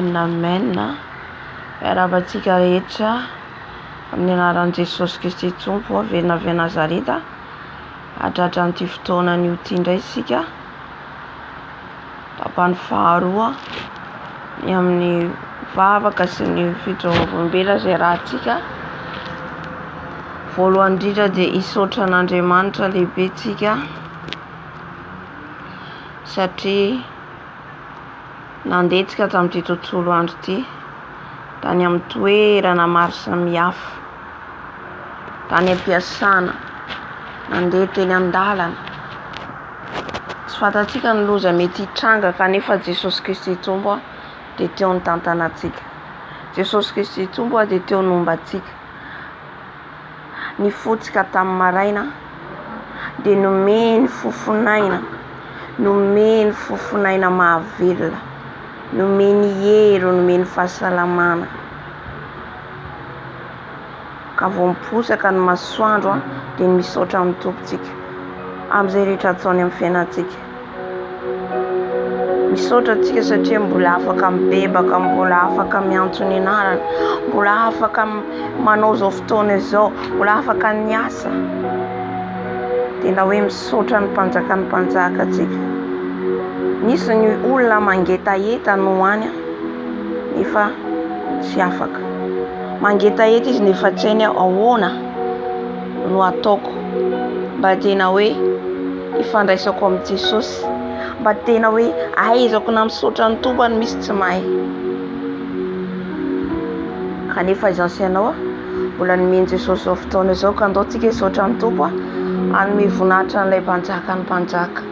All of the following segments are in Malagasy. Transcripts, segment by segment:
Amen, amen. Miarabantsika rehetra amin'ny anaran'i Jesosy Kristy Tompo avelina avy Nazareta. Atratra an'ity fotoana an'io ity indray isika. Tapany faharoa ny amin'ny vavaka sy ny fitorovam-bela izay rahantsika. Voalohany indrindra dia hisaotra an'Andriamanitra lehibentsika satria nandetsika tamin'ity tontolo andro ity tany amin'ny toerana maro samihafa, tany am-piasana, nandeha teny an-dalana. Tsy fantatsika ny loza mety hitranga kanefa Jesosy Kristy Tompo dia teo ny tantanantsika. Jesosy Kristy Tompo dia teo nombantsika. Nifotsika tamin'ny maraina dia nomeny fofonaina mahavelona, nomeny hery, nomeny fahasalamana. Ka vao miposaka ny masoandro dia misaotra amin'ny tompontsika amin'izay rehetra ataony amin'ny fiainantsika. Misaotra antsika satria mbola afaka mibebaka, mbola afaka miantso ny anarany, mbola afaka manao izao fotoana izao, mbola afaka niasa. Tena hoe misaotra ny mpanjakan'ny mpanjaka antsika. Nisy ny olona mangetaheta no any nefa tsy afaka. Mangetaheta izy nefa tsy hainy ahoana no ataoko mba tena hoe hifandraisako amin'ny Jesosy, mba tena hoe ahaizako na misaotra ny tompony misy tsy mahay. Kanefa izany sy ianao mbola nomeny Jesosy izao fotoana izao ka andao tsika hisaotra ny tompo hanome voninahitra n'ilay mpanjaka ny mpanjaka.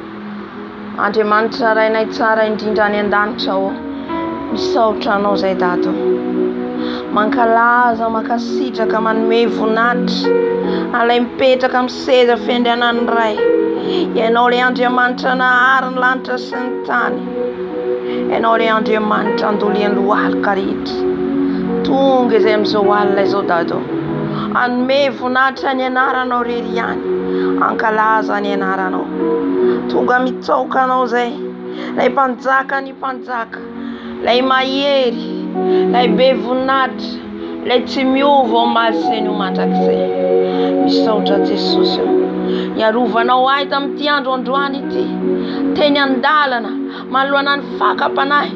Andriamanitra rainay tsara indrindra any an-danitra misaotra anao izay Dado, mankalaza, mankasitraka, manome voninahitra alay mipetraka amin'ny seza fiandrianan'ny ray. Ianao ilay Andriamanitra nahary ny lanitra sy ny tany, ianao ilay Andriamanitra andolian'ny lohalika rehetra. Tonga izay amin'izao alina izao Dado, hanome voninahitra ny anaranao rery ihany, ankalaza ny anaranao. Tonga mitsaoka anao izay, ilay mpanjaka ny mpanjaka, ilay mahery, ilay be voninahitra, ilay tsy miova omaly sy ny omandrakizay. Misaotra Jesosy niarovanao ahy tamin'ity andro androany ity, teny an-dalana, manoloana ny fakapanahy,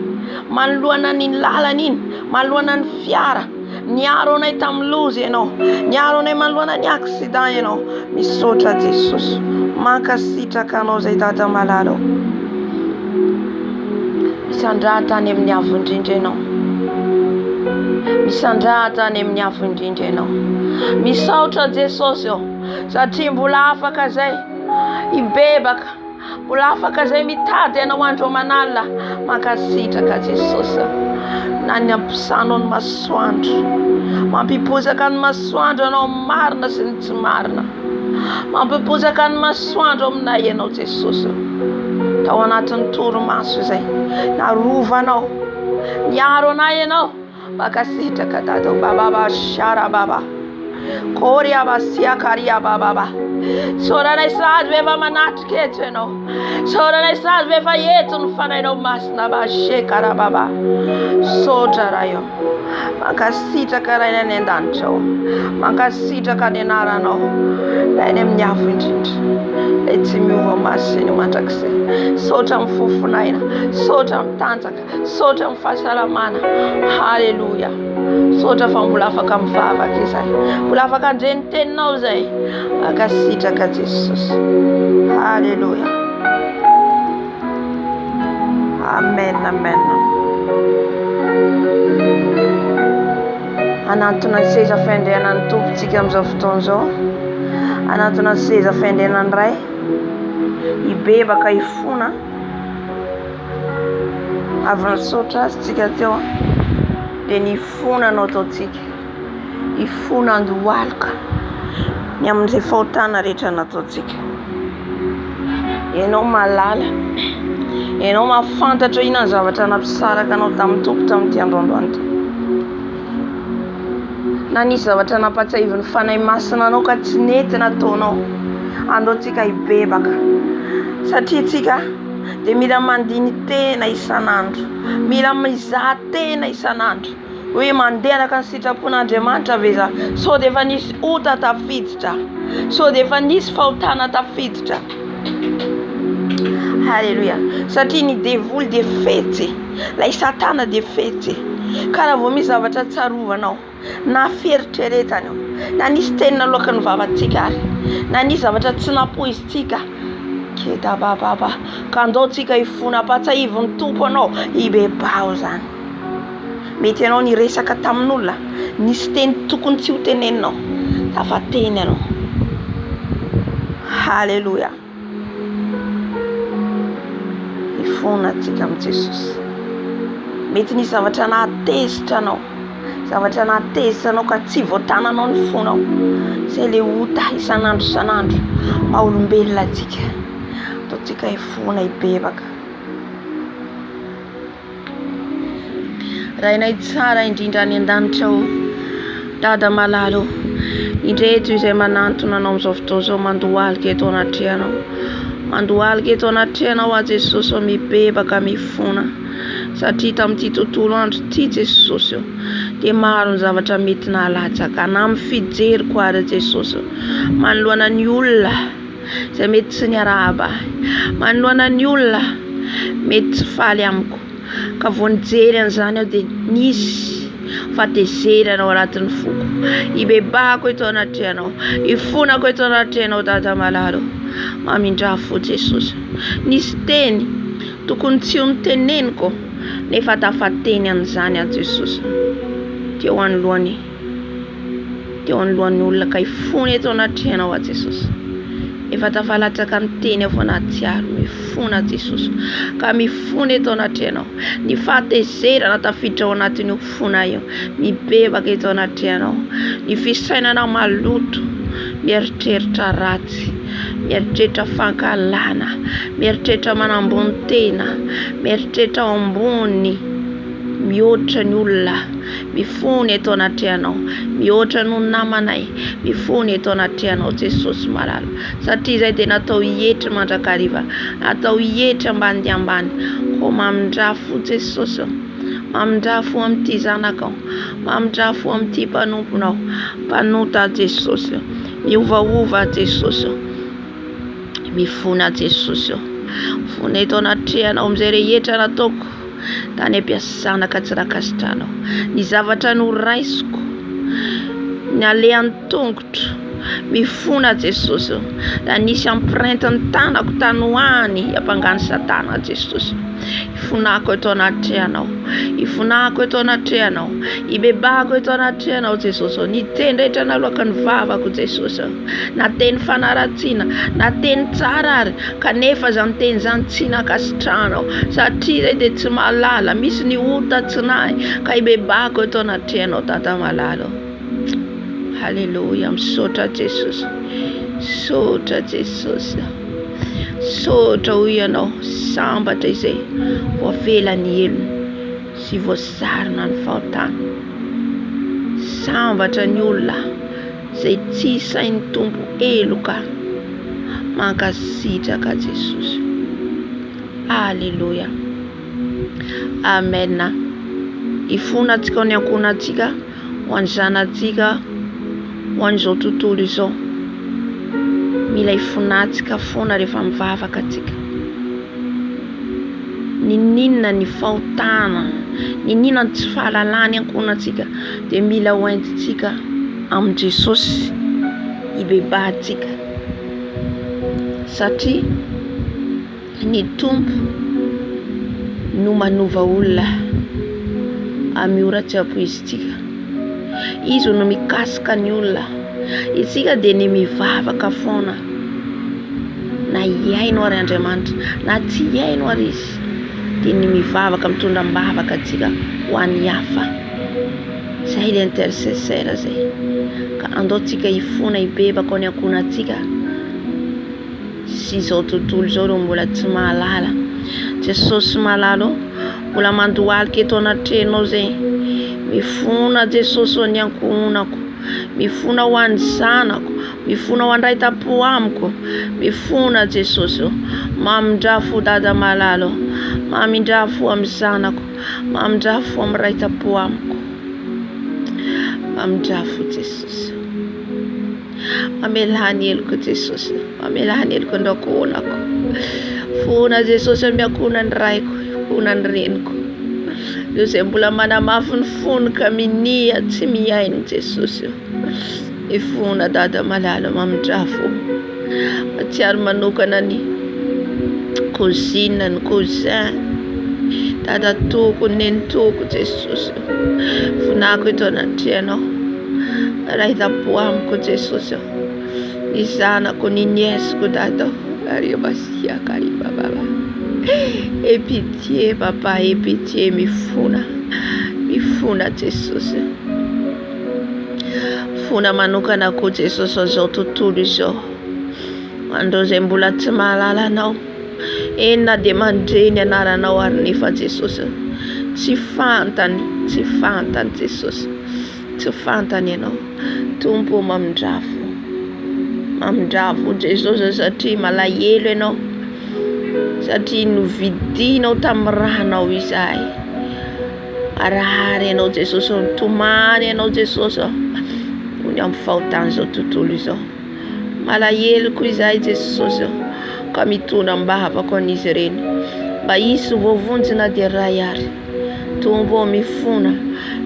manoloana ny lalana iny, manoloana ny fiara. Niaro anay tamin'ny loza ianao, niaro anay manoloana ny accident ianao. Misaotra Jesosy, mankasitraka anao izay Dada malala. Misandraha tany amin'ny avo indrindra ianao, misandraha tany amin'ny avo indrindra ianao. Misaotra Jesosy satria mbola afaka izay hibebaka, mbola afaka izay mitady ianao andro aman'alina. Mankasitraka Jesosy na ny ampisanao ny masoandro, mampipozaka ny masoandro ianao marina sy ny tsy marina, mampipozaka ny masoandro aminay ianao Jesosy. Tao anatin'ny torimaso izay narovanao, niaro anay ianao. Mankasitraka Dado bababa shara baba koria basia karia bababa. Soranay sady vefa manatrika eto ianao, soranay sady vefa eto ny fanainao masina bashekara baba. Sotra raha mankasitraka raha any an-danitra mankasitraka ny anaranao, ilay any amin'ny avo indrindra, ilay tsy miova masiny mandrakizay. Sotra amin'ny fofonaina, sotra amin'ny tanjaka, sotra amin'ny fahasalamana. Halleluja. Sotra fa mbola afaka mivavaka izay, mbola afaka andreny teninao izay. Mankasitraka Jesosy. Halleluja. Amen, amen. Anantona ny seza fiandrianan'ny tompontsika amin'izao fotoana izao, anantona ny seza fiandrianan'ny ray, hibebaka, hifona. Avy nisaotra azy tsika teo dia nifona anao ataontsika, hifona andohalika ny amin'izay fahotana rehetra nataontsika. Ianao malala, ianao mahafantatra inona ny zavatra nampisaraka anao tamin'ny tompo tamin'ity androandroany ity. Na nisy zavatra nampatsiahy ny fanahy masina anao ka tsy nety nataonao, andaontsika hibebaka satria tsika dia mila mandiny tena isan'andro, mila mizaha tena isan'andro hoe mandeha araka ny sitrapon'Andriamanitra ve za, sao dia efa nisy ota tafiditra, sao dia efa nisy fahotana tafiditra. Halleluja. Satria ny devoly dia fetsy, lay satana dia fetsy. Karaha vao misy zavatra tsarovanao na fieritreretana na nisy tenina loakany vavantsika ary na nisy zavatra tsy napoizintsika keda bababa ka andaontsika hifona patsahivon'ny tompo anao ibebao zany. Mety ianao niresaka tamin'olona, nisy teny tokony tsy ho teneninao, tafateny ianao. Halleluja. Hifona antsika amin'i Jesosy. Mety nisy zavatra nahatezitra anao, zavatra nahatezitra anao ka tsy voatananao ny fonao, izay le ota isan'andro isan'andro maha olombelona antsika. Ataontsika hifona hibebaka. Rainay tsara indrindra any an-danitra o, Dada malala o, indreto izay manantona anao amin'izao fotoana izao mandohalika eto anatrehanao, mandohalika eto anatrehanao a Jesosy, mibebaka mifona. Satria tamin'ity tontolo andro ity Jesosy dia maro ny zavatra mety nahalatsaka na amin'ny fijery koa ary Jesosy, manoloana ny olona izay mety tsy niarahaba, manoloana ny olona mety tsy faly amiko, ka vao nijery an'izany aho dia nisy fahatezerana ao anatin'ny foko. Ibebako eto anatrehanao, ifonako eto anatrehanao Dada malala, mamindra fo Jesosy. Nisy teny tokony tsy ho niteneniko nefa tafateny an'izany a Jesosy. Teo anoloany olona ka hifona eto anatrehanao a Jesosy. Efa tafalatsaka ny teny avy anatsiaro, mifona Jesosy, ka mifona eto anatrehanao. Ny fahatezerana tafiditra ao anatin'io fona io, mibebaka eto anatrehanao. Ny fisainana maloto, mieritreritra ratsy, mieritreritra fankalana, mieritreritra manambony tena, mieritreritra ao ambony, mihoatra ny olona, mifona eto anatrehanao, mihoatra ny namanay, mifona eto anatrehanao Jesosy malala. Satria izay dia natao hihetra mandrakariva, natao hihetra ambany dia ambany. Ko mamindra fo Jesosy, mamindra fo amin'ity zanakao, mamindra fo amin'ity mpanomponao, mpanota Jesosy, miovaova Jesosy, mifona Jesosy, mifona eto anatrehanao amin'izay rehetra nataoko tany am-piasana ka tsy rakasitranao. Ny zavatra noraisiko, ny alehan'ny tongotro, mifona Jesosy. Da nisy empreinte ny tanako tany hoany hampangany satana Jesosy. Ifonako eto anatrehanao, ifonako eto anatrehanao, ibebako eto anatrehanao Jesosy. Ny teny rehetra naloaka ny vavako Jesosy, na teny fanaratsiana, na teny tsara ary, kanefa izany teny izany tsy nakasitranao, satria izay dia tsy malala, misy ny ota tsinahy, ka ibebako eto anatrehanao Dada malala. Halleluja. Misaotra Jesosy, saotra Jesosy, saotra ho ianao sambatra izay voavelany elony sy voasarona ny fahotana, sambatra ny olona izay tsy sain'ny tompo eloka mankasitraka Jesosy. Halleluja. Amen. Ifona antsika ny ankonantsika, ho an'ny zanantsika, ho an'izao tontolo izao. Mila ifonantsika foana rehefa mivavaka antsika. Ninina ny fahotana, ninina ny tsy fahalalany ankonantsika dia mila hoentintsika amin'i Jesosy ibebahantsika. Satria ny tompo no manova olona amin'ny ora-tsapo izintsika. Izy no mikasika ny olona, isika dia ny mivavaka foana. Na hiaino ary Andriamanitra, na tsy hiaino ary izy, dia ny mivavaka mitondra mbavaka antsika ho an'ny hafa. Zay ilay intercesseur zay. Ka andaontsika hifona hibebaka ao ny ankonantsika sy izao tontolo izao reo mbola tsy mahalala. Jesosy malala, mbola mandohalika eto anatrehanao zay. Mifona Jesosy ho ny ankonako, mifona ho an'ny zanako, mifona ho andray tapo amiko, mifona Jesosy, Mamindrafo dada malalo. Mamindrafo amin'ny zanako. Mamindrafo amin'ny raitapo amiko. Mamindrafo Jesosy. Mamelany eloko Jesosy. Mamelany eloko ndakonako. Fona Jesosy miakona ny raiko. Fona ny reniko. Izay mbola manamafy ny fony ka minia tsy miainy Jesosy. Ifona dada malalo mamindrafo. Matsiaro manokana ny cousine, ny cousin. Dada toko, neny toko Jesosy. Fonako ito anatrehanao. Raitapo amiko Jesosy. Ny zanako, ny niesiko dada. Ariabasia kariba baba. Aie pitié papa, aie pitié mifona. Mifona Jesosy. Fona manokana ko Jesosy zao tontolo izao. Andro zay mbola tsy mahalala anao. Ena dia mandreny anaranao ary nefa Jesosy. Tsy fantany Jesosy. Tsy fantany ianao. Tompo mamindrafo. Mamindrafo Jesosy satria malahelo ianao. Satria novidinao tamin'ny rahanao izay. Arahary ianao Jesosy. Tomany ianao Jesosy. Ony amin'ny fahotany zao tontolo izao. Malahelo ko izay Jesosy. Ka mitondra mba hapako an'izy ireny. Mba hisy voavonjina dia ray ary. Tombo mifona.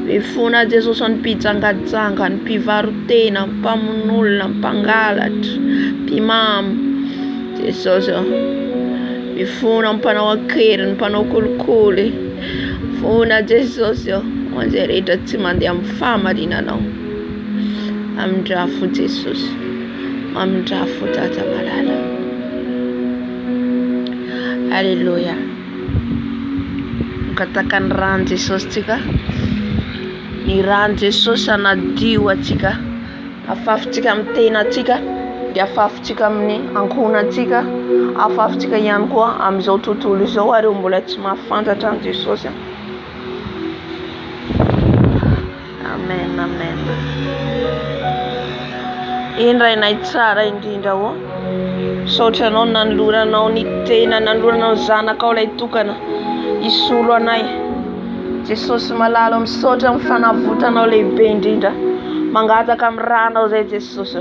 Mifona Jesosy ny mpijangajanga, ny mpivarotena, ny mpamon'olona, ny mpangalatra, mpimamo. Jesosy. Mifona mpanao akery, ny mpanao kolikoly. Fona Jesosy. Manzay rehetra tsy mandeha amin'ny fahamarinanao. Mamindrafo Jesosy. Mamindrafo dada malala. Alleluia. Mukataka ny rano Jesosy tsika. Ny rano Jesosy anadio atsika. Afafintsika amin'ny tenatsika. Dia afafintsika amin'ny ankohonantsika. Afafintsika ihany koa amin'izao tontolo izao ary mbola tsy mahafantatra an Jesosy. Amen, amen. Indrainay tsara indrindra ho. Saotranao nanoloranao ny tena, nanoloranao zanakao ilay tokana. Isolo anay. Jesosy malalo misaotra mifanavotanao lehibe indrindra. Mangataka amin'ny ranao zay Jesosy.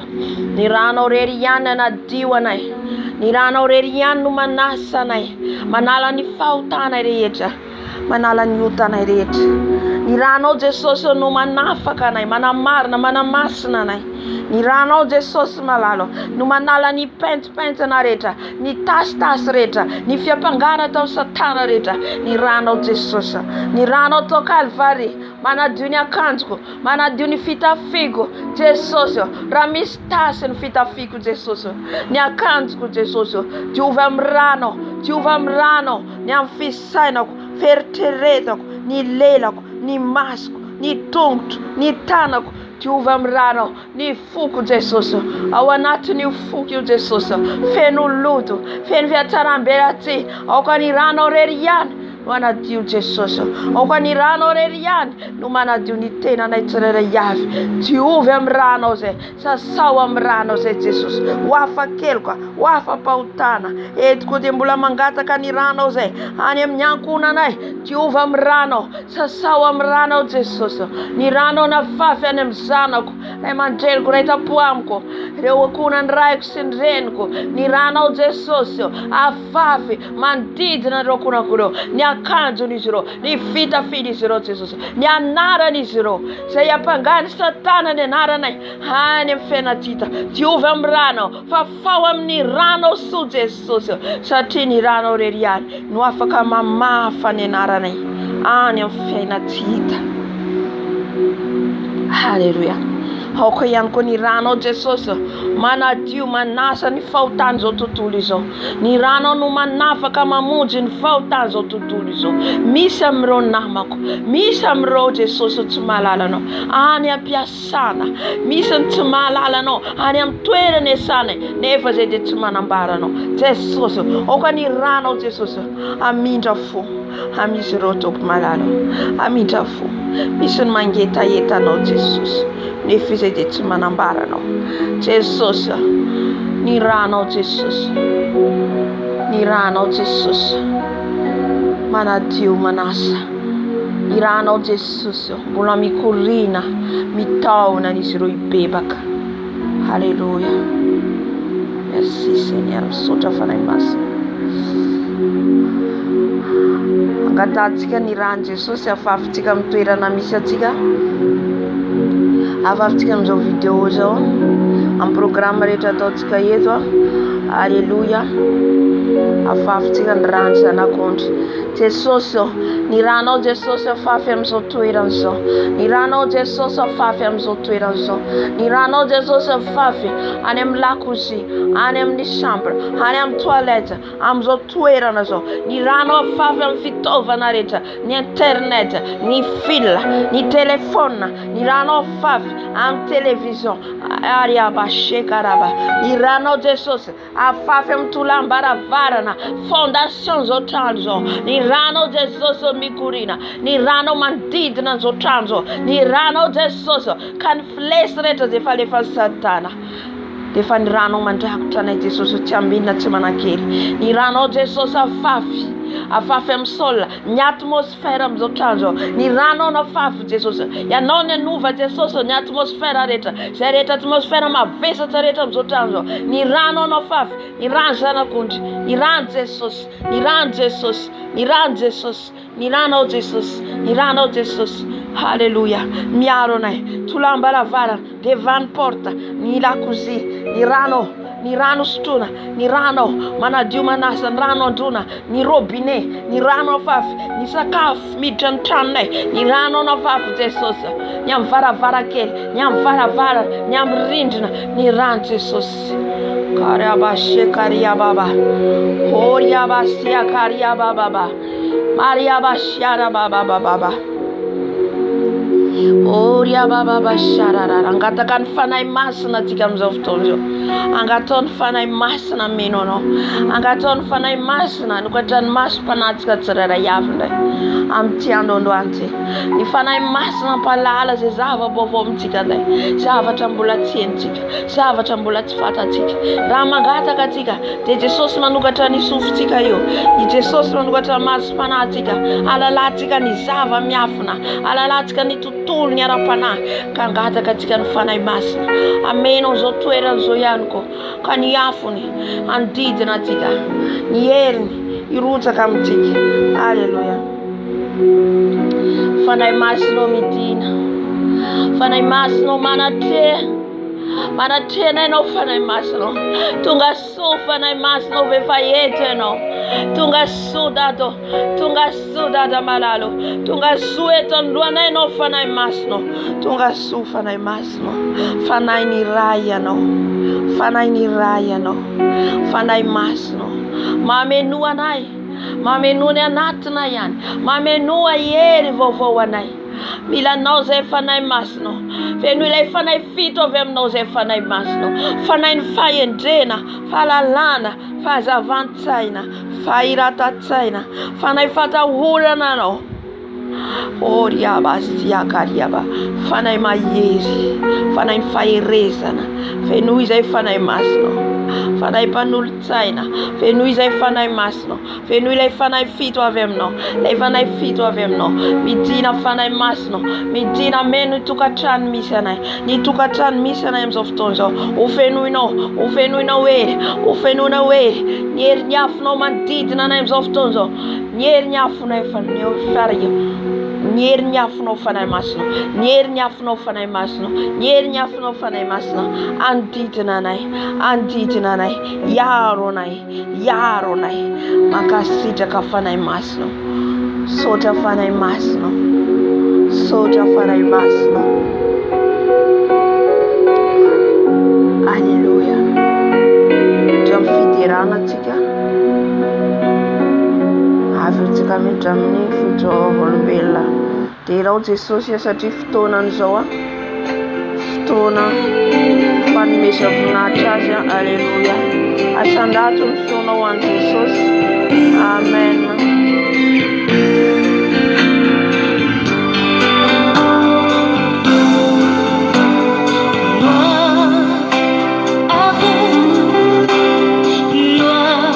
Ny ranao rery ihany anadio anay. Ny ranao rery ihany no manasa anay. Manala ny fahotana rehetra. Manala ny otanay rehetra. Ny ranao Jesosy no manafaka anay, manamarina, manamasina anay. Ny ranao Jesosy malalo no manala ny pentimpentina rehetra, ny tasitasy rehetra, ny fiampangana tao satana rehetra. Ny ranao Jesosy. Ny ranao tao Kalvary manadio ny akanjoko, manadio ny fitafiko Jesosy. Raha misy tasy ny fitafiko Jesosy. Ny akanjoko Jesosy. Diova amin'ny rano, diova amin'ny rano, ny amin'ny fisainako, feritreretako, ny lelako, ny masoko, ny tongotro, ny tanako. Diova amin'ny rano, ny foko Jesosy. Ao anatiny io foko io Jesosy. Feno loto, feno fiatsaram-belatsy. Ao ka ny rano rery ihany no anadio Jesosy. Ao ka ny rano rery ihany no manadio ny tenanay tsirairay avy. Diova amin'ny rano zay. Sasao amin'ny rano zay Jesosy. Ho afa-keloka, ho afa-pahotana. Etiko dia mbola mangataka ny rano zay. Any amin'ny ankohonanay. Diova amin'ny rano. Sasao amin'ny rano Jesosy. Ny rano nafafy any amin'ny zanako. Ray mandreliko, ray tapo amiko. Ireo ankohonany raiko sy ny reniko. Ny rano Jesosy. Afafy mandidina ireo ankohonako ireo. Ny akanjon'izy ireo, ny fitafin'izy ireo Jesosy. Ny anaran'izy ireo. Zay ampangany satana ny anaranay. Any amin'ny fiainatita. Diova amin'ny rano. Fafao amin'ny rano so Jesosy. Satria ny rano rery ihany no afaka mamafa ny anaranay. Any amin'ny fiainatita. Halleluia. Aoka ihany koa ny rano Jesosy. Manadio, manasa ny fahotany zao tontolo izao. Ny rano no manafaka mamonjy ny fahotany zao tontolo izao. Misy amin'ireo namako. Misy amin'ireo Jesosy tsy mahalala anao. Any ampiasana. Misy ny tsy mahalala anao. Any amin'ny toerana iasana. Nefa zay dia tsy manambara anao. Jesosy. Aoka ny rano Jesosy. Amindra fo. Amizy ireo tompo malala. Amindra fo. Misy ny mangetaeta anao Jesosy. Nefa izay dia tsy manambara anao. Jesosy. Ny ranao Jesosy. Ny ranao Jesosy manadio manasa. Ny ranao Jesosy mbola mikorina mitaona an'izy ireo ibebaka. Halleluja. Merci Seigneur. Misaotra fanahy masina. Angatantsika ny rano Jesosy afahafantsika amin'ny toerana misy atsika. Afahafantsika amin'izao vidéo zao amin'ny programme rehetra ataontsika eto. Alléluia. Afahafantsika ny rano zanak'ondry Jesosy. Ny ranao Jesosy afafy amin'izao toerana zao. Ny ranao Jesosy afafy amin'izao toerana zao. Ny ranao Jesosy afafy any amin'ny lakozia, any amin'ny chambre, any amin'ny toilette, amin'izao toerana zao. Ny ranao afafy amin'ny fitaovana rehetra, ny internet, ny fil, ny telefona. Ny ranao afafy amin'ny télévision. Ariabashekaraba. Ny ranao Jesosy afafy amin'ny tolam-baravarana, fondation zao trano zao. Ny ranao Jesosy mikorina. Ny ranao manodidina zao trano zao. Ny ranao Jesosy ka ny filesy rehetra zay efa alefan'ny Satana. Defa ny ranao mandrakotra anay Jesosy tsy ambinina tsy manankely. Ny ranao Jesosy afafy amin'ny sol, ny atmosfera amin'izao trano zao. Ny ranao afafy Jesosy. Ianao ny anova Jesosy ny atmosfera rehetra. Zay rehetra atmosfera mavesatra rehetra amin'izao trano zao. Ny ranao afafy, ny rano zanak'ondry, ny rano Jesosy, ny rano Jesosy, ny rano Jesosy, ny ranao Jesosy, ny ranao Jesosy. Halleluja. Miaro anay tolam-baravarana, devant porta, ny lakozia, ny rano sotrona, ny rano manadio manasa, ny rano androna, ny robinet, ny rano afafy, ny sakafo miditra ny tranonay, ny rano afafy Jesosy. Ny amin'ny varavarakely, ny amin'ny varavara, ny amin'ny rindrina, ny rano Jesosy. Kariabashekariababa. Oriabasiakariababa. Mariabashiarababa. Oriababasharara. Angataka ny fanahy masina atsika amin'izao fotoana izao. Angatao ny fanahy masina meno anao. Angatao ny fanahy masina nokatra ny masom-panatsika tsirairay avy indray amin'ity androandroany ity. Ny fanahy masina mpalala zay zava-baovao amintsika indray. Zavatra mbola tsy haintsika, zavatra mbola tsy fantatsika. Raha mangataka atsika dia Jesosy manokatra ny sofintsika io. I Jesosy manokatra ny masom-panatsika. Alalantsika ny zava-miafina, alalantsika ny tontolo ny ara-panahy. Ka angataka atsika ny fanahy masina. Ameno zao toerana zao ihany ko. Ka ny afony andidina atsika. Ny heriny irotsaka amintsika. Halleluja. Fanahy masina midina. Fanahy masina manatrena ianao fanahy masina. Tonga soa fanahy masina efa eto ianao. Tonga soa dato, tonga soa dada malalo. Tonga soa eto androana ianao fanahy masina. Tonga soa fanahy masina. Fanahy ny ray ianao. Fanahy ny ray ianao. Fanahy masina. Mamenoa anay. Mamenoa ny anatina ihany. Mamenoa hery vaovao anay. Milanao zay fanahy masina. Feno ilay fanahy fito avy aminao zay fanahy masina. Fanahy ny fahendrena, fahalalana, fahazavan-tsaina, fahiratan-tsaina. Fanahy fatahorana anao. Oriabasiakariaba. Fanahy mahery, fanahy ny faherezana. Feno izay fanahy masina. Fanahy mpanolo-tsaina. Feno izay fanahy masina. Feno ilay fanahy fito avy aminao. Ilay fanahy fito avy aminao. Midina fanahy masina. Midina meno tokantrano misy anay. Ny tokantrano misy anay amin'izao fotoana izao. Ofenoinao hery. Ofenoinao hery. Ny hery ny afonao manodidina anay amin'izao fotoana izao. Ny hery ny afonay faria. Ny hery ny afonao fanahy masina. Ny hery ny afonao fanahy masina. Ny hery ny afonao fanahy masina. Andidina anay. Andidina anay. Iaro anay. Iaro anay. Mankasitraka fanahy masina. Sotra fanahy masina. Sotra fanahy masina. Alléluia. Dra mifidirana atsika. Avy atsika miditra amin'ny fitsoavolombelona. Dia irao Jesosy satria fotoanan'izao fotoana fanomesa voninahitra azy. Alléluia. Asandato ny feonao an'i Jesosy. Amen. Gloire,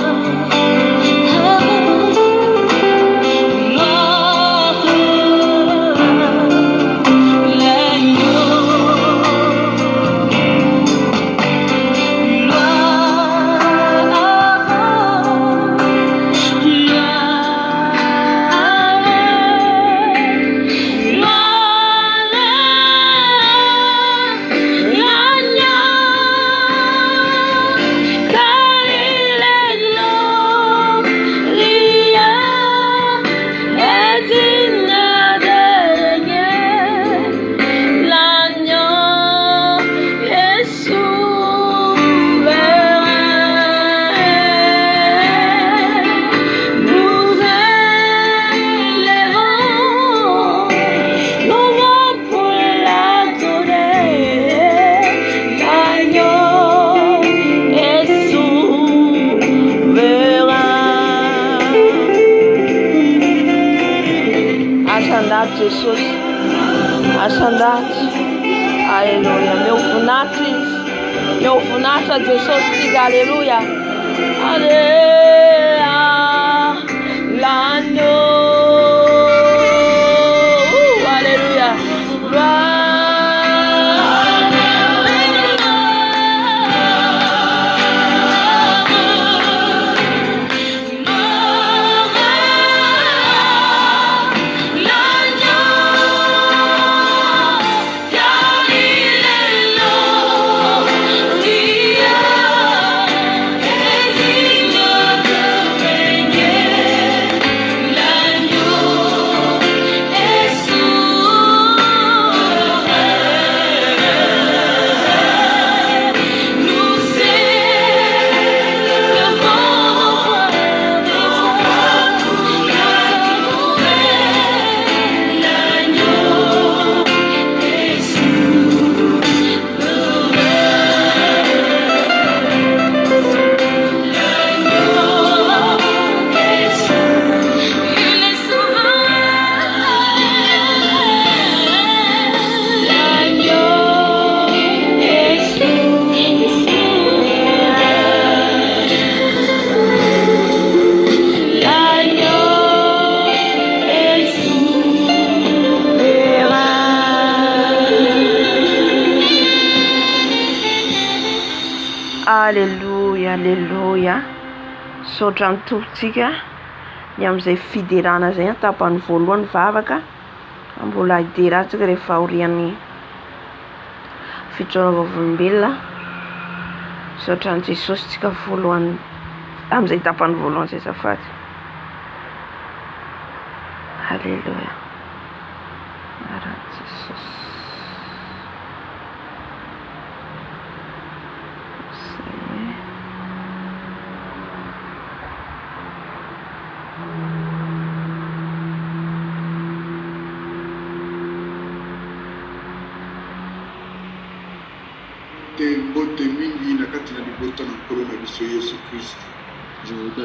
jesosy asan-daty. Aleluia. Meu voninahitra izy, meu voninahitra jesosy tsika. Aleluia. L'agneau. Aleluia. Alléluia, alléluia. Saotra ny tompontsika ny amin'izay fiderana zay tapany voalohany vavaka mbola hiderantsika rehefa aorian'ny fitrona volombelona. Saotra ny Jesosy tsika voalohany amin'izay tapany voalohany zay zafady. Alléluia. Ara Jesosy.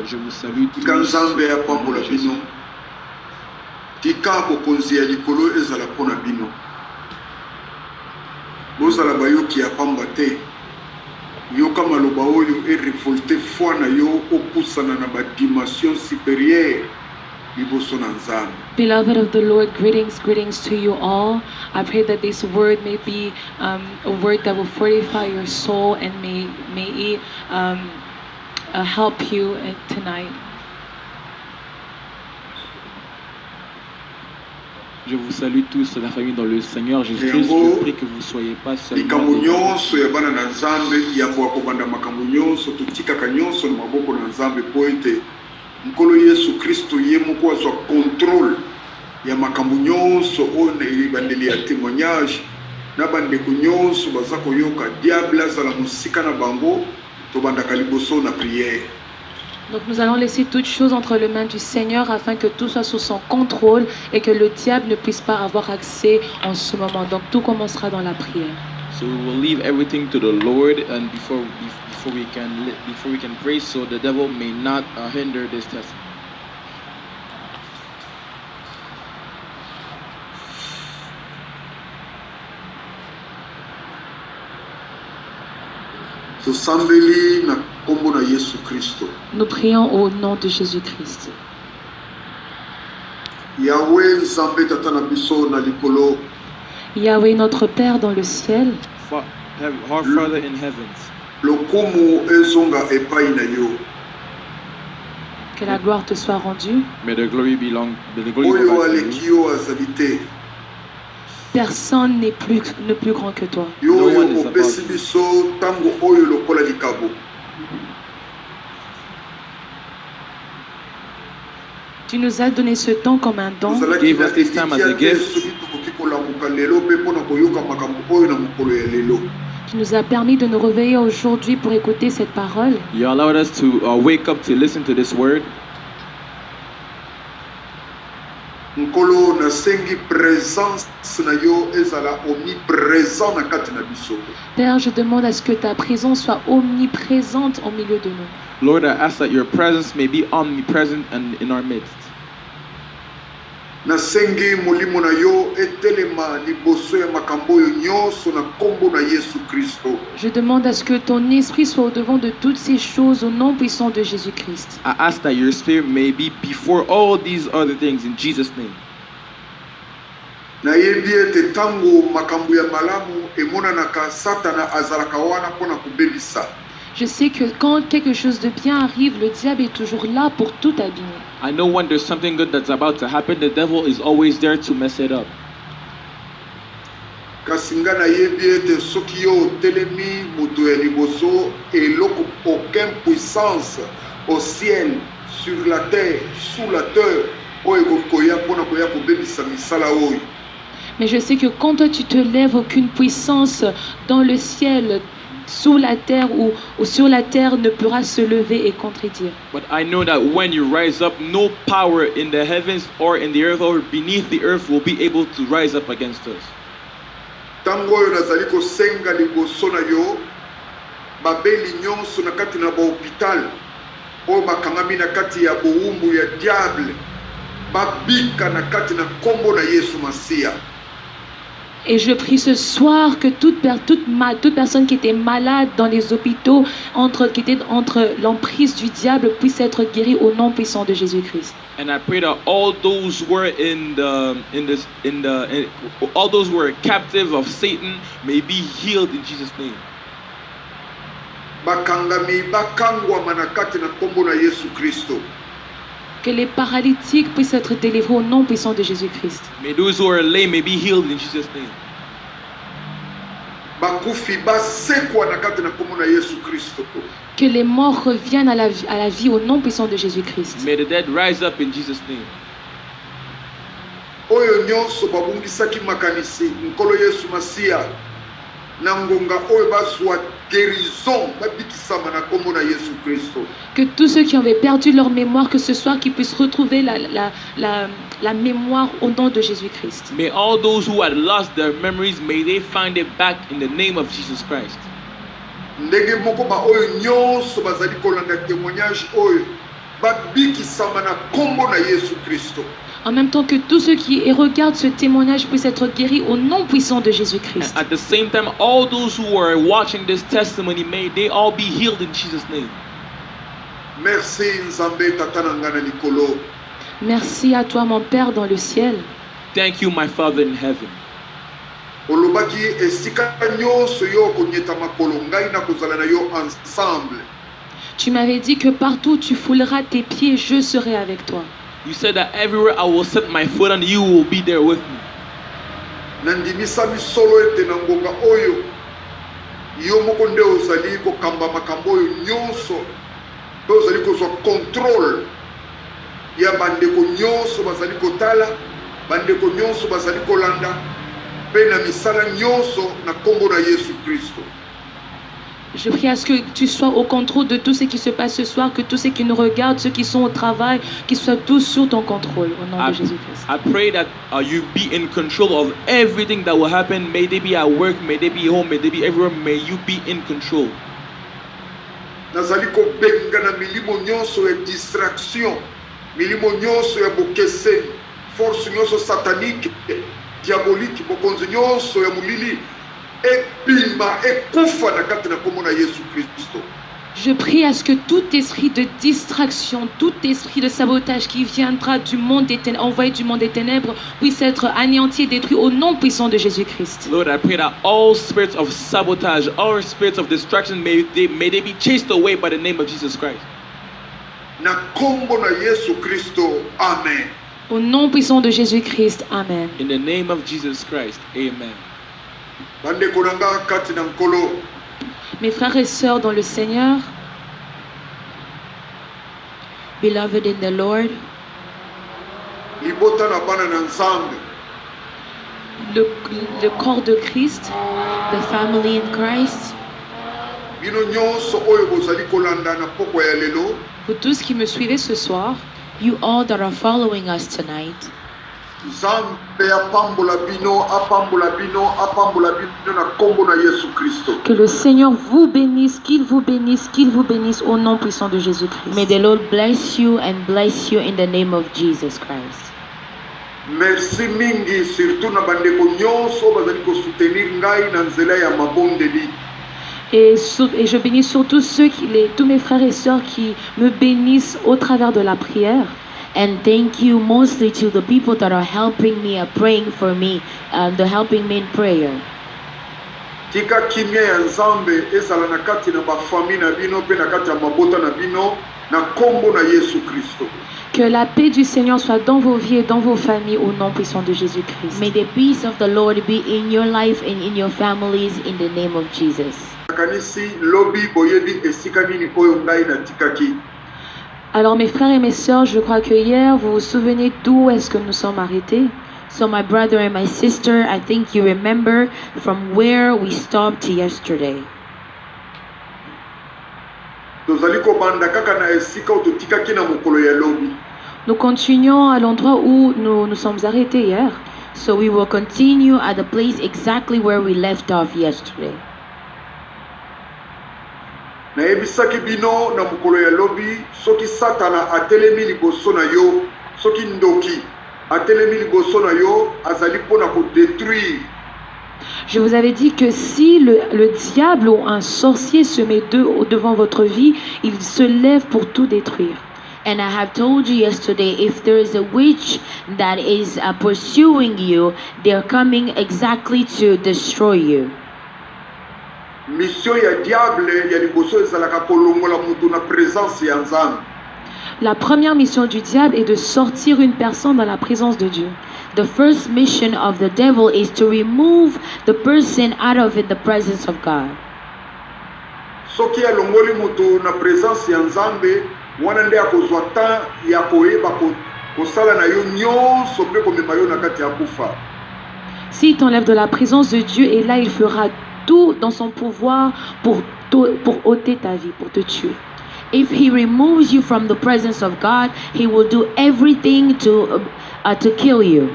Je vous salue tous. Tika bokonzi ya likolo ezala pona bino. Bozala bayoki ya pamba te. Yoka maloba oyo e révolté foi na yo opusana na ba dimension supérieure liboso na Nzambe. Beloved of the Lord, greetings to you all. I pray that this word may be a word that will fortify your soul and may it help you tonight. Je vous salue tous, la famille dans le Seigneur Jésus-Christ. Je prie que vous ne soyez pas seulement Nkolo Yesu Kristo ye moko azwa contrôle ya makambo nyonso oyo ebandeli ya témoignage na bandeko nyonso baza koyoka diable azala mosika na bango tobandaka liboso na prière. Donc nous allons laisser toutes choses entre les mains du Seigneur afin que tout soit sous son contrôle et que le diable ne puisse pas avoir accès en ce moment. Donc tout commencera dans la prière. So we will leave everything to the Lord, and before we can pray, so the devil may not hinder this test. Nous prions au nom de Jésus-Christ. Yahweh notre Père dans le ciel. Our Father in heavens. Que la gloire te soit rendue. May the glory belong to you. Personne n'est plus grand que toi. No one is above you. Tu nous as donné ce temps comme un don. You gave us this time as a gift. Tu nous as permis de nous réveiller aujourd'hui pour écouter cette parole. You allowed us to wake up to listen to this word. Nkolo nasengi présence na yo ezala omniprésent na kati na biso. Père, je demande à ce que ta présence soit omniprésente au milieu de nous. Lord, I ask that your presence may be omnipresent and in our midst. nasengi molimo na yo etelema liboso ya makambo oyo nyonso na kombo na Yesu Kristo. Je demande à ce que ton esprit soit au-devant de toutes ces choses au nom puissant de Jésus-Christ. I ask that your spirit may be before all these other things in Jesus' name. Nayebi ete tango makambo ya malamu emonanaka Satana azalaka wana mpona kubebisa. Je sais que quand quelque chose de bien arrive, le diable est toujours là pour tout abîmer. I know when there's something good that's about to happen, the devil is always there to mess it up. Kasi nga nayebi ete soki yo otelemi moto ya liboso eloko aucune puissance au ciel, sur la terre, sous la terre oyo ekokoya mpona koya kobebisa misala oyo. Mais je sais que quand toi tu te lèves, aucune puissance dans le ciel, sous la terre ou sur la terre ne pourra se lever et contredire. But I know that when you rise up, no power in the heavens or in the earth or beneath the earth will be able to rise up against us. Tango oyo nazali kosenga liboso na yo babeli nyonso na kati na bahôpital oyo bakangami na kati ya bowumbu ya diable babika na kati na kombo na Yesu Masiya. Et je prie ce soir que toute personne qui était malade dans les hôpitaux, qui était entre l'emprise du diable, puisse être guérie au nom puissant de Jésus-Christ. And I pray that all those who are all those who are captive of Satan may be healed in Jesus' name. Bakangami bakangwa na kati na kombo na Yesu Kristo. Que les paralytiques puissent être délivrés au nom puissant de Jésus-Christ. May those who are lame may be healed in Jesus' name. Bakufi basekwa na kati na kombo na Yesu Kristo. Que les morts reviennent à la vie au nom puissant de Jésus-Christ. May the dead rise up in Jesus' name. Oyo nyonso babungisaki makanisi nkolo Yesu Masiya na ngonga oyo bazwa guérison babikisama na kombo na Yesu Kristo. Que tous ceux qui avaient perdu leur mémoire, que ce soir qu'ils puissent retrouver la mémoire au nom de Jésus-Christ. May all those who had lost their memories, may they find it back in the name of Jesus Christ. Ndenge moko ba oyo nyonso bazali kolanda témoignage oyo babikisama na kombo na Yesu Kristo. En même temps que tous ceux qui regardent ce témoignage puissent être guéris au nom puissant de Jésus-Christ. At the same time, all those who are watching this testimony, may they all be healed in Jesus' name. Merci Nzambe tata na nga na likolo. Merci à toi mon Père dans le ciel. Thank you, my Father in heaven. Olobaki esika nyonso yo konyeta makolo ngai na kozala na yo ensemble. Tu m'avais dit que partout tu fouleras tes pieds, je serai avec toi. You said that everywhere I will set my foot and you will be there with me. Nandimisa misolo ete na ngonga oyo yo moko nde ozali kokamba makambo oyo nyonso mpe ozali kozwa contrôle ya bandeko nyonso bazali kotala, bandeko nyonso bazali kolanda mpe na misala nyonso na kombo na Yesu Kristo. Je prie à ce que tu sois au contrôle de tout ce qui se passe ce soir, que tous ceux qui nous regardent, ceux qui sont au travail, qu'ils soient tous sous ton contrôle, au nom de Jésus-Christ. I pray that you be in control of everything that will happen. May they be at work, may they be home, may they be everywhere. May you be in control. Nazali kobenga na milimo nyonso ya distraction, milimo nyonso ya bokeseni, force nyonso satanique, diabolique, bokonzi nyonso ya mulili. Je prie à ce que tout esprit de distraction, tout esprit de sabotage qui viendra du monde des ténèbres, envoyé du monde des ténèbres, puisse être anéanti et détruit au nom puissant de Jésus-Christ. Lord, I pray that all spirits of sabotage, all spirits of distraction, may they be chased away by the name of Jesus Christ. Na kombo na Yesu Kristo, amen. Au nom puissant de Jésus-Christ, amen. In the name of Jesus Christ, amen. Mes frères et sœurs dans le Seigneur, beloved in the Lord, le corps de Christ, the family in Christ, vous tous qui me suivez ce soir, you all that are following us tonight, que le Seigneur vous bénisse, qu'il vous bénisse, qu'il vous bénisse au nom puissant de Jésus-Christ. May the Lord bless you and bless you in the name of Jesus Christ. merci mingi surtout na bandeko nyonso bazali ko soutenir ngai na nzela ya mabondeli. Et je bénis surtout tous mes frères et sœurs qui me bénissent au travers de la prière. And thank you mostly to the people that are helping me, praying for me, they're helping me in prayer. Tika kimia ya Nzambe ezala na kati na bafamille na bino pe na kati ya mabota na bino na kombo na Yesu Kristo. Que la paix du Seigneur soit dans vos vies et dans vos familles au nom puissant de Jésus-Christ. May the peace of the Lord be in your life and in your families in the name of Jesus. Kanisi lobi boyebi esika nini oyo ngai na tikaki. Alors mes frères et mes sœurs, je crois que hier, vous vous souvenez d'où est-ce que nous sommes arrêtés? So my brother and my sister, I think you remember from where we stopped yesterday. Nous continuons à l'endroit où nous sommes arrêtés hier. So we will continue at the place exactly where we left off yesterday. Nayebisaki bino na mukolo ya lobi soki satana atelemi liboso na yo soki ndoki atelemi liboso na yo azali pona ko détruire. Je vous avais dit que si le diable ou un sorcier se met devant votre vie, il se lève pour tout détruire. And I have told you yesterday, if there is a witch that is pursuing you, they're coming exactly to destroy you. Mission ya diable ya liboso ezalaka kolongola mutu na présence ya Nzambe. La première mission du diable est de sortir une personne dans la présence de Dieu. The first mission of the devil is to remove the person out of the presence of God. Soki alongoli mutu na présence ya Nzambe, wana nde akozwa temps ya koyeba kosala na yo nyonso pe komema yo na kati ya kufa. S'il t'enlève de la présence de Dieu, et là il fera tout dans son pouvoir pour ôter ta vie, pour te tuer. If he removes you from the presence of God, he will do everything to kill you.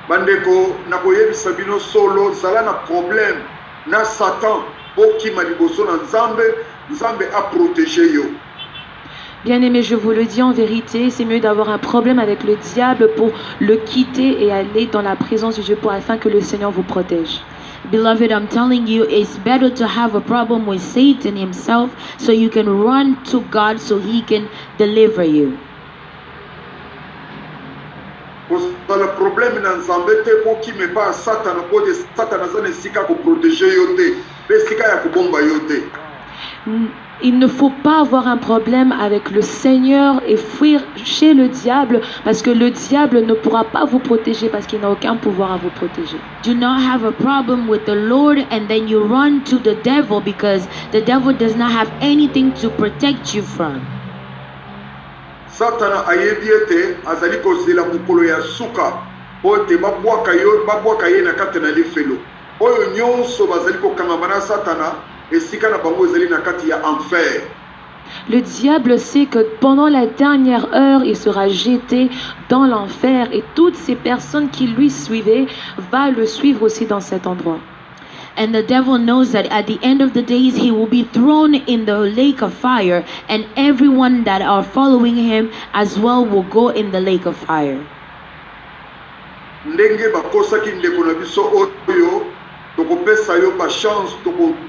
Bandeko nakoyebisa bino solo zala na problème na Satan bokima liboso na Nzambe a protégé yo. Bien-aimé, je vous le dis en vérité, c'est mieux d'avoir un problème avec le diable pour le quitter et aller dans la présence de Dieu afin que le Seigneur vous protège. Beloved, I'm telling you, it's better to have a problem with Satan himself so you can run to God so he can deliver you. Le problème na Nzambe te bokime pa Satan ko de Satan azana sika ko protéger yo te, pe sika ya kubomba yo te. Il ne faut pas avoir un problème avec le Seigneur et fuir chez le diable parce que le diable ne pourra pas vous protéger parce qu'il n'a aucun pouvoir à vous protéger. Do not have a problem with the Lord and then you run to the devil because the devil does not have anything to protect you from. Satana ayebiete azali kozela mukolo ya suka pote babwaka ye na kati na lifelo. Oyo nyonso bazali kokanga na Satana. Le diable sait que pendant la dernière heure, il sera jeté dans l'enfer et toutes ces personnes qui lui suivaient vont le suivre aussi dans cet endroit. And the devil knows that at the end of the days he will be thrown in the lake of fire and everyone that are following him as well will go in the lake of fire. Ndenge bakosaki ndeko na biso oyo tokopesa yo pa chance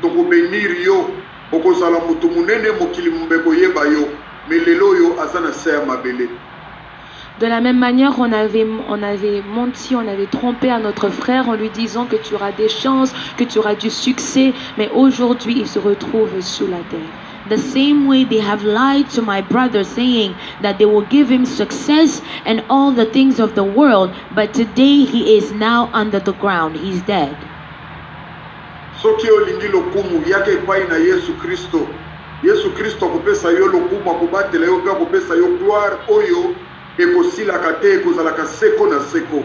tokobenir yo okozala mutu munene mokili mbeko yeba yo melelo yo azana se ya mabele. De la même manière, on avait menti, on avait trompé à notre frère en lui disant que tu auras des chances, que tu auras du succès, mais aujourd'hui il se retrouve sous la terre. The same way they have lied to my brother saying that they will give him success and all the things of the world, but today he is now under the ground, he's dead. Soki olingi lokumu yake epai na Yesu Kristo akopesa yo lokumu akobatela yo pe akopesa yo gloire oyo ekosilaka te ekozalaka seko na seko.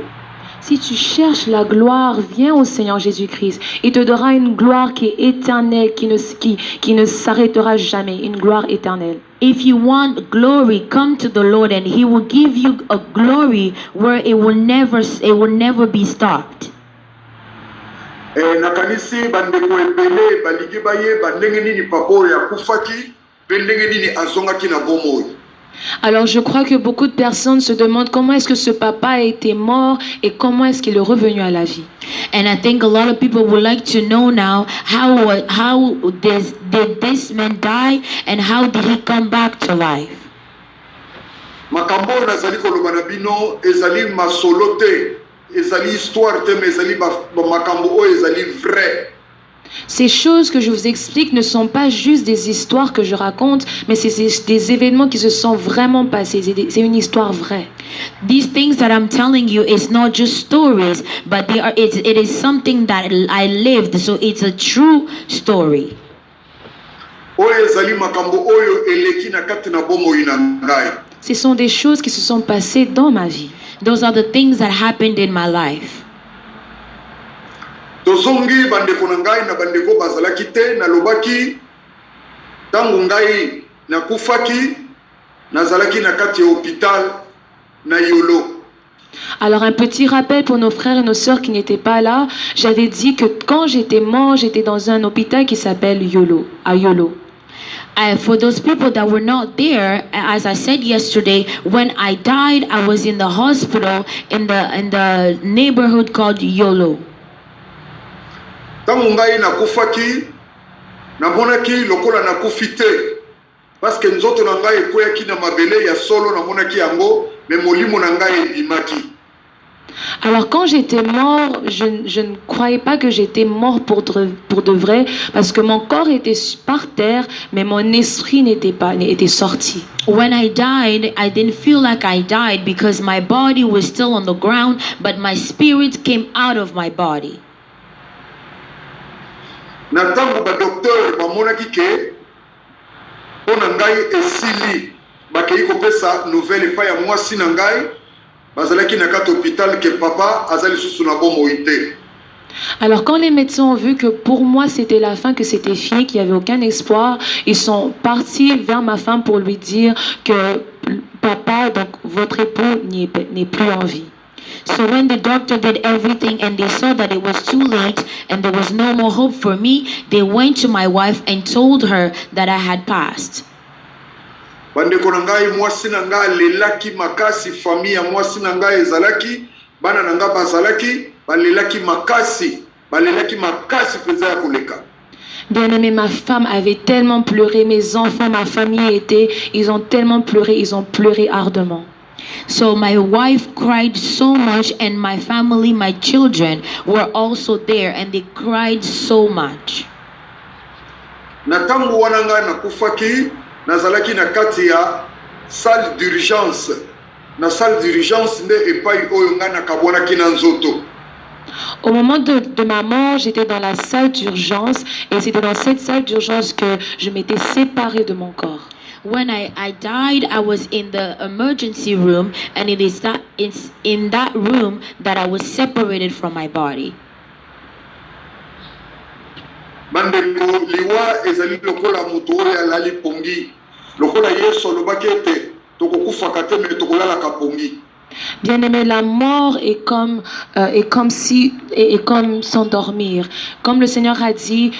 Si tu cherches la gloire, viens au Seigneur Jésus-Christ. Il te donnera une gloire qui est éternelle, qui ne s'arrêtera jamais, une gloire éternelle. If you want glory, come to the Lord and he will give you a glory where it will never be stopped. Nakanisi bandeko ebele balingi bayeba ndenge nini papa oyo akufaki pe ndenge nini azongaki na bomoi. Alors je crois que beaucoup de personnes se demandent comment est-ce que ce papa a été mort et comment est-ce qu'il est revenu à la vie. And I think a lot of people would like to know now how did this man die and how did he come back to life. Makambo nazali koloba na bino ezali masolo te, ezali histoire te, mais ezali ba makambo o ezali vrai. Ces choses que je vous explique ne sont pas juste des histoires que je raconte, mais c'est des événements qui se sont vraiment passés. C'est une histoire vraie. These things that I'm telling you is not just stories, but it is something that I lived, so it's a true story. Oyo ezali makambo oyo eleki na kati na bomoi na ngai. Ce sont des choses qui se sont passées dans ma vie. Those are the things that happened in my life. Tozongi bandeko na ngai na bandeko bazalaki te na lobaki tangu ngai na kufaki nazalaki na kati ya hôpital na Yolo. Alors un petit rappel pour nos frères et nos sœurs qui n'étaient pas là, j'avais dit que quand j'étais mort, j'étais dans un hôpital qui s'appelle Yolo, à Yolo. For those people that were not there, as I said yesterday, when I died, I was in the hospital in the neighborhood called Yolo. Tangu ngai nakufaki namonaki lokola nakufi te parce que nzoto na ngai ekoyaki na mabele ya solo namonaki yango mais molimo na ngai ebimaki. Alors quand j'étais mort, je ne croyais pas que j'étais mort pour de vrai parce que mon corps était par terre mais mon esprit était sorti. When I died, I didn't feel like I died because my body was still on the ground, but my spirit came out of my body. Na tango ba docteur bamonaki ke pona ngai esili bakei kopesa nouvelle epai ya mwasi na ngai bazalaki na kati hôpital ke papa azali susu na bomoi te. Alors quand les médecins ont vu que pour moi c'était la fin, que c'était fini, qu'il n'y avait aucun espoir, ils sont partis vers ma femme pour lui dire que papa, donc votre époux, n'est plus en vie. So when the doctor did everything and they saw that it was too late and there was no more hope for me, they went to my wife and told her that I had passed. Bandeko na ngai mwasi na ngai lelaki makasi, famille mwasi na ngai ezalaki, bana na ngai bazalaki, balelaki makasi peza ya koleka. Bien-aimé, ma femme avait tellement pleuré, mes enfants, ma famille ils ont tellement pleuré, ils ont pleuré ardemment. So my wife cried so much and my family, my children were also there and they cried so much. Na tangu wana ngai nakufaki nazalaki na kati ya salle d'urgence. Na salle d'urgence nde epai oyo ngai nakabwanaki na nzoto. Au moment de ma mort, j'étais dans la salle d'urgence et c'était dans cette salle d'urgence que je m'étais séparée de mon corps. When I died, I was in the emergency room and it's in that room that I was separated from my body. Bandeko liwa ezali lokola mutu oyo alali pongi. Lokola Yesu alobaki ete tokokufaka te me tokolala ka pongi. Bien-aimé, la mort est comme s'endormir. Comme le Seigneur a dit,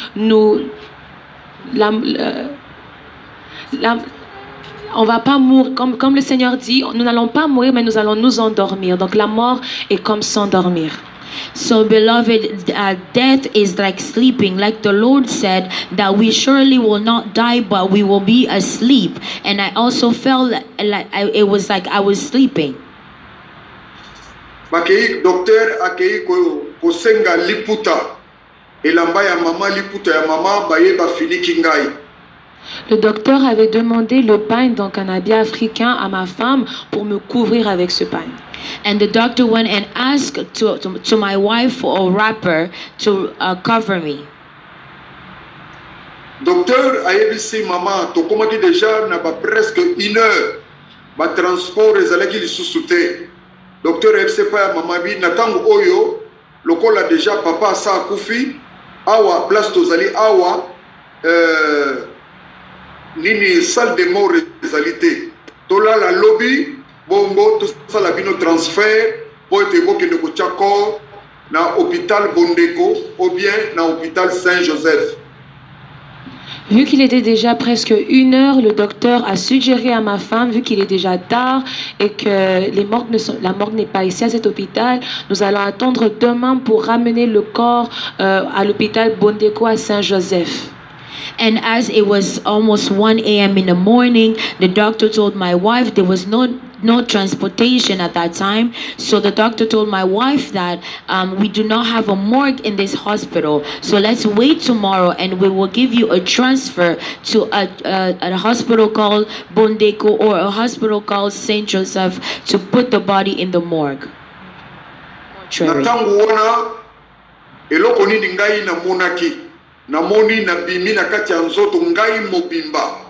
on va pas mourir, comme le Seigneur dit, nous n'allons pas mourir, mais nous allons nous endormir. Donc la mort est comme s'endormir. So beloved, death is like sleeping, like the Lord said that we surely will not die, but we will be asleep. And I also felt like it was like I was sleeping. Bakei docteur akei kosenga liputa elamba ya mama, liputa ya mama baye bafiniki ngai. Le docteur avait demandé le pain, donc un habit africain, à ma femme pour me couvrir avec ce pain. And the doctor went and asked to my wife for a wrapper to cover me. Docteur ayebisi mama tokomaki déjà na ba presque 1 heure ba transport ezalaki lisusu te. Docteur ayebisi pa ya mama bi na tango oyo lokola déjà papa sa akufi awa place tozali awa nini salle de mort ezalité tola la lobby bongo to sala bino transfert po ete bokende ko tchako na hôpital Bondeko ou bien na hôpital Saint-Joseph. Vu qu'il était déjà presque 1 heure, le docteur a suggéré à ma femme, vu qu'il est déjà tard et que la morgue n'est pas ici à cet hôpital, nous allons attendre demain pour ramener le corps à l'hôpital Bondeko à Saint-Joseph. And as it was almost 1 a.m. in the morning, the doctor told my wife there was no transportation at that time. So the doctor told my wife that we do not have a morgue in this hospital. So let's wait tomorrow and we will give you a transfer to a hospital called Bondeko or a hospital called Saint Joseph to put the body in the morgue. Natangu wana eloko nini ngai na monaki namoni na bimi na kati ya nzoto ngai mobimba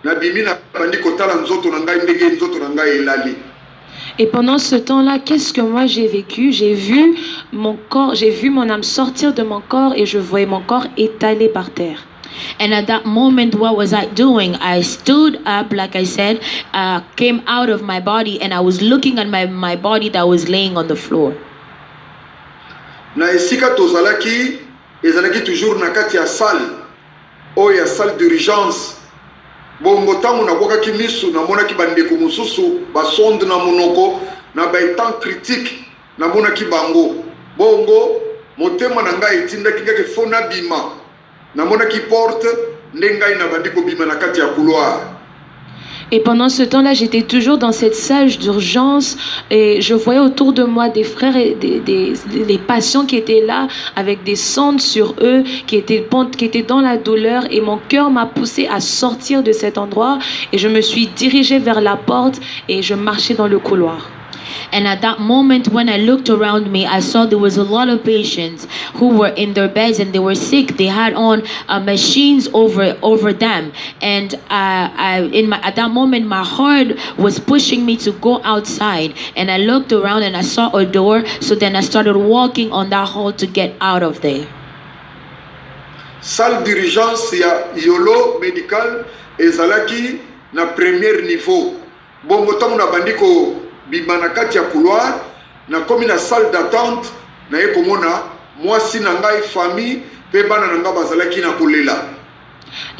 na bimi na bandiko tala nzoto na ngai ndenge nzoto na ngai elali. Et pendant ce temps-là, qu'est-ce que moi j'ai vécu? J'ai vu mon corps, j'ai vu mon âme sortir de mon corps et je voyais mon corps étalé par terre. And at that moment, what was I doing? I stood up, like I said, came out of my body, and I was looking at my body that was laying on the floor. Na esika tozalaki ezalaki toujours na kati ya salle o ya salle d'urgence. Bongo tangu na bwakaki misu na monaki bandeko mususu basonde na monoko na baitan critique na monaki bango. Bongo motema na ngai etindaki ngake fona bima na monaki porte ndengai na bandiko bima na kati ya couloir. Et pendant ce temps-là, j'étais toujours dans cette salle d'urgence et je voyais autour de moi des frères et les patients qui étaient là avec des sondes sur eux, qui étaient dans la douleur, et mon cœur m'a poussé à sortir de cet endroit et je me suis dirigée vers la porte et je marchais dans le couloir. And at that moment, when I looked around me, I saw there was a lot of patients who were in their beds and they were sick. They had on machines over them. And at that moment, my heart was pushing me to go outside. And I looked around and I saw a door. So then I started walking on that hall to get out of there. Salle d'urgence ya Yolo Medical ezalaki na premier niveau. Bongo tamu na bandiko bimana kati ya couloir na komi na salle d'attente na ye komona mwasi na ngai famille pe bana na ngai bazalaki na kolela.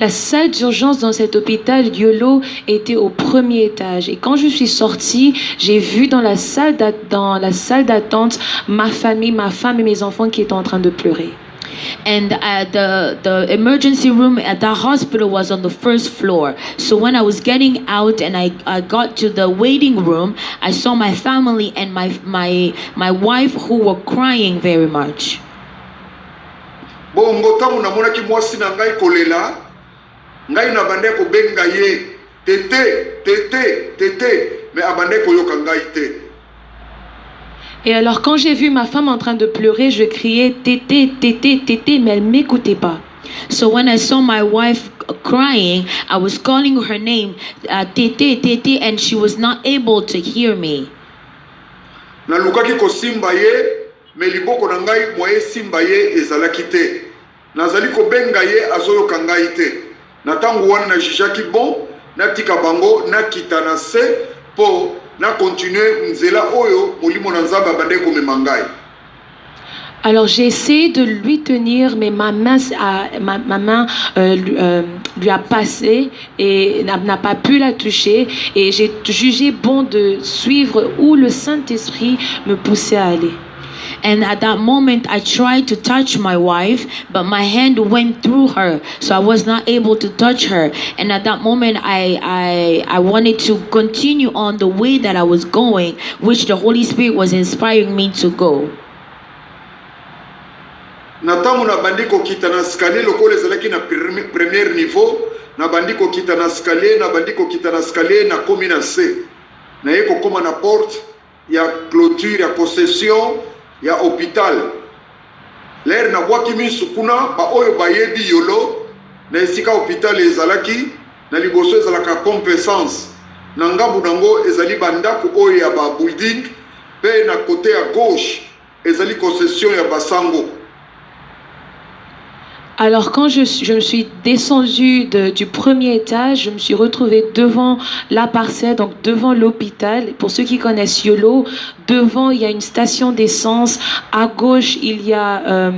La salle d'urgence dans cet hôpital Yolo était au premier étage. Et quand je suis sortie, j'ai vu dans la salle d'attente ma famille, ma femme et mes enfants qui étaient en train de pleurer. And the emergency room at that hospital was on the first floor. So when I was getting out and I got to the waiting room, I saw my family and my wife who were crying very much. Bongo tamu na monaki mwasi na ngai kolela, ngai na bande ko benga ye, tete, mais abande ko yoka ngai te. Et alors quand j'ai vu ma femme en train de pleurer, je criais tété, mais elle m'écoutait pas. So when I saw my wife crying, I was calling her name, tété, and she was not able to hear me. Na lukaki ko simba ye, me liboko na ngai moye simba ye ezalaki te. Nazali ko benga ye azoyoka ngai te. Na tangu wana na jijaki bon, na tika bango na kita na se po na continuer nzela oyo molimo na nzamba bande ko memangai. Alors j'ai essayé de lui tenir, mais ma main lui a passé et n'a pas pu la toucher. Et j'ai jugé bon de suivre où le Saint-Esprit me poussait à aller. And at that moment, I tried to touch my wife, but my hand went through her, so I was not able to touch her. And at that moment, I wanted to continue on the way that I was going, which the Holy Spirit was inspiring me to go. Na tamu na bandiko kita na skalier lokole zalaki na premier niveau, na bandiko kita na skalier na komi na se. Na yeko koma na porte ya clôture ya possession ya hôpital. L'air na bwaki misu kuna ba oyo bayebi Yolo na esika hôpital ezalaki na liboso ezalaka compensance. Na ngambu nango ezali bandako oyo ya ba building pe na côté ya gauche ezali concession ya basango. Alors quand je me suis descendue du premier étage, je me suis retrouvée devant la parcelle, donc devant l'hôpital. Pour ceux qui connaissent Yolo, devant il y a une station d'essence. À gauche il y a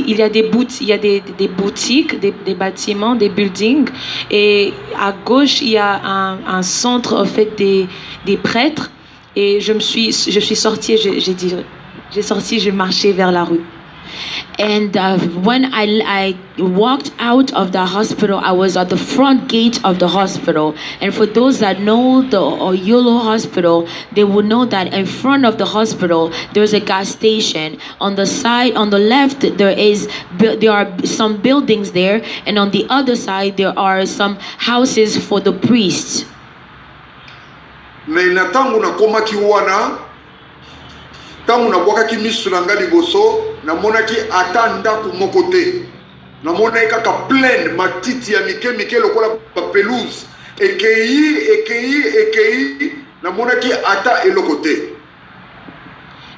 il y a des boutiques, des bâtiments, des buildings, et à gauche il y a un centre en fait des prêtres, et je suis sortie, j'ai marché vers la rue. And when I walked out of the hospital, I was at the front gate of the hospital. And for those that know the Oyolo hospital, they will know that in front of the hospital, there's a gas station. On the side, on the left, there are some buildings there. And on the other side, there are some houses for the priests. Mais natangu na koma kiwana, tangu na bwaka kimisu na ngali boso, na mona ki atanda kumokote. Na mona kaka plein matiti ya mike lokola pa pelouse. Ekei, na mona ki ata elokote.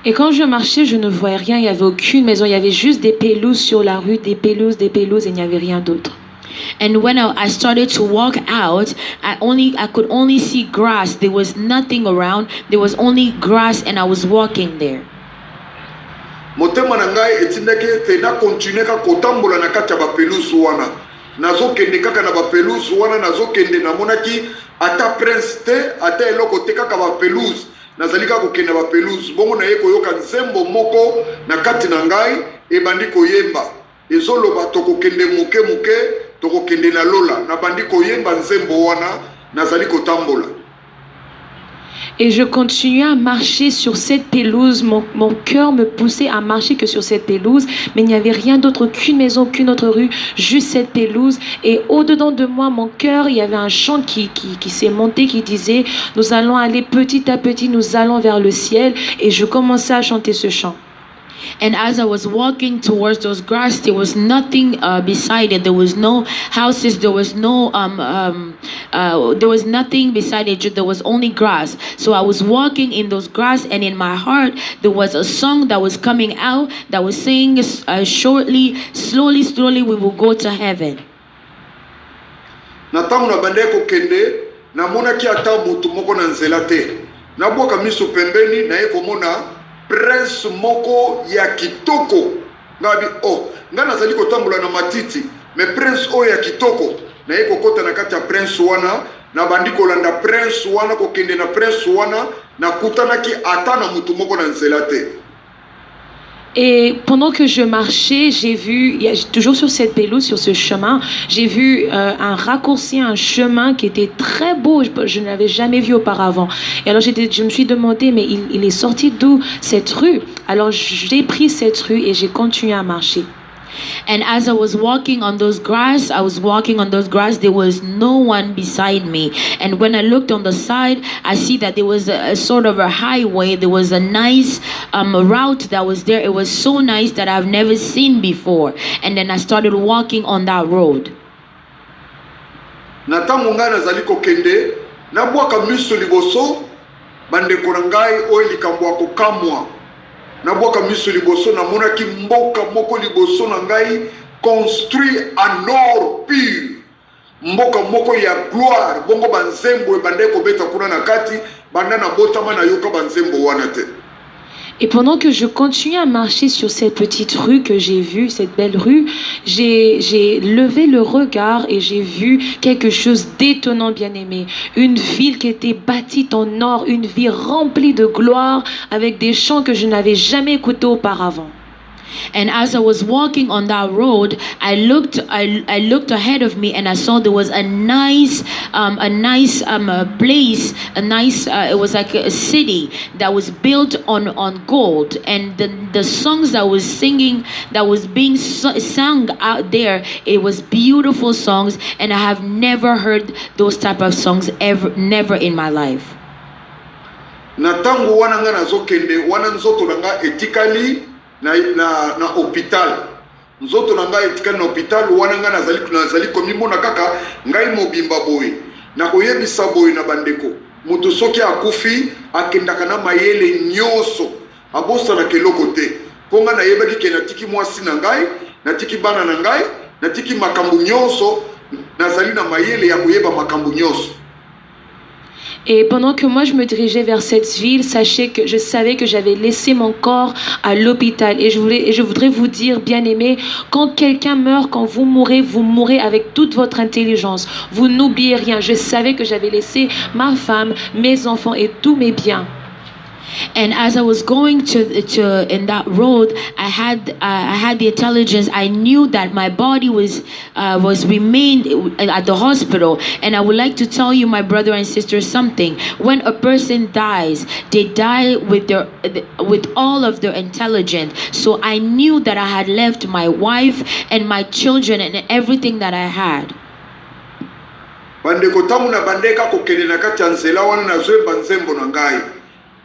Et quand je marchais, je ne voyais rien, il n'y avait aucune maison, il y avait juste des pelouses sur la rue, des pelouses, et il n'y avait rien d'autre. And when I started to walk out, I could only see grass. There was nothing around. There was only grass, and I was walking there. Motema na ngai etindeke te na continue ka kotambola na kati ya ba pelouse wana. Nazokende kaka na ba pelouse wana, nazokende na monaki ata prince te, ata eloko te kaka ba pelouse. Nazali ka kokende ba pelouse. Bongo na ye koyoka nzembo moko na kati na ngai ebandi koyemba. Ezoloba tokokende muke tokokende na lola na bandi koyemba nzembo wana nazali kotambola. Et je continuais à marcher sur cette pelouse. Mon cœur me poussait à marcher que sur cette pelouse. Mais il n'y avait rien d'autre qu'une maison, qu'une autre rue, juste cette pelouse. Et au-dedans de moi, mon cœur, il y avait un chant qui s'est monté, qui disait « Nous allons aller petit à petit, nous allons vers le ciel. » Et je commençais à chanter ce chant. And as I was walking towards those grass, there was nothing beside it. There was no houses. There was no there was nothing beside it. There was only grass. So I was walking in those grass, and in my heart there was a song that was coming out that was saying, slowly, we will go to heaven. Na tangu na bande ko kende na mona ki ata mutu moko na nzela te. Na boka miso pembeni na ye komona prince moko ya kitoko. Ngabi ngana zali kotambola na matiti, me prince o ya kitoko na ye kokota na kati ya prince wana, na bandi kolanda prince wana kokende na prince wana, na kutana ki ata na mutu moko na nzela te. Et pendant que je marchais, j'ai vu, toujours sur cette pelouse, sur ce chemin, j'ai vu un raccourci, un chemin qui était très beau, je ne l'avais jamais vu auparavant. Et alors je me suis demandé, mais il est sorti d'où cette rue? Alors j'ai pris cette rue et j'ai continué à marcher. And as I was walking on those grass, there was no one beside me. And when I looked on the side, I see that there was a sort of a highway. There was a nice route that was there. It was so nice that I've never seen before. And then I started walking on that road. Na tango ngai nazali kokende, na bwaka miso liboso, bandeko na ngai oyo likambo ya kokamwa. Na boka miso liboso na monaki mboka moko liboso na ngai construit en or pur. Mboka moko ya gloire, bongo banzembo ebande ko beta kuna na kati, banda na botama na yoka banzembo wana te. Et pendant que je continuais à marcher sur cette petite rue que j'ai vue, cette belle rue, j'ai levé le regard et j'ai vu quelque chose d'étonnant, bien-aimé. Une ville qui était bâtie en or, une ville remplie de gloire, avec des chants que je n'avais jamais écoutés auparavant. And as I was walking on that road, I looked ahead of me, and I saw there was a nice place, it was like a city that was built on gold, and the songs that was being sung out there, it was beautiful songs, and I have never heard those type of songs never in my life. Na tango wana nga nazokende, wana nzoto nanga etikali na hôpital. Nzoto na ngai etikali na hôpital, wana nga nazali komimona kaka ngai mobimba boy. Na koyebisa boy na bandeko. Mutu soki akufi akendaka na mayele nyonso. Abosa na keloko te. Ponga na yebaki ke natiki mwasi na ngai, natiki bana na ngai, natiki makambu nyonso, nazali na mayele ya koyeba makambu nyonso. Et pendant que moi je me dirigeais vers cette ville, sachez que je savais que j'avais laissé mon corps à l'hôpital. Et je voudrais vous dire, bien-aimés, quand quelqu'un meurt, quand vous mourrez avec toute votre intelligence. Vous n'oubliez rien. Je savais que j'avais laissé ma femme, mes enfants et tous mes biens. And as I was going to in that road, I had the intelligence. I knew that my body was remained at the hospital. And I would like to tell you, my brother and sister, something. When a person dies, they die with all of their intelligence. So I knew that I had left my wife and my children and everything that I had. Bandeko tamu na bandeka kokende na kati ya nzela wana na zoemba nzembo na ngai.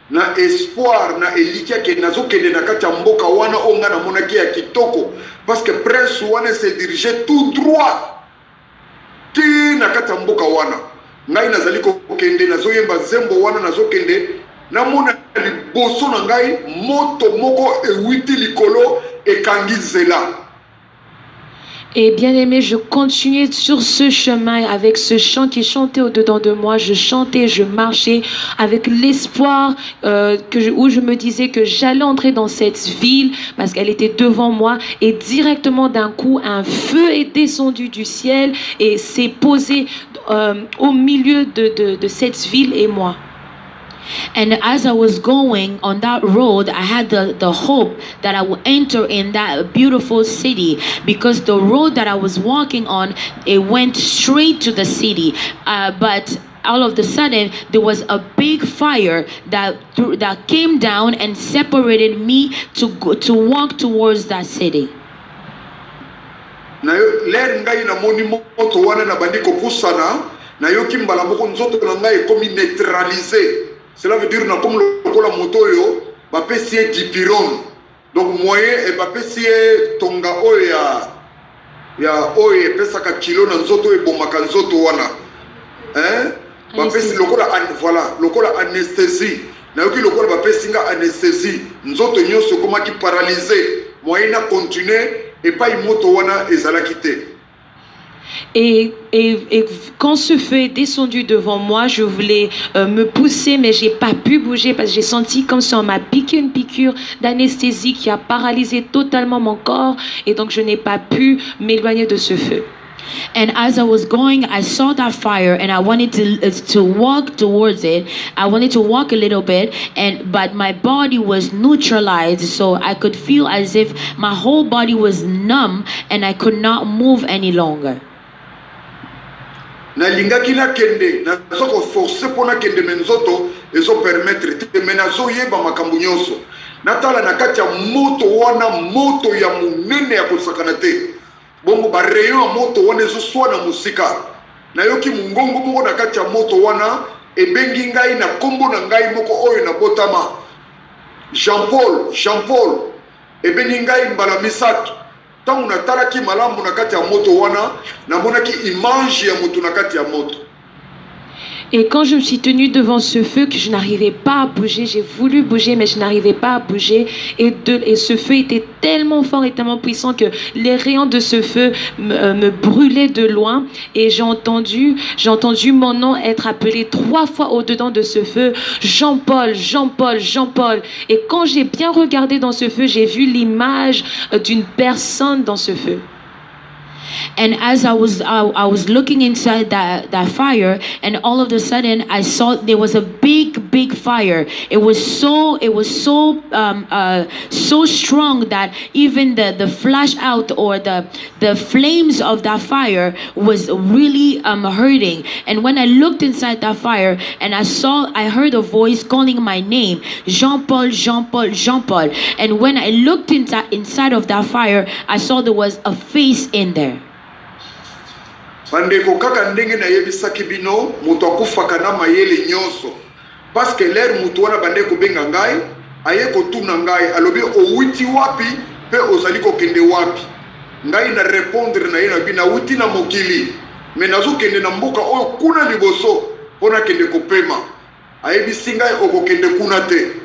Na espoir na elikia ke nazokende na kati ya mboka wana onga na monaki ya kitoko parce que prince wana se dirigeait tout droit ti na kati ya mboka wana ngai nazali kokende nazoyemba nzembo wana nazokende na mona liboso na ngai moto moko ewiti likolo ekangi nzela. Et bien aimé, je continuais sur ce chemin avec ce chant qui chantait au-dedans de moi. Je chantais, je marchais avec l'espoir où je me disais que j'allais entrer dans cette ville parce qu'elle était devant moi. Et directement d'un coup, un feu est descendu du ciel et s'est posé au milieu de cette ville et moi. And as I was going on that road, I had the hope that I would enter in that beautiful city because the road that I was walking on, it went straight to the city. But all of a sudden, there was a big fire that came down and separated me to walk towards that city. Na ler ngai na moni moto wana na bandiko pusana na yoki mbala moko nzoto na ngai komi neutralisé. Cela veut dire na comme lokola moto yo ba pesi dipirone. Donc moyen et ba pesi tonga oya ya oye pesa ka kilo na nzoto e bomaka nzoto wana. Ba pesi lokola voilà, lokola anesthésie. Na yoki lokola ba pesi nga anesthésie. Nzoto nyoso komaki paralysé. Moyen na continuer et pas moto wana ezalaki te. Et quand ce feu est descendu devant moi, je voulais me pousser, mais j'ai pas pu bouger parce que j'ai senti comme si on m'a piqué une piqûre d'anesthésie qui a paralysé totalement mon corps, et donc je n'ai pas pu m'éloigner de ce feu. And as I was going, I saw that fire, and I wanted to walk towards it. I wanted to walk a little bit, but my body was neutralized, so I could feel as if my whole body was numb, and I could not move any longer. Na lingaki na kende na soko forcer pona kende menzoto ezo permettre te menazo yeba makambo nyonso natala na kati ya moto wana moto ya munene ya kosakana te bongo ba rayon moto wana ezo swana musika na yoki mungongo moko na kati ya moto wana ebengi ngai na kombo na ngai moko oyo na botama Jean Paul ebengi ngai mbala misato. Tant na talaki malamu na kati ya moto wana na monaki image ya moto na kati ya moto. Et quand je me suis tenue devant ce feu, que je n'arrivais pas à bouger, j'ai voulu bouger, mais je n'arrivais pas à bouger. Et ce feu était tellement fort et tellement puissant que les rayons de ce feu me brûlaient de loin. Et j'ai entendu mon nom être appelé 3 fois au-dedans de ce feu. Jean-Paul, Jean-Paul, Jean-Paul. Et quand j'ai bien regardé dans ce feu, j'ai vu l'image d'une personne dans ce feu. And as I was looking inside that fire, and all of a sudden I saw there was a big fire. It was so strong that even the flash out or the flames of that fire was really hurting. And when I looked inside that fire, and I heard a voice calling my name, Jean-Paul, Jean-Paul, Jean-Paul. And when I looked inside of that fire, I saw there was a face in there. Bandeko kaka ndenge na yebisaki bino mutu akufaka na mayele nyonso parce que l'air mutu wana bandeko benga ngai aye kotuna ngai alobi owiti wapi pe ozali kokende wapi ngai na répondre na yena bina wuti na mokili me nazokende na mboka oyo kuna liboso pona kende kopema ayebisi ngai okokende kuna te.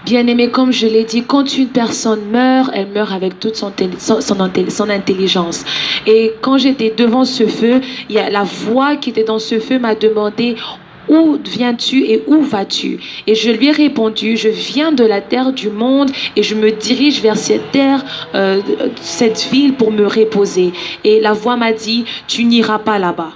Bien-aimé, comme je l'ai dit, quand une personne meurt, elle meurt avec toute son intelligence. Et quand j'étais devant ce feu, il y a la voix qui était dans ce feu m'a demandé où viens-tu et où vas-tu? Et je lui ai répondu, je viens de la terre du monde et je me dirige vers cette terre, cette ville pour me reposer. Et la voix m'a dit, tu n'iras pas là-bas.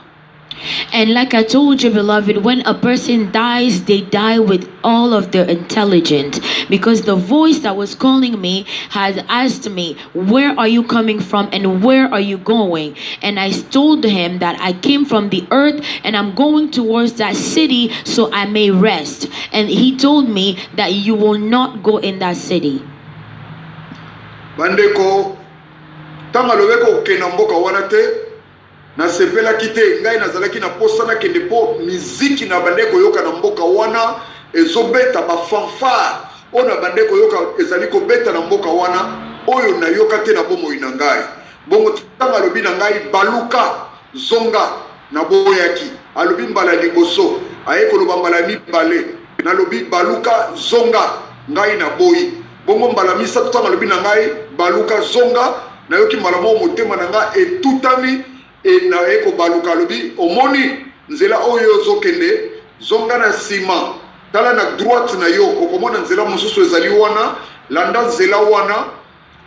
And like I told you, beloved, when a person dies, they die with all of their intelligence. Because the voice that was calling me had asked me, where are you coming from and where are you going? And I told him that I came from the earth and I'm going towards that city so I may rest. And he told me that you will not go in that city. Bandeko, tanga lobeko kena mboka wana te. Na sepela kite ngai nazalaki na posana kende po miziki na bandeko yoka na mboka wana ezobeta ba fanfare ona bandeko yoka ezali ko beta na mboka wana oyo na yoka te na bomo ina ngai bongo tanga lobi na ngai baluka zonga na boyaki alobi mbala liboso ayeko loba mbala mibale na lobi baluka zonga ngai na boyi bongo mbala misa tanga lobi na ngai baluka zonga na yoki mbala mo motema na ngai etutami et na eko baluka lobi omoni nzela oyo zokende zonga na sima tala na droite na yo okomona nzela mosusu ezali wana landa nzela wana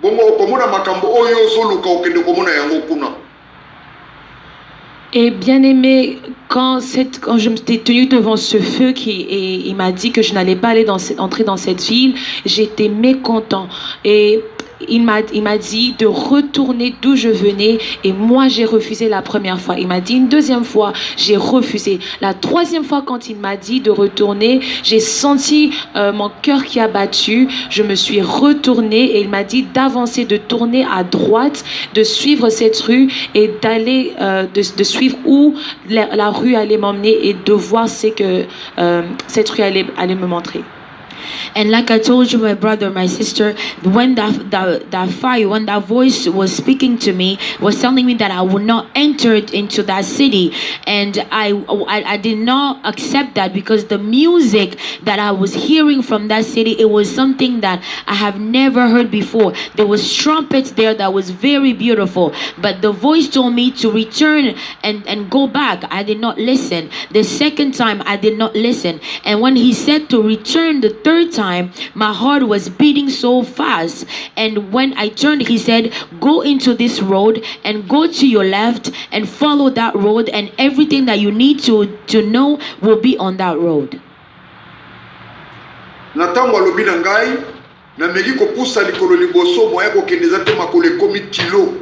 bongo okomona makambo oyo zoluka okende komona yango kuna. Et bien aimé, quand je me suis tenue devant ce feu et il m'a dit que je n'allais pas entrer dans cette ville, j'étais mécontent. Et il m'a dit de retourner d'où je venais et moi j'ai refusé la première fois. Il m'a dit une deuxième fois, j'ai refusé. La troisième fois quand il m'a dit de retourner, j'ai senti mon cœur qui a battu. Je me suis retournée et il m'a dit d'avancer, de tourner à droite, de suivre cette rue et d'aller, de suivre où la rue allait m'emmener et de voir ce que cette rue allait me montrer. And like I told you, my brother, my sister, when that fire, when that voice was speaking to me, was telling me that I would not enter into that city, and I did not accept that because the music that I was hearing from that city, it was something that I have never heard before. There was trumpets there that was very beautiful, but the voice told me to return and go back. I did not listen. The second time, I did not listen, and when he said to return the third time, my heart was beating so fast, and when I turned, he said, go into this road and go to your left and follow that road, and everything that you need to know will be on that road. Natango alobi na ngai na meki ko pusa likolo liboso moya ko kendeza te makole komi kilo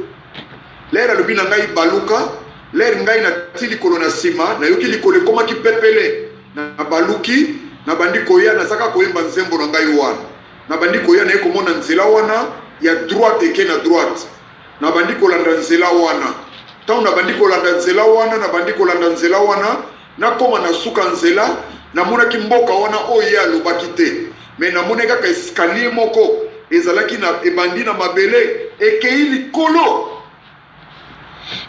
lera alobi na ngai baluka lera ngai na tilikolo na sima na yoki likolo koma ki pepele na baluki na bandi koya na saka koyemba nzembo na ngai wana na bandi koya na eko mona nzela wana ya droite ke na droite na bandi kolanda nzela wana tawu na bandi kolanda nzela wana na bandi kolanda nzela wana na koma na suka nzela na mona ki mboka wana oya lobaki te mais na mona kaka escalier moko ezalaki na ebandi na mabele ekei likolo.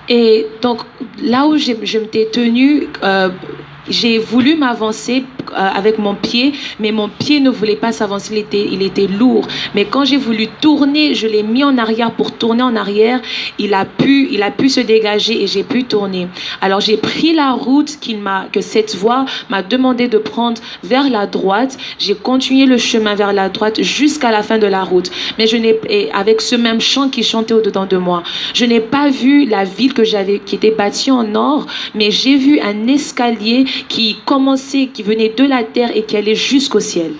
Et donc là où je m'étais tenue, j'ai voulu m'avancer avec mon pied, mais mon pied ne voulait pas s'avancer, il était lourd. Mais quand j'ai voulu tourner, je l'ai mis en arrière pour tourner en arrière, il a pu se dégager et j'ai pu tourner. Alors j'ai pris la route que cette voix m'a demandé de prendre vers la droite. J'ai continué le chemin vers la droite jusqu'à la fin de la route. Mais avec ce même chant qui chantait au-dedans de moi. Je n'ai pas vu la ville qui était bâtie en or, mais j'ai vu un escalier qui venait de la terre et qui allait jusqu'au ciel.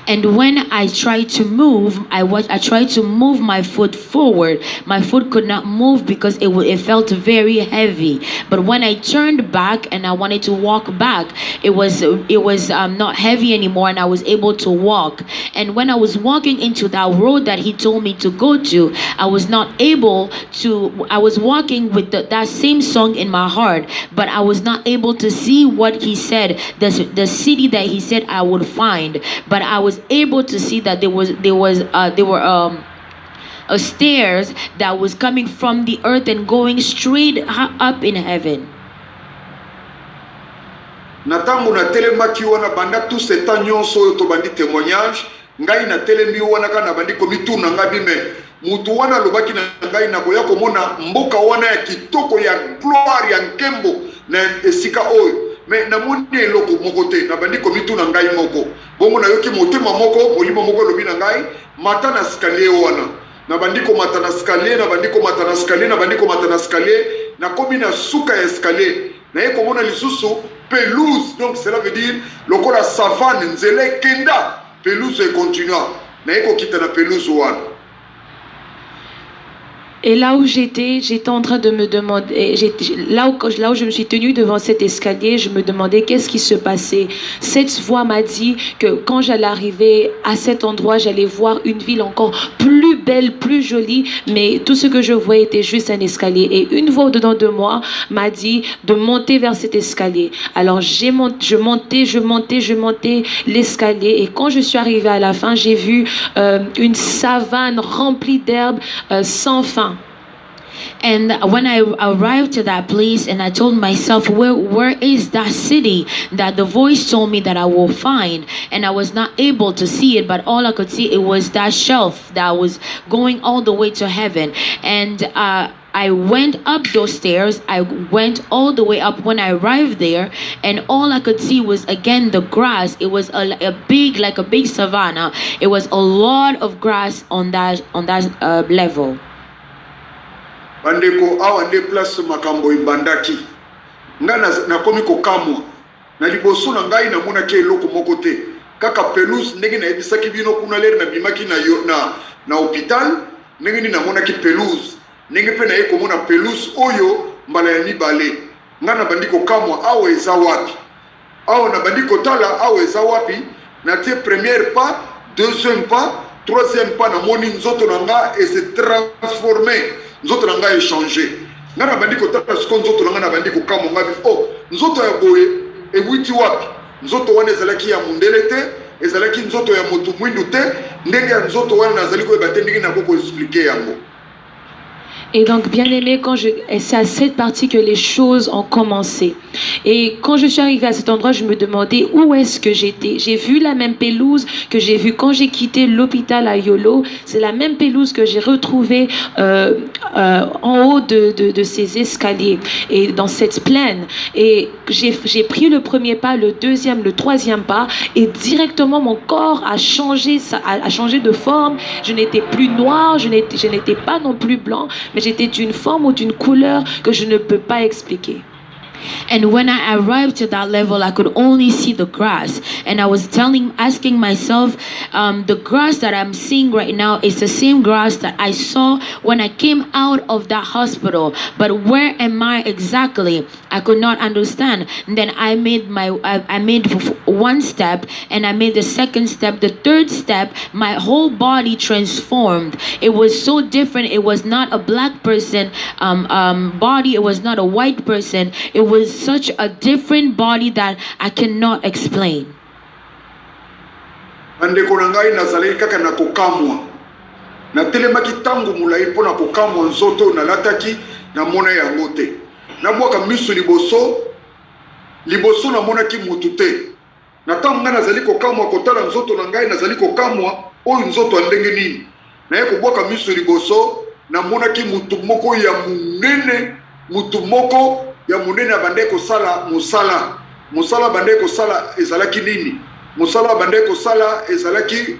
And when I tried to move, I tried to move my foot forward. My foot could not move because it felt very heavy. But when I turned back and I wanted to walk back, it was not heavy anymore, and I was able to walk. And when I was walking into that road that he told me to go to, I was not able to. I was walking with that same song in my heart, but I was not able to see what he said, the city that he said I would find. But I was able to see that there were stairs that was coming from the earth and going straight up in heaven. Natango na telemaki wana banda tout ce temps nyonso to bandi témoignage ngai na telemi wana kana bandi komituna ngabi me mutu wana lobaki na ngai na koya komona mboka wana ya kitoko ya gloire ya nkembo na esika oyo mais namoni eloko moko te na bandi komitu na ngai moko bongo na yoki motema moko molimo moko lobi na ngai mata na escalier wana na bandi ko mata na escalier na bandi ko mata na escalier na bandi ko mata na escalier na komi na suka ya escalier na ye komona lisusu pelouse donc cela veut dire lokola savane nzele kenda pelouse et continua na ye kokita na pelouse wana. Et là où j'étais en train de me demander, là où je me suis tenue devant cet escalier, je me demandais qu'est-ce qui se passait. Cette voix m'a dit que quand j'allais arriver à cet endroit, j'allais voir une ville encore plus belle, plus jolie, mais tout ce que je voyais était juste un escalier. Et une voix au-dedans de moi m'a dit de monter vers cet escalier. Alors je montais l'escalier, et quand je suis arrivée à la fin, j'ai vu une savane remplie d'herbes sans fin. And when I arrived to that place, and I told myself, where is that city that the voice told me that I will find? And I was not able to see it, but all I could see, it was that shelf that was going all the way to heaven. And I went up those stairs. I went all the way up. When I arrived there, and all I could see was again the grass. It was a big savanna. It was a lot of grass on that level. Bandeko awa nde place makambo ibandaki nga na komi kokamwa na liboso na ngai na mona ke eloko moko te kaka pelouse ndenge na ebisaki bino kuna lere na bimaki na hôpital ndenge ni na mona ki pelouse ndenge pe na ye komona pelouse oyo mbala ya mibale nga na bandiko kamwa awa eza wapi awa na bandiko tala awa eza wapi na tie première pas deuxième pas troisième pas na moni nzoto na nga et se transformer nzoto na nga échanger nga na bandiko tala siko nzoto na nga na bandiko kamwa ngabi oh nzoto ya boye ewiti wapi nzoto wana ezalaki ya mundele te ezalaki nzoto ya motu mwindu te ndenge ya nzoto wana nazali koyeba te ndenge nakoko expliquer yango. Et donc, bien aimé, c'est à cette partie que les choses ont commencé. Et quand je suis arrivée à cet endroit, je me demandais où est-ce que j'étais. J'ai vu la même pelouse que j'ai vue quand j'ai quitté l'hôpital à Yolo. C'est la même pelouse que j'ai retrouvée en haut de ces escaliers et dans cette plaine. Et j'ai pris le premier pas, le deuxième, le troisième pas, et directement mon corps a changé de forme. Je n'étais plus noire, je n'étais pas non plus blanc, mais j'étais d'une forme ou d'une couleur que je ne peux pas expliquer. And when I arrived to that level, I could only see the grass. And I was asking myself, the grass that I'm seeing right now is the same grass that I saw when I came out of that hospital. But where am I exactly? I could not understand. And then I made one step, and I made the second step, the third step. My whole body transformed. It was so different. It was not a black person body. It was not a white person. It was such a different body that I cannot explain. Bandeko na ngai nazali kaka na kokamwa na telemaki tangu mulai pona kokamwa nzoto na lataki na mona yango te na bwaka miso liboso na mona ki mutu te na tangu nga nazali kokamwa kotala nzoto na ngai nazali kokamwa oyo nzoto ndenge nini na ye kobwaka miso liboso na mona ki mutu moko ya munene mutu moko ya munene abande kosala musala bande kosala ezalaki nini musala bande kosala ezalaki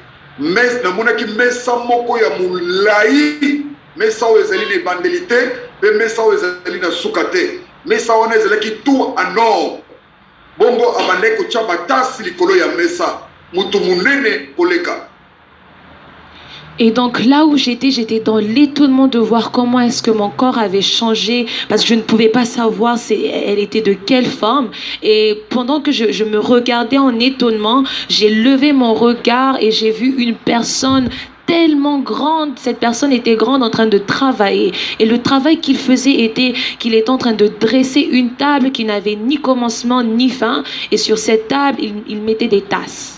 na monaki mesa moko ya mulai mesa oyo ezali na ebandeli te pe mesa oyo ezali na suka te mesa wana ezalaki tout en or bongo abande kotya batasi likolo ya mesa mutu munene koleka. Et donc là où j'étais dans l'étonnement de voir comment est-ce que mon corps avait changé, parce que je ne pouvais pas savoir elle était de quelle forme. Et pendant que je me regardais en étonnement, j'ai levé mon regard et j'ai vu une personne tellement grande. Cette personne était grande, en train de travailler. Et le travail qu'il faisait était qu'il était en train de dresser une table qui n'avait ni commencement ni fin. Et sur cette table, il mettait des tasses.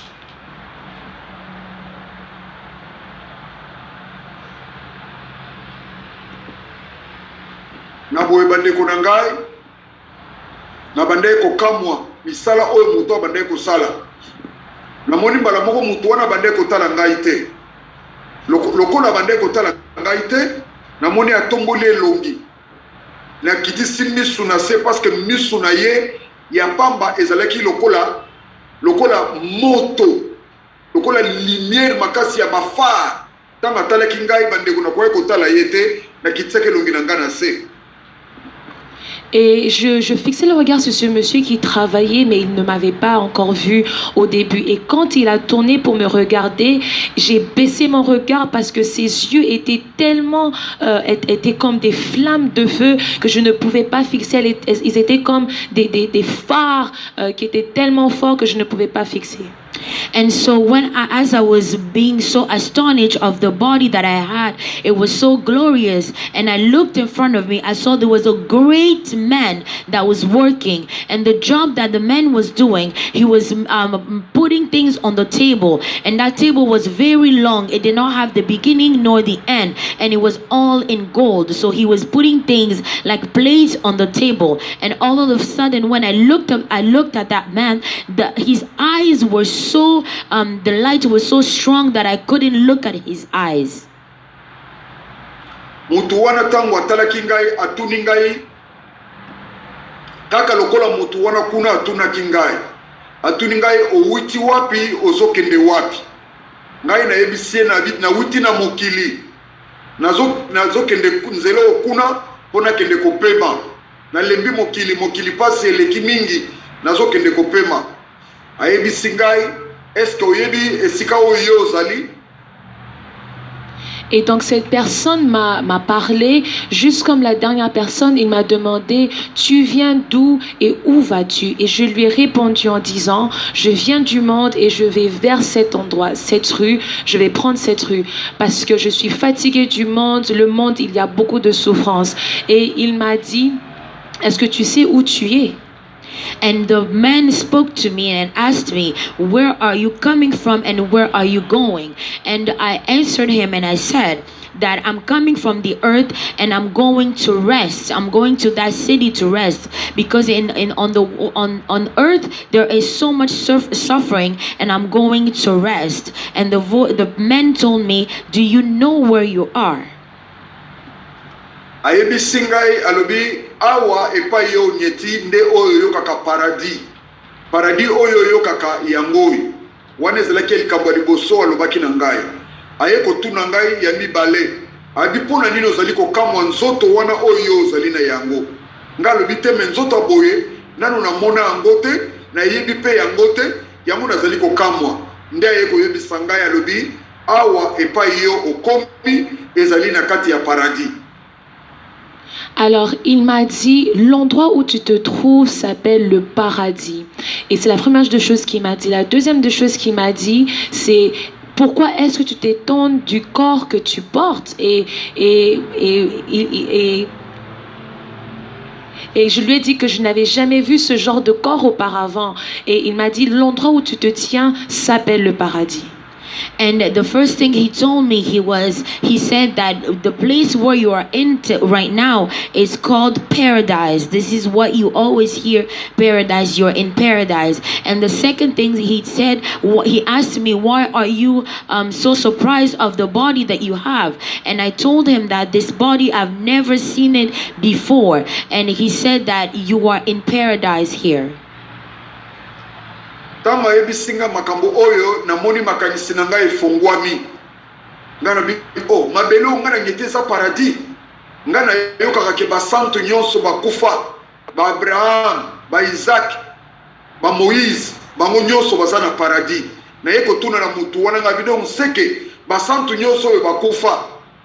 Na boye bandeko na ngai na bandeko kamwa misala oyo mutu abandeko sala na moni mbala moko mutu wana bandeko tala ngai te lokola bandeko tala ngai te na moni atomboli elongi na kitisi misu na se parce que misu na ye ya pamba ezalaki lokola moto, lokola lumière makasi ya bafar. Tanga talaki ngai bandeko na koye kotala yete na kitseke longi na ngana se. Et je fixais le regard sur ce monsieur qui travaillait, mais il ne m'avait pas encore vu au début. Et quand il a tourné pour me regarder, j'ai baissé mon regard parce que ses yeux étaient tellement, étaient comme des flammes de feu que je ne pouvais pas fixer. Ils étaient comme des phares qui étaient tellement forts que je ne pouvais pas fixer. And so as I was being so astonished of the body that I had, it was so glorious. And I looked in front of me, I saw there was a great man that was working. And the job that the man was doing, he was putting things on the table. And that table was very long. It did not have the beginning nor the end. And it was all in gold. So he was putting things like plates on the table. And all of a sudden, when I looked at that man, his eyes were so the light was so strong that I couldn't look at his eyes. Mutu wana tangu atalaki ngai atuni ngai kaka lokola mutu wana kuna atuna kingai atuni ngai owiti wapi ozokende wapi ngai na yebisie na witi na mokili nazo kende nzelo kuna pona kende kopema na lembi mokili pasi eleki mingi nazo kende kopema ayebisi ngai est-ce que oyebi esika oyo ozali. Et donc cette personne m'a parlé, juste comme la dernière personne, il m'a demandé « Tu viens d'où et où vas-tu » Et je lui ai répondu en disant « Je viens du monde et je vais vers cet endroit, cette rue, je vais prendre cette rue parce que je suis fatigué du monde, le monde il y a beaucoup de souffrance. » Et il m'a dit « Est-ce que tu sais où tu es ?» And the man spoke to me and asked me, "Where are you coming from and where are you going?" And I answered him and I said that I'm coming from the earth and I'm going to rest. I'm going to that city to rest because on earth there is so much suffering and I'm going to rest. And the man told me, "Do you know where you are?" Ayebisi ngai alobi awa epa yo nyeti nde oyo yo kaka paradis oyo yo kaka yangoi wana ezalaki likambo ya liboso alobaki na ngai aye kotuna ngai ya mibale abi mpona nini ozali kokamwa nzoto wana oyo ozali na yango ngai alobi te me nzoto aboye nano namona yango te nayebi mpe yango te yango nazali kokamwa nde aye koyebisa ngai alobi awa epa yo okomi ezali na kati ya paradis. Alors, il m'a dit, l'endroit où tu te trouves s'appelle le paradis. Et c'est la première des choses qu'il m'a dit. La deuxième des choses qu'il m'a dit, c'est pourquoi est-ce que tu t'étonnes du corps que tu portes et je lui ai dit que je n'avais jamais vu ce genre de corps auparavant. Et il m'a dit, l'endroit où tu te tiens s'appelle le paradis. And the first thing he told me, he said that the place where you are in right now is called paradise. This is what you always hear, paradise, you're in paradise. And the second thing he said, he asked me, why are you so surprised of the body that you have? And I told him that this body, I've never seen it before. And he said that you are in paradise here. Tama yebisinga makambo oyo namoni makanisi na ngai efongwami ngana bi oh mabelo ngana ngete sa paradis ngana yokaka ke basantu nyonso bakufa ba Abraham ba Isaac ba Moïse bango nyonso bazana paradis na yeko tuna na mutu wana nga bidon seke basantu nyonso oyo bakufa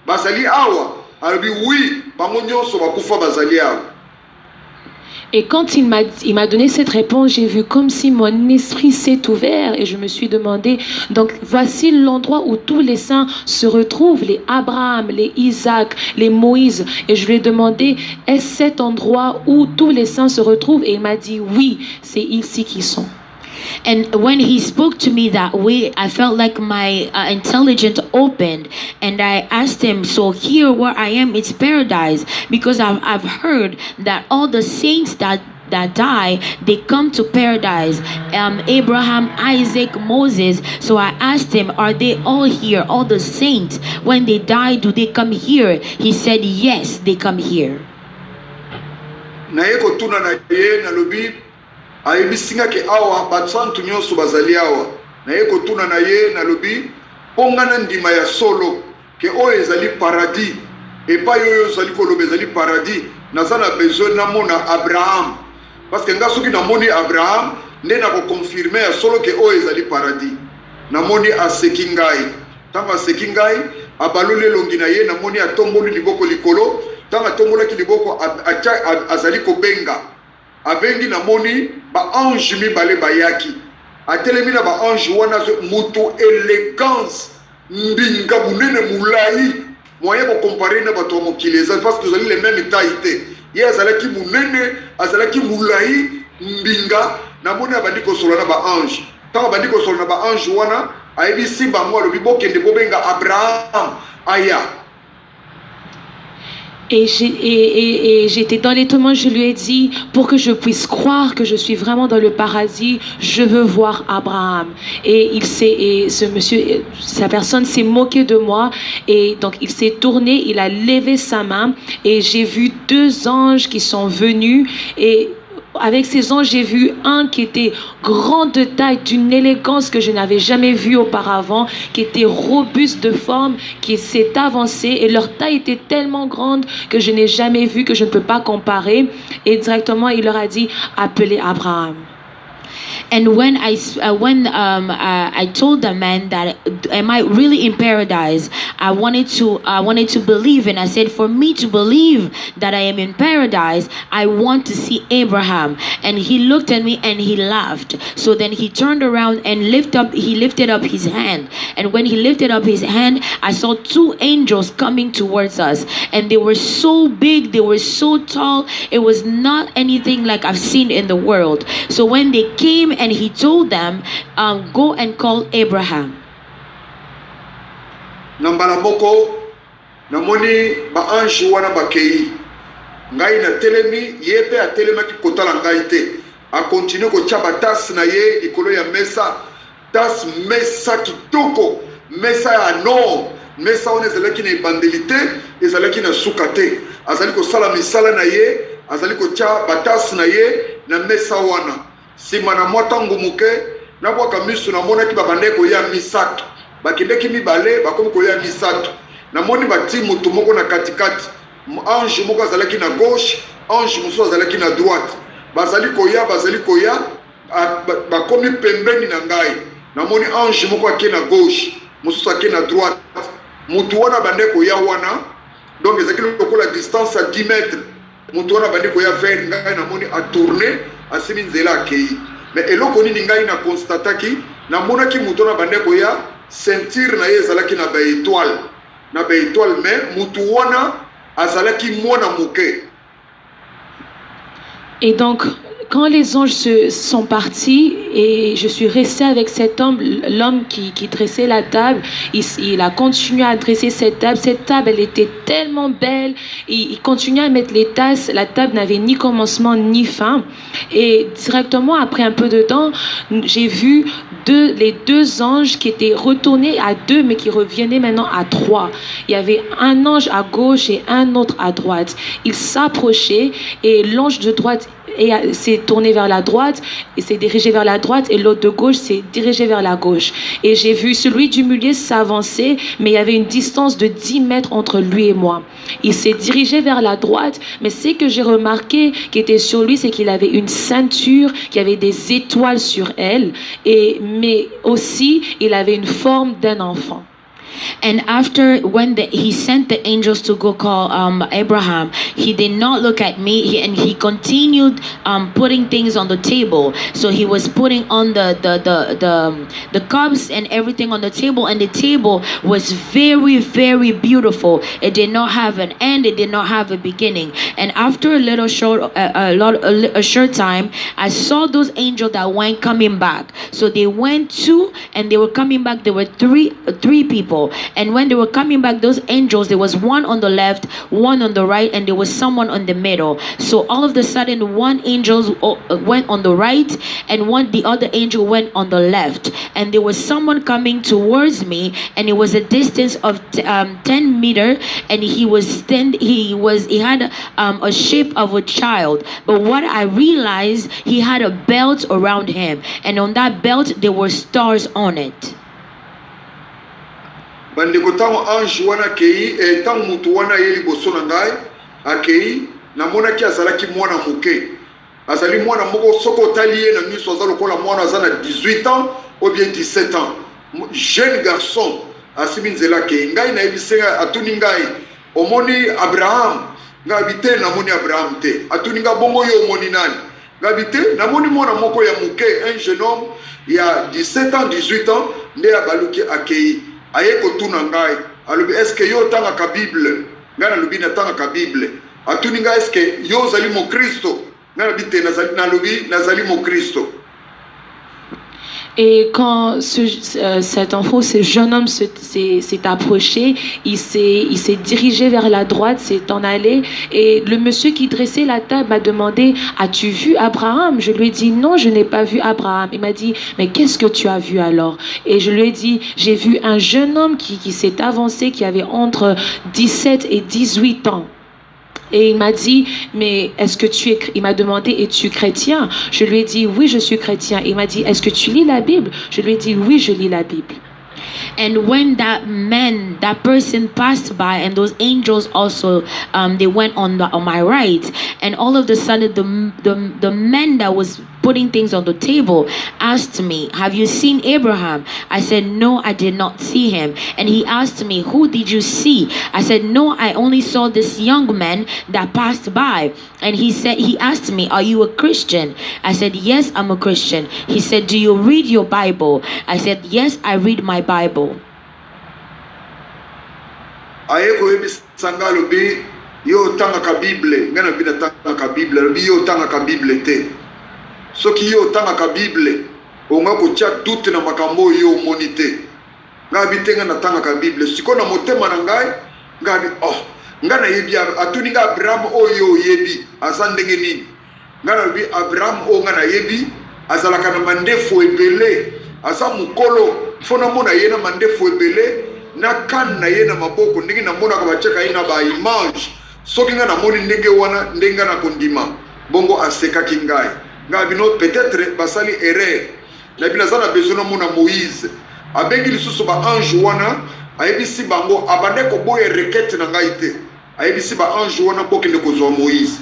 bazali awa albi oui bango nyonso bakufa bazali awa. Et quand il m'a donné cette réponse, j'ai vu comme si mon esprit s'est ouvert et je me suis demandé, donc voici l'endroit où tous les saints se retrouvent, les Abraham, les Isaac, les Moïse. Et je lui ai demandé, est-ce cet endroit où tous les saints se retrouvent? Et il m'a dit, oui, c'est ici qu'ils sont. And when he spoke to me that way, I felt like my intelligence opened, and I asked him, so here where I am, it's paradise, because I've heard that all the saints that die, they come to paradise. Abraham, Isaac, Moses. So I asked him, are they all here, all the saints? When they die, do they come here? He said, yes, they come here. ayebisinga ke awa basantu nyonso bazali awa na ye kotuna na ye na lobi pongana ndima ya solo ke oyo ezali paradis epai oyo ozali koloba ezali paradis naza na besoin namona Abraham parce que nga soki namoni Abraham nde nakokonfirme ya solo ke oyo ezali paradis namoni aseki ngai ntango aseki ngai abaloli elongi na ye namoni atomboli liboko likolo ntango atombolaki liboko azali kobenga abengi namoni baange mibale bayaki atelemi na baange wana mutu élégance mbinga munene mulai moyen kokompare na bato ya mokili eza parce que tozali le même taille te ye azalaki munene azalaki mulai mbinga namoni abandi kosola na baange ntango abandi kosola na baange wana ayebisi bango alobi bokende bobenga Abraham aya. Et j'étais dans l'étonnement, je lui ai dit, pour que je puisse croire que je suis vraiment dans le paradis, je veux voir Abraham. Et ce monsieur, sa personne s'est moquée de moi. Et donc il s'est tourné, il a levé sa main et j'ai vu 2 anges qui sont venus. Et avec ces anges, j'ai vu un qui était grand de taille, d'une élégance que je n'avais jamais vue auparavant, qui était robuste de forme, qui s'est avancé et leur taille était tellement grande que je n'ai jamais vu, que je ne peux pas comparer. Et directement, il leur a dit, appelez Abraham. And when I told the man that am I really in paradise, I wanted to believe, and I said, for me to believe that I am in paradise, I want to see Abraham. And he looked at me and he laughed. So then he turned around and he lifted up his hand. And when he lifted up his hand, I saw 2 angels coming towards us, and they were so big, they were so tall. It was not anything like I've seen in the world. So when they came and he told them, go and call Abraham. Nambala moko namoni ba ange wana bakei ngai na telemi yepe a telemaki kotala ngai te a continue ko tshaba tas na ye likolo ya mesa tas mesa kitoko mesa ya no mesa ona ezalaki na ebandelite ezalaki na sukate azali ko sala misala na ye azali ko tshaba batas na ye na mesa wana sima na motango muke na bwaka misu na mona ki babande ko ya misato bakendeki mibale bakomi ko ya misato na moni bati mutu moko na katikati ange moko azalaki na gauche ange musu azalaki na droite bazali ko ya bakomi pembeni na ngai na moni ange moko ake na gauche musu ake na droite mutu wana bande ko ya wana donc ezaki lokola distance à 10 mètres mutu wana bande ko ya vers ngai na moni a tourner asimi nzela akei mais eloko nini ngai na constataki na monaki mutu na bande ko ya ceinture na ye ezalaki na ba étoile mais mutu wana azalaki mwana muke. Et donc quand les anges sont partis et je suis restée avec cet homme, l'homme qui dressait la table, il a continué à dresser cette table. Cette table, elle était tellement belle. Il continuait à mettre les tasses. La table n'avait ni commencement ni fin. Et directement, après un peu de temps, j'ai vu les 2 anges qui étaient retournés à 2, mais qui revenaient maintenant à 3. Il y avait un ange à gauche et un autre à droite. Ils s'approchaient et l'ange de droite s'est tourné vers la droite et s'est dirigé vers la droite, et l'autre de gauche s'est dirigé vers la gauche. Et j'ai vu celui du milieu s'avancer, mais il y avait une distance de 10 mètres entre lui et moi. Il s'est dirigé vers la droite, mais ce que j'ai remarqué qui était sur lui, c'est qu'il avait une ceinture qui avait des étoiles sur elle, mais aussi il avait une forme d'un enfant. And after, when he sent the angels to go call Abraham, he did not look at me, and he continued putting things on the table. So he was putting on the cups and everything on the table, and the table was very, very beautiful. It did not have an end, it did not have a beginning. And after a short time, I saw those angels that went coming back. So they went 2, and they were coming back. There were three people. middle. And when they were coming back, those angels, there was one on the left, one on the right, and there was someone on the middle. So all of a sudden, one angel went on the right, and the other angel went on the left. And there was someone coming towards me, and it was a distance of 10 meter, and he had a shape of a child. But what I realized, he had a belt around him, and on that belt there were stars on it. Bandeko tango ange wana kei tango mutu wana yeli boso na ngai akei namona ki azalaki mwana muke azali mwana moko soko taliye na miso azalo kola mwana azana 18 ans ou bien 17 ans jeune garçon asimi nzela kei ngai na ebisenga atuni ngai omoni Abraham ngabite namoni Abraham te atuni nga bongo yo omoni nani ngabite namoni mwana moko ya muke un jeune homme il y a 17 ans 18 ans nde abaluki akei aye kotuna ngai alobi est-ce que yo tanga ka Bible ngana lobi na tanga ka Bible atuni ngai est-ce que yo zali mo Kristo ngana bite nazali mo Kristo. Et quand cet enfant, ce jeune homme s'est approché, il s'est dirigé vers la droite, s'est en allé, et le monsieur qui dressait la table m'a demandé: as-tu vu Abraham? Je lui ai dit: non, je n'ai pas vu Abraham. Il m'a dit: mais qu'est-ce que tu as vu alors? Et je lui ai dit: j'ai vu un jeune homme qui s'est avancé, qui avait entre 17 et 18 ans. Et il m'a dit: mais est-ce que il m'a demandé: es-tu chrétien? Je lui ai dit: oui, je suis chrétien. Il m'a dit: est-ce que tu lis la Bible? Je lui ai dit: oui, je lis la Bible. And when that person passed by, and those angels also, they went on my right, and all of a sudden the man that was putting things on the table asked me: have you seen Abraham? I said: no, I did not see him. And he asked me: who did you see? I said: no, I only saw this young man that passed by. And he asked me: are you a Christian? I said: yes, I'm a Christian. He said: do you read your Bible? I said: yes, I read my Bible. Aye ko ebisanga lobi yo tanga ka Bible ngana bina tanga ka Bible lobi yo tanga ka Bible te soki yo tanga ka Bible onga ko tia doute na makambo yo monite ngabi tenga na tanga ka Bible siko na motema na ngai ngabi ngana yebi atuni nga Abraham oyo yebi azandenge nini ngana lobi Abraham o ngana yebi azalaka na mandefu ebele asa mukolo fona mona yena mandefu ebele na kan na yena maboko ndenge na mona ka bacheka yena ba image soki nga na moni ndenge wana ndenga na kondima bongo aseka kingai ngabi no peut-être basali erreur na bina zana besoin na mona Moïse abengi lisusu ba ange wana ayebisi bango abande ko boye requête na ngai te ayebisi ba ange wana bokende kozwa Moïse.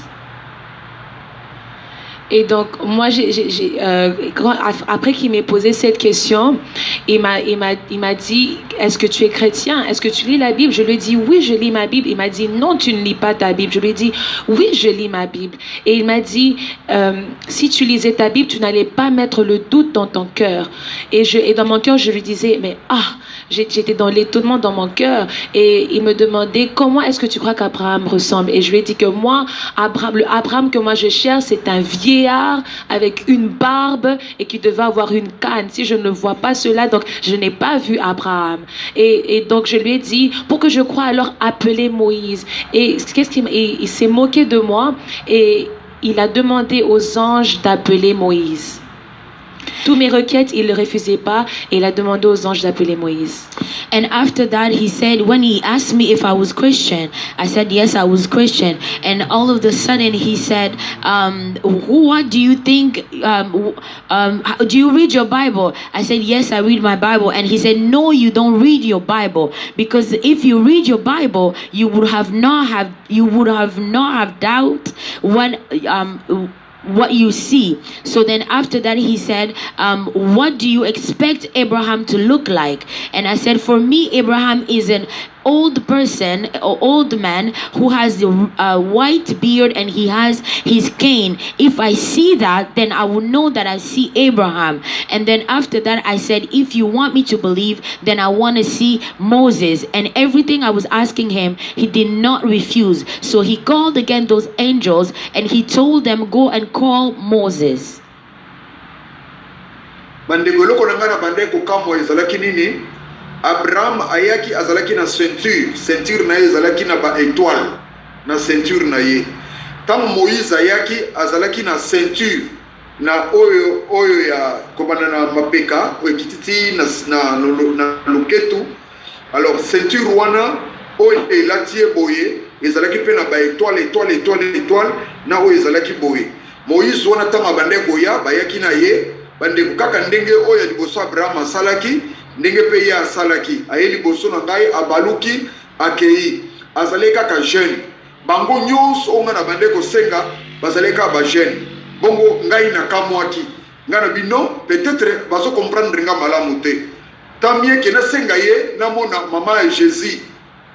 Et donc, moi, après qu'il m'ait posé cette question, il m'a dit: est-ce que tu es chrétien? Est-ce que tu lis la Bible? Je lui ai dit: oui, je lis ma Bible. Il m'a dit: non, tu ne lis pas ta Bible. Je lui ai dit: oui, je lis ma Bible. Et il m'a dit: si tu lisais ta Bible, tu n'allais pas mettre le doute dans ton cœur. Et dans mon cœur, je lui disais: mais j'étais dans l'étonnement dans mon cœur. Et il me demandait: comment est-ce que tu crois qu'Abraham ressemble? Et je lui ai dit que moi, le Abraham que moi je cherche, c'est un vieillard avec une barbe et qui devait avoir une canne. Si je ne vois pas cela, donc je n'ai pas vu Abraham. Et donc je lui ai dit: pour que je croie, alors appelez Moïse. Et il s'est moqué de moi et il a demandé aux anges d'appeler Moïse. Toutes mes requêtes, il ne refusait pas, et il a demandé aux anges d'appeler Moïse. And after that, he said, when he asked me if I was Christian, I said, yes, I was Christian. And all of a sudden, he said, what do you think, do you read your Bible? I said, yes, I read my Bible. And he said, no, you don't read your Bible. Because if you read your Bible, you would have not have doubt what you see. So then after that he said, what do you expect Abraham to look like? And I said, for me, Abraham is an old person, or old man who has a white beard and he has his cane. If I see that, then I will know that I see Abraham. And then after that I said, if you want me to believe, then I want to see Moses. And everything I was asking him, he did not refuse. So he called again those angels and he told them, go and call Moses. Abraham ayaki azalaki na ceinture na ye ezalaki na ba étoile na ceinture na ye. Tant Moïse ayaki azalaki na ceinture na oyo ya kobana na mapeka ekititi na loketu. Alors ceinture wana oyo elati boye ezalaki pe na ba étoile na oyo ezalaki boye. Moïse wana tanga bandeko ya bayaki na ye bandeko kaka ndenge oyo liboso Abraham asalaki ndenge pe ye asalaki aye liboso na ngai abaluki akei azali kaka jeune bango nyonso onga na bandeko senga bazali kaka ba jeune bongo ngai na kamwaki ngana bino peut-être bazo comprendre nga malamu te tamie ke na senga ye na mona mama ya Jésus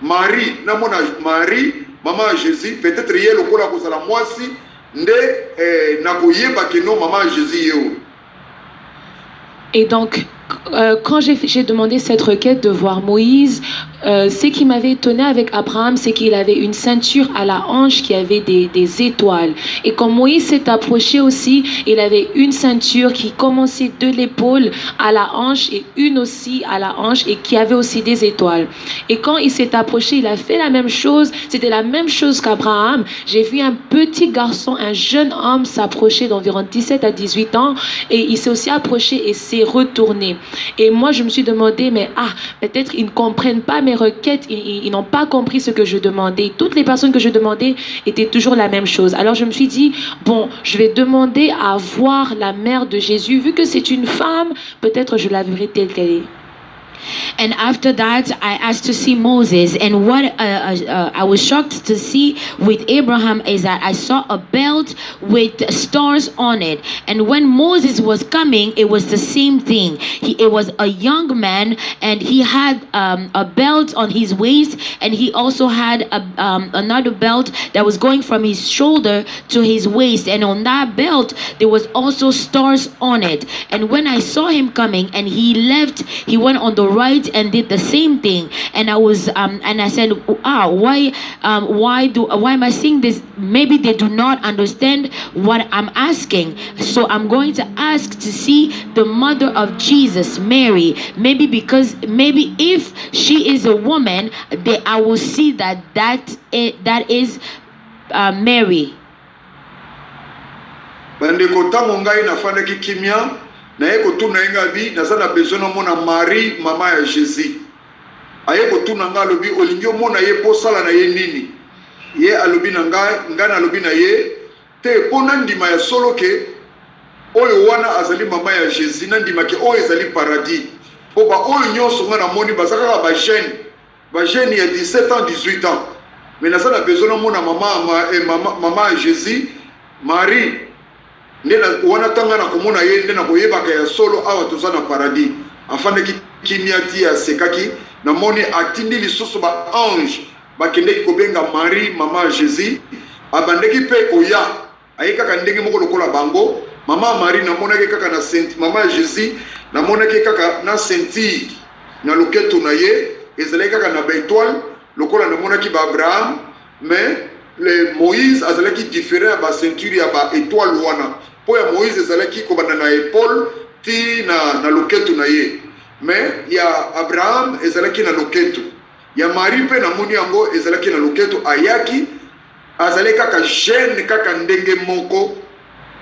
Marie na mona Marie mama ya Jésus peut-être ye lokola kozala mwasi nde na koyeba ke no mama ya Jésus yo. Et donc, quand j'ai demandé cette requête de voir Moïse, ce qui m'avait étonné avec Abraham, c'est qu'il avait une ceinture à la hanche qui avait des étoiles. Et quand Moïse s'est approché aussi, il avait une ceinture qui commençait de l'épaule à la hanche et une aussi à la hanche et qui avait aussi des étoiles. Et quand il s'est approché, il a fait la même chose. C'était la même chose qu'Abraham. J'ai vu un petit garçon, un jeune homme s'approcher d'environ 17 à 18 ans et il s'est aussi approché et s'est retourné. Et moi, je me suis demandé, mais peut-être ils ne comprennent pas mes requêtes, ils n'ont pas compris ce que je demandais. Toutes les personnes que je demandais étaient toujours la même chose. Alors je me suis dit, bon, je vais demander à voir la mère de Jésus. Vu que c'est une femme, peut-être je la verrai telle qu'elle est. And after that, I asked to see Moses. And what I was shocked to see with Abraham is that I saw a belt with stars on it. And when Moses was coming, it was the same thing. It was a young man, and he had a belt on his waist, and he also had another belt that was going from his shoulder to his waist. And on that belt, there was also stars on it. And when I saw him coming, and he went on the right and did the same thing, and I was and I said, why am I seeing this? Maybe they do not understand what I'm asking, so I'm going to ask to see the mother of Jesus, Mary. Maybe if she is a woman, I will see that is Mary. Bandeko tango ngai nafandaki kimia na ye kotuna nga bi naza na besoin na mona Marie mama ya Jésus aye kotuna nga lobi olingi omona ye po sala na ye nini ye alobi na nga na lobi na ye te pona ndima ya solo ke oyo wana azali mama ya Jésus na ndima ke oyo ezali paradis po ba oyo nyonso nga na moni bazaka ba jeune ya 17 ans 18 ans mais naza na besoin na mona mama ya Jésus Marie ndena wana tanga na komona ye ndena koyebaka ya solo awa toza na paradis afandaki kimiati ya sekaki na moni atindi lisusu ba ange bakendeki kobenga Marie mama Jésus abandeki pe koya ayekaka ndenge moko lokola bango mama Marie na monaki kaka na saint mama Jésus na monaki kaka na ceinture na loketo na ye ezalaki kaka na ba étoile lokola na monaki ba Abraham mais le Moïse azalaki différent ba ceinture ya ba étoile wana po ya Moïse ezalaki kobanda na épaule ti na loketo na ye mais ya Abraham ezalaki na loketo ya Marie pe na moni yango ezalaki na loketo ayaki azalaki kaka jeune kaka ndenge moko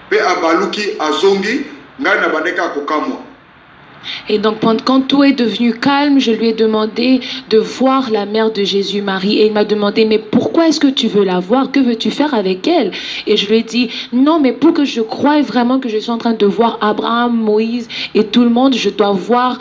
pe abaluki azongi ngai na bandeka kokamwa. Et donc, quand tout est devenu calme, je lui ai demandé de voir la mère de Jésus, Marie. Et il m'a demandé, mais pourquoi est-ce que tu veux la voir? Que veux-tu faire avec elle? Et je lui ai dit, non, mais pour que je croie vraiment que je suis en train de voir Abraham, Moïse et tout le monde, je dois voir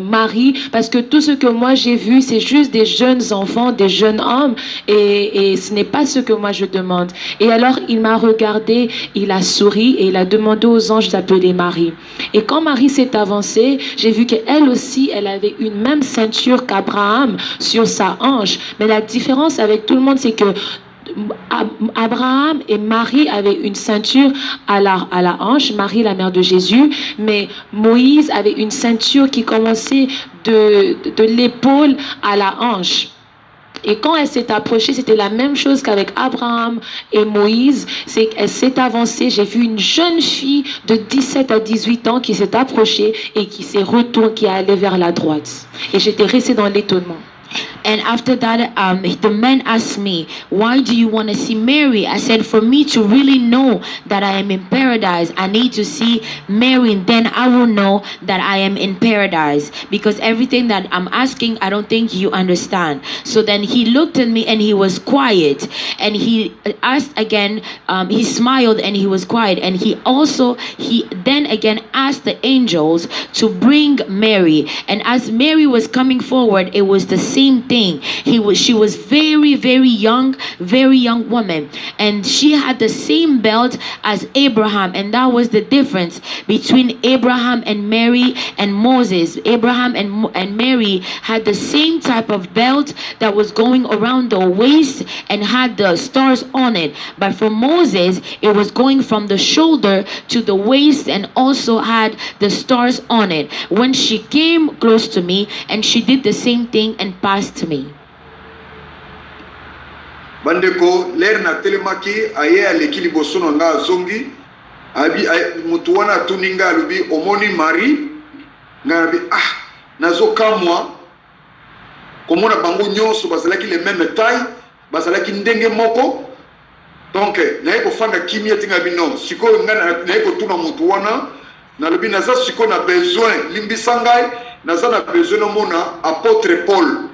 Marie. Parce que tout ce que moi j'ai vu, c'est juste des jeunes enfants, des jeunes hommes. Et ce n'est pas ce que moi je demande. Et alors, il m'a regardé, il a souri et il a demandé aux anges d'appeler Marie. Et quand Marie s'est avancée, j'ai vu qu'elle aussi, elle avait une même ceinture qu'Abraham sur sa hanche. Mais la différence avec tout le monde, c'est que Abraham et Marie avaient une ceinture à la hanche, Marie la mère de Jésus, mais Moïse avait une ceinture qui commençait de l'épaule à la hanche. Et quand elle s'est approchée, c'était la même chose qu'avec Abraham et Moïse. C'est qu'elle s'est avancée. J'ai vu une jeune fille de 17 à 18 ans qui s'est approchée et qui s'est retournée, qui est allée vers la droite. Et j'étais restée dans l'étonnement. And after that, the man asked me, why do you want to see Mary? I said, for me to really know that I am in paradise, I need to see Mary, and then I will know that I am in paradise. Because everything that I'm asking, I don't think you understand. So then he looked at me and he was quiet. And he asked again, he smiled and he was quiet. And he then again asked the angels to bring Mary. And as Mary was coming forward, it was the same thing. She was very, very young woman, and she had the same belt as Abraham, and that was the difference between Abraham and Mary and Moses. Abraham and Mary had the same type of belt that was going around the waist and had the stars on it, but for Moses it was going from the shoulder to the waist and also had the stars on it. When she came close to me, and she did the same thing and passed to me. Bandeko ler na telemaki aye aleki liboso na nga zongi abi mutu wana tuninga alubi omoni Marie ngabi nazo kamwa komona bango nyonso bazalaki le même taille bazalaki ndenge moko donc naye ko fanda kimia tinga bino siko ngana naye ko tuna mutu wana na lobi naza siko na besoin limbisangai naza na besoin no mona apôtre Paul.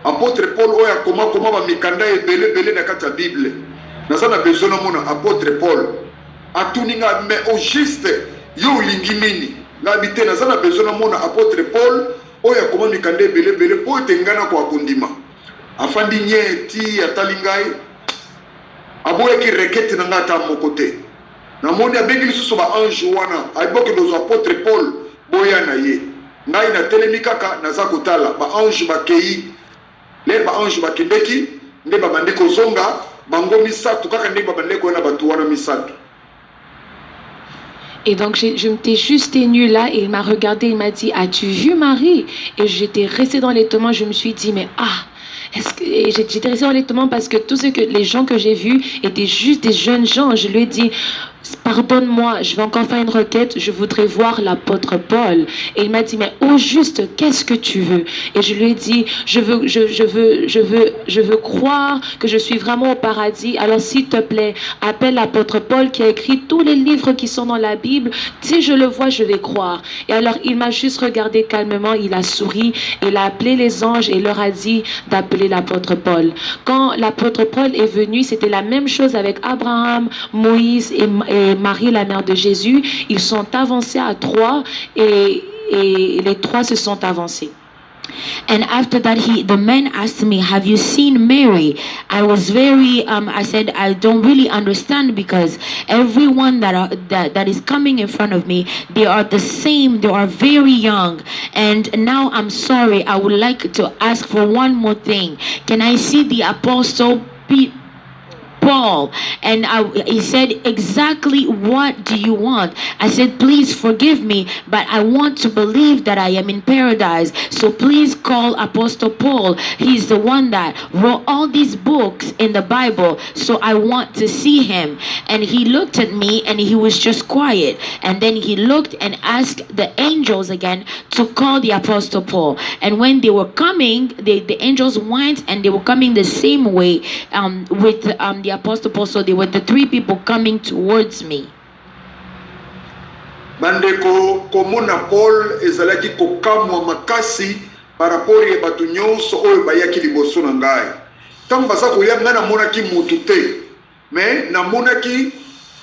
Apôtre Paul oya koma ba mikanda ebele na kati ya Bible. Naza na besoin na mona apôtre Paul. Atuninga mais au juste yo lingi nini. La bité naza na besoin na mona apôtre Paul oya koma mikanda ebele po tengana kwa kundima. Afandi nye ti atalingai. Aboye ki rekete na ngata mokote. Na moni abengi lisusu ba ange wana. Aiboke dozo apôtre Paul boya na ye. Ngai na telemikaka naza kotala ba ange bakei. Les anges bakendeki nde babande kozonga bango misatu kaka nde babande ko na batu wana misatu. Et donc je m'étais juste tenue là et il m'a regardé, il m'a dit, as-tu vu Marie? Et j'étais restée dans l'étonnement, je me suis dit mais j'étais restée dans l'étonnement parce que les gens que j'ai vus étaient juste des jeunes gens. Je lui ai dit, pardonne-moi, je vais encore faire une requête, je voudrais voir l'apôtre Paul. Et il m'a dit, mais au juste, qu'est-ce que tu veux? Et je lui ai dit, je veux croire que je suis vraiment au paradis. Alors s'il te plaît, appelle l'apôtre Paul qui a écrit tous les livres qui sont dans la Bible. Si je le vois, je vais croire. Et alors il m'a juste regardé calmement, il a souri, il a appelé les anges et leur a dit d'appeler l'apôtre Paul. Quand l'apôtre Paul est venu, c'était la même chose avec Abraham, Moïse et Marie, la mère de Jésus. Ils sont avancés à 3 et les 3 se sont avancés. And after that, the man asked me, have you seen Mary? I was very, I said, I don't really understand because everyone that is coming in front of me, they are the same, they are very young. And now I'm sorry, I would like to ask for one more thing. Can I see the apostle Paul? And he said, exactly what do you want? I said, please forgive me, but I want to believe that I am in paradise. So please call Apostle Paul. He's the one that wrote all these books in the Bible. So I want to see him. And he looked at me and he was just quiet. And then he looked and asked the angels again to call the Apostle Paul. And when they were coming, the angels went and they were coming the same way with the Apostle Paul. So they were the 3 people coming towards me. Bandeko komona Paul ezalaki kokamwa makasi par rapport ya batu nyonso oyo bayaki liboso na ngai. Tango baza koya nga namonaki mutu te, mais namonaki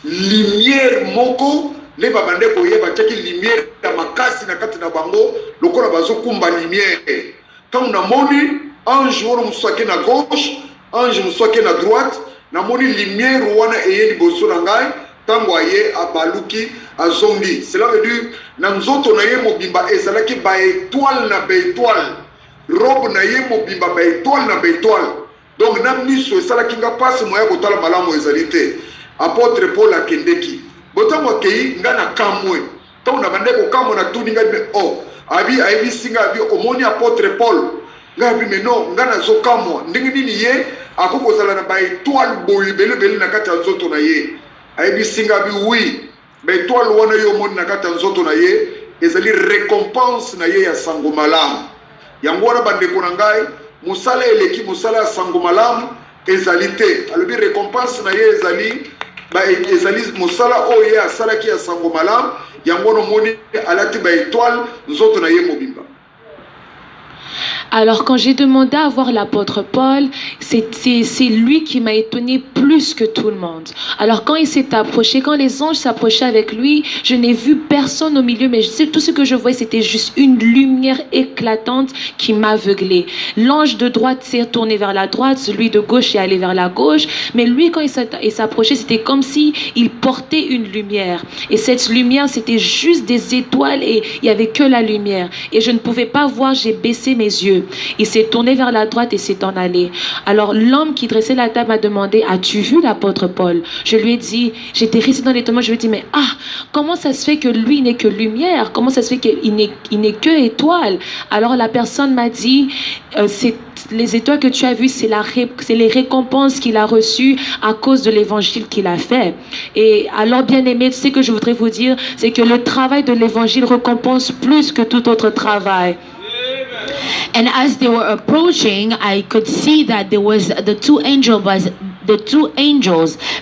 lumière moko ne babande koyeba tiaki lumière ya makasi na kati na bango lokola bazokumba lumière. Tango namoni ange wana muswaki na gauche, ange muswaki na droite, namoni lumière wana eye liboso na ngai tango aye abaluki azongi. Cela veut dire na nzoto na ye mobimba ezalaki ba étoile na ba étoile, robe na ye mobimba ba étoile na ba étoile. Donc na miso esalaki nga pasi moya kotala malamu ezali te. Apôtre Paul akendeki botango akei nga na kamwe tango na bande ko kamwe na tuni nga abi ayebi singa abi omoni apôtre Paul ngabi mais non ngana zokamwa ndenge nini ye akokozala na ba étoile boyi bele na kati ya nzoto na ye ayebisinga bi oui ba étoile wana yo moni na kati ya nzoto na ye ezali récompense na ye ya sango malamu yango wana bandeko na ngai musala eleki musala ya sango malamu ezali te alobi récompense na ye ezali musala oyo ye asalaki ya sango malamu yango wana moni alati ba étoile nzoto na ye mobimba. Alors quand j'ai demandé à voir l'apôtre Paul, c'est lui qui m'a étonné plus que tout le monde. Alors quand il s'est approché, quand les anges s'approchaient avec lui, je n'ai vu personne au milieu, mais tout ce que je voyais, c'était juste une lumière éclatante qui m'aveuglait. L'ange de droite s'est tourné vers la droite, celui de gauche est allé vers la gauche, mais lui quand il s'approchait, c'était comme si il portait une lumière. Et cette lumière, c'était juste des étoiles et il n'y avait que la lumière. Et je ne pouvais pas voir, j'ai baissé mes yeux. Il s'est tourné vers la droite et s'est en allé. Alors l'homme qui dressait la table m'a demandé, as-tu vu l'apôtre Paul? Je lui ai dit, j'étais restée dans l'étonnement, je lui ai dit, mais comment ça se fait que lui n'est que lumière? Comment ça se fait qu'il n'est que étoile? Alors la personne m'a dit, les étoiles que tu as vues, c'est les récompenses qu'il a reçues à cause de l'évangile qu'il a fait. Et alors, bien aimé, ce que je voudrais vous dire, c'est que le travail de l'évangile récompense plus que tout autre travail. And as they were approaching, I could see that there was the two angels,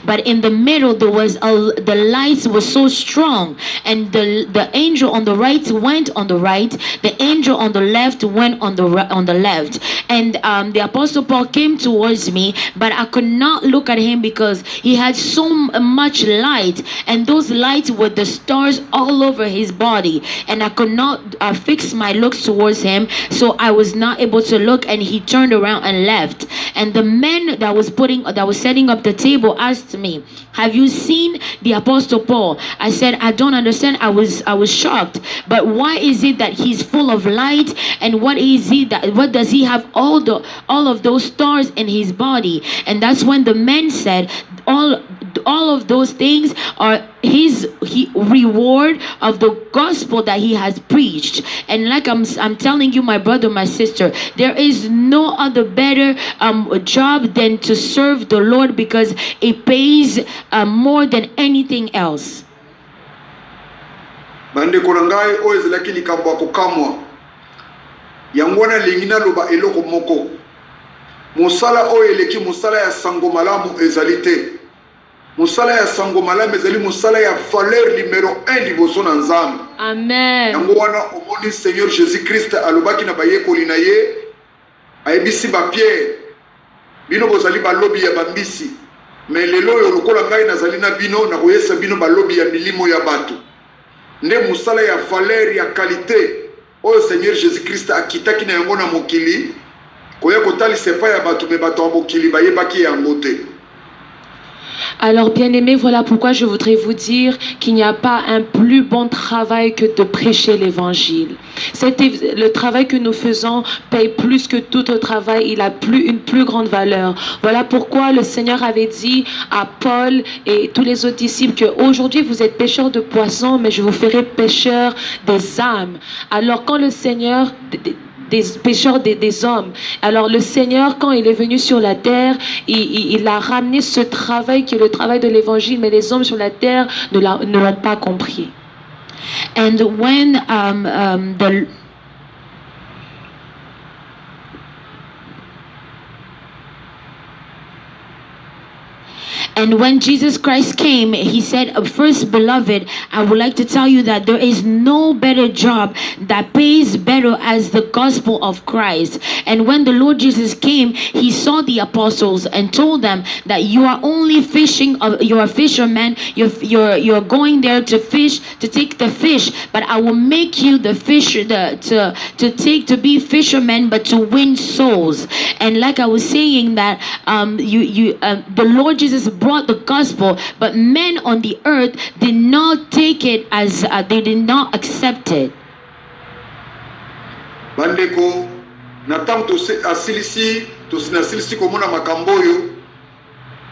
but in the middle there was the lights were so strong, and the angel on the right went on the right, the angel on the left went on the left, and the apostle Paul came towards me, but I could not look at him because he had so much light, and those lights were the stars all over his body, and I could not fix my looks towards him, so I was not able to look, and he turned around and left. And the men that was setting up the table asked me, have you seen the apostle Paul? I said, I don't understand. I was shocked. But why is it that he's full of light, and what does he have all of those stars in his body? And that's when the men said, all of those things are his reward of the gospel that he has preached. And like I'm telling you, my brother, my sister, there is no other better job than to serve the Lord, because it pays more than anything else. Bandeko na ngai oyo ezalaki likambo ya kokamwa yango wana lingi naloba eloko moko mosala oyo eleki mosala ya sango malamu ezali te. Musala ya sango malamu ezali musala ya valeur numéro 1 liboso na nzambe. Amen. Yango wana omoni Seigneur Jésus Christ alobaki na bayekoli na ye ayebisi ba Pierre bino bozali balobi ya bambisi, mais lelo yo lokola ngai nazali na bino na koyesa bino balobi ya milimo ya bato. Nde musala ya valeur ya qualité oyo Seigneur Jésus Christ akitaki na yango na mokili koya kotalisa epai ya bato, me bato ya mokili bayebaki yango te. Alors, bien-aimés, voilà pourquoi je voudrais vous dire qu'il n'y a pas un plus bon travail que de prêcher l'évangile. Le travail que nous faisons paye plus que tout autre travail. Il a une plus grande valeur. Voilà pourquoi le Seigneur avait dit à Paul et tous les autres disciples qu'aujourd'hui vous êtes pêcheurs de poissons, mais je vous ferai pêcheurs des âmes. Alors, quand le Seigneur... des pécheurs des hommes. Alors le Seigneur, quand il est venu sur la terre, il a ramené ce travail qui est le travail de l'évangile, mais les hommes sur la terre ne l'ont pas compris. And when And when Jesus Christ came, he said, first, beloved, I would like to tell you that there is no better job that pays better as the gospel of Christ. And when the Lord Jesus came, he saw the apostles and told them that you are only fishing, you are fishermen, you're going there to fish, to take the fish, but I will make you the fisher, to be fishermen, but to win souls. And like I was saying that the Lord Jesus brought the gospel, but men on the earth did not take it as they did not accept it. Bandeko, natam to asilisi komona makamboyo.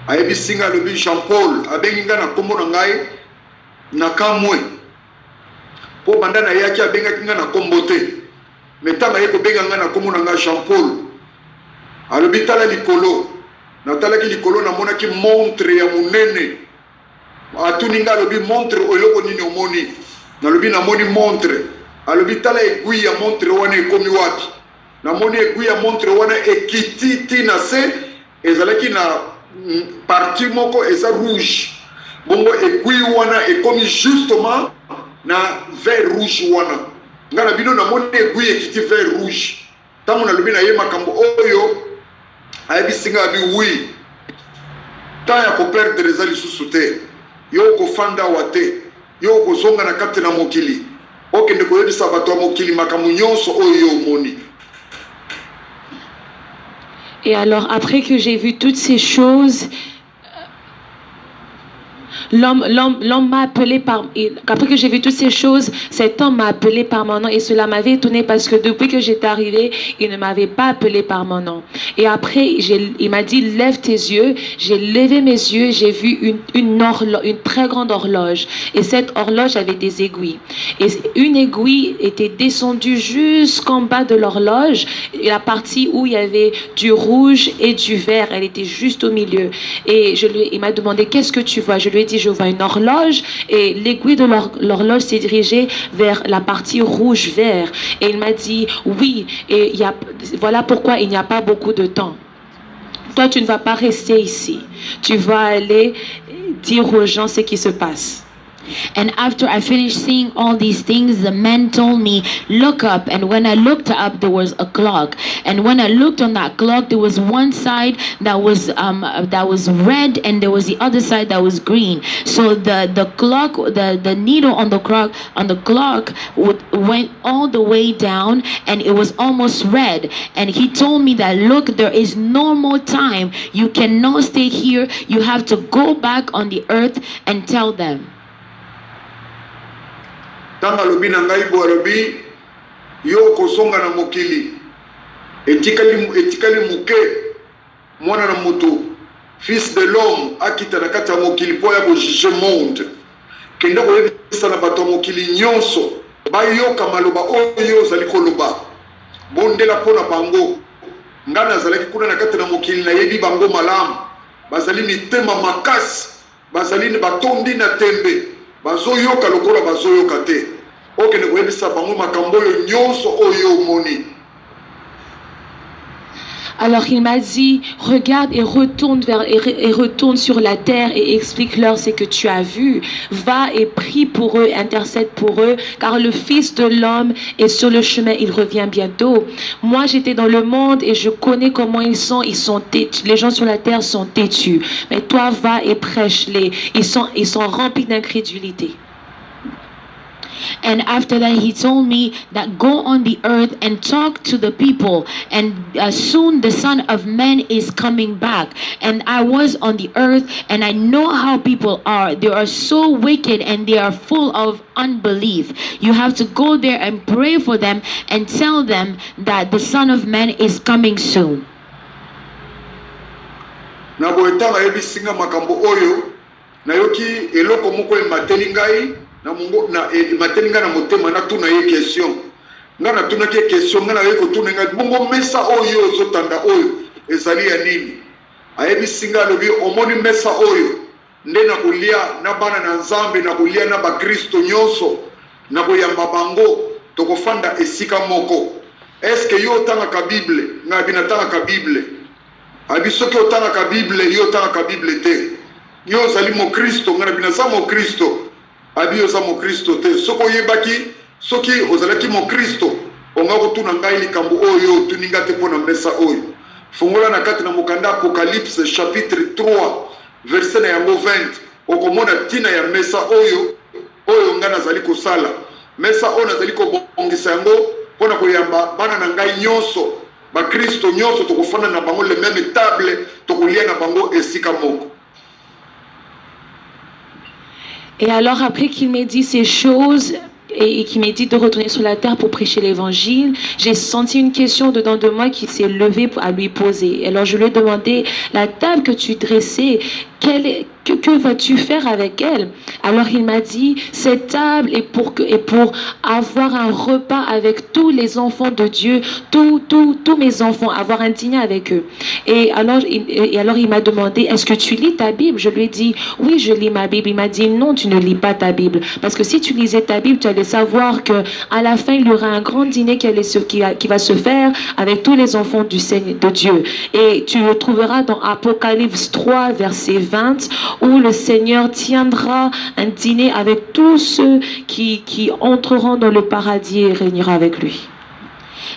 Ayebi singa lobi Jean Paul abenginga na kombo na ngai na kamwe. Po banda na yaki abenga kinga na kombo te. mais ntango aye kobenga ngai na kombo na ngai Jean Paul alobi tala likolo natalaki likolo namonaki montre ya monene atuni ngai alobi montre eloko nini omoni nalobi namoni montre alobi tala aiguille ya montre wana ekomi wapi namoni aiguille ya montre wana ekiti tina se ezalaki na partie moko eza rouge bongo aiguille wana ekomi justement na vert rouge wana nga na bino namoni aiguille ekiti vert rouge ntango nalobi na ye makambo oyo ayebisinga abi oui temps ya koperdre eza lisusu te yo kofanda awa te yo kozonga na kati na mokili okende koyebisa bato ya mokili makambo nyonso oyo yo omoni. Et alors, après que j'ai vu toutes ces choses, l'homme m'a appelé par... Après que j'ai vu toutes ces choses, cet homme m'a appelé par mon nom. Et cela m'avait étonné parce que depuis que j'étais arrivée, il ne m'avait pas appelé par mon nom. Et après, il m'a dit, lève tes yeux. J'ai levé mes yeux, j'ai vu une très grande horloge. Et cette horloge avait des aiguilles. Et une aiguille était descendue jusqu'en bas de l'horloge. La partie où il y avait du rouge et du vert, elle était juste au milieu. Et il m'a demandé, qu'est-ce que tu vois? Je lui ai dit, je vois une horloge et l'aiguille de l'horloge s'est dirigée vers la partie rouge-vert. Et il m'a dit, oui, et voilà pourquoi il n'y a pas beaucoup de temps. Toi, tu ne vas pas rester ici. Tu vas aller dire aux gens ce qui se passe. And after I finished seeing all these things, the man told me, look up. And when I looked up, there was a clock. And when I looked on that clock, there was one side that was red, and there was the other side that was green. So the clock, the needle on the clock went all the way down, and it was almost red. And he told me that, look, there is no more time. You cannot stay here. You have to go back on the earth and tell them. Tanga lobi na ngai bo lobi yo kozonga na mokili etikali muke mwana na mutu fils de l'homme akita na kati ya mokili po ya ko juger monde kende ko yebisa na bato mokili nyonso bayoka maloba oyo zali koloba bondela pona bango ngana zalaki kuna na kati na mokili na yebi bango malamu bazali mitema makasi bazali ni batondi na tembe bazoyoka lokola bazoyoka te okende koyebisa bango makambo oyo nyonso oyo omoni. Alors il m'a dit, regarde et retourne sur la terre et explique-leur ce que tu as vu. Va et prie pour eux, intercède pour eux, car le Fils de l'homme est sur le chemin, il revient bientôt. Moi j'étais dans le monde et je connais comment ils sont têtus. Les gens sur la terre sont têtus. Mais toi va et prêche-les. Ils sont remplis d'incrédulité. And after that, he told me that go on the earth and talk to the people. And soon the Son of Man is coming back. And I was on the earth and I know how people are. They are so wicked and they are full of unbelief. You have to go there and pray for them and tell them that the Son of Man is coming soon. Na boetanga ebisinga makambo oyo na yoki eloko moko emateli ngai na mungo na matelinga na motema na tuna ye question nga na tuna ke question nga na ye ko tuna nga bongo mesa oyo zotanda oyo ezali ya nini ayebi singa lobi omoni mesa oyo nde na kulia na bana na nzambe na kulia na ba Kristo nyonso na koyamba bango tokofanda esika moko eske yo tanga ka Bible nga bina tanga ka Bible abi soki otanga ka Bible yo tanga ka Bible te yo zali mo Kristo nga bina za mo Kristo abi oza mo Kristo te soko yebaki soki ozalaki mo Kristo onga kotuna ngai likambo oyo tuninga te pona mesa oyo fungola na kati na mokanda Apocalypse chapitre 3 verset na yango 20 okomona tina ya mesa oyo nga nazali kosala mesa oyo nazali kobongisa yango pona koyamba bana na ngai nyonso ba Kristo nyonso tokofana na bango le même table tokolia na bango esika moko. Et alors après qu'il m'ait dit ces choses et qu'il m'ait dit de retourner sur la terre pour prêcher l'évangile, j'ai senti une question dedans de moi qui s'est levée à lui poser. Alors je lui ai demandé, la table que tu dressais, que vas-tu faire avec elle? Alors il m'a dit, cette table est pour avoir un repas avec tous les enfants de Dieu, tous mes enfants, avoir un dîner avec eux. Et alors il m'a demandé, est-ce que tu lis ta Bible? Je lui ai dit, oui, je lis ma Bible. Il m'a dit, non, tu ne lis pas ta Bible. Parce que si tu lisais ta Bible, tu allais savoir que à la fin, il y aura un grand dîner qui va se faire avec tous les enfants de Dieu. Et tu le trouveras dans Apocalypse 3, verset 20, où le Seigneur tiendra un dîner avec tous ceux qui entreront dans le paradis et régnera avec lui.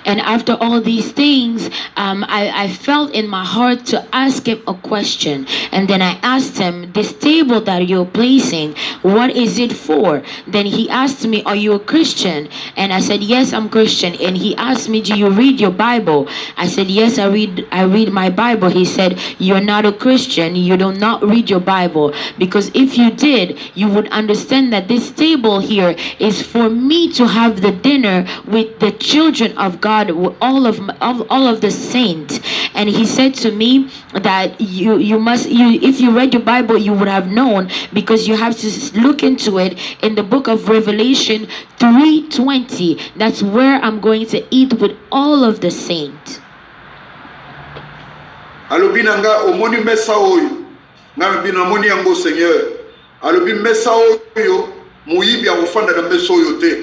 And after all these things, I felt in my heart to ask him a question. And then I asked him, this table that you're placing, what is it for? Then he asked me, are you a Christian? And I said, yes, I'm Christian. And he asked me, do you read your Bible? I said, yes, I read my Bible. He said, you're not a Christian. You do not read your Bible. Because if you did, you would understand that this table here is for me to have the dinner with the children of God, all of the saints. And he said to me that if you read your Bible, you would have known, because you have to look into it in the book of Revelation 3:20. That's where I'm going to eat with all of the saints. Alobi nanga omoni mesa oyo nga bino moni yango Seigneur. Alobi mesa oyo muyibi akufanda na mesa oyo te,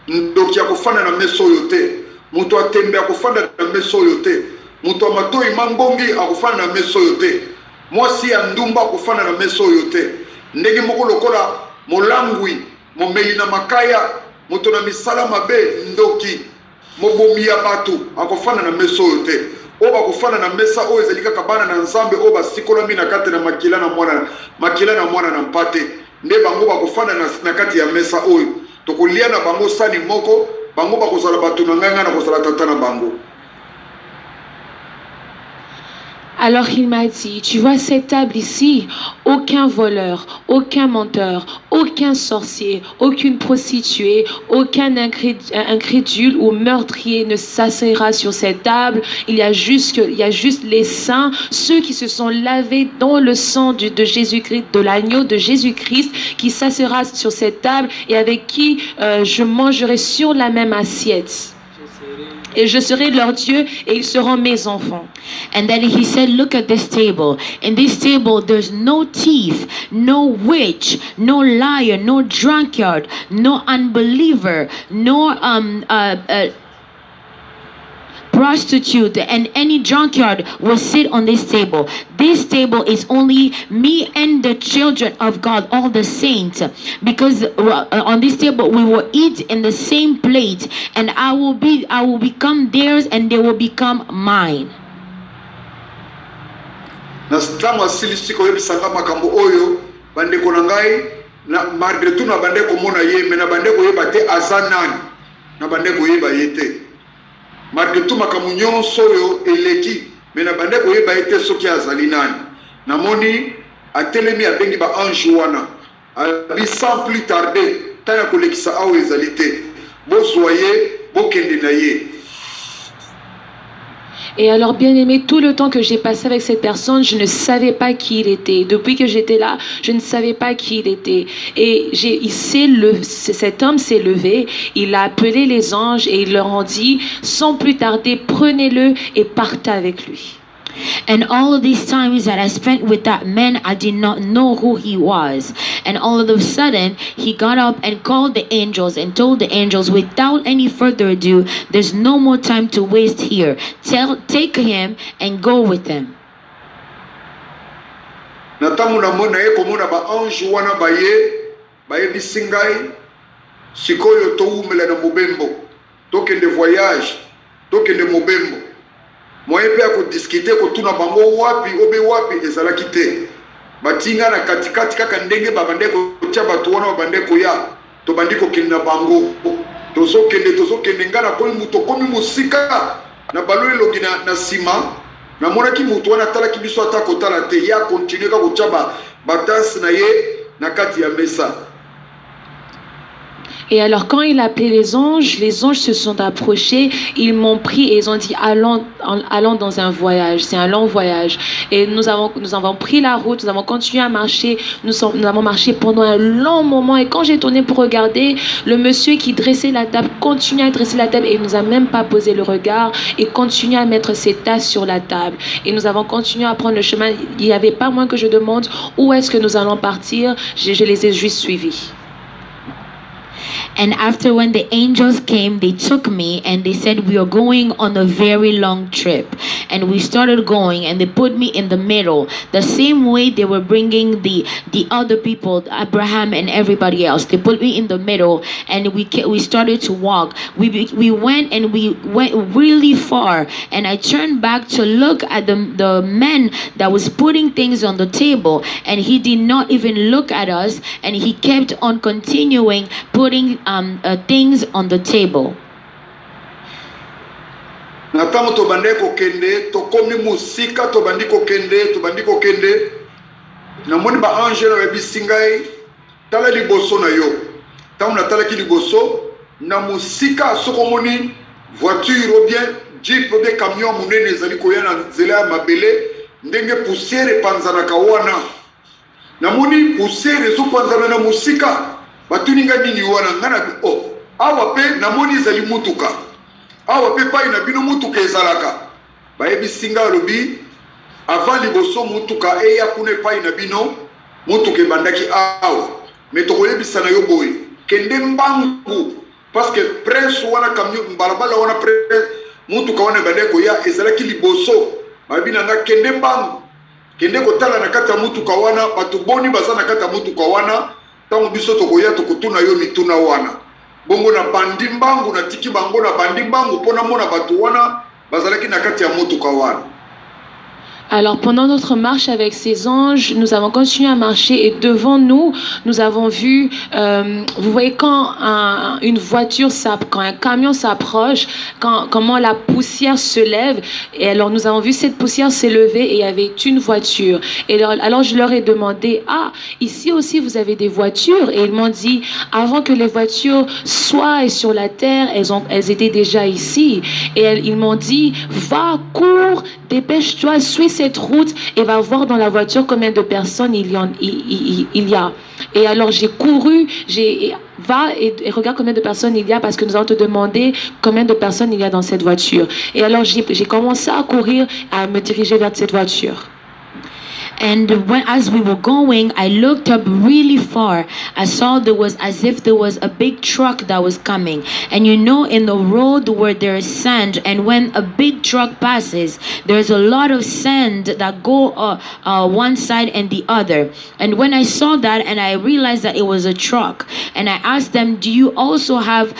ndoki akufanda na mesa oyo te, mutu atembe akufanda na mesa oyo te, mutu amatoi mangongi akufanda na mesa oyo te, mwasi ya ndumba akufanda na mesa oyo te, ndenge moko lokola molangwi momeli na makaya, mutu na misala mabe ndoki mobomi ya batu akufanda na mesa oyo te. Oba kufana na mesa oyo ezalika kabana na nzambe oba sikolami na kati na makila na mwana na mpate nde bango bakufana na kati ya mesa oyo tokolia na bango sani moko bango bakozala batu na ngai na kozala tata na bango. Alors il m'a dit, tu vois cette table ici, aucun voleur, aucun menteur, aucun sorcier, aucune prostituée, aucun incrédule ou meurtrier ne s'asseyera sur cette table. Il y a juste les saints, ceux qui se sont lavés dans le sang de Jésus-Christ, de l'agneau de Jésus-Christ, qui s'asseyera sur cette table et avec qui je mangerai sur la même assiette. Et je serai leur Dieu et ils seront mes enfants. And then he said, look at this table. In this table, there's no thief, no witch, no liar, no drunkard, no unbeliever, no prostitute, and any drunkard will sit on this table. This table is only me and the children of God, all the saints, because on this table we will eat in the same plate, and I will become theirs and they will become mine. Na stamu asili siko yebisanga makambo oyo bandeko na ngai na malgré tout na bandeko mona ye na bandeko yeba te azanani na bandeko yeba yete malgré tout makambo nyonso oyo eleki na bandeko yeba yete soki azali nani namoni atelemi abengi ba ange wana abi sans plus tarder taya kolekisa awo ezali te bozwaye bokende na ye. Et alors, bien aimé, tout le temps que j'ai passé avec cette personne, je ne savais pas qui il était. Depuis que j'étais là, je ne savais pas qui il était. Et cet homme s'est levé, il a appelé les anges et il leur a dit, sans plus tarder, prenez-le et partez avec lui. And all of these times that I spent with that man, I did not know who he was. And all of a sudden, he got up and called the angels and told the angels, without any further ado, there's no more time to waste here. Take him and go with him. Natamu na mona ye komona ba ange wana baye bisingai sikoyo to umela na mobembo tokende voyage tokende mobembo moye pe akodiskite kotuna bango wapi obe wapi ezalaki te batinga na katikati kaka ndenge babandeko tia bato wana babandeko ya to bandiko kinna bango tozokende ngana komi muto komi musika na balole logina na sima na monaki muto wana talaki biso ata kotala te ya continue ka kotia batasi na ye na kati ya mesa. Et alors quand il a appelé les anges se sont approchés, ils m'ont pris et ils ont dit allons dans un voyage, c'est un long voyage. Et nous avons pris la route, nous avons continué à marcher, nous avons marché pendant un long moment et quand j'ai tourné pour regarder, le monsieur qui dressait la table continuait à dresser la table et il nous a même pas posé le regard et continuait à mettre ses tasses sur la table. Et nous avons continué à prendre le chemin, il n'y avait pas moins que je demande où est-ce que nous allons partir, je les ai juste suivis. And after when the angels came, they took me and they said, we are going on a very long trip. And we started going and they put me in the middle. The same way they were bringing the other people, Abraham and everybody else. They put me in the middle and we started to walk. We went really far. And I turned back to look at the man that was putting things on the table. And he did not even look at us. And he kept on continuing putting things on the table. Natamu tobande kokende tokomi musika tobandi kokende namoni ba ange na bisingai tala liboso na yo tamu na tala ki liboso na musika sokomoni voiture ou bien jeep ou bien camion munene ezali koya na nzela ya mabele ndenge poussière panzana kawana namoni poussière zo panzana na musika batuninga nini wana ngana awa pe namoni ezali mutuka awa pe pai na bino mutuka ezalaka bayebi singa lobi avant liboso mutuka eya kuna pai na bino mutuka ebandaki awa me tokoyebisa na yo boye kende mbangu parce que prince wana camion balabala wana prince mutuka wana bandeko ya ezalaki liboso bayebi nanga kende mbangu kende kotala na kata mutuka wana batu boni baza na kata mutuka wana tangu biso tokoya tokutuna yo mituna wana bongo na bandi mbangu na tiki bango na bandi mbangu pona mona batu wana bazalaki na kati ya mutuka wana. Alors pendant notre marche avec ces anges, nous avons continué à marcher et devant nous, nous avons vu, vous voyez quand une voiture quand un camion s'approche, comment la poussière se lève. Et alors nous avons vu cette poussière s'élever et il y avait une voiture. Et alors je leur ai demandé, ici aussi vous avez des voitures? Et ils m'ont dit, avant que les voitures soient sur la terre, elles étaient déjà ici. Et ils m'ont dit, va, cours, dépêche-toi, suis cette route et va voir dans la voiture combien de personnes il y a. Et alors j'ai couru, va et regarde combien de personnes il y a parce que nous allons te demander combien de personnes il y a dans cette voiture. Et alors j'ai commencé à courir, à me diriger vers cette voiture. And as we were going, I looked up really far. I saw as if there was a big truck that was coming. And you know, in the road where there is sand, and when a big truck passes, there's a lot of sand that go one side and the other. And when I saw that, and I realized that it was a truck, and I asked them, do you also have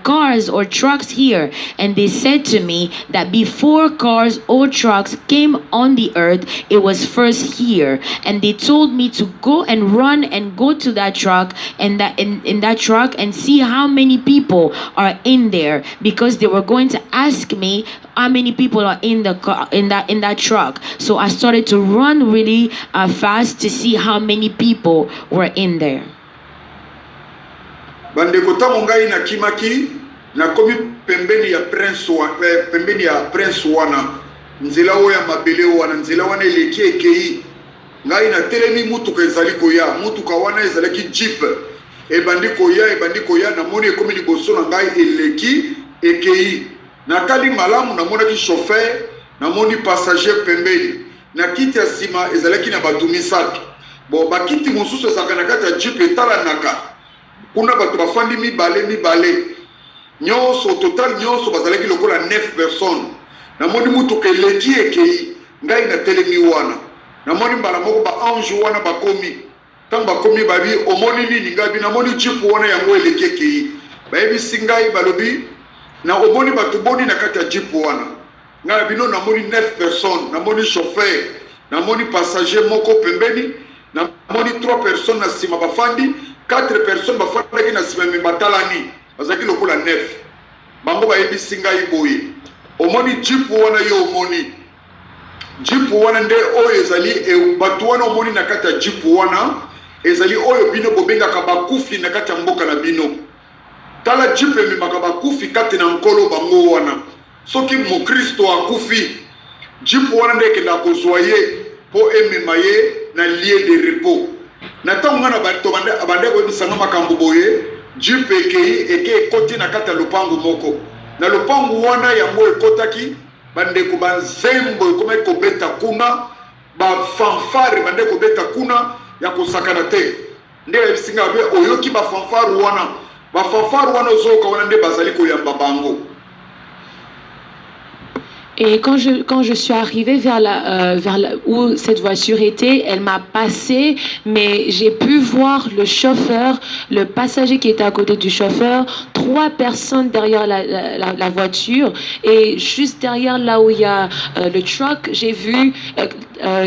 cars or trucks here? And they said to me that before cars or trucks came on the earth, it was first here. And they told me to go and run and go to that truck and in that truck and see how many people are in there, because they were going to ask me how many people are in the car, in that truck. So I started to run really fast to see how many people were in there. Bandeko tango ngai na kimaki na komi pembeni ya prince wana nzela oya mabele wana nzela wana eleki ekei ngai na telemi mutuka ezali koya mutuka wana ezalaki jeep ebandi koya na moni ekomi liboso na ngai eleki ekei na tali malamu na monaki chauffeur na moni passager pembeni na kiti ya sima ezalaki na batu misato bo bakiti mosusu ezalaka na kati ya jeep etalanaka kuna batu bafandi mibale nyonso total nyonso bazalaki lokola 9 personnes. Namoni mutuka eleki ekei ngai na telemi wana namoni mbala moko ba ange wana bakomi tang bakomi babi omoni nini ngabi namoni chipu wana yango eleki ekei bayebi singai balobi na omoni batu boni na kati ya jipu wana ngai bino namoni 9 personnes namoni chauffeur namoni passager moko pembeni namoni 3 personnes na sima bafandi 4 personnes bafandi na sima batalani bazaki lokola 9 bango bayebi singai boye omoni jipu wana yo omoni jipu wana nde oyo ezali batu wana omoni na kati ya jipu wana ezali oyo bino bobengaka bakufi na kati ya mboka na bino. Tala jipe ememaka bakufi kati na nkolo bango wana. Soki mokristo akufi, jipe wana nde ekenda kozwa ye mpo emema ye na lieu de repos. Na ntango nga na bato bande koyebisanga makambo boye, jipe eke ekoti na kati ya lopango moko. Na lopango wana yango ekotaki, bandeko banzembo ekoma ekobeta kuna, bafanfare bande kobeta kuna ya kosakana te. Nde ebisinga be oyoki bafanfare wana, bafanfare wana ozoka wana nde bazali koyamba bango. Et quand je suis arrivée vers où cette voiture était, elle m'a passé, mais j'ai pu voir le chauffeur, le passager qui était à côté du chauffeur, 3 personnes derrière la voiture, et juste derrière là où il y a le truck, j'ai vu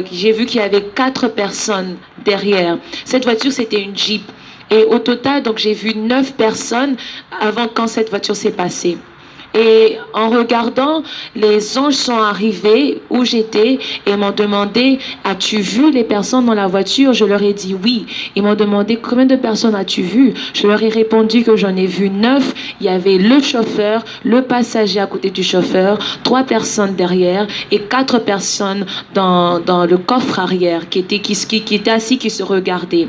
qu'il y avait 4 personnes derrière. Cette voiture, c'était une Jeep. Et au total, donc j'ai vu 9 personnes avant quand cette voiture s'est passée. Et en regardant, les anges sont arrivés où j'étais et m'ont demandé, as-tu vu les personnes dans la voiture? Je leur ai dit oui. Ils m'ont demandé, combien de personnes as-tu vu? Je leur ai répondu que j'en ai vu 9. Il y avait le chauffeur, le passager à côté du chauffeur, 3 personnes derrière et 4 personnes dans le coffre arrière qui étaient assis, qui se regardaient.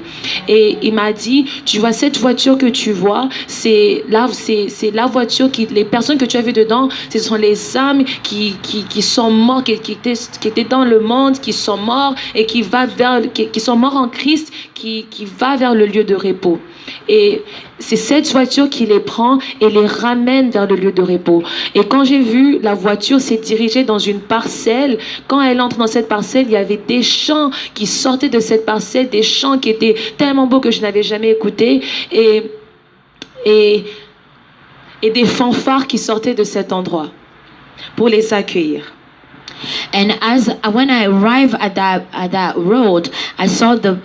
Et il m'a dit, tu vois cette voiture que tu vois, c'est la voiture les personnes que tu as vu dedans, ce sont les âmes qui sont morts, qui étaient dans le monde, qui sont morts et qui sont morts en Christ, qui va vers le lieu de repos. Et c'est cette voiture qui les prend et les ramène vers le lieu de repos. Et quand j'ai vu la voiture s'est dirigée dans une parcelle, quand elle entre dans cette parcelle, il y avait des chants qui sortaient de cette parcelle, des chants qui étaient tellement beaux que je n'avais jamais écoutés, et des fanfares qui sortaient de cet endroit pour les accueillir. And when I arrived at that road, I saw the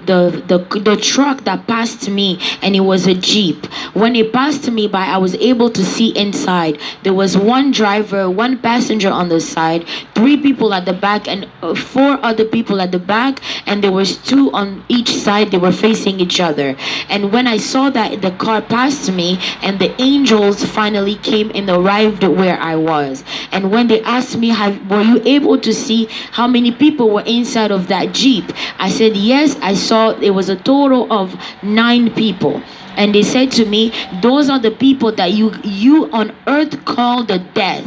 truck that passed me, and it was a Jeep. When it passed me by, I was able to see inside. There was 1 driver, 1 passenger on the side, 3 people at the back, and 4 other people at the back, and there was 2 on each side. They were facing each other. And when I saw that the car passed me, and the angels finally came and arrived where I was, and when they asked me, were you able to see how many people were inside of that Jeep? I said, yes, I saw it was a total of 9 people. And they said to me, those are the people that you on earth call the dead.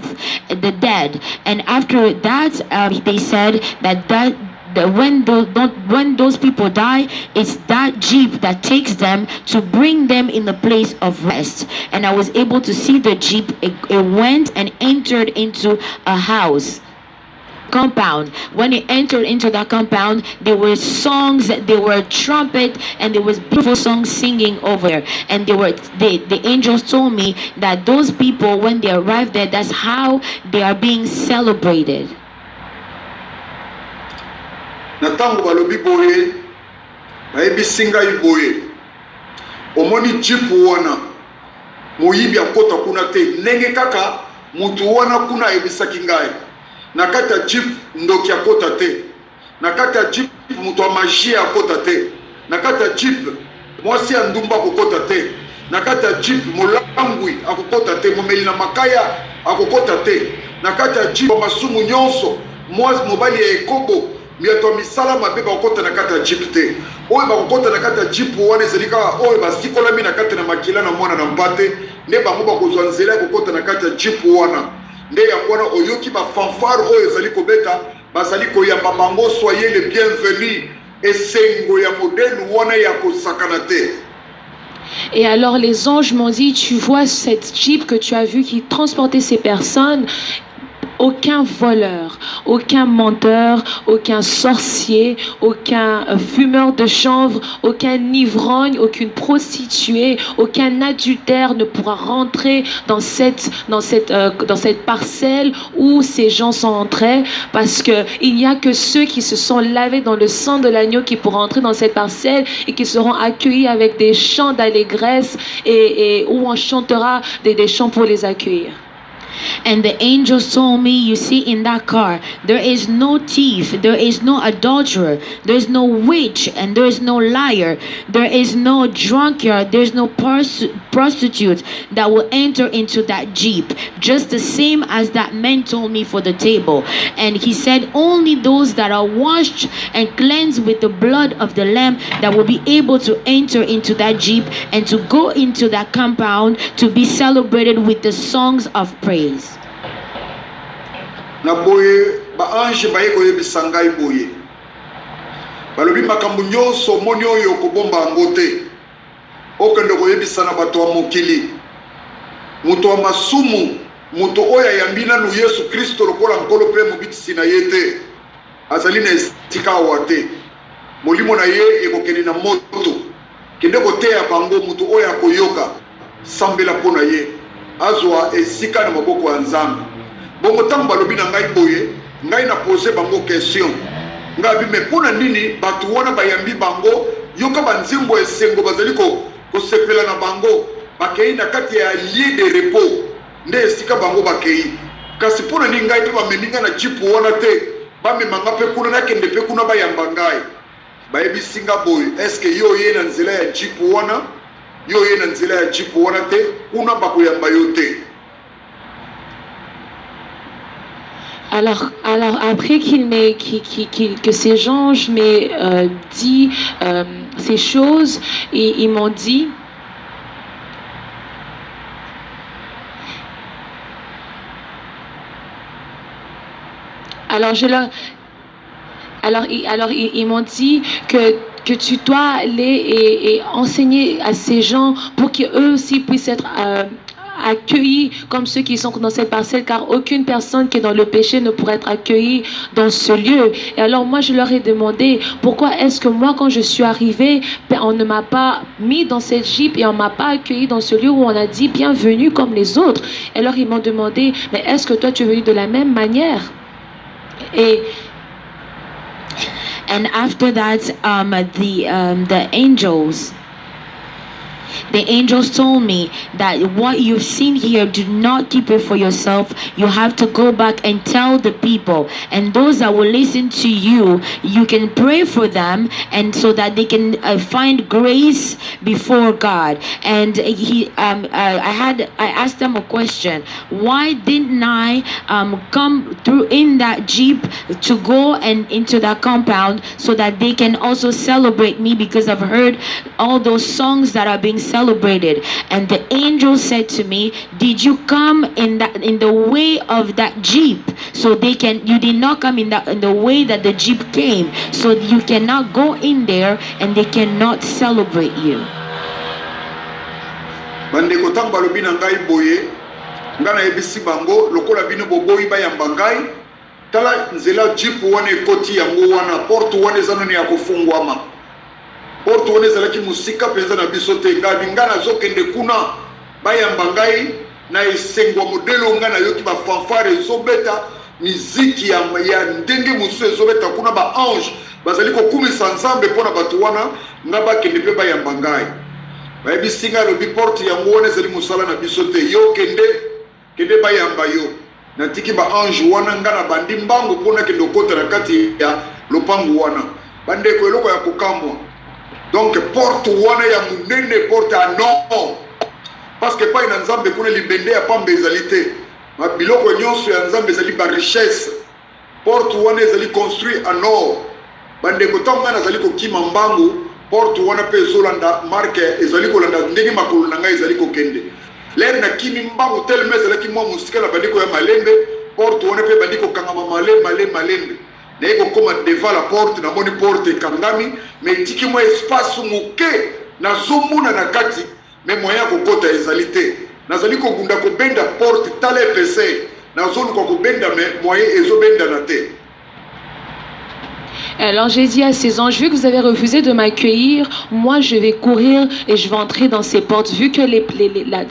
And after that, they said that when those people die, it's that Jeep that takes them to bring them in the place of rest. And I was able to see the Jeep. It went and entered into a house compound. When it entered into that compound, there were songs, there were trumpet, and there was beautiful songs singing over there. And the angels told me that those people, when they arrived there, that's how they are being celebrated. Natango balobi boye, bayebisinga iboye. Omoni jipu wana, moyibi akota kuna te, nenge kaka, mutu wana kuna ebisaki ngai. Nakata jeep ndoki akota te. Nakata jeep mutu magie akota te. Nakata jeep mwasi ya ndumba akokota te. Nakata jeep molangwi akokota te. Momeli na makaya akokota te. Nakata jeep masumu nyonso mwasi mobali ya ekobo miato misala mabeba akokota nakata jeep te. Oyo bakokota nakata jeep wana ezalika oyo basikola nakata na makila na mwana na mpate ne bango bakozwa nzela akokota nakata jeep wana. Nde yangwana oyoki ba fanfare oyo ezali kobeta bazali koyamba bango soyez les bienvenus esengo ya modèle wana ya kosakana te. Et alors les anges m'ont dit, tu vois cette Jeep que tu as vu qui transportait ces personnes, aucun voleur, aucun menteur, aucun sorcier, aucun fumeur de chanvre, aucun ivrogne, aucune prostituée, aucun adultère ne pourra rentrer dans cette parcelle où ces gens sont entrés, parce que il n'y a que ceux qui se sont lavés dans le sang de l'agneau qui pourront entrer dans cette parcelle et qui seront accueillis avec des chants d'allégresse et où on chantera des chants pour les accueillir. And the angels told me, you see, in that car, there is no thief, there is no adulterer, there is no witch, and there is no liar, there is no drunkard, there is no prostitute that will enter into that Jeep. Just the same as that man told me for the table. And he said, only those that are washed and cleansed with the blood of the Lamb that will be able to enter into that Jeep and to go into that compound to be celebrated with the songs of praise. Na boye ba ange baye koyebisa ngai boye balobi makambo nyonso moni oyo kobomba yango te okende koyebisa na bato wa mokili moto wa masumu moto oyo ayambi nanu Yesu Kristo lokola nkolo mpe mobitisi na ye te azali na esika awa te molimo na ye ekokende na moto kende koteya bango moto oyo akoyoka sambela mpo na ye azwa esika na maboko ya Nzambe. Bongo ntango balobi na ngai boye ngai na pose bango question ngai bi me mpona nini bato wana bayambi bango yoka banzembo esengo bazali kosepela na bango bakei na kati ya lieu de repos nde esika bango bakei kasi mpona nini ngai mpe bameninga na jipu wana te bamemanga mpe kuna nakende mpe kuna bayamba ngai bayebisi nga boye eske yo ye na nzela ya jipu wana yo ye na nzela ya jipu wana te kuna bakoyamba yo te. Alors après que ces anges m'aient dit ces choses, et ils m'ont dit, ils m'ont dit que tu dois aller et enseigner à ces gens pour qu'eux aussi puissent être accueillis comme ceux qui sont dans cette parcelle, car aucune personne qui est dans le péché ne pourrait être accueillie dans ce lieu. Et alors moi je leur ai demandé, pourquoi est-ce que moi quand je suis arrivée, on ne m'a pas mis dans cette Jeep et on m'a pas accueilli dans ce lieu où on a dit bienvenue comme les autres. Et alors ils m'ont demandé, mais est-ce que toi tu es venu de la même manière? And after that, the angels told me that what you've seen here, do not keep it for yourself. You have to go back and tell the people. And those that will listen to you, you can pray for them, and so that they can find grace before God. And I asked them a question. Why didn't I come through in that Jeep to go and into that compound so that they can also celebrate me, because I've heard all those songs that are being celebrated. And the angel said to me, did you come in the way of that Jeep? So you did not come in the way that the Jeep came, so you cannot go in there and they cannot celebrate you. Bandeko tang balobi na ngai boye ngana ebisi bango lokola bino boboyi bayamba ngai tala nzela Jeep wana ekoti yango wana porte wana ezano ni ya kofungwama porte wana ezalaki musika penza na biso te ngabi ngana zokende kuna bayamba ngai na esengwa modelo ngana yoki ba fanfare ezobeta miziki ya ndenge musu ezobeta kuna ba ange bazali kokumisa Nzambe mpona bato wana nga bakende mpe bayamba ngai bayebisi ngai lobi porte yango wana ezali mosala na biso te yo kende bayamba yo natiki ba ange wana ngana bandi mbangu mpona kende okota na kati ya lopangu wana bandeko eloko ya kokamwa. Donc porte wana ya munene porte à non, parce que pas na Nzambe kuna libende ya pambe ezalité ma biloko nyonso ya Nzambe ezali ba richesse. Porte wana ezali construit en or bande ko tanga na ezali ko kima mbangu porte wana pe zolanda marque ezali ko landa ndenge makolo na ngai ezali ko kende l'air na kimi mbangu tellement ezali ki mwa musika na bandiko ya malembe porte wana pe bandiko kangama malembe Nego koma devant la porte na moni porte kangami mais tiki mo espace muke na zomuna na kati mais moyen kokota ezalité nazali ko bunda ko benda porte tale pc na zone ko benda mais moyen ezobenda na te. Alors j'ai dit à ces anges, vu que vous avez refusé de m'accueillir, moi je vais courir et je vais entrer dans ces portes. Vu que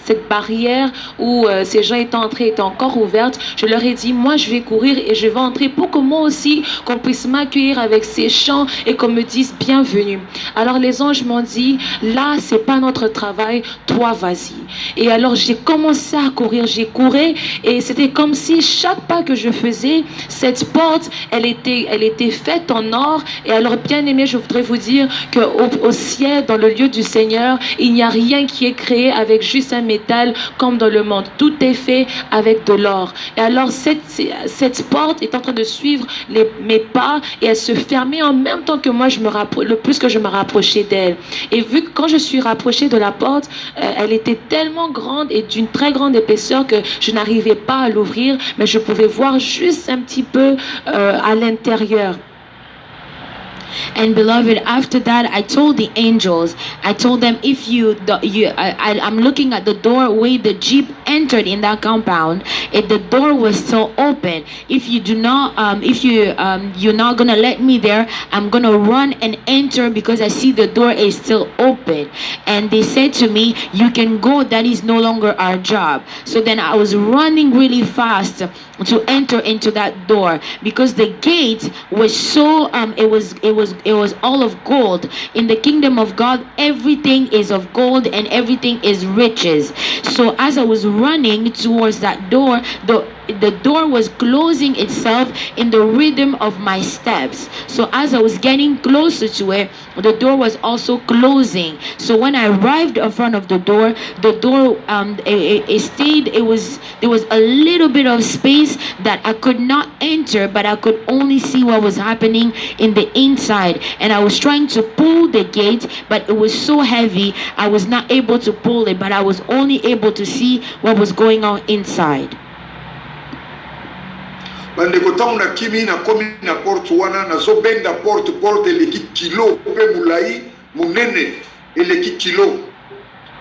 cette barrière où ces gens étaient entrés était encore ouverte, je leur ai dit, moi je vais courir et je vais entrer pour que moi aussi, qu'on puisse m'accueillir avec ces chants et qu'on me dise bienvenue. Alors les anges m'ont dit, là c'est pas notre travail, toi vas-y. Et alors j'ai commencé à courir, j'ai couru et c'était comme si chaque pas que je faisais, cette porte, elle était faite en or. Et alors bien aimé, je voudrais vous dire qu'au ciel, dans le lieu du Seigneur, il n'y a rien qui est créé avec juste un métal comme dans le monde. Tout est fait avec de l'or. Et alors cette porte est en train de suivre mes pas et elle se fermait en même temps que moi, le plus que je me rapprochais d'elle. Et vu que quand je suis rapprochée de la porte, elle était tellement grande et d'une très grande épaisseur que je n'arrivais pas à l'ouvrir, mais je pouvais voir juste un petit peu à l'intérieur. And beloved, after that, I told the angels, I told them, if I'm looking at the doorway the Jeep entered in that compound, if the door was still open, if you do not, you're not gonna let me there, I'm gonna run and enter because I see the door is still open. And they said to me, you can go, that is no longer our job. So then I was running really fast to enter into that door because the gate was so it was all of gold. In the kingdom of God, everything is of gold and everything is riches. So as I was running towards that door, the door was closing itself in the rhythm of my steps. So as I was getting closer to it, the door was also closing. So when I arrived in front of the door it stayed. There was a little bit of space that I could not enter, but I could only see what was happening in the inside. And I was trying to pull the gate, but it was so heavy I was not able to pull it, but I was only able to see what was going on inside. Bandeko tangu na kimi na komi na porte wana na zo benda porte eleki kilo pe mulai munene eleki kilo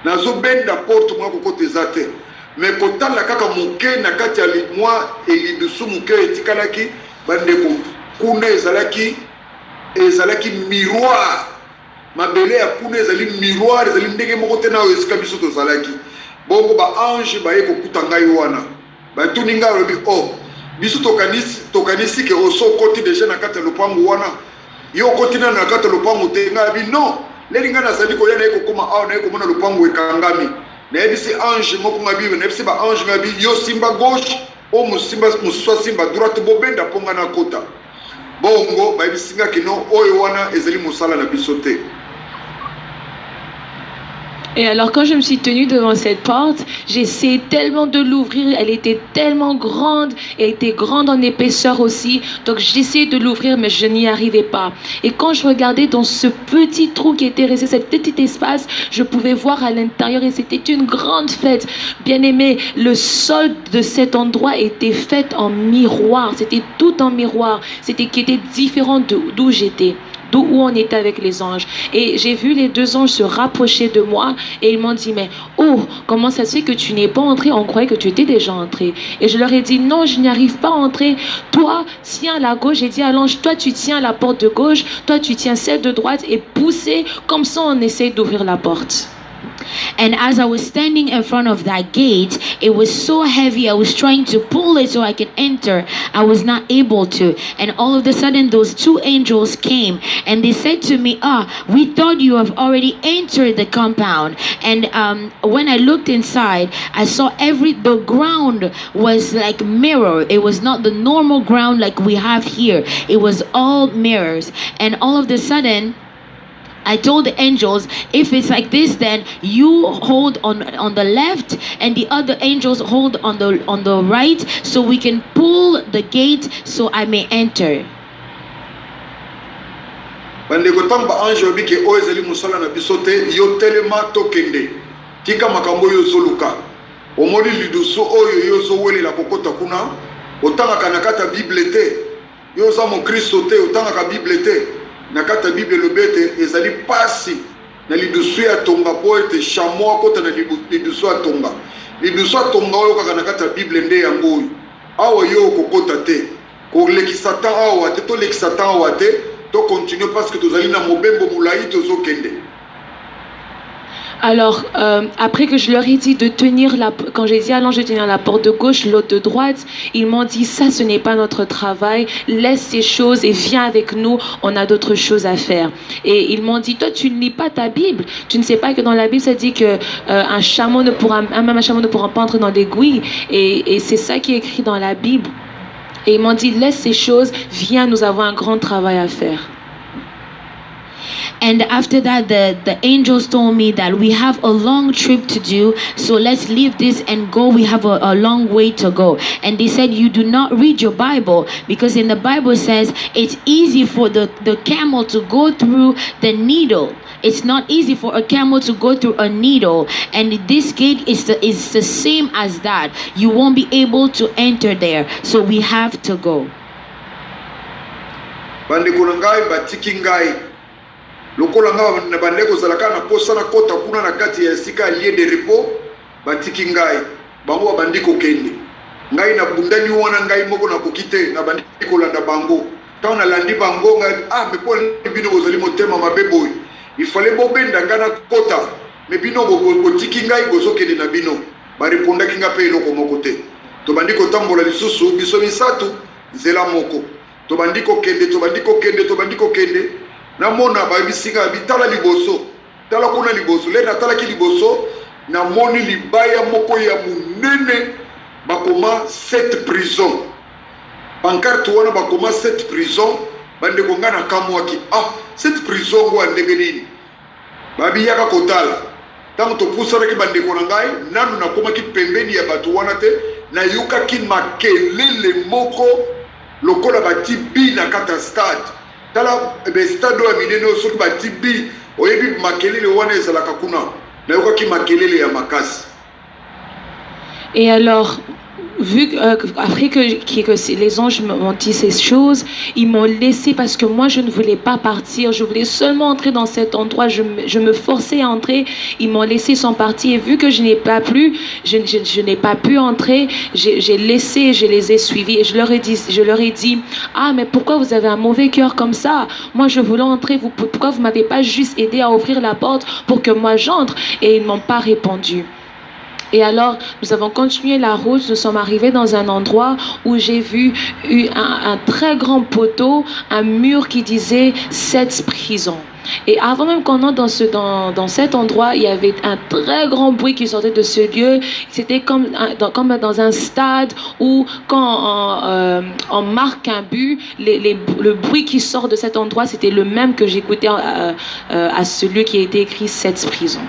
na zo benda porte mwa kokote zate me kotala kaka muke na kati ya mwa elidusu muke etikalaki bandeko kuna ezalaki miroir mabele ya kuna ezali miroir ezali ndenge moko te na esika biso tozalaki bongo ba ange baye kokuta ngai wana batuni ngai lobi biso tokanisi ke oso koti deja na kati ya lopango wana yo koti na kati ya lopango te ngai bi non leli ngai nazali koya na ekokoma awa na ekomona lopango ekangami nayebisi ange moko ngai bi nayebisi ba ange ngai bi yo simba gauche o mosimba mosusu simba droite bobenda mponga na kota bongo bayebisi ngai kino oyo wana ezali mosala na biso te. Et alors quand je me suis tenue devant cette porte, j'essayais tellement de l'ouvrir, elle était tellement grande, elle était grande en épaisseur aussi, donc j'essayais de l'ouvrir mais je n'y arrivais pas. Et quand je regardais dans ce petit trou qui était resté, cet petit espace, je pouvais voir à l'intérieur et c'était une grande fête. Bien aimé, le sol de cet endroit était fait en miroir, c'était tout en miroir, qui était différent d'où j'étais. D'où on était avec les anges. Et j'ai vu les deux anges se rapprocher de moi et ils m'ont dit, mais oh, comment ça se fait que tu n'es pas entré? On croyait que tu étais déjà entré. Et je leur ai dit, non, je n'y arrive pas à entrer. Toi, tiens à la gauche. J'ai dit à l'ange, toi, tu tiens à la porte de gauche. Toi, tu tiens celle de droite et poussez. Comme ça, on essaie d'ouvrir la porte. And as I was standing in front of that gate, it was so heavy. I was trying to pull it so I could enter. I was not able to. And all of a sudden, those two angels came and they said to me, we thought you have already entered the compound. And when I looked inside, I saw the ground was like mirror. It was not the normal ground like we have here. It was all mirrors. And all of a sudden, I told the angels, if it's like this, then you hold on the left and the other angels hold on the right, so we can pull the gate so I may enter. Bandeko tamba ange obike o ezali musala na bisote yo telema tokende tika makambo yo zoluka omoli liduso oyo yo zo wele la kokota kuna otanga kanakata bible te yo za mo Kristo te otanga ka bible te na kata Bible lobete ezali pasi na lidusu ya tonga po ete chameau kota na lidusu ya tonga oyo kaka na kata Bible nde yango oyo awa yo kokota te ko lekisa ta awa te to lekisa ta awa te to continue parce que tozali na mobembo mulai tozokende. Alors, après que je leur ai dit de tenir quand j'ai dit à l'ange de tenir la porte de gauche, l'autre de droite, ils m'ont dit ça, ce n'est pas notre travail, laisse ces choses et viens avec nous, on a d'autres choses à faire. Et ils m'ont dit, toi, tu ne lis pas ta Bible, tu ne sais pas que dans la Bible, ça dit que même un chameau ne pourra pas entrer dans l'aiguille, et c'est ça qui est écrit dans la Bible. Et ils m'ont dit, laisse ces choses, viens, nous avons un grand travail à faire. And after that, the angels told me that we have a long trip to do, so let's leave this and go. We have a long way to go. And they said, you do not read your Bible, because in the Bible says it's easy for the camel to go through the needle. It's not easy for a camel to go through a needle, and this gate is the same as that. You won't be able to enter there, so we have to go. Lokola nga na bandeko zalaka na posa na kota kuna na kati ya sika lieu de repos batiki ngai bango bandiko kende ngai na bundani wana ngai moko na kokite na bandiko landa bango taw na landi bango ngai me po bino bozali motema mabebo il fallait bobenda ngana kota me bino botiki ngai bozokende na bino ba reponda kinga pe eloko moko te to bandiko tambola lisusu biso misatu nzela moko to bandiko kende na mona ba bisinga bitala liboso tala kuna liboso le na tala ki liboso na moni libaya moko ya munene bakoma 7 prison pancarte wana bakoma 7 prison bande ko ngana kamwaki 7 prison wa ndenge nini babi yaka kotala tango to pusara ki bande ko ngai nanu na koma ki pembeni ya batu wana te na yuka ki makelele moko lokola bati bi na kata stade tala be stade wa minene soki batibi oyebi makelele wana ezalaka kuna na yoka ki makelele ya makasi. Et alors, après que les anges m'ont dit ces choses, ils m'ont laissé parce que moi je ne voulais pas partir, je voulais seulement entrer dans cet endroit, je me forçais à entrer, ils m'ont laissé sans partir, et vu que je n'ai pas pu entrer, j'ai laissé, je les ai suivis et je leur ai dit mais pourquoi vous avez un mauvais cœur comme ça? Moi je voulais entrer, pourquoi vous m'avez pas juste aidé à ouvrir la porte pour que moi j'entre? Et ils m'ont pas répondu. Et alors, nous avons continué la route, nous sommes arrivés dans un endroit où j'ai vu un très grand poteau, un mur qui disait 7 prisons. Et avant même qu'on entre dans cet endroit, il y avait un très grand bruit qui sortait de ce lieu. C'était comme dans un stade où quand on marque un but, le bruit qui sort de cet endroit, c'était le même que j'écoutais à ce lieu qui a été écrit 7 prisons.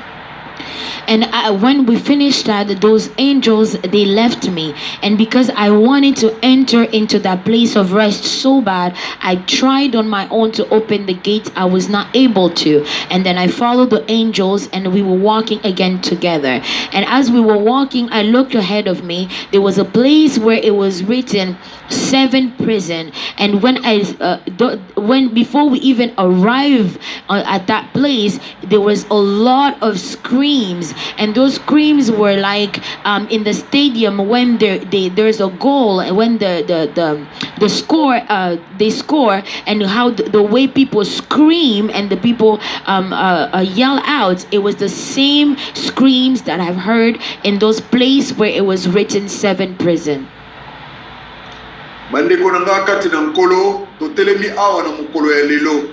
And when we finished that, those angels, they left me. And because I wanted to enter into that place of rest so bad, I tried on my own to open the gate. I was not able to. And then I followed the angels and we were walking again together. And as we were walking, I looked ahead of me. There was a place where it was written 7 prison. And when before we even arrived at that place, there was a lot of screams. And those screams were like in the stadium when there's a goal, when the score they score, and how the way people scream and the people yell out. It was the same screams that I've heard in those places where it was written 7 prison. Bandeko nanga kati na nkolo totelemi awa na mukolo ya lelo.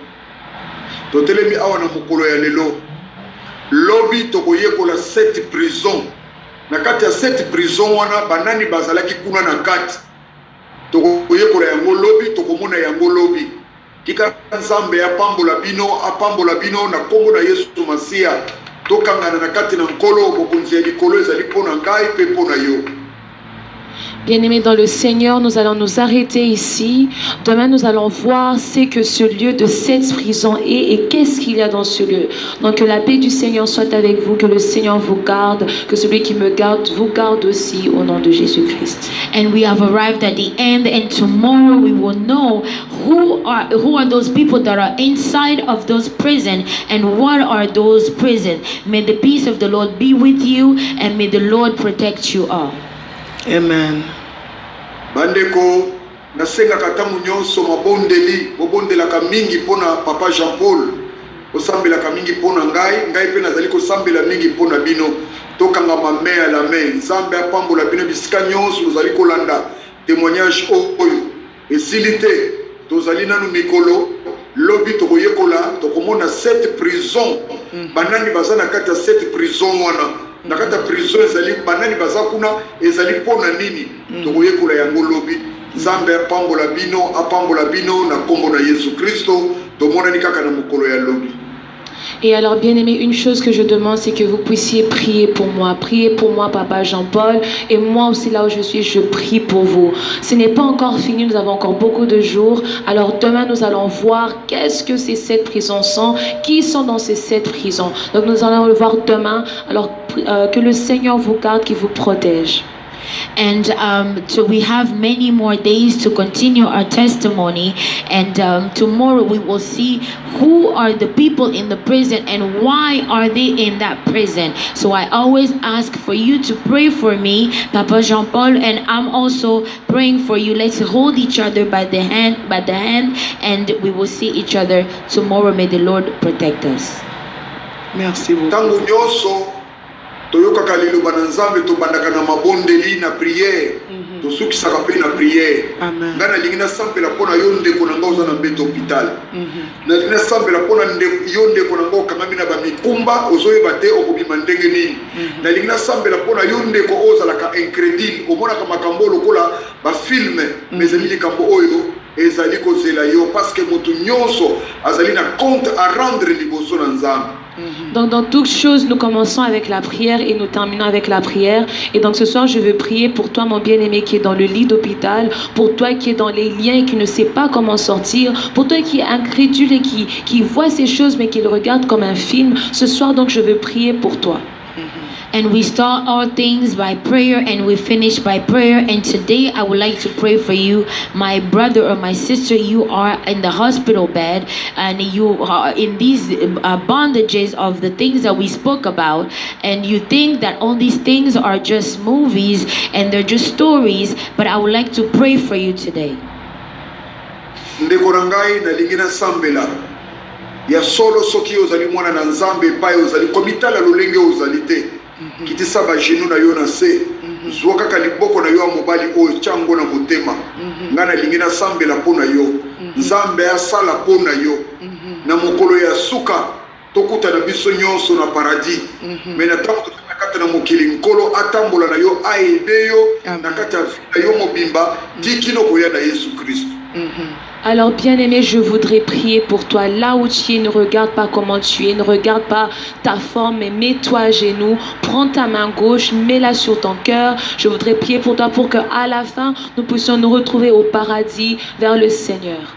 Totelemi awa na mukolo ya lelo. Lobi tokoyekola 7 prison. Na kati ya 7 prison wana banani bazalaki kuna na kati. Tokoyekola yango lobi, tokomona yango lobi. Kika Nzambe apambola bino na kombo na Yesu Masia. Tokangana na kati na nkolo bokonzi ya likolo ezali pona ngai pe pona yo. Bien-aimés dans le Seigneur, nous allons nous arrêter ici. Demain, nous allons voir ce que ce lieu de 7 prisons est et qu'est-ce qu'il y a dans ce lieu. Donc, que la paix du Seigneur soit avec vous, que le Seigneur vous garde, que celui qui me garde vous garde aussi au nom de Jésus-Christ. And we have arrived at the end, and tomorrow we will know who are those people that are inside of those prisons and what are those prisons. May the peace of the Lord be with you, and may the Lord protect you all. Amen. Bandeko nasenga katangu nyonso mabondela mingi pona Papa Jean Paul osambelaka mingi mpona ngai mpe nazali kosambela mingi mpona bino. Tokangama main à la main. Nzambe apambola bino bisika nyonso tozali kolanda témoignage oyo. Esili te tozali nanu mikolo lobi tokoyekola tokomona 7 prison. Banani baza na kati ya 7 prison wana. Na kati ya prison ezali banani baza kuna ezali mpona nini tokoyekola yango lobi. Nzambe apambola bino na kombo na Yesu Kristo tomonani kaka na mokolo ya lobi. Et alors, bien-aimé, une chose que je demande, c'est que vous puissiez prier pour moi. Priez pour moi, Papa Jean-Paul. Et moi aussi, là où je suis, je prie pour vous. Ce n'est pas encore fini, nous avons encore beaucoup de jours. Alors, demain, nous allons voir qu'est-ce que ces 7 prisons sont, qui sont dans ces 7 prisons. Donc, nous allons le voir demain. Alors, que le Seigneur vous garde, qu'il vous protège. And so we have many more days to continue our testimony, and tomorrow we will see who are the people in the prison and why are they in that prison. So I always ask for you to pray for me, Papa Jean-Paul, and I'm also praying for you. Let's hold each other by the hand, and we will see each other tomorrow. May the Lord protect us. Merci beaucoup. Toyokaka liloba na Nzambe tobandaka na mabondeli na prière tosukisaka mpe na prière nga nalingi nasambela mpona yo ndeko na nga oza na mbeto hôpital nalingi nasambela mpona yo ndeko na nga okangami na bamikumba ozoyeba te okobima ndenge nini nalingi nasambela mpona yo ndeko ozalaka incrédule omonaka makambo lokola bafilme mais ezali likambo oyo ezali kozela yo parce que moto nyonso azali na compte à rendre liboso na Nzambe. Donc dans toutes choses, nous commençons avec la prière et nous terminons avec la prière. Et donc ce soir, je veux prier pour toi, mon bien-aimé, qui est dans le lit d'hôpital, pour toi qui est dans les liens et qui ne sait pas comment sortir, pour toi qui est incrédule et qui voit ces choses mais qui le regarde comme un film. Ce soir, donc, je veux prier pour toi. And we start all things by prayer and we finish by prayer. And today I would like to pray for you, my brother or my sister. You are in the hospital bed and you are in these bondages of the things that we spoke about. And you think that all these things are just movies and they're just stories. But I would like to pray for you today. Ya solo soki ozali mwana na Nzambe pa ozali komitala lolenge ozali te kitisa ba jinu na yo na se zwa kaka liboko na yo mobali oyo chango na motema ngana lingina sambela pona yo Nzambe asala pona yo na mokolo ya suka tokuta na biso nyonso na paradis mais na tanto kata na mokili nkolo atambola na yo aide yo na kata na yo mobimba dikino koya na Yesu Kristo. Alors, bien-aimé, je voudrais prier pour toi. Là où tu es, ne regarde pas comment tu es, ne regarde pas ta forme, mais mets-toi à genoux, prends ta main gauche, mets-la sur ton cœur. Je voudrais prier pour toi pour qu'à la fin, nous puissions nous retrouver au paradis vers le Seigneur.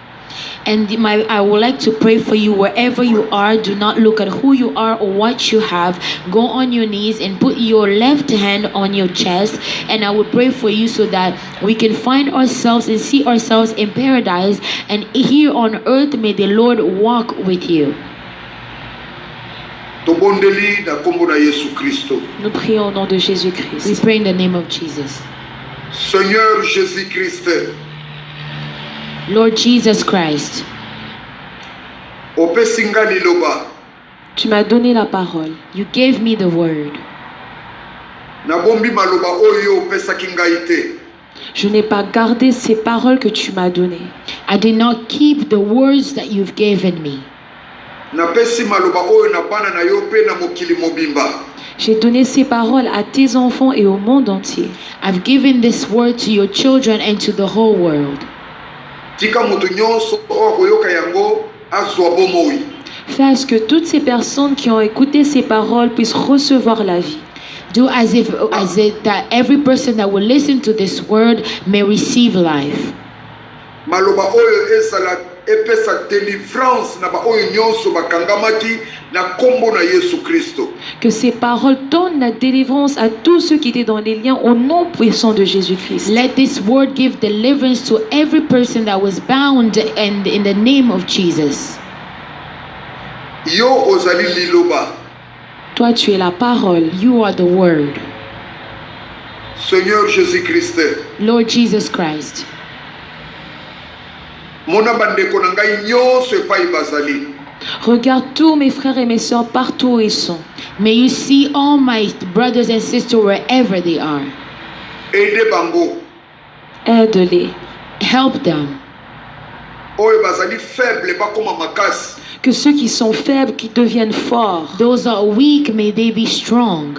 And I would like to pray for you wherever you are. Do not look at who you are or what you have. Go on your knees and put your left hand on your chest. And I will pray for you so that we can find ourselves and see ourselves in paradise. And here on earth, may the Lord walk with you. Nous prions au nom de Jésus-Christ. We pray in the name of Jesus. Seigneur Jésus-Christ. Lord Jesus Christ. Tu m'as donné la parole. You gave me the word. Je n'ai pas gardé ces paroles que tu m'as données. I did not keep the words that you've given me. J'ai donné ces paroles à tes enfants et au monde entier. I've given this word to your children and to the whole world. Fais à ce que toutes ces personnes qui ont écouté ces paroles puissent recevoir la vie. Do as if that every person that will listen to this word may receive life. Que ces paroles donnent la délivrance à tous ceux qui étaient dans les liens au nom puissant de Jésus-Christ. Let this word give deliverance to every person that was bound and in the name of Jesus. Toi, tu es la parole. You are the word. Seigneur Jésus-Christ. Lord Jesus Christ. Regarde tous mes frères et mes sœurs partout où ils sont. May you see all my brothers and sisters wherever they are. Aidez bango. Aide-les. Help them. Oyo bazali faible ba koma makasi. Que ceux qui sont faibles, qui deviennent forts. Those are weak, may they be strong.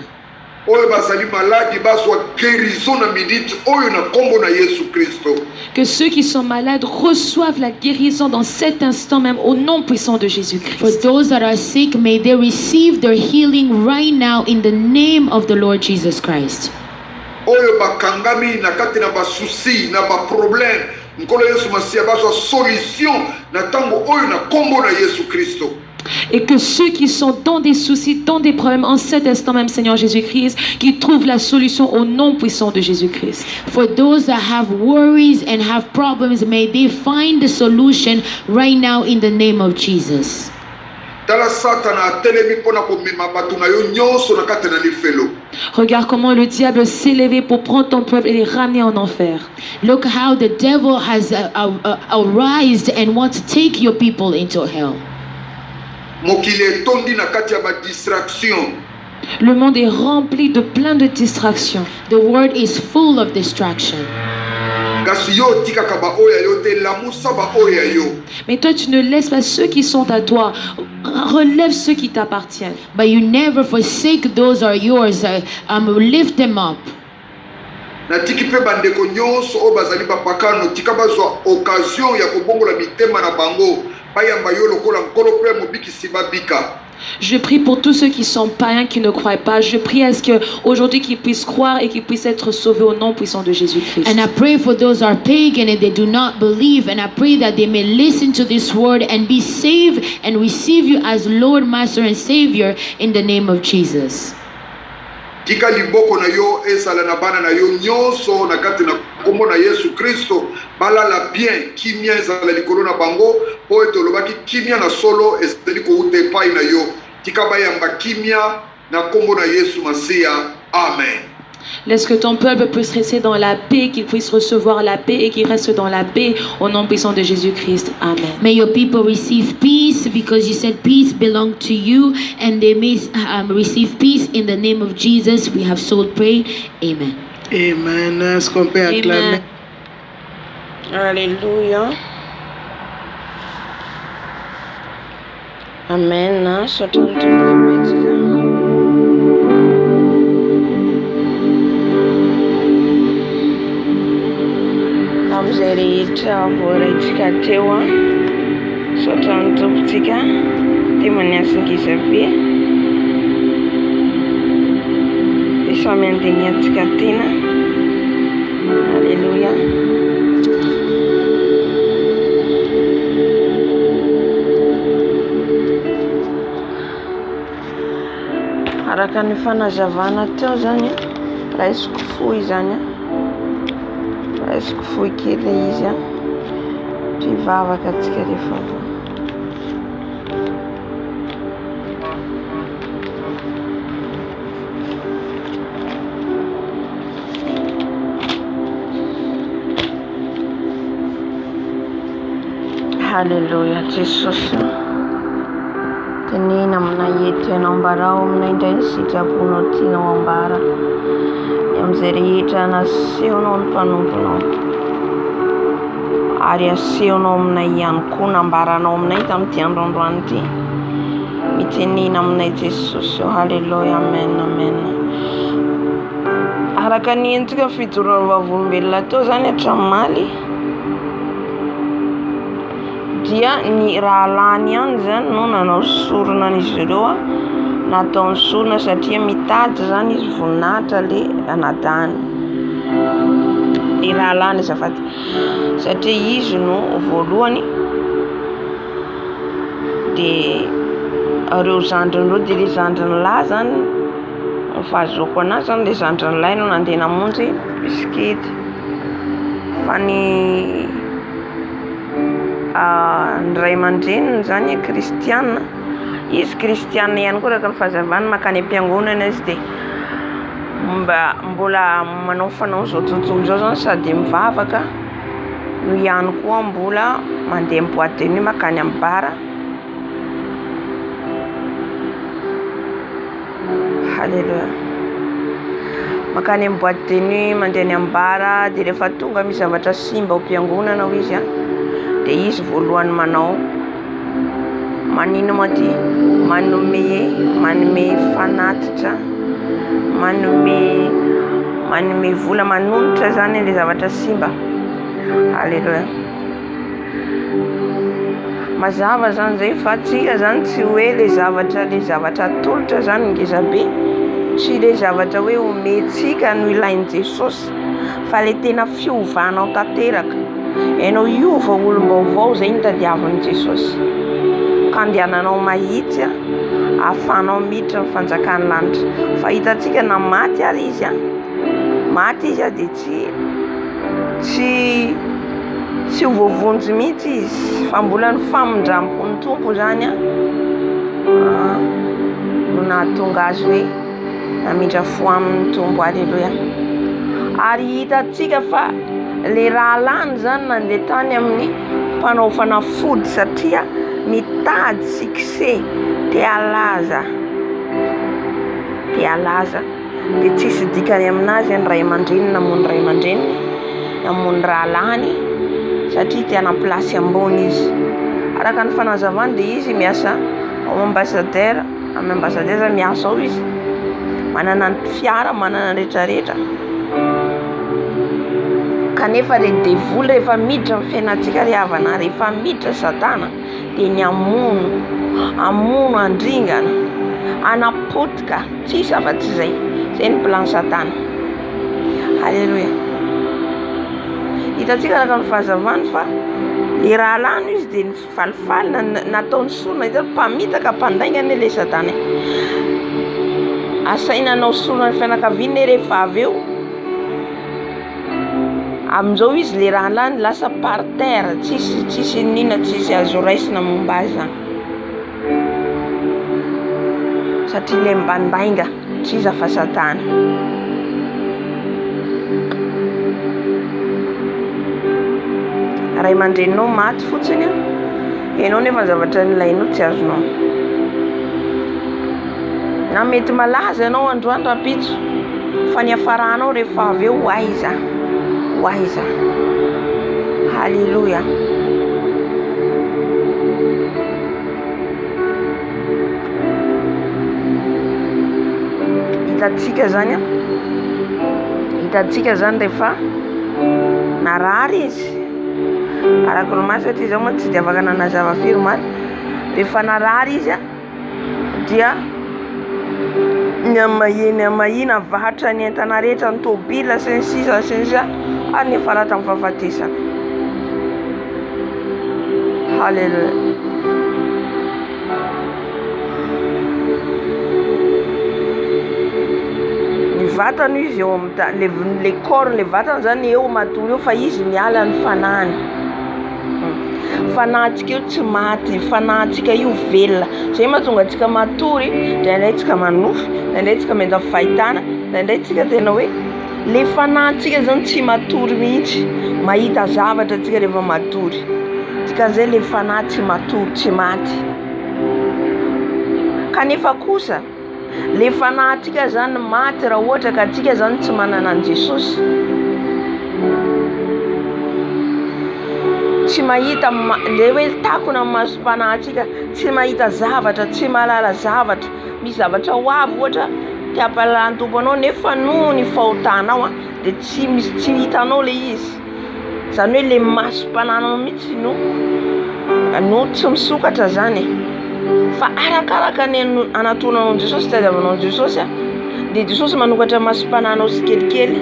Oyo bazali maladi bazwa guérison na minute oyo na kombo na Yesu Kristo. Que ceux qui sont malades reçoivent la guérison dans cet instant même au nom puissant de Jésus-Christ. For those that are sick, may they receive their healing right now in the name of the Lord Jesus Christ. Oyo bakangami na kati na ba souci na ba problème nkolo Yesu Masia bazwa solution na tango oyo na kombo na Yesu Kristo. Et que ceux qui sont dans des soucis, dans des problèmes, en cet instant même, Seigneur Jésus-Christ, qu'ils trouvent la solution au nom puissant de Jésus-Christ. For those that have worries and have problems, may they find the solution right now in the name of Jesus. Regarde comment le diable s'est levé pour prendre ton peuple et les ramener en enfer. Look how the devil has arisen and wants to take your people into hell. Le monde est rempli de plein de distractions. The world is full of distraction. Mais toi, tu ne laisses pas ceux qui sont à toi. Relève ceux qui t'appartiennent. But you never forsake those are yours. Lift them up. Natiki pe bandeko nyonso o bazali bapakano tika bazwa occasion ya kobongola mitema na bango bayamba yo lokola nkolo pe mobikisi babika. Je prie pour tous ceux qui sont païens, qui ne croient pas. Je prie à ce qu'aujourd'hui qu'ils puissent croire et qu'ils puissent être sauvés au nom puissant de Jésus-Christ. And I pray for those who are pagan and they do not believe, and I pray that they may listen to this word and be saved and receive you as Lord, Master and Savior in the name of Jesus. Tika liboko na yo esala na bana na yo nyonso na kati na kombo na Yesu Kristo balala bien kimia ezala likolo na bango po eto lobaki kimia na solo eseli ko ute pai na yo tika bayamba kimia na kombo na Yesu Masia. Amen. Laisse que ton peuple puisse rester dans la paix, qu'il puisse recevoir la paix et qu'il reste dans la paix au nom puissant de Jésus-Christ. Amen. May your people receive peace because you said peace belongs to you, and they may receive peace in the name of Jesus. We have so prayed. Amen. Amen. Est-ce qu'on peut acclamer? Alléluia. Amen. Rehetra voaraitsika teo a saotra ny tompontsika dia maniasingiza be dia samy andiniantsika tena. Alleluia. Araka ny fanazavana teo zany raisiko fohy zany raisiko fohy kely izy a mpivavaka atsika rehefa Halleluja Jesosy tenena amina hety ianao ambarao amina indray ny sitraponao tianao ambara amin'izay rehetra nasehonao ny mpanomponao ary asehonao aminay ihany koa nambaranao aminay tamin'ity androandroany ity mitenena aminay Jesosy. Halleluja. Amen. Amen. Araka ny endrika fijoroan'ny vavolombelona teo zany hatramaly dia ny raha lany ihany zany no nanao sorona n'izy ireo a natao ny sorona satria mitady zany izy voninahitra le anadany ny raha lany azafady satria izy no voalohany dia ireo zandrin'ireo dia le zandriny lahy zany mifahazoko anazy zany le zandriny lahy no nandeha namonjy bisikity fa ny ray aman-dreniny zany kristiana izy kristiana ihany koa raka ny fahazavany makany am-piangonana izy dia mbola manao fanao zao tontolo zao zany sady mivavaka no ihany koa mbola mandeha boîte de nuit makany amin'ny bara Alléluia. Makany amin'ny boîte de nuit, mandeha ny ambara, dia rehefa tonga misy zavatra simba ho mpiangonana ho izy dia izy voalohany manao manino moa ty manome fanatitra, manome vola, manonotra zany le zavatra simba. Alléluia. Mazava zany zay fa tsika zany tsy hoe le zavatra atolotra zany ngeza be, tsy le zavatra hoe omentsika no ilain'i Jesosy, fa le tena fiovanao tanteraka. Ianao iova olom-baovao zay nitadiavan'i Jesosy, ka andehananao mahitsy ahafahanao miditra ny fanjakany lanitra. Fa hitantsika na maty ary izy maty izy dia tsy ho voavonjy mihitsy izy, fa mbola ny famindrampon'ny tompo zany no nahatonga azy hoe namindra fo amin'ny tompo. Alléluia. Ary hitantsika fa le raha lany zany nandeha tany amin'ny mpanao fanafody, satria mitady succès dia alaza dia tsisy dikany aminazy ny ray aman-dreny namono ray aman-dreny, namono raha lany, satria te hanaplasy ambony izy. Araka ny fanazavany dia izy miasa ao ambassadeur, amin'ny ambassadeur miasa ao izy, manana ny fiara, manana ny rehetrarehetra. Kanefa le devoly rehefa miditra amin'ny fiainantsika ry havana, rehefa miditra Satana dia ny amono andringana, anapotika, tsisy afa-tsy zay ny plan Satana. Alléluia. Hitantsika araka ny fahazavany fa le raha lany izy dia ny falifaly nataony sorona. Hitany mpamitaka mpandaingana le Satana, asainanao sorona ny fianakaviany rehefa avy eo amin'izao izy le raha lany lasa par terre, tsisy nina, tsisy azo raisina momba azy zany, satria le mbandainga tsy iza fa Satana. Ray aman-dreninao maty fotsiny, ianao nefa zavatra nilainao tsy azonao. Na mety malaza ianao androany rapitso, fa ny afaranao rehefa avy eo aiza. Alléluia. Hitantsika zany rehefa narary izy, araka ny masy, satria zao moa tsy dia afaka nanazava firy maty. Rehefa narary izy dia ny amahina avahatra ny entana rehetra, ny tôbila sy ny sisa ary ny farata amin'ny fahafatesana. Halleluia. Ny vatany izy eo le corps, le vatany zany eo matory eo, fa izy miala ny fanahany. Fanahintsika io tsy maty, fanahintsika io velona. Zay mahatonga antsika matory, indraindray tsika manofy, indraindray tsika menda fahitana, indraindray tsika tena hoe le fanahintsika zany tsy matory mihitsy, mahita zavatra tsika rehefa matory. Dikan'izay le fanahy tsy matory, tsy maty. Kanefa kosa le fanahintsika zany maty raha ohatra ka tsika zany tsy manana an Jesosy, tsy mahita le hoe takona amin'ny masom-panahintsika, tsy mahita zavatra, tsy mahalala zavatra. Misy zavatra ho avy ohatra tia hampalalany tompo anao, nefa noho ny fahotanao dia tsy hitanao le izy. Zany hoe le masom-pananao mihitsy no tsy misokatra zany. Fa arakaraka ny anatonanao Jesosy, tadiavanao Jesosy dia Jesosy manokatra masom-pananao tsikelikely,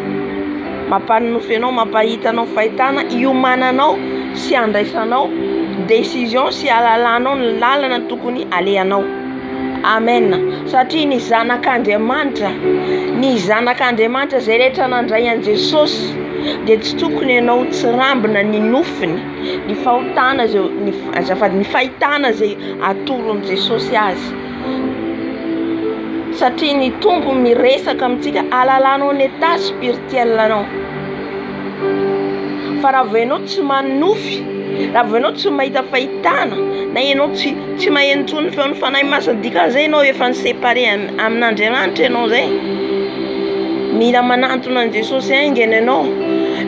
mampanofy anao, mampahitanao fahitana, iomananao sy andraisanao décision sy alalanao ny lalana tokony alehanao. Amen. Satria ny zanak'Andriamanitra zay rehetra nandray an Jesosy dia tsy tokony ianao tsy rambina ny nofiny, ny fahotana ny fahitana zay atoron Jesosy azy. Satria ny tompo miresaka amintsika, alalanao ny état spirituel anao. Fa raha vao ianao tsy manofy raha vao ianao tsy mahita fahitana na ianao tsy mahentsony feon'ny fanahy masina dika zay ianao efa ny séparé amin'Andriamanitra ianao zay. Mila manantona an' Jesosy aingana ianao,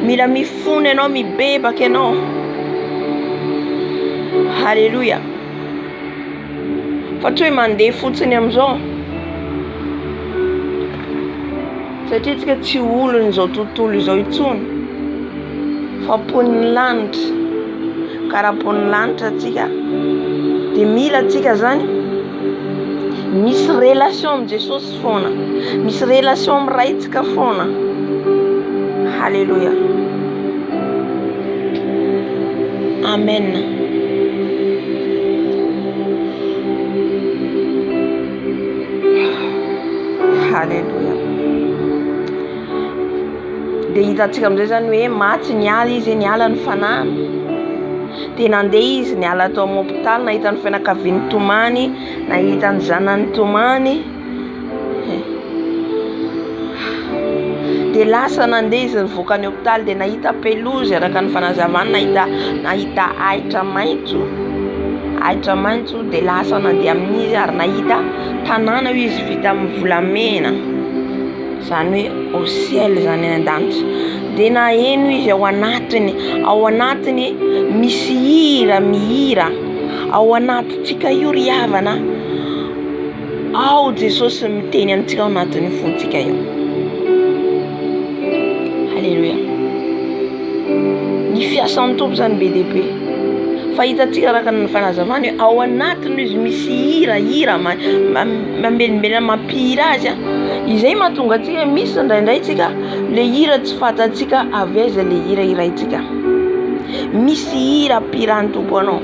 mila mifony ianao, mibebaka ianao. Halleluja. Fa tsy hoe mandeha fotsiny amin'izao, satria tsika tsy olon'izao tontolo izao intsony, fa pon'ny lanitra. Karaha pon'ny lanitra tsika, dia mila tsika zany misy relation amin'ny Jesosy foana, misy relation amin'ny raitsika foana. Halleluja. Amen. Halleluja. Dia hitantsika amin'izay zany hoe maty niala izy, niala ny fanahiny. Dia nandeha izy niala tao amin'ny hôpitaly, nahita ny fianakaviany tomany, nahita ny zanany tomany. Dia lasa nandeha izy nivoaka ny hôpitaly dia nahita pelouse araka ny fanazavana, nahita ahitra maitso dia lasa nandeha amin'izy ary nahita tanàna io izy vita amin'ny volamena, zany hoe au ciel zany an-danitra. Dia naheno izy ao anatiny misy hira mihira, ao anatintsika io ry havana, ao Jesosy miteny amintsika ao anatin'ny fontsika io. Halleluja. Ny fiasan'ny tompo zany be dia be. Fa hitantsika araka ny fanazavana hoe ao anatiny izy misy hira mamelembelena mampihira azy. Izay mahatonga antsika misy indraindray tsika le hira tsy fantatsika avy aiza le hira iraitsika. Misy hira ampiran'ny tompo anao,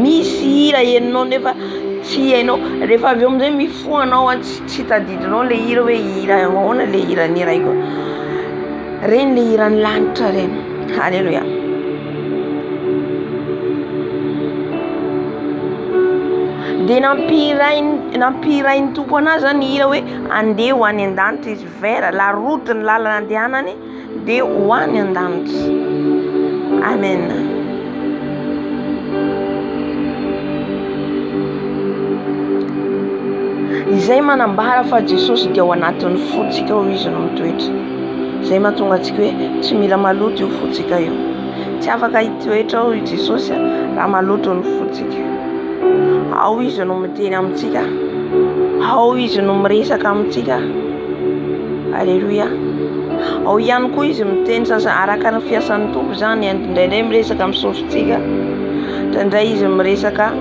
misy hira heninao nefa tsy hainao. Rehefa avy eo amin'izay mifohanao, tsy tadidinao le hira hoe hira ahoana le hira niraiko. Reny le hira ny lanitra reny. Halleluja. Dia nampirain'ny tompo anazy zany hira hoe andeha ho any an-danitra izy, vers la route ny lalana andehanany dia ho any an-danitra. Amen. Izay manambara fa Jesosy dia ao anatin'ny fotsika ao izy no mitoetra. Izay mahatonga antsika hoe tsy mila maloto io fotsika io. Tsy afaka hitoetra ao Jesosy raha maloto ny fotsika. Ao izy no miteny amintsika, ao izy no miresaka amintsika. Halleluja. Ao ihany koa izy miteny araka ny fiasan'ny tompo zany, indraindray miresaka misofintsika, indraindray izy miresaka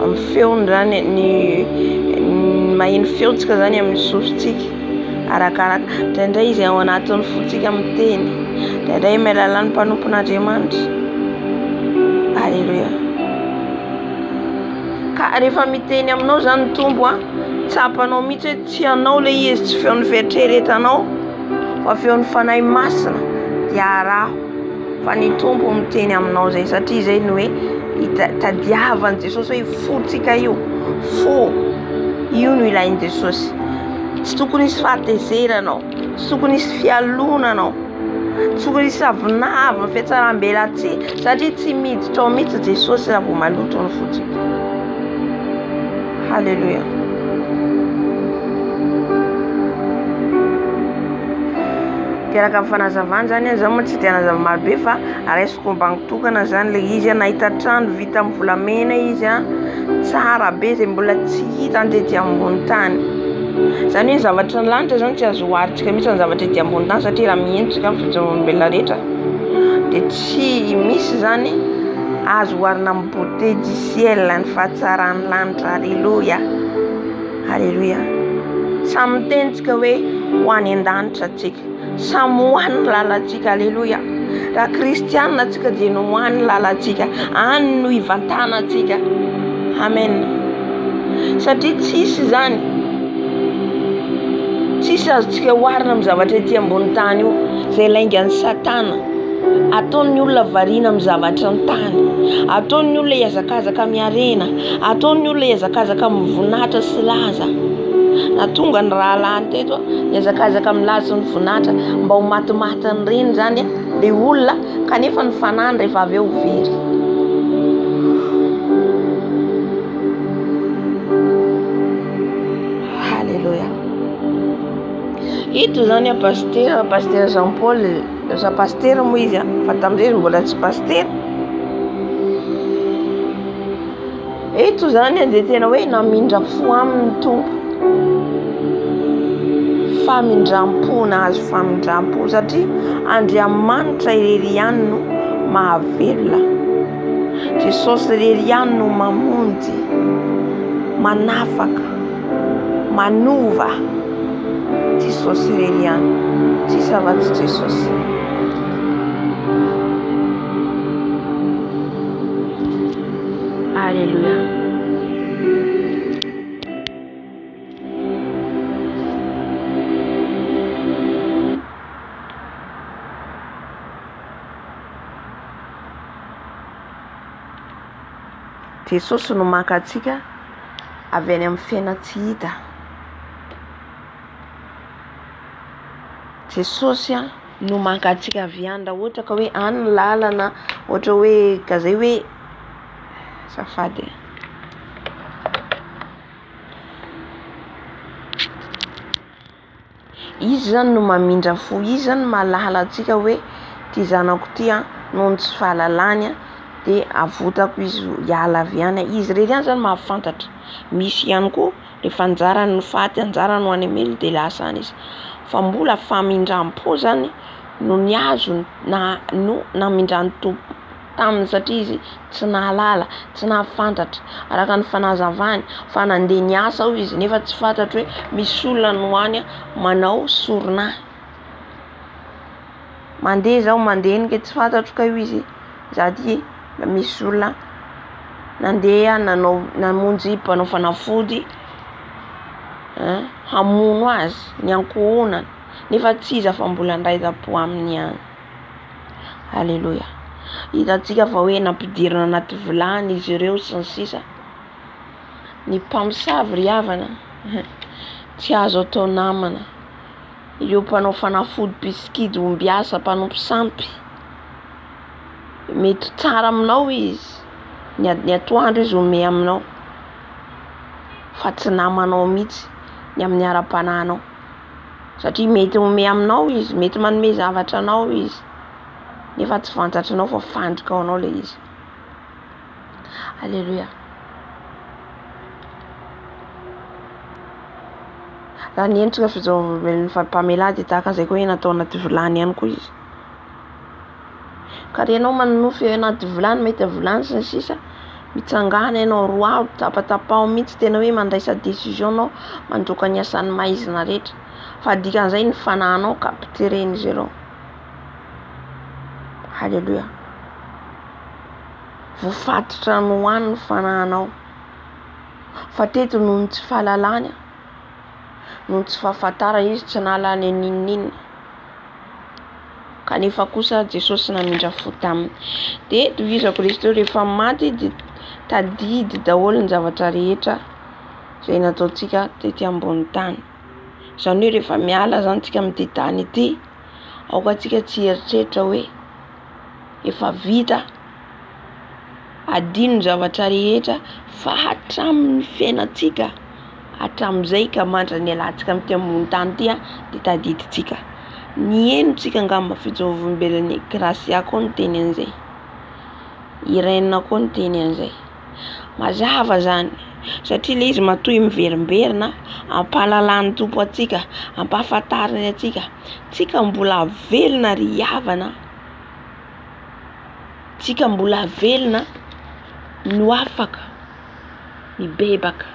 amin'ny feony zany, ny maheno feontsika zany amin'ny sofintsika arakaraka. Indraindray izy ao anatin'ny fotsika miteny, indraindray mialalan'ny mpanompon'Andriamanitra. Halleluja. Ka rehefa miteny aminao zany ny tompo, tsapanao mihitsy hoe tsy anao le izy, tsy feon'ny fieritreretanao fa feon'ny fanahy masina dia araho. Fa ny tompo miteny aminao zay, satria zay no hoe tadiavan'i Jesosy hoe fotsika io, fo io no ilain'i Jesosy. Tsy tokony hisy fahatezeranao, tsy tokony hisy fialonanao, tsy tokony hisy avinavina, fiatsaram-belatsy, satria tsy miditra ao mihitsy Jesosy raha vao maloto ny fotsika. Halleluja. Tiaraka amin'ny fanazavana zany, zany moa tsy dia nazava marobe fa raisiko mbanitokana zany le izy nahita trano vita amin'ny volamena izy tsara be izay mbola tsy hita an'tetỳ ambony tany. Zany hoe zavatra ny lanitra zany tsy azo oharitsika mihitsy ny zavatra etỳ ambony tany, satria raha mientsika amin'ny fijery-olombelona rehetra dia tsy misy zany azo oharina amin'ny beauté du ciel, ny fahatsaran'ny lanitra. Halleluja. Halleluja. Samy mitentsika hoe ho any an-danitra tsika, samy ho any lalantsika. Halleluja. Raha kristianina tsika dia no ho any lalantsika, any no hivantana tsika. Amen. Satria tsisy zany, tsisy azontsika oharina amin'ny zavatra etỳ ambony tany io izay laingan'ny Satana. Ataon'ny olona variana amin'ny zavatra ny tany, ataon'ny olona hiazakazaka miarena, ataon'ny olona hiazakazaka mivonatra sy laza. Na tonga ny rahalany teto hiazakazaka milaza ny vonatra mba ho matimaty ny reny zany le olona, kanefa ny fanahiny rehefa avy eo very. Ito zany a pasteur Jean Paul, za pasteur moa izy fa tam'izay mbola tsy pasteur. Ito zany dia tena hoe namindra fo amin'ny tompo, famindram-pona azo famindram-po satria Andriamanitra irery ihany no mahavelona. Jesosy irery ihany no mamonjy, manafaka, manova. Jesosy irery ihany, tsisy afa-tsy Jesosy. Alléluia. Jesosy no maka antsika avy any amin'ny fiaina tsy hita. Jesosy no maka antsika avy any raha ohatra ka hoe any ny lalana, ohatra hoe ka zay hoe safady. Izy zany no mamindra fo, izy zany mahalala antsika hoe ty zanako ty noho ny tsy fahalalany dia avotako izy hiala avy any. Izy irery ihany zany mahafantatra. Misy ihany koa le fanjarany ny faty, anjarany ho any amely dia lasa any izy. Fa mbola famindram-po zany no ny azo no namindran'ny tompo taminy satria izy tsy nahalala, tsy nahafantatra araka ny fanazavany fa nandeha niasa ao izy nefa tsy fantatra hoe misy olona no any manao sorona. Mandeha zao mandeha ke tsy fantatro ka io izy zaty misy olona nandeha namonjy mpanao fanafody hamono azy ny ankohonana nefa tsy iza fa mbola ndraiza-po aminy ihany. Alléluia. Hitantsika fa hoe nampidirina anaty vilany izy ireo sy ny sisa. Ny mpamosavy ry havana tsy azo atao namana. Ireo mpanao fanafody mpitsikidy ombiasa, mpanompo sampy, mety tsara aminao izy, ny atoandro izy ome aminao fa tsy namanao mihitsy ny amin'ny ara-pananao satria mety ome aminao izy, mety manome zavatra anao izy nefa tsy fantatranao fa fandrika ao anao le izy. Alléluia. Raha ny endrika fampamela dia tahaka an'izay koa hoe natao anaty vilany ihany koa izy. Ka renao manonofy anaty vilany, mahita vilany sy ny sisa, mitsangana ianao roa tapatapao mihitsy, tena hoe mandraisa décision anao mandroka ny asan'ny maizina rehetra fa dikan'izay ny fanahinao kapitereny izy ireo. Alléluia. Voafatotra no hoany ny fanahinao fa teto noho ny tsy fahalalany, noho ny tsy fahafantarana izy tsy nahalany aninina kanefa kosa Jesosy namindra fo taminy. Dia tohizo Kristy rehefa maty dia tadidy daholo ny zavatra rehetra izay nataontsika tety ambony tany. Izany hoe rehefa miala zany tsika amin'ity tany ity, aoka tsika tsy eritreritra hoe efa vita, adino ny zavatra rehetra fa hatramin'ny fiainantsika, hatramin'izay ka mandra ny alantsika amin'ity ambony tany ity dia tadiditsika. Ny henontsika angamba fitsovombelany Gracia koa ny teny an'izay, Irène koa ny teny an'izay. Mazava zany satria le izy matoy miverimberina ampahalalany tompo atsika, ampahafantarany atsika, tsika mbola velona ry havana, tsika mbola velona no afaka mibebaka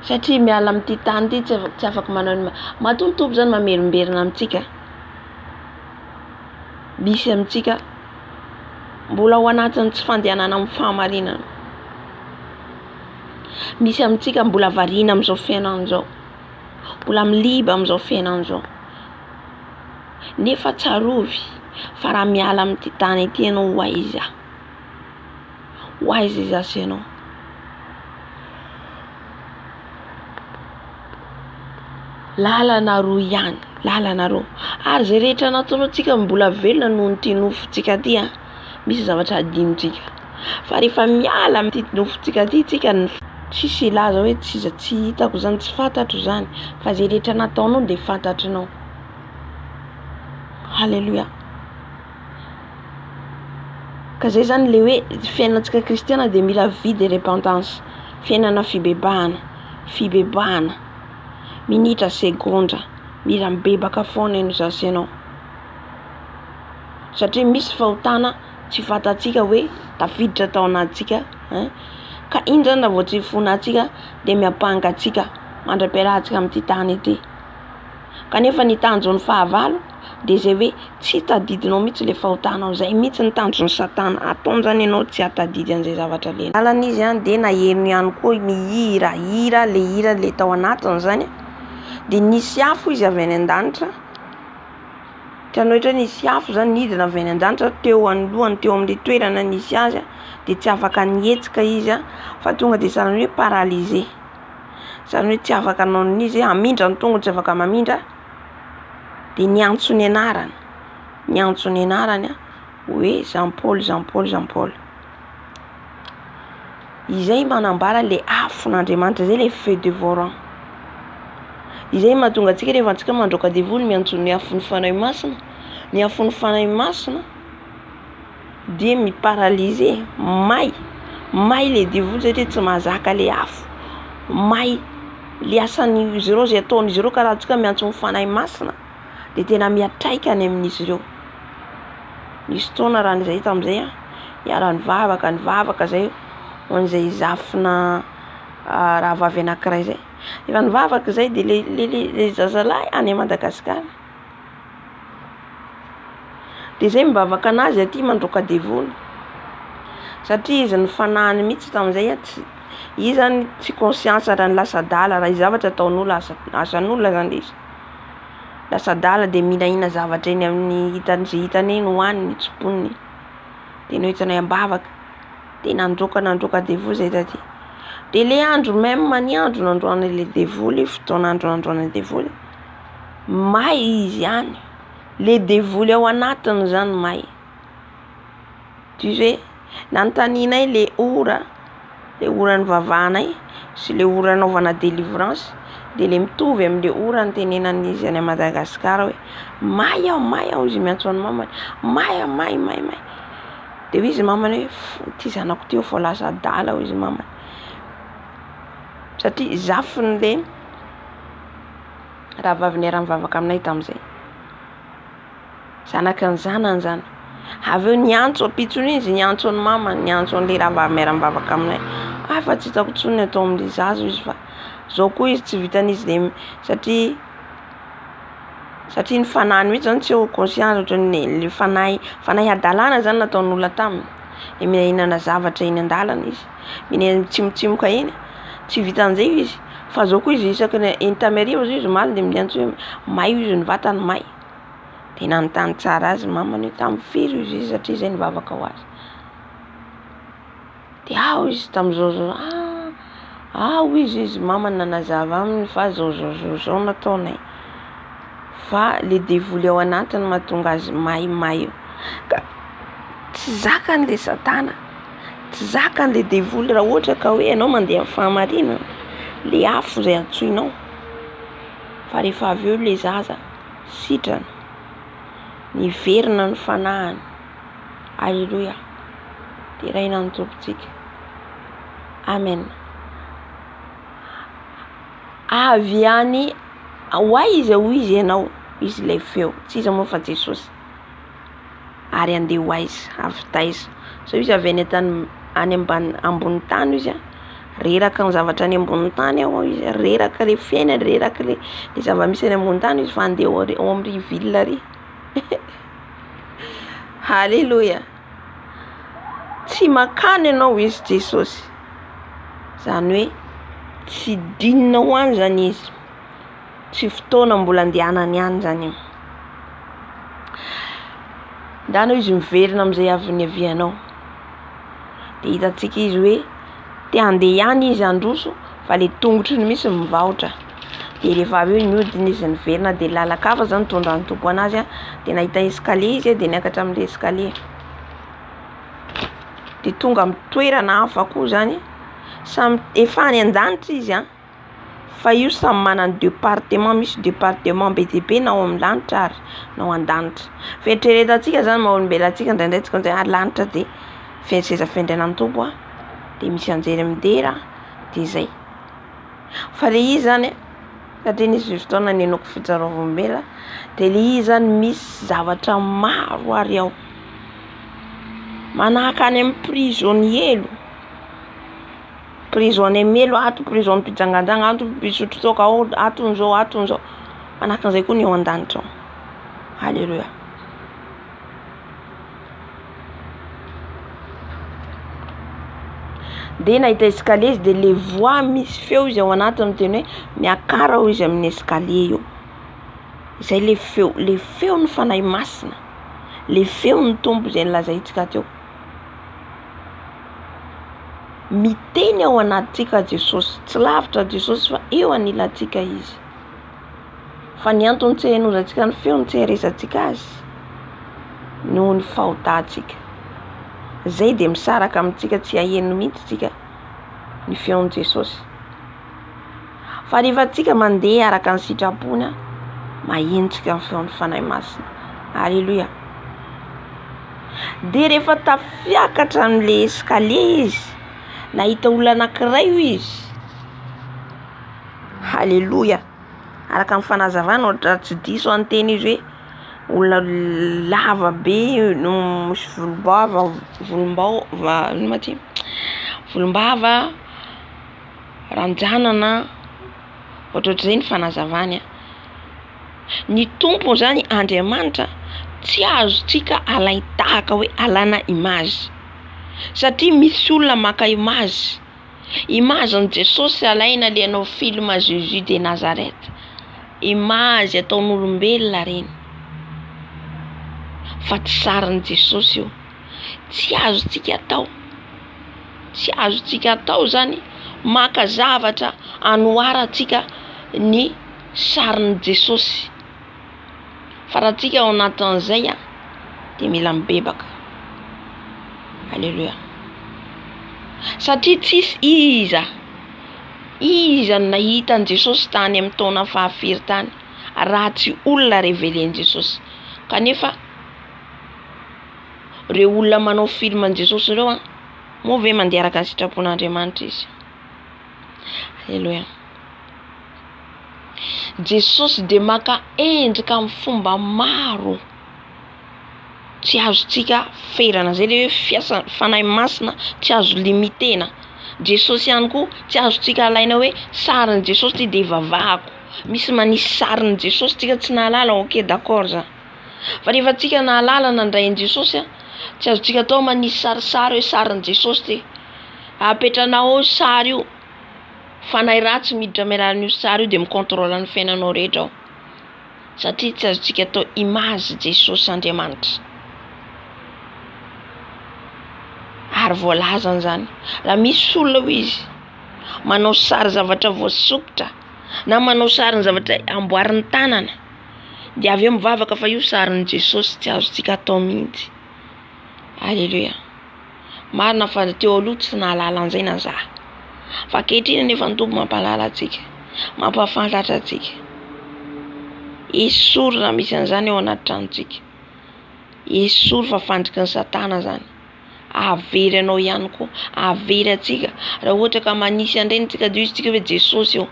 satria miala amin'ity tany ity tsy afaka manao matoy tompo zany mamerimberina amintsika. Misy amintsika mbola ao anatin'ny tsy fandehanana amin'ny fahamarinana, misy amintsika mbola variana amin'izao fiainana izao, mbola miliba amin'izao fiainana izao nefa tsarovy fa raha miala amin'ity tany ity ianao waiza izy ianao. Lalana roa ihany, lalana roa ary zay rehetra nataonao tsika mbola velona noho nyity nofontsika ty misy zavatra adinontsika fa rehefa miala amin'ity nofontsika ty tsika tsisy ilaza hoe tsy hitako zany, tsy fantatro zany, fa zay rehetra nataonao de fantatrinao. Halleluja. Ka zay zany le hoe fiainantsika kristiana de mila vie de repentance, fiainana fibebahana, minitra segondra, mila mibebaka foana eno zasy ianao. Satria misy fahotana tsy fantatsika hoe tafiditra tao anatsika, ka iny zany raha vao tsy fonatsika de miapanga atsika mandra-pialatsika amin'ity tany ity. Kanefa ny tanjon'ny fahavalo de zay hoe tsy tadidinao mihitsy le fahotanao, zay mihitsy ny tanjon'ny Satana, ataony zany ianao tsy hatadidy an'izay zavatra lena. Alana izy zany de naheriny ihany koa mihira le tao anatiny zany, de nisy afo izy avy any an-danitra. Hitanao ohatra nisy afo zany nidina avy any an-danitra teo anoloany, teo amin'ny toerana nisy azy, de tsy afaka nietsika izy fa tonga de sahala hoe paralysé. Sahala hoe tsy afaka nanao izy, amindra ny tongotra tsy afaka mamindra, de niantso ny anarany hoe Jean Paul. Izay manambara le afon'Andriamanitra, zay le feu dévorant. Izay mahatonga antsika rehefa antsika mandroaka devoly miantso ny afon'ny fanahy masina, ny afon'ny fanahy masina de miparalysé, may le devoly satria tsy mahazaka le afo, may le asan'izy ireo, zay ataon'izy ireo karaha antsika miantso ny fanahy masina de tena miatraika any amin'izy ireo. Nisy taona raha zay tam'izay iara nivavaka zay hoan'izay zafina raha vavy anankiray zay. Efa nivavaka zay de le zazalahy any Madagasikara de zay mibavaka anazy aty mandroaka devoly, satria izy nifanahany mihitsy tam'izay izy zany tsy conscience raha ny lasa dala, raha zavatra ataon'olona asan'olona zany izy lasa dala de minahina zavatra eny amin'ny hitany eny hoaniny tsoponiny. De no hitanay ambavaka de nandroaka devoly zay taty. De le andro même ny andro nandroana le devoly, fotoana andro nandroana devoly, may izy ihany, le devoly ao anatiny zany may. Diso hoe nantaninay le ora ny vavanay sy le ora naovana délivrance, de le mitovy amin'le ora nitenenan'izy any Madagasikara hoe may aho izy miantso any mamany, may. De izy mamany hoe ty zanako ty fa lasa dala izy mamany, satria zafiny le raha vavy niara-mivavaka aminay tam'izay, zanaka ny zanany zany. Avy eo niantso apitsony izy, niantso ny mamany, niantso an'le raha vavy miara-mivavaka aminay. Fa tsy hitako tsony atao amin'le zaza izy, fa zao koa izy tsy vitan'izy le satria ny fanahiny mihitsy zany tsy eo conscience ohatran'ny le fanahy adalana zany nataon'olona taminy. De mihinana zavatra eny an-dalana izy, minena mitsimotsimoka eny, tsy vitan'izay izy. Fa zao koa izy isaky eny tamariva izy maly de miantso hoe may izy ny vatany may. De nanontany tsara azy mamany hoe tamin'ny firy izy satria izay nivavaka ho azy. De izy tam'izao izy mamany nanazava aminy fa zao nataonay. Fa le devoly ao anatiny mahatonga azy may io. Ka tsy zakan'le Satana, tsy zakan'le devoly raha ohatra ka hoe ianao mandeha amin'ny fahamarinana, le afo zay antsoinao. Fa rehefa avy eo le zaza sitrana, niverina ny fanahany. Alléluia. De raina ny tompontsika. Amen. Avy any hoaiza izy ianao, izy ilay feo, tsy iza moa fa Jesosy. Ary andeha hoaiza, avy taiza. So izy avy any ambony tany izy, reraka ny zavatra any ambony tany ao izy, reraka le fiaina, reraka le zava-misy any ambony tany izy fa andeha ao amin'ny ville ry. Halleluja. Tsy makany ianao izy Jesosy. Zany hoe tsy dinina ho any zany izy. Tsy fotoana mbola andehanany ihany zany io. Ndana izy miverina amin'izay avy niavianao. De hitantsika izy hoe te handeha ihany izy androso, fa le tongotriny misy mivaotra. De rehefa avy eo mihodina izy niverina de lalakafa zany tondra ny tompo anazy, de nahita escalier izy de niakatra amin'le escalier. De tonga amin'ny toerana hafa koa zany, samy efa any an-danitra izy a, fa io samy manana département, misy département be dia be na ao amin'ny lanitra ary na ao an-danitra. Fieritreretantsika zany maha-olombelontsika indraindray tsika ny lanitra dia seza fiandrianan'ny tompo a, dia misy anjery midera dia zay. Fa le izy zany satria nisy fotoana nenoko fitsarovam-bela, dia le izy zany misy zavatra maro ary ao, manahaka any amin'ny prisonnier, prisonnier melo ato, prisonnier mpijangadanga ato, mpisotro toaka ao, aton'izao, manahaka an'izay koa ny eo an-danitra ao. Halleluja. Dia nahita escalier izy dia le voix misy feo izy ao anatiny miteny hoe miakara ho izy amin'ny escalier io. Izay le feo ny fanahy masina, le feo ny tompo izay nolazaintsika teo. Miteny ao anatintsika Jesosy, tsy lavitra Jesosy fa eo anilantsika izy. Fa ny antony tsy hahenozantsika ny feo, tsy haresantsika azy noho ny fahotantsika. Zay dia misaraka amintsika, tsy haheno mihitsy tsika ny feon'i Jesosy. Fa rehefa tsika mandeha araka ny sitrapony, mahentsika ny feon'ny fanahy masina. Halleluja. Dia rehefa tafiakatra amin'ilay escalier izy, nahita olona anankiray io izy. Halleluja. Araka ny fanazavana ohatra tsy diso any teny izy hoe olona lava be no misy volombava ranjanana, ohatrohatr'izay ny fanazavany. Ny tompo zany Andriamanitra tsy azontsika alain-tahaka hoe alana image, satria misy olona maka image ny Jesosy alaina alianao film Jésus de Nazareth, image ataon'olombelona reny, fa tsy sarin'i Jesosy io. Tsy azontsika atao zany maka zavatra anoharantsika ny sarin'i Jesosy. Fa raha tsika ao anatin'izay dia mila mibebaka. Halleluja. Satria tsisy iza nahita an Jesosy tany amin'ny taona fahafiry tany raha tsy olona révélé Jesosy. Kanefa ireo olona manao film an Jesosy ireo moa ve mandeha araka ny sitrapon'Andriamanitra izy. Halleluja. Jesosy dia maka endrika amin'ny fomba maro, tsy azontsika ferana. Zay le hoe fiasa fanahy masina tsy azo limitena. Jesosy ihany koa tsy azontsika alaina hoe sarin'i Jesosy ty dia vavahako, misy manisy sarin'i Jesosy tsika tsy nahalala. Ok, d'accord za. Fa rehefa tsika nahalala nandrain'i Jesosy, tsy azontsika atao manisy sarisary hoe sarin'i Jesosy ty. Apetranao ao sary io, fanahy ratsy miditra mialalan'io sary io dia mikontrôla ny fiainanao rehetra ao, satria tsy azontsika atao image Jesosy Andriamanitra. Ary voalazany zany, raha misy olona ho izy manao sary zavatra voasokotra na manao sary zavatra amboarin'ny tanana, dia avy eo mivavaka fa io sarin'i Jesosy, tsy azontsika atao mihitsy. Halleluja. Marina fa teo aloha tsy nahalala an'izay na za, fa ankehitriny nefa ny tompo mampalala antsika, mampafantatra antsika. Esorina misy an'izany ao anaty tranontsika. Esory fa fandriky ny Satana zany. Avery anao ihany koa, avery atsika. Raha ohatra ka manisy andreny tsika dia tsika hoe Jesosy io,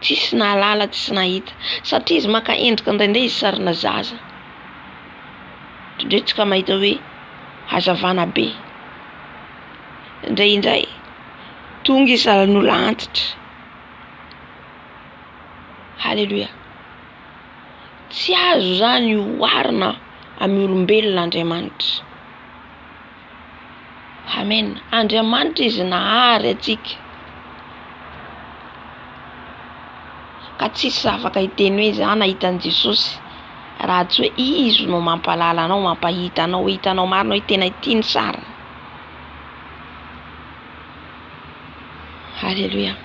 tsisy nahalala, tsisy nahita, satria izy maka endrika indraindray izy sarina zaza. Indray tsika mahita hoe hazavana be, indraindray tonga izy saran'olona antitra. Halleluja. Tsy azo zany oharina amin'ny olombelon'Andriamanitra. Amen. Andriamanitra izy nahary atsika, ka tsisy afaka hiteny hoe za nahita an Jesosy raha tsy hoe izy no mampalala anao, mampahita anao, hitanao marina hoe tena ity ny sariny. Halleluja.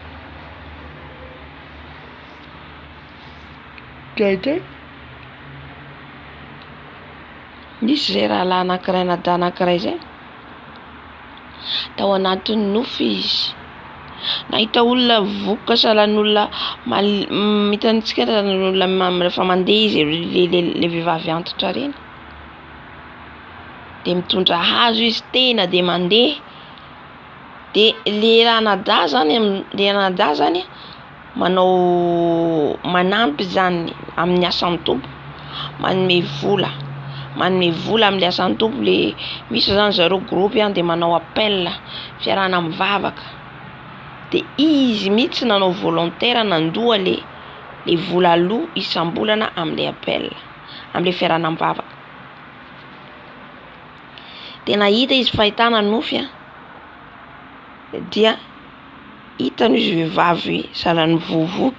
Nisy zay raha anankiray nadà anankiray zay, tao anatin'ny nofy izy, nahita olona voka salan'olona mitanitsika salan'olona rehefa mandeha izy le vehivavy antitra reny de mitondra hazo izy tena de mandeha de le ranadà zany manao manampy zany amin'ny asan'ny tompo manome vola amin'ny asan'ny tompo le misy zany zareo groupe de manao appel fiarahana mivavaka de izy mihitsy nanao volontaire nandoa le vola aloha isam-bolana am'le appel am'le fiarahana mivavaka de nahita izy fahitana nofy dia hitany izy vehivavy salany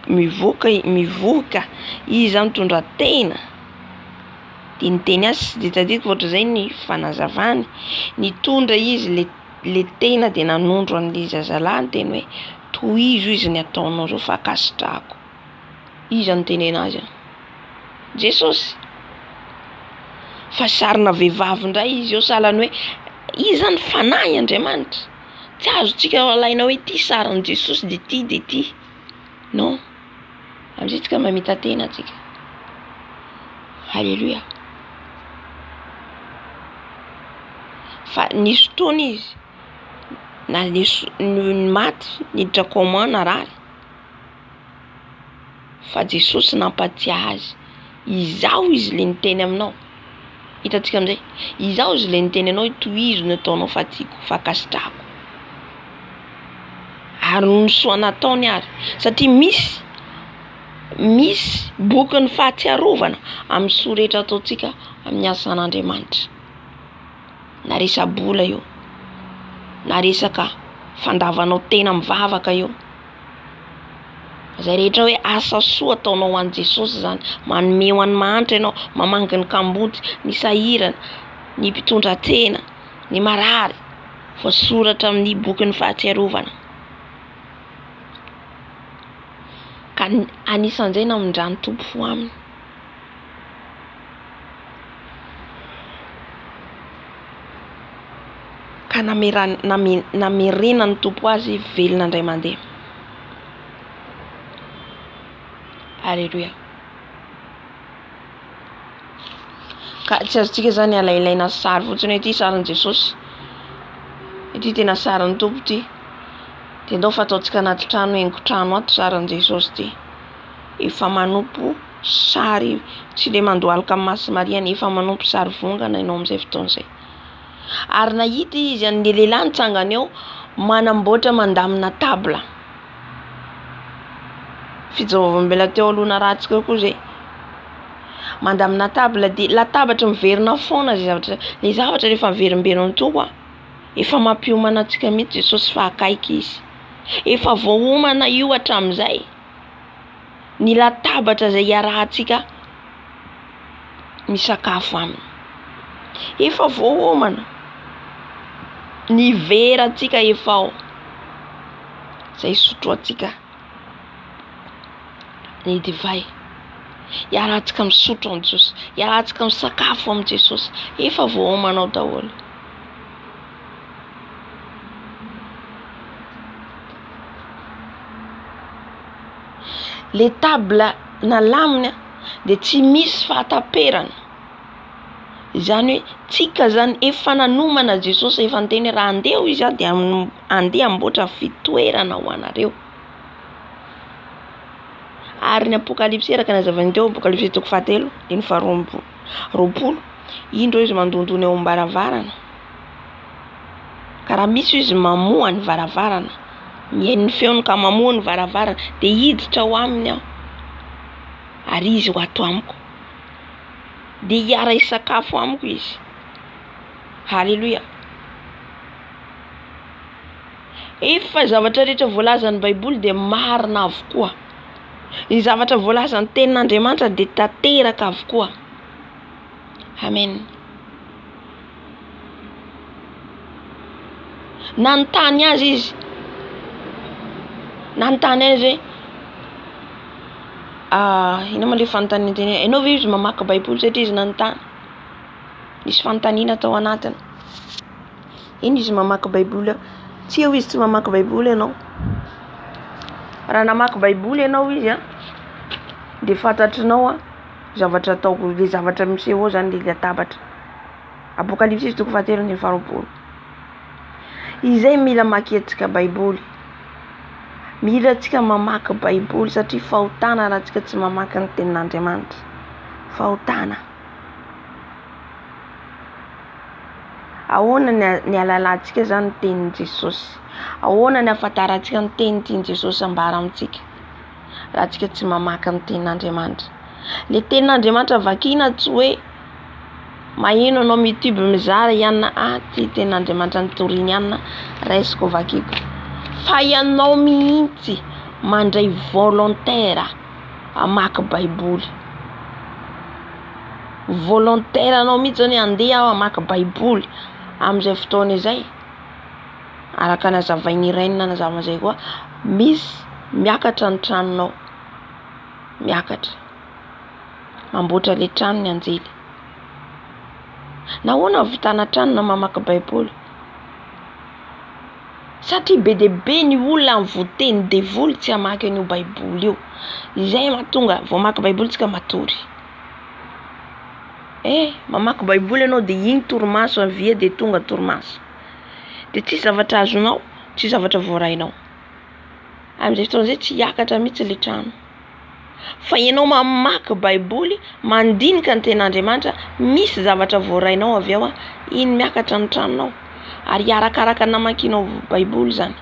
mivoka izy mitondra tena de niteny azy de tadidiko ohatra zay ny fanazavany nitondra izy le tena de nanondro an'le zazalahy teny hoe tohizo izy ny ataonao zao fa kasitrahako izy anotenena azy Jesosy fa sarina vehivavy ndray izy eo salany hoe izy zany fanahy Andriamanitra tsy azotsika alaina hoe ty sarin'i Jesosy de ty non amizay tsika mamita tena tsika halleluja fa nisy fotoana izy na ny maty niditra coma narary fa Jesosy nampatia azy izao izy le niteny aminao hitantsika amizay izao izy le niteny anao tohizo ny ataonao fa tiako fa kasitrahako ary nosoa nataony ary satria misy boky ny fahatsiarovana amin'ny soretra ataotsika amin'ny asan'Andriamanitra na resa-bola io na resaka fandavanao tena mivavaka io zay rehetra hoe asa soa ataonao an Jesosy zany manome ho an'ny mahantra ianao mamangy ny kambody ny sahirana ny mpitondra tena ny marary voasoratra amin'ny boky ny fahatsiarovana ka anisan'izay namondrany tompo fo aminy ka namerena ny tompo azy velona indray mandeha alleluja ka tsy azotsika zany alailaina sary fotsiny hoe ty sarin'i Jesosy ity tena sarin'ny tompo ty de ndao fa ataotsika anaty trano haingo-trano ato sarin'i Jesosy ty efa manompo sary tsy le mandohalika amin'ny Masy Maria nefa manompo sary vongana ianao amin'izay fotoan'izay ary nahita izy an'le lehilahy nitsangana eo manamboatra mandamina tabla fijehovam-bela teo alohana ratsika koa zay mandamina tabla de latabatra miverina foana le zavatra rehefa miverimberina tokoa efa mampiomana antsika mihitsy Jesosy fa akaiky izy efa voaomana io hatramin'izay ny latabatra zay iarahantsika misakafo aminy efa voaomana ny vera antsika efa ao zay sotro antsika ny divay iarahantsika misotro amin'i Jesosy iarahantsika misakafo amin'i Jesosy efa voaomana ao daholo le tabla nalamina de tsy misy fahataperana zany hoe tsika zany efa nanomana Jesosy efa niteny raha andeha izy de andeha amboatra fitoerana ho anareo ary ny apokalipsy eraka nazavany teo apokalipsy toko 7 de ny faharoapolo indro izy mandondony eo am-baravarana karaha misy izy mamoa ny varavarana mihaino ny feony ka mamoa ny varavarana de hiditra ho aminy aho ary izy ho ato amiko de hiara isakafo amiko izy halleluja efa zavatra rehetra voalazan'ny Baiboly de marina avokoa ny zavatra voalazan'ny tenin'Andriamanitra de tanteraka avokoa amen nanontany azy izy nanontany azy hoe ina ma le fanontaniana teny ianao ve izy mamaky Baiboly satria izy nanontany nisy fanontaniana tao anatiny iny izy mamaky Baiboly tsy eo izy tsy mamaky Baiboly ianao raha namaky baiboly ianao izy de fantatrinao zavatra ataoko le zavatra miseho zany le latabatra. Apocalypse izy toko fahatelo ny faharoapolo. Izay mila maketsika baiboly, mila tsika mamaky baiboly satria fahotana raha tsika tsy mamaky ny tenin'Andriamanitra. Fahotana. Ahoana ny alalantsika zany ny tenin' Jesosy? Ahoana ny ahafantarantsika ny teny tian' Jesosy ambara amintsika raha tsika tsy mamaky ny tenin'Andriamanitra? Le tenin'Andriamanitra vakina tsy hoe maheno anao mitube mizara ihany ty tenin'Andriamanitra nitoriny ihany raisiko vakiko. Fa ianao mihitsy mandray volontaire amaky baiboly. Volontaire anao mihitsy zany andeha aho amaky baiboly amin'izay fotoana izay. Araka nazavainy Reine nazava zay koa, misy miakatra ny tranonao. Miakatra. Mamboatra le trano ny anjely. Nahoana vitana trano na mamaky baiboly? Satria be de be ny olona mivoteny devoly tsy amaky an'io baiboly io. Izay mahatonga vao mamaky baiboly tsika matory. Mamaky baiboly ianao de igny torimaso avia de tonga torimaso. De tsy zavatra azonao, tsy zavatra voarainao. Amin'izay fotoana izay tsy hiakatra mihitsy le trano. Fa ianao mamaky baiboly, mandinika ny tenin'Andriamanitra, misy zavatra voarainao avy eo iny miakatra ny tranonao. Ary arakaraka namakinao baiboly zany.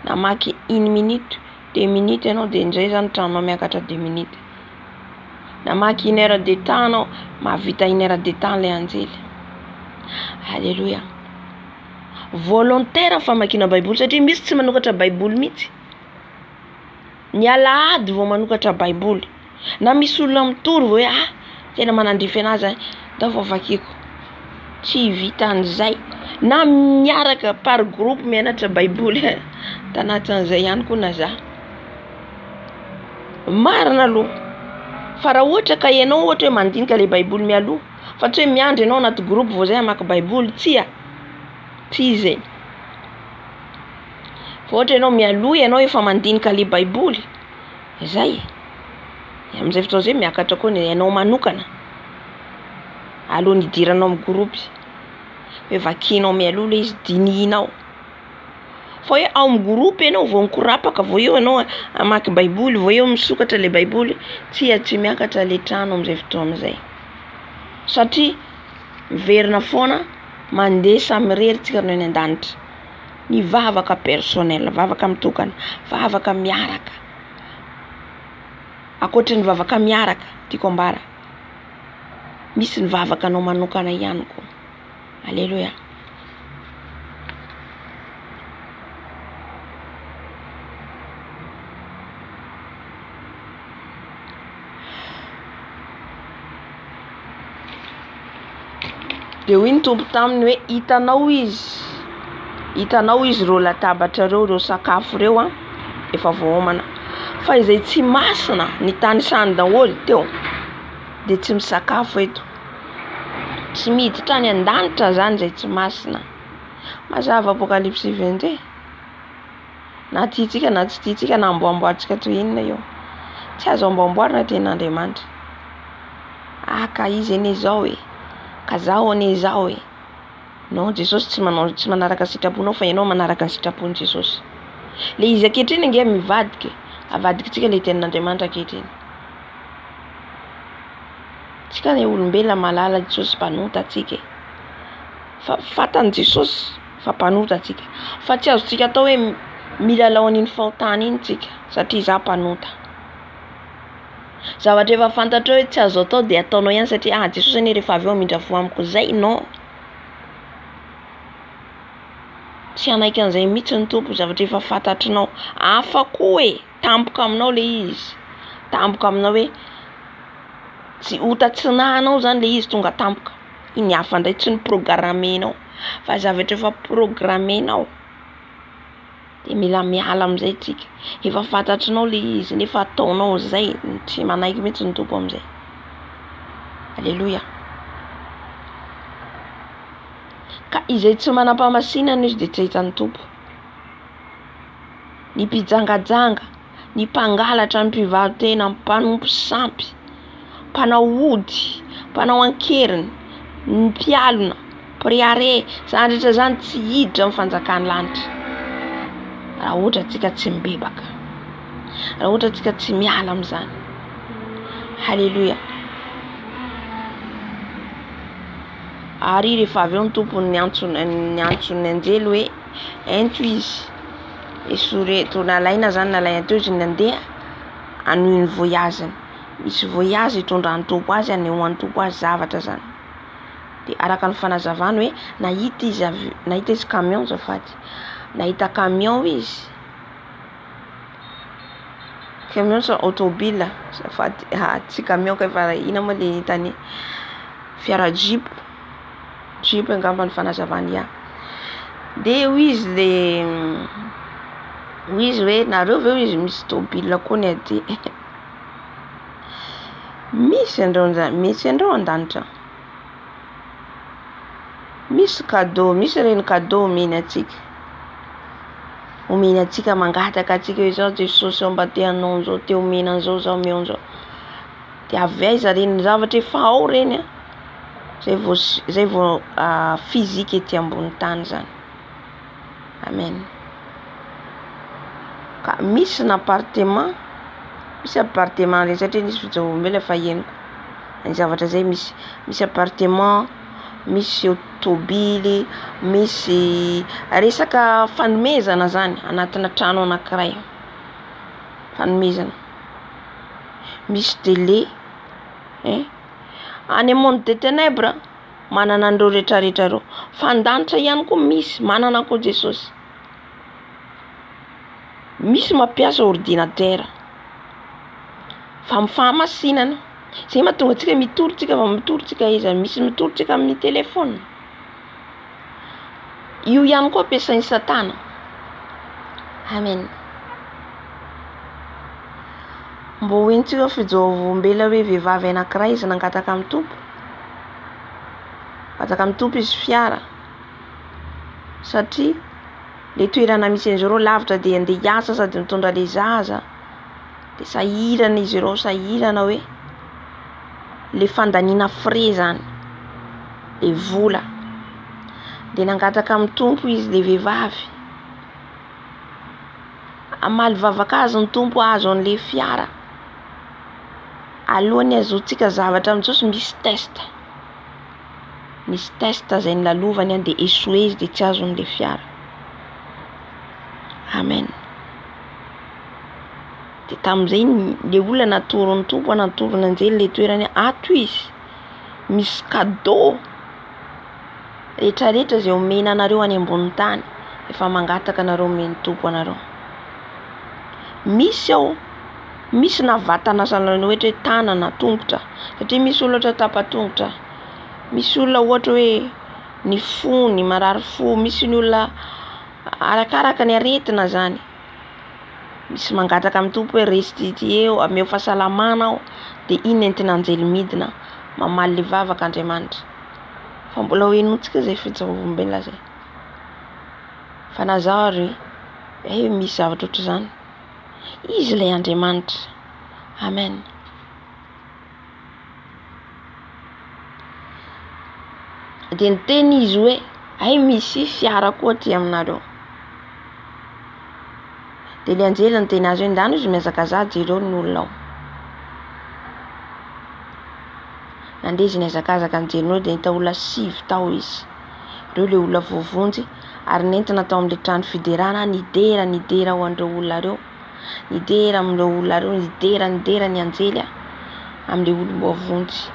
Namaky 1 minute, 2 minutes ianao de ndray zany tranonao miakatra 2 minutes. Namaky 1 heure de temps anao, mahavita 1 heure de temps le anjely. Alléluia. Volontaire famakina baiboly satria misy tsy manokatra baiboly mihitsy. Ny alahady vao manokatra baiboly. Na misy olona mitory vao hoe tena manandrify anazy da vao vakiko. Tsy vita an'izay. Na miaraka par groupe mianatra baiboly tanatin'izay ihany koa na za. Marina aloha. Fa raha ohatra ka ianao ohatra hoe mandinika le baiboly mialoha, fa tsy hoe miandry ianao anaty groupe vao zay amaky baiboly, tsy zay. Fa ohatra ianao mialoha ianao efa mandinika le baiboly, zay. Amin'izay fotoana zay miakatra koa ianao manokana. Alohan'ny hidiranao amin'ny groupe. Hoe vakinao mialoha le izy dinihinao. Fa hoe ao amin'ny groupe ianao vao mikorapaka vao eo ianao amaky baiboly, vao eo misokatra le baiboly, tsy miakatra le trano amin'izay fotoana izay. Satria miverina foana mandeha samy rery tsika noho ny an-danitra. Ny vavaka personnel, vavaka mitokana, vavaka miaraka. Akoatra ny vavaka miaraka, tiako ambara. Misy ny vavaka anao manokana ihany koa. Alléluia. De hoy ny tompo taminy hoe hitanao izy reo latabatra reo, reo sakafo reo efa voaomana. Fa izay tsy masina ny tany sany daholo teo de tsy misakafo eto. Tsy miditra any an-danitra zany zay tsy masina. Mazava Apocalypse 20. Na tiatsika na tsy tiatsika na amboamboaritsika toy inona eo. Tsy azo amboamboarina tenin'Andriamanitra. Ka izy ene zao ka zao ane zao Non, Jesosy tsy manaraka sitraponao fa ianao manaraka ny sitrapon'i Jesosy. Le izy ankehitriny ange mivadika, avadikitsika le tenin'Andriamanitra ankehitriny. Tsika ny olombelona malala Jesosy mpanota atsika. Fa fantany Jesosy fa mpanota atsika. Fa tsy azo tsika atao hoe milalao an'iny fahotana iny tsika satria za mpanota. Zavatra efa fantatra hoe tsy azo atao de ataonao ihany satria Jesosy ane rehefa avy eo mindra vo amiko zay non. Tsy anaiky an'izay mihitsy ny tompo zavatra efa fantatrinao. Afaka tampoka aminao le izy. Tampoka aminao hoe tsy hotatsinanao zany le izy tonga tampoka. Iny hafa ndray tsy ny programmenao fa zavatra efa programmenao. De mila miala am'izay tsika. Efa fantatrinao le izy nefa ataonao zay tsy manaiky mihitsy ny tompo am'izay. Alléluia. Ka izay tsy manam-pamasinana izy de tsy ahitany tompo. Ny mpijangajanga ny mpangalatra ny mpivarotena, mpanompo sampy, mpanao ody, mpanao ankeriny, ny mpialona, priare, zany rehetra zany tsy hiditra amin'ny fanjakany lanitra. Raha ohatra tsika tsy mibebaka, raha ohatra tsika tsy miala amin'izany. Halleluja. Ary rehefa avy eo ny tompony ny antsony anjely hoe ento izy, esoreto nalaina zany nalaina teo izy nandeha anohy ny voyaziny. Misy voyage hitondra ny tompo azy, anehoan'ny tompo azy zavatra zany. De araka ny fanazavany hoe nahita izy camion zafady, nahita camion izy, camion sa automobile zafady, tsy camion ka fa ina moa le hitany, fiara jeep angamba ny fanazavany ya. De izy hoe nareo ve izy misy tomobile koa ny aty. Misy andreo an-danitra, misy cadeau, misy reny cadeau omeny atsika mangataka atsika hoe zao Jesosy ao mba te hanao an'izao, te omena an'izao zao meo an'izao. De avy aiza reny zavatra efa ao reny zay vao fizika ety ambony tany zany. Amen. Ka misy ny appartement, misy appartement reny satria nisy fijaliana efa henoko. Ny zavatra zay misy appartement, misy automobily, misy resaka fanomezana zany anatina trano anankiray. Fanomezana. Misy télé, any monde des ténèbres manana andreo rehetrarehetra reo. Fandanitra ihany koa misy manana koa Jesosy. Misy mampiasa ordinateur fahamasinana. Zay mahatonga antsika mitorotsika izy, misy mitorotsika amin'ny telefona. Io ihany koa ampiasain'ny Satana. Amen. Mbo hoentsika fijovombela hoe vehivavy anankiray izy nangataka amin'ny tompo. Ngataka amin'ny tompo izy fiara. Satria le toerana misy an'zareo lavitra de andeha hiasa sady mitondra le zaza. De sahirana izy ireo, sahirana hoe le fandaniana frais zany, le vola. De nangataka amin'ny tompo izy le vehivavy. Amaly vavaka azy ny tompo azo an'le fiara. Alohany azotsika zavatra amin'izao misy test. Misy test zay nilalovany de échoué izy de tsy azon'le fiara. Amen. De tamin'izay le olona natoron'ny tompo, natorony anjely le toerany ato izy. Misy cadeau rehetrarehetra zay omena anareo any ambony tany efa mangataka anareo omeny tompo anareo. Misy ao, misy navatana sanany ohatra hoe tanana, tongotra. Satria misy olona ohatra tapa-tongotra. Misy olona ohatra hoe ny fo, ny marary fo, misy ny olona arakaraka ny aretina zany. Misy mangataka amin'ny tompo hoe restitue eo, ameo fahasalamana ao. De iny entina anjely midina mamaly le vavaka Andriamanitra. Fa mbola hoenontsika zay fijovombela zay. Fa nazao ary misy zavatra ohatra zany. Izy ilay Andriamanitra. Amen. De niteny izy hoe misy fiara koa aty aminareo. De le anjely niteny azy hoe ndany izy mihazakazady jereo ny olona ao. Nandeha izy nihazakazaka nijereo de nahita olona 5 tao izy. Reo le olona voavonjy ary nentina tao amin'le trano fiderana nidera ho an'ireo olona reo. Nidera amin'ireo olona reo, nidera ny anjely amin'le olona voavonjy.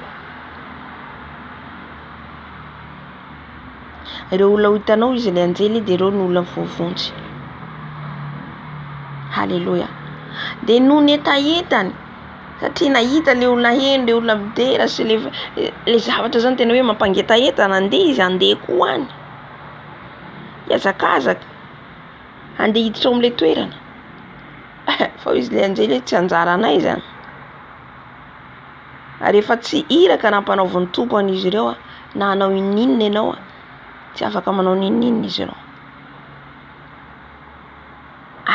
Ireo olona hitanao izy le anjely de reo ny olona voavonjy. Halleluja. De no netaetany satria nahita le olona heno, le olona midera sy le zavatra zany tena hoe mampangetaetana. Andeha izy andeha koa any. Hiazakazaka. Andeha hiditra ao amin'le toerana. Fa izy le anjely tsy anjara anay zany. Ary efa tsy iraka nampanaoviny tompo an'izy ireo na hanao ininona ianao tsy afaka manao ininona izy ireo.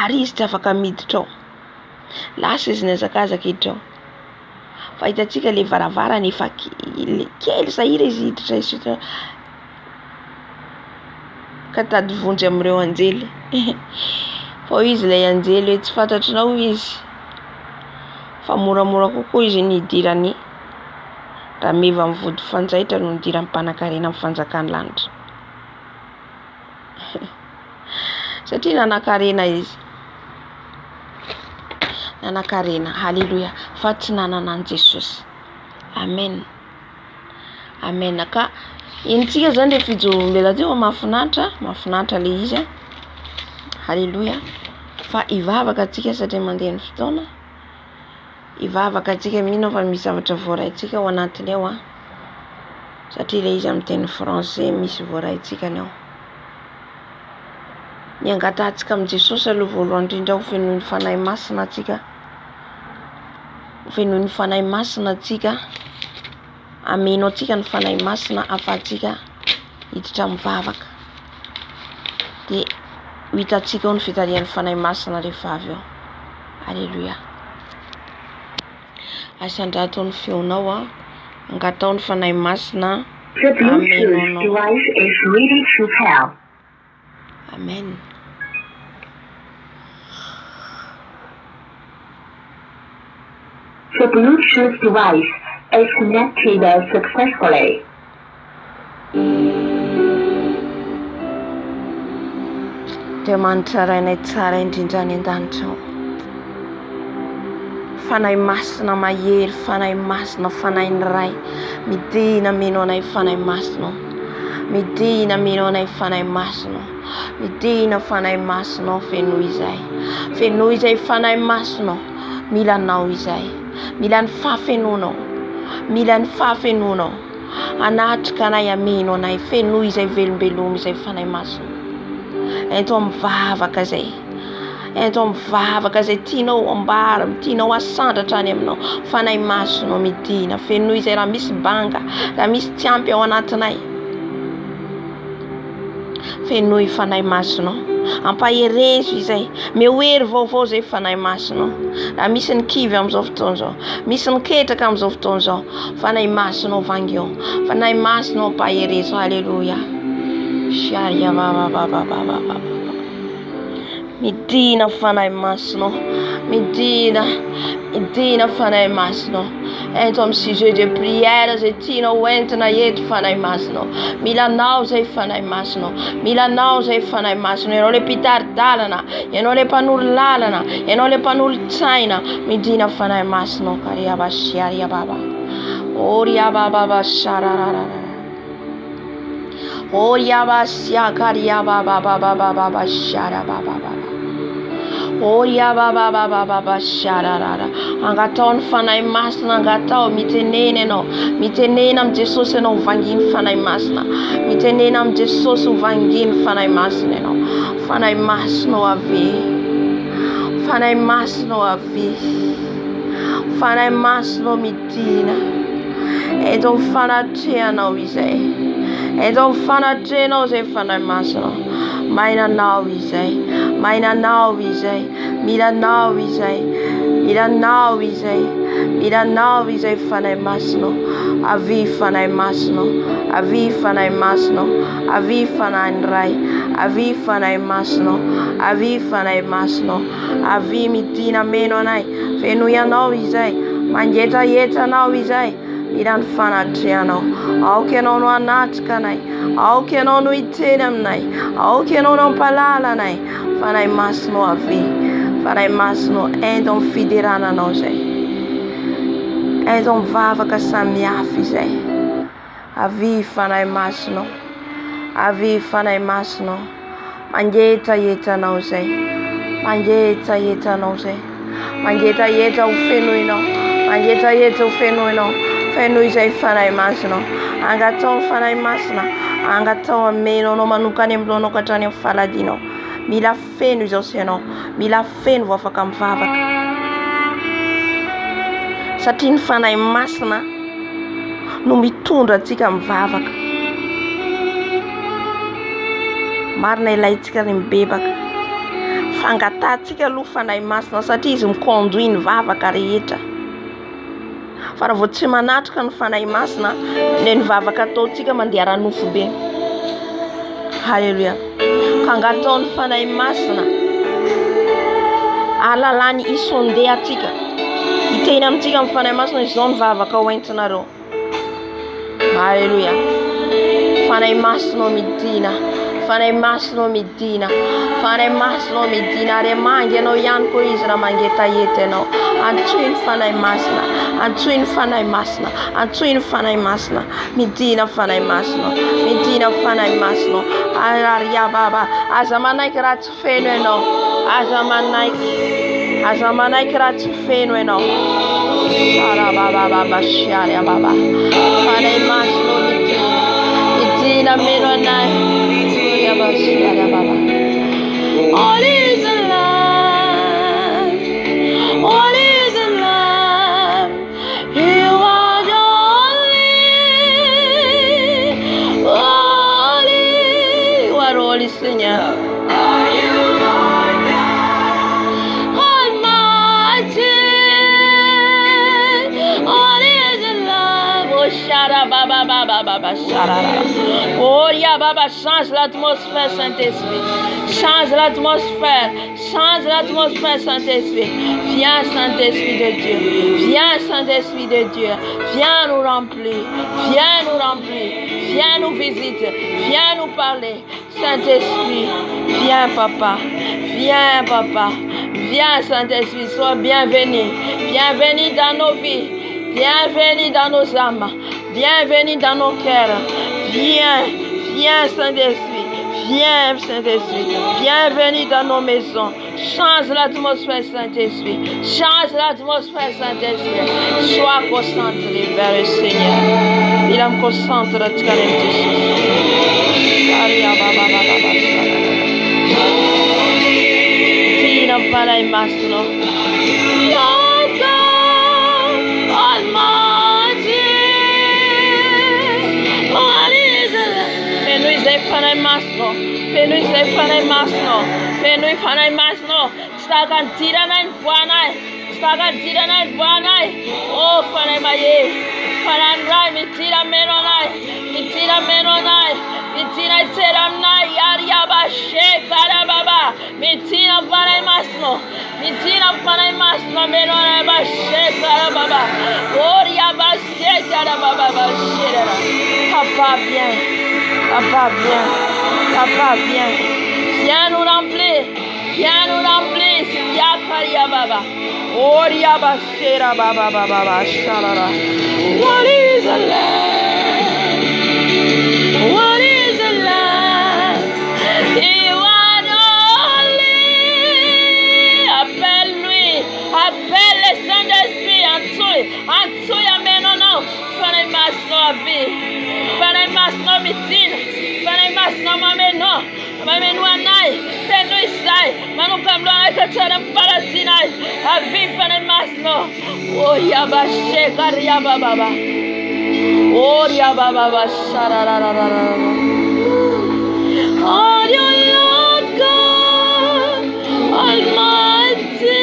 Ary izy tsy afaka miditra ao. lasa izy niazakazaka idreo. Fa hitantsika le varavarana efa kely sahira izy hiditra isitra ka tady vonjy amreo anjely. Fa izy lay anjely hoe tsy fantatrinao izy fa moramora kokoa izy nidirany raha meva mivody fanjaitra no nidira mpanankarena amin'ny fanjakany lanitra. Satria nanankarena izy, nanankarena. Halleluja. Fa tsy nanana Jesosy. Amen, amen. Ka intsika zany le fijorombela teo mahafinaritra le izy. Halleluja. Fa ivavaka atsika satria mandeha ny fotoana. Ivavaka atsika mino fa misy zavatra voaraitsika ao anatiny ao satria le izy amin'ny teny français misy voaraitsika ao. Niangatatsika amin'ny Jesosy aloha voalohany indrindra ho fenoin'ny fanahy masina atsika. Fenoin'ny fanahy masina atsika. Ameno atsika ny fanahy masina afatsika hiditra mivavaka. De hitatsika ao ny fitarian'ny fanahy masina rehefa avy ao. Halleluja. Asandrato ny feonao angatao ny fanahy masina. The Bluetooth device is ready to pair. Amen. The Bluetooth device is connected successfully. Diamanitra rainay tsara indrindra any an-danitra ao. Fanahy masina mahery, fanahy masina, fanahy ny ray. Midina meno anay fanahy masina. Midina meno anay fanahy masina. Midina fanahy masina fenoy izay. Fenoy izay fanahy masina. Mila anao izay. Mila ny fafenonao. Mila ny fafenonao. Anatrika anay ameno anay. Fenoy izay velombelomo izay fanahy masina. Ento mivavaka zay. Ento mivavaka zay tianao ambara, tianao asandratra any aminao. Fanahy masina midina. Fenoy izay raha misy banga, raha misy tiampy ao anatinay. Fenoy fanahy masina. Ampaherezo izay. Mehoery vaovao zay fanahy masina. Raha misy ny kivy amin'izao fotoana zao, misy ny ketraka amin'izao fotoana zao, fanahy masina vangy ao. Fanahy masina ampaherezo. Halleluja. Sharia baba. Midina fanahy masina. Midina fanahy masina. Ento amin'ny sujet de prière zay tianao entina eto fanahy masina. Milanao zay fanahy masina. Milanao zay fanahy masina. Ianao le mpitaridalana, ianao le mpanolo lalana, ianao le mpanolo tsaina. Midina fanahy masina. Karia basharia baba. Oria baba shararara. Oria basia karia baba shara baba. Oria baba shararara. Angatao ny fanahy masina, angatao mitenena ianao. Mitenena amin'ny Jesosy ianao vanginy fanahy masina. Mitenena amin'ny Jesosy vanginy fanahy masina ianao. Fanahy masina avy. Fanahy masina avy. Fanahy masina midina. Eto mifanatrehanao izay. Eto mifanatrehanao zay fanahy masina. Mainanao izay. Mainanao izay. Milanao izay. Milanao izay. Milanao izay fanahy masina. Avy fanahy masina. Avy fanahy masina. Avy fanahy ray. Avy fanahy masina. Avy fanahy masina. Avy midina meno anay. Fenoy anao izay. Mangetagetanao izay. Mila ny fanatrehanao. Aoka ianao no anatrika anay. Aoka ianao no hiteny aminay. Aoka ianao no ampalala anay. Fanahy masina avy. Fanahy masina ento amin'ny fiderananao zay. Ento mivavaka samihafa izay. Avy fanahy masina. Avy fanahy masina. Mangetagetanao zay. Mangetagetanao zay. Mangetageta ho fenoinao. Mangetageta ho fenoinao. Fenoy izay fanahy masina. Angatao fanahy masina. Angatao ameno anao manokany aminao ka hatrany amin'ny faladinao. Mila feno izao sianao. Mila feno vao afaka mivavaka. Satria ny fanahy masina no mitondra antsika mivavaka. Marina ilayntsika ny mibebaka. Fangatatsika aloha fanahy masina satria izy mikondoy ny vavaka rehetra. Fa raha vao tsy manatrika ny fanahy masina, ny vavaka ataontsika mandeha ranofo be. Halleluja. Ka angataon'ny fanahy masina alalany isondeha atsika. Itena amintsika amin'ny fanahy masina izao ny vavaka hoentinareo. Halleluja. Fanahy masina midina. Fanahy masina midina. Fanahy masina midina. Ary mangy anao ihany koa izy raha mangetaheta anao. Antsoiny fanahy masina. Antsoiny fanahy masina. Antsoiny fanahy masina. Midina fanahy masina. Midina fanahy masina. Araria baba. Aza manaiky raha tsy feno ianao. Aza manaiky. Aza manaiky raha tsy feno ianao. Sara baba baba shiaria baba. Fanahy masina midina. Midina meno anay. All is alive. All is alive. You are the only. You are holy, Seigneur. Almighty. All is alive. Oh, shara baba baba baba shara. Oh, ya baba, change l'atmosphère, Saint-Esprit. Change l'atmosphère. Change l'atmosphère, Saint-Esprit. Viens, Saint-Esprit de Dieu. Viens, Saint-Esprit de Dieu. Viens nous remplir. Viens nous remplir. Viens nous visiter. Viens nous parler. Saint-Esprit, viens, papa. Viens, papa. Viens, Saint-Esprit. Sois bienvenu. Bienvenue dans nos vies. Bienvenue dans nos âmes. Bienvenue dans nos cœurs. Viens, viens Saint-Esprit, viens Saint-Esprit, bienvenue dans nos maisons. Change l'atmosphère Saint-Esprit, change l'atmosphère Saint-Esprit. Sois concentré vers le Seigneur. Il me concentre à Tina para imasno. Lord God Almighty. Fenui zai fanai masno. Fenui zai fanai masno. Fenui fanai masno. Stakan tiranai voanai. Stakan tiranai voanai. Oh fanai maye. Fanandrai mi tira menonai. Mi tira menonai. Mi tira teramnai. Yariaba she karababa. Mi tira fanai masno. Mi tira fanai masno menonai ba she karababa. Oriaba she karababa ba shera. Papa bien. Papa, viens. Papa, viens. Viens nous remplir. Viens nous remplir. Yakaria baba. Oria basera baba baba baba. Shalala. What is a land? What is a land? You are only. Appelle-lui. Appelle le Saint-Esprit. Antouille. Amenono. Fanai masno avi. Fanai masno mitina. Fanai masno mameno. Mamenu anai. Fenui sai. Manu kamlo anai kachara parasinai. Avi fanai masno. Oh yaba sheka yaba baba. Oh yaba baba shararararara. Oh you Lord God Almighty.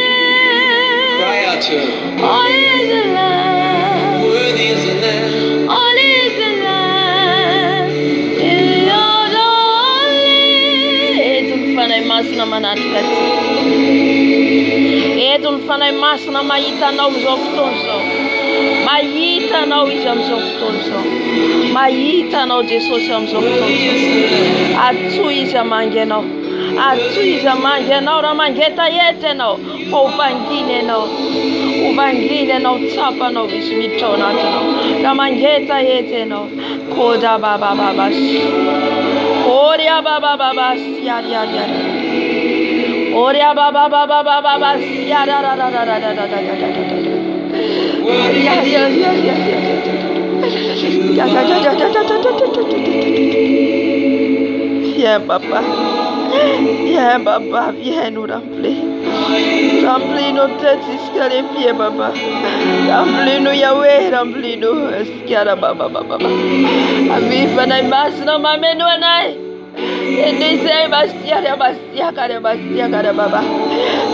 Cry out to him. All is alive. Worthy is the Lamb. All is alive. You're only. Etu mfanai masna manatikati. Etu mfanai masna maita na umzoftonzo. Maita na uizamzoftonzo. Maita na ujesosa mzoftonzo. Atu izamangeno. Atu izamangeno ramangeta yete no. Uvangine no. Uvangine no tapa no vismitona no. Ramangeta yete no. Koda baba baba. Oria baba baba ya. Oria baba baba baba ya da. Viens papa. Viens papa, viens nous remplir. Remplis nos têtes jusqu'à les pieds, papa. Remplis-nous, Yahweh, remplis-nous. Esquiara, papa. Aviva na masna, mamenu anai. Endisei bastia kare baba.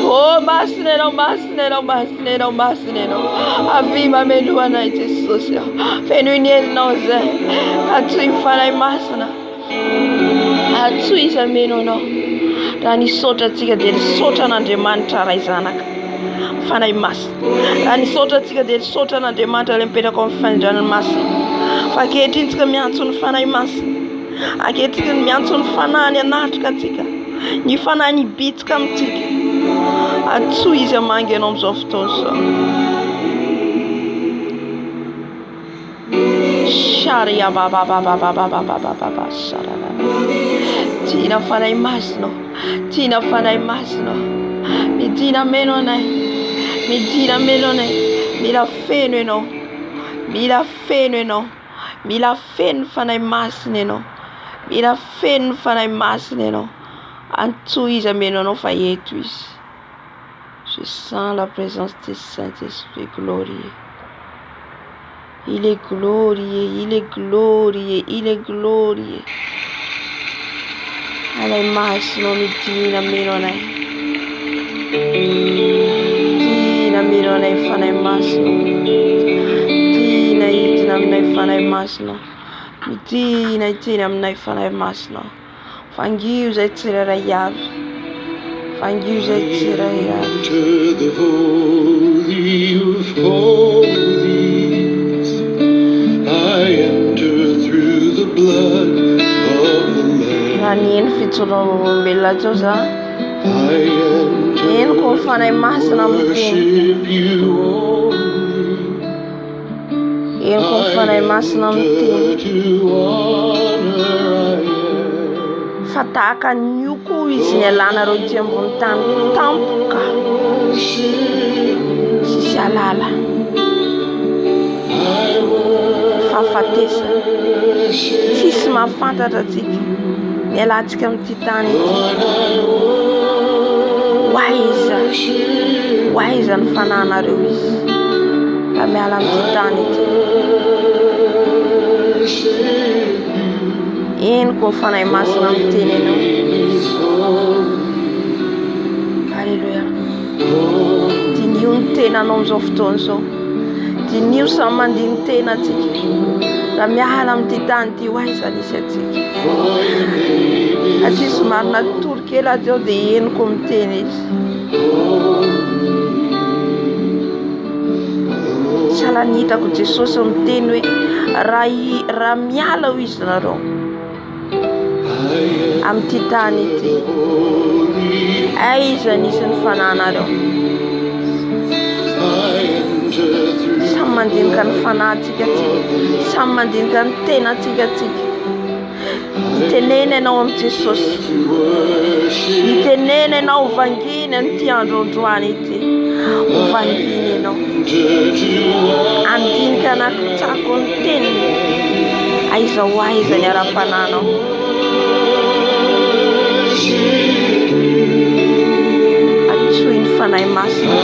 Oh masneno. Aviva menua na Jesus. Fenuinel noze. Atui fana masna. Atui za menono. Rani sota tika de sota na demanta raizanaka. Fanai mas. Rani sota tika de sota na demanta lempeda konfanja na mas. Faketi tika miantun fanai mas. Aketika miantun fanani anatrika tika. Ny fanani bitika amtika. Atso izy amangenao amizao fotoana zao. Sharia baba sharala. Tina fanai masno. Midina menonai. Mila fen fanai masneno. Mila fen fanai masneno. Antu izy menono fa yetu izy. Je sens la présence du Saint-Esprit glorieux. Il est glorieux. Alai masno midina menonai. Tina menonai fanai masno. Tina itina menai fanai masno. Tina menai fanai masno. Fangiu zai tsira rayab. Enter the holy of holies. I enter through the blood of the Lamb. Ranin fitolo bella josa. I enter to worship you only. I enter to honor I am. Fataka nyuku izy ny alana reo ity ambony tany tampoka sisy alala fahafatesa tsisy mahafantatra atsika ny alantsika amin'ity tany ity. Waiza ny fananareo izy raha miala amin'ity tany ity. Ino ko fanay masina am'teny anao. Alléluia. Dinio ny tenanao am'izao fotoana zao. Dinio samy mandihy ny tena atsika. Raha miala amin'ity tany ity hoaiza nisy atsika. Atria somary natory kely aty ao dia eniko miteny izy. Salanitako Jesosy miteny hoe raha miala ho izy nareo amin'ity tany ity. Aiza nisy ny fananareo. Samy mandinika ny fanahintsika atsika. Samy mandinika ny tenatsika atsika. Nitenena ianao amin'i Jesosy. Nitenena ianao hovanginy an'ity andro androany ity. Hovanginy ianao. Andinika anakitrako ny teniny. Aiza ho aiza ny ara-pananao. Atsoy ny fanahy masina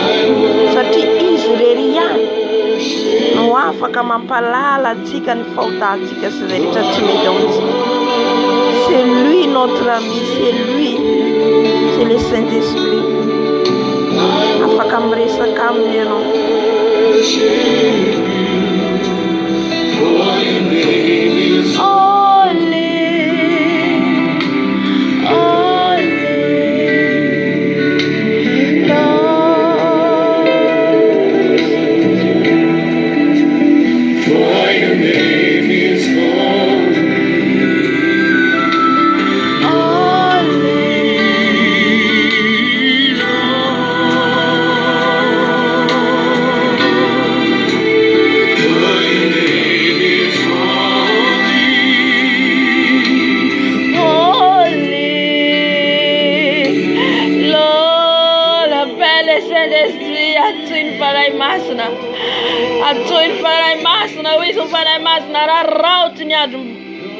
satria izy rery ihany no afaka mampalala antsika ny fahotantsika sy izay rehetra tsy mety ao antsika. C'est lui notre ami, c'est lui, c'est le Saint-Esprit. Afaka miresaka aminy ianao.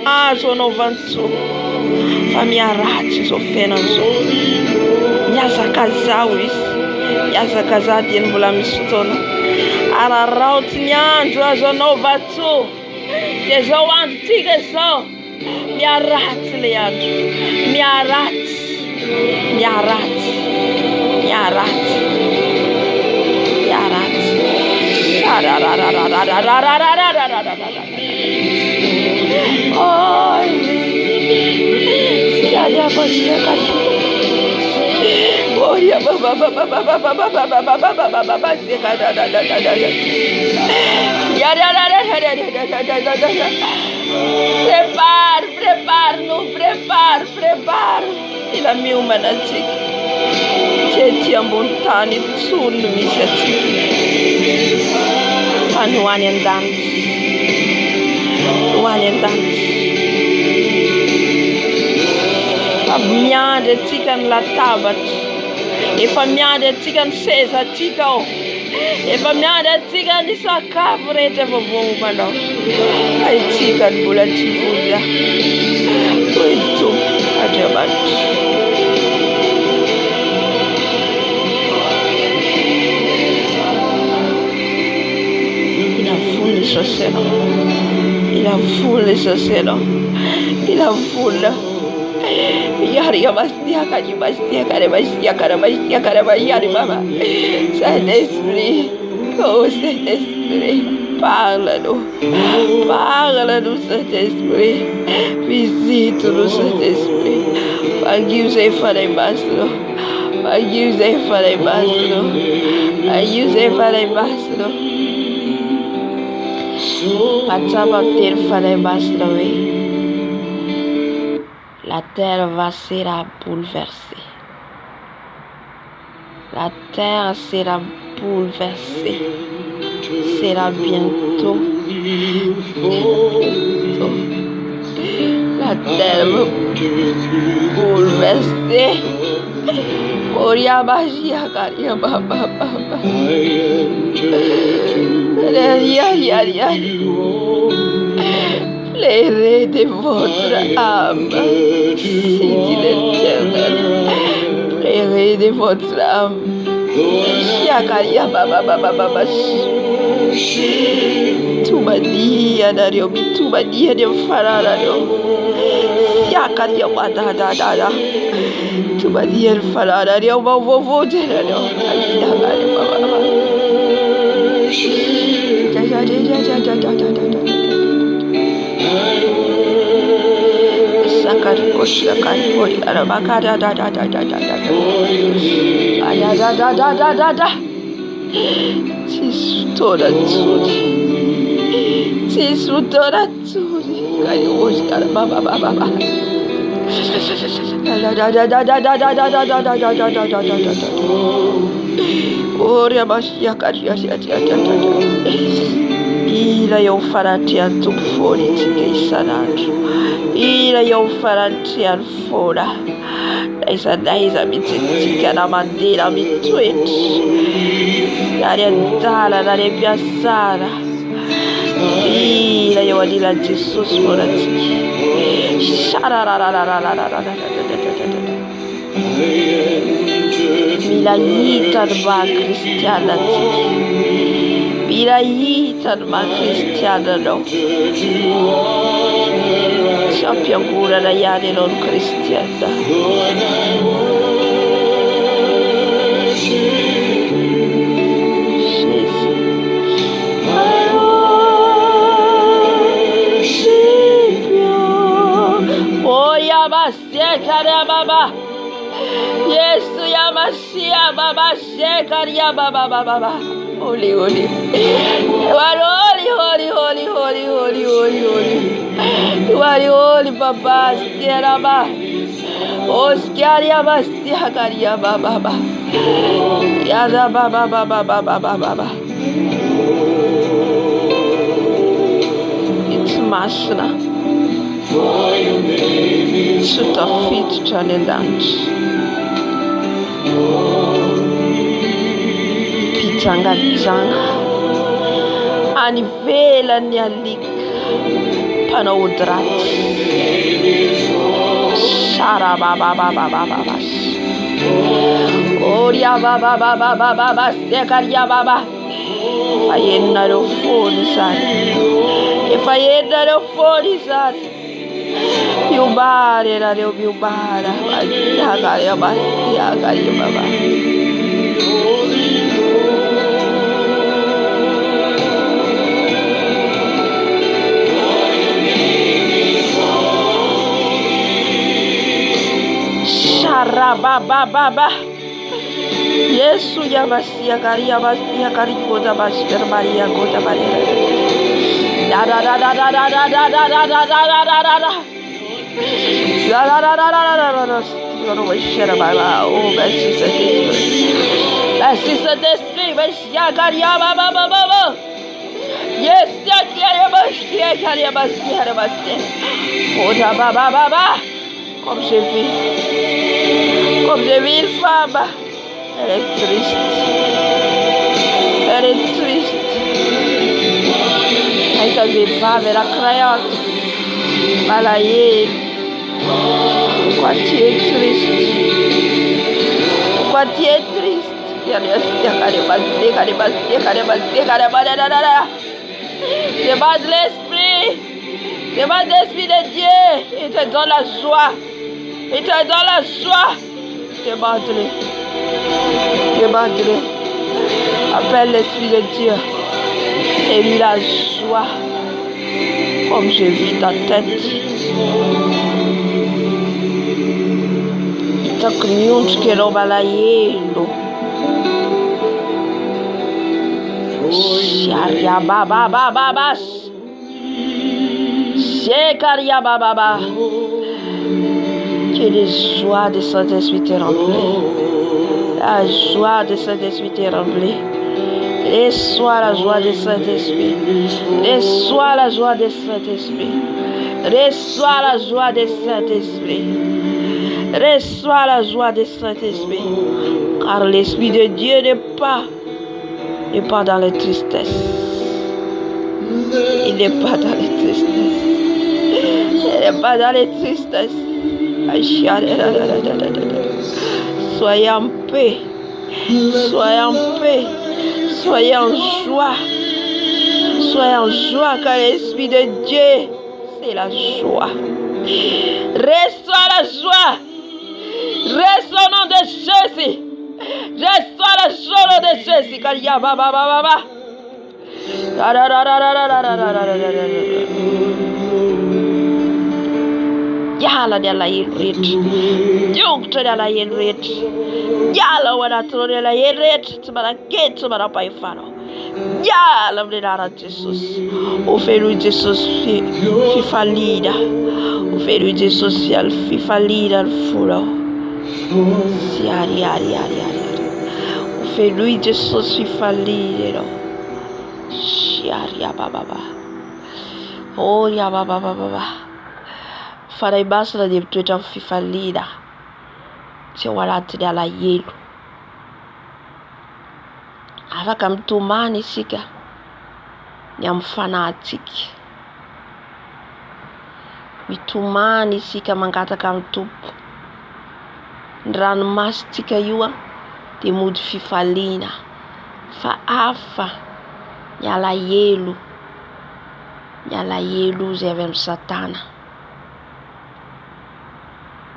Azo anao vantso fa miaratsy izao fiainan'izao. Miazakazao izy. Miazakaza dia ny mbola misy fotoana. Araraoty ny andro azo anao vantso. Dia izao andro tsika izao Miarat Leandro. Miarat. Miarat. Miarat. Miarat. Oh, ya pasti akan. Oh ya baba. Prepare. Il a mis au manatique. C'è un bon tani sul misati. One and dance. Famia de tikan la tabat. E famia de tikan sesa tikao. E famia de tikan di sa kavrete vovo mano. Ai tikan bulati fulla. Muito adiamante. Il a foule ce cielo. Il a foule. Yari bastia yari baba. Saint-Esprit. Oh Saint-Esprit. Parle-nous, Saint-Esprit. Visite-nous, Saint-Esprit. Forgive for the ambassador. Forgive for the ambassador. Forgive for the ambassador. La terre va sera bouleversée. La terre sera bouleversée. Sera bientôt. La terre va bouleversée. Oria magia karia baba. Plairez de votre âme, si dit l'Éternel. Plairez de votre âme. Yakaria baba. Tumadia dario, tumadia de fararario. Yakaria da. Tumadia de fararario, vovo de dario. Yakaria baba. Ja. Sakari koshakari hori arabakada da. Da. Tistora tsuri. Kari hoshi arababa. Da. Ora basia kari. Ila eu faratia tu fori que sanado. Ila eu faratia fora. Essa mitica na madeira mitwit. Daria tala, daria piazzara. Ila eu adila Jesus forati. Milanita ba cristiana. Miraita ma cristiana no. Sappia cura da iani non cristiana. Baba. Yesu ya Mashiach baba shekaria baba. Holy. You are holy. You are holy, Papa. Skeraba. Oh, skeria bastia karia baba. Yada baba. It's Mashna. Sut of feet turning dance. Pichanga anivela ni alik panaudrat. Shara baba. Oria baba. Sekaria baba. If I ain't not a phone, son. Biubare la reo biubara. Yagaria ba yagaria baba. Baba. Yesu ya basia karia kota basper baria kota baria. Da. You know share baba. Oh, Sister Destiny, basia karia baba. Yes, ya karia basia. Kota baba. Comme je vis une femme, elle est triste. Elle se bat avec la croyante. Malaye, pourquoi tu es triste? Demande l'esprit de Dieu, il te donne la joie. Il te donne la joie. Demande-le. Appelle l'Esprit de Dieu. C'est lui la joie. Comme je vis ta tête. Il t'a communion que l'on va la yélo. Sharia baba. Shekaria baba. Que les joies de Saint-Esprit te remplissent. La joie de Saint-Esprit te remplit. Reçois la joie de Saint-Esprit. Reçois la joie de Saint-Esprit. Reçois la joie de Saint-Esprit. Reçois la joie de Saint-Esprit. Car l'Esprit de Dieu n'est pas dans les tristesses. Il n'est pas dans les tristesses. Il n'est pas dans les tristesses. Soyez en paix. Soyez en joie. Car l'Esprit de Dieu, c'est la joie. Reçois la joie. Reçois au nom de Jésus. Reçois la joie au nom de Jésus. Car ya baba. Yala della yelrit. Yukta della yelrit. Yala wala tro della yelrit. Tumara ketsu mara pai faro. Yala mledara Jesus. O felu Jesus fi falida. O felu Jesus fi falida al furo. Siari. O felu Jesus fi falida. Siari baba. Oh ya baba. Fara ibasa la dibtueta fifalida. Se warati dala yelu. Avaka mtumani sika. Nyamfanatiki. Mitumani sika mangata kamtupu. Ndran mastika yua. Timud fifalina. Faafa. Nyala yelu zevem satana.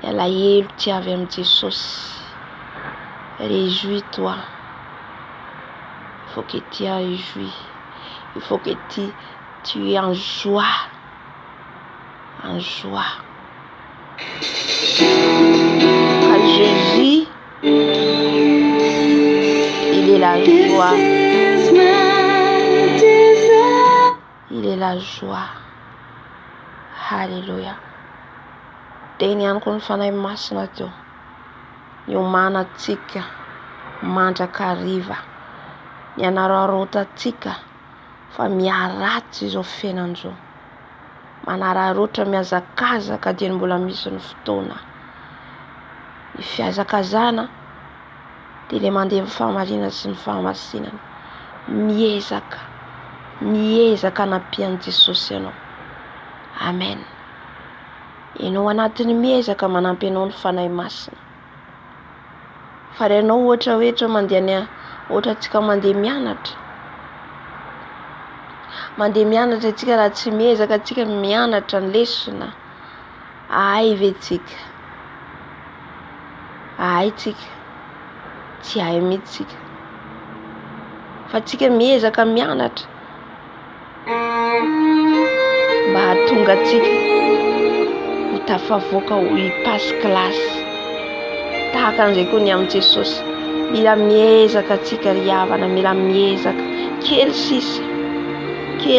Yala yelu ti avem Jesus. Réjouis-toi. Il faut que tu aies réjoui. Il faut que tu es en joie. En joie. Car Jésus, il est la joie. Il est la joie. Alléluia. Denian kun fanay masna to. Yumana tika. Manta kariva. Yanararota tika. Fa miarati zo fenanjo. Manararota miazakaza kadien mbola misy ny fotoana. Ny fiazakazana dia le mandeha amin'ny fahamarina sy ny fahamasinana. Miezaka hanapian'i Jesosy ianao. Amen. Ianao anatin'ny miezaka manampy anao ny fanahy masina. Fa ianao ohatra mandeha ohatra tsika mandeha mianatra. Mandeha mianatra tsika raha tsy miezaka tsika mianatra ny lesona. Ay ve tsika. Ay tsika. Tsy hay mihitsika. Fa tsika miezaka mianatra mba hahatonga tsika ho tafavoaka ho hipasse classe tahaka an'izay koa ny amin'i Jesosy. Mila miezaka tsika ry havana, mila miezaka kely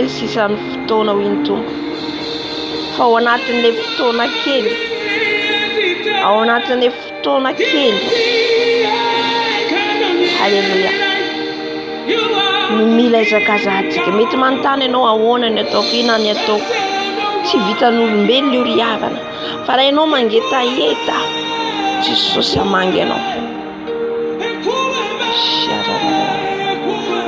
sisa ny fotoana ho iny Tompo. Fa ao anatin'ilay fotoana kely, ao anatin'ilay fotoana kely, halleluja, mila izakazahantsika. Mety manontany ianao ahoana ny ataoko, ina ny ataoko. Tsy vitan'olombelona io ry havana, fa raha ianao mangetaheta, Jesosy hamangy anao.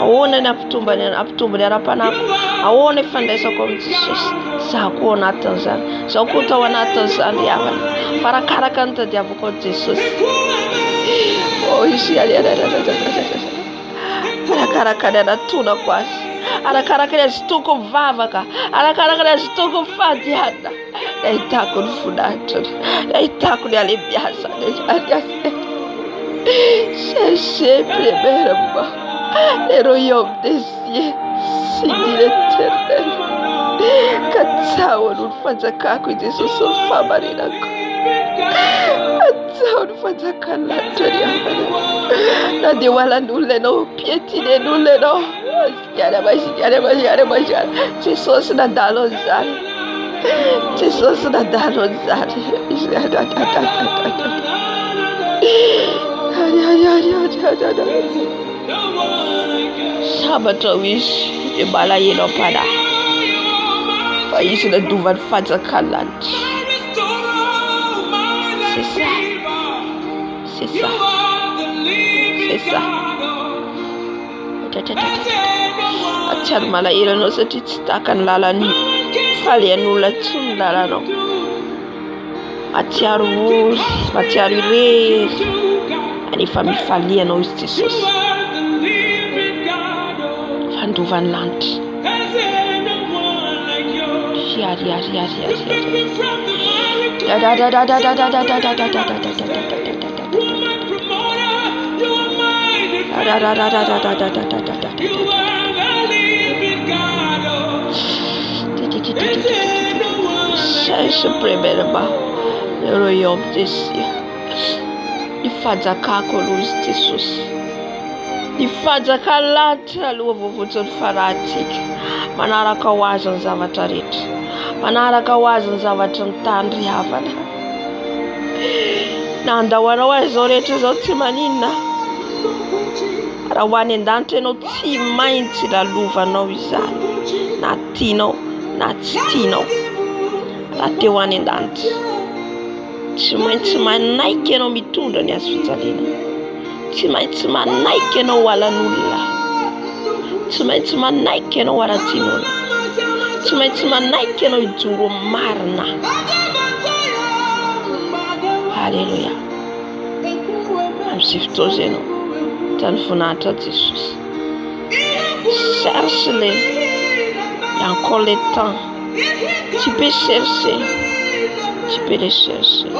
Ahoana ny ampitombony ara-panako, ahoana ifandraisako amin'i Jesosy. Zaho koa anatin'izany, zaho koa tao anatin'izany ry havana, fa arakaraka ny tadiavako ao Jesosy. Izy arakaraka ny anatonako azy, arakaraka ny azotoko mivavaka, arakaraka ny azotoko mifadiana, ny ahitako ny voninahitra, ny ahitako ny alebiazana. Cherchez premièrement le royaume des cieux, signe l'éternel. Katsaho ny fanjakako i Jesosy ny famarinako. Katsaho ny fanjakany lanitra ry havana. Na dia hoalan'olona ianao, piétinen'olona ianao, Jesosy nadalo an'izany. Jesosy nadalo an'izany. Sambatra ho izy dia malahelo am-panahy, fa izy nadovany fanjakany lanitra. C'est ça. Atsiaro malahelo anao satria tsy tahaka ny lalany falehan'olona intsony ny lalanao. Atsiaro ory, matsiaro irery, anefa mifalianao izy Jesosy. Fandovany lanitra. Cherche premièrement le royaume des cieux. Ny fanjakako aloha izy Jesosy. Ny fanjakany lanitra aloha voavoatsy ny farahantsika. Manaraka ho azy ny zavatra rehetra, manaraka ho azy ny zavatra ny tany ry havana. Na andahoanao azy izao rehetra izao tsy maninona. Raha ho any an-danitra ianao tsy maintsy lalovanao izany, na tianao na tsy tianao. Raha te ho any an-danitra, tsy maintsy manaiky ianao mitondra ny azo fijaliana. Tsy maintsy manaiky ianao ho alan'olona. Tsy maintsy manaiky ianao ho aratin'olona. Tsy maintsy manaiky ianao hijoro marina. Halleluja. Amin'izay fotoana izay ianao tany voninahitra Jesosy. Cherche-les. Il y a encore le temps. Tu peux chercher. Tu peux les chercher.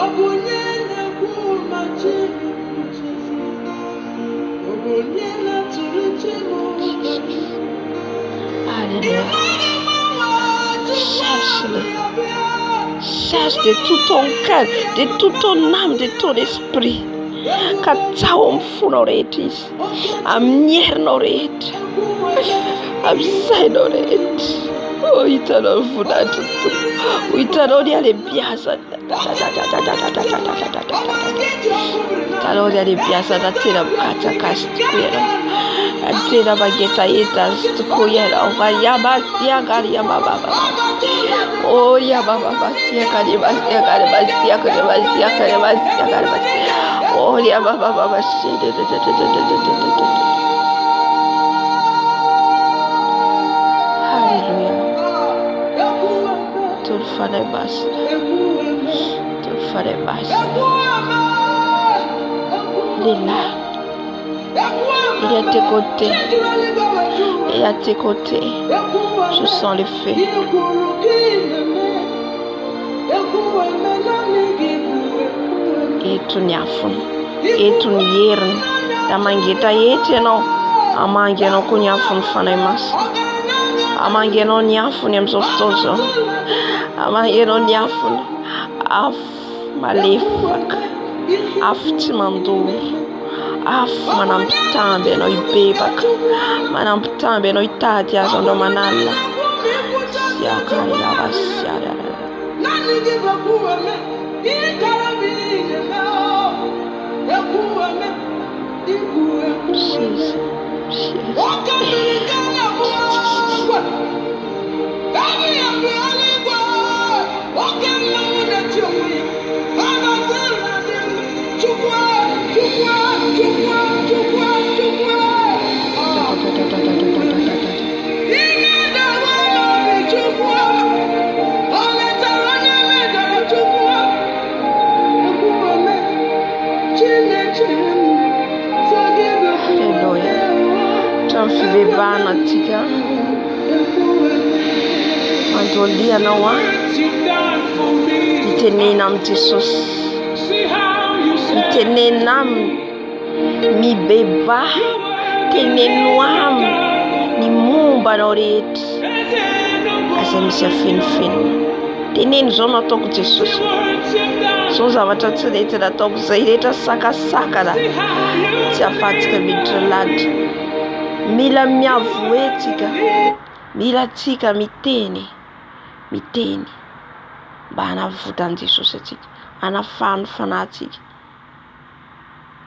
Alléluia. Cherche-les. Cherche de tout ton cœur, de toute ton âme, de ton esprit. Katsaho amin'ny fonao rehetra izy, amin'ny herinao rehetra, amin'ny sainao rehetra. Hitanao ny voninahitra ny Tompo, hitanao ny alebiazana. Hitanao ny alebiazana tena mikatsaka azy tokoa ianao, tena mangetaheta azy tokoa ianao. Yabasiaka ry yabababa, oh yabababasiaka ry basiaka ry basiaka ry basiaka ry basiaka ry basiaka, oh yabababa shide. Tu le ferais basta. Tu le ferais basta. Il est là. Il est à tes côtés. Il est à tes côtés. Je sens le feu. eto ny afony, eto ny heriny, da mangeta eto ianao, amangy ianao koa ny afony fanahy masina, amangy ianao ny afony amin'izao fotoana izao, amangy ianao ny afony, afo malefaka, afo tsy mandoro, afo manampitamby ianao hibebaka, manampitamby ianao hitady azo andao manalina. Fibebana antsika mandolia anao mitenena amin'ny Jesosy, mitenena aminy, mibeba, teneno aminy ny momba anao rehetra izay misy afenofenona. Teneno izao no ataoko Jesosy, izao zavatra tsy rehetra nataoko, izay rehetra sakasakana tsy afatsika miditra ladra. Mila miavoetsika, mila tsika miteny mba hanavotan'i Jesosy atsika, hanafahany fanahintsika.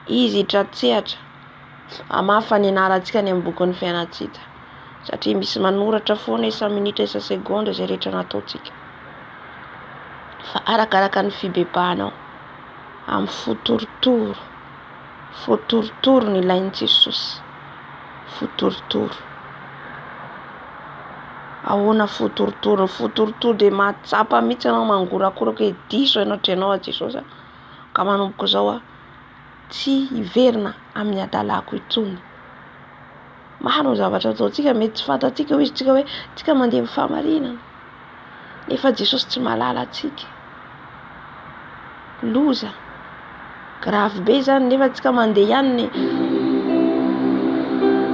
Izy hitratsehatra hamafa ny anarantsika ny amin'ny bokin'ny fiainantsika, satria misy manoratra foana isa minitra isa segonda izay rehetra nataontsika. Fa arakaraka ny fibebanao amin'ny fotorotoro ny ilain'i Jesosy. Fotorotoro, ahoana fotorotoro dia mahatsapa mihitsy ianao mangorakoraka hoe diso ianao trenao a Jesosy ka manomboka izao tsy hiverina amin'ny adalako itsony. Maro ny zavatra ataontsika mety tsy fantatsika hoe tsika hoe tsika mandeha amin'ny fahamarinana, nefa Jesosy tsy mahalala atsika. Loza grave be zany, nefa tsika mandeha ihany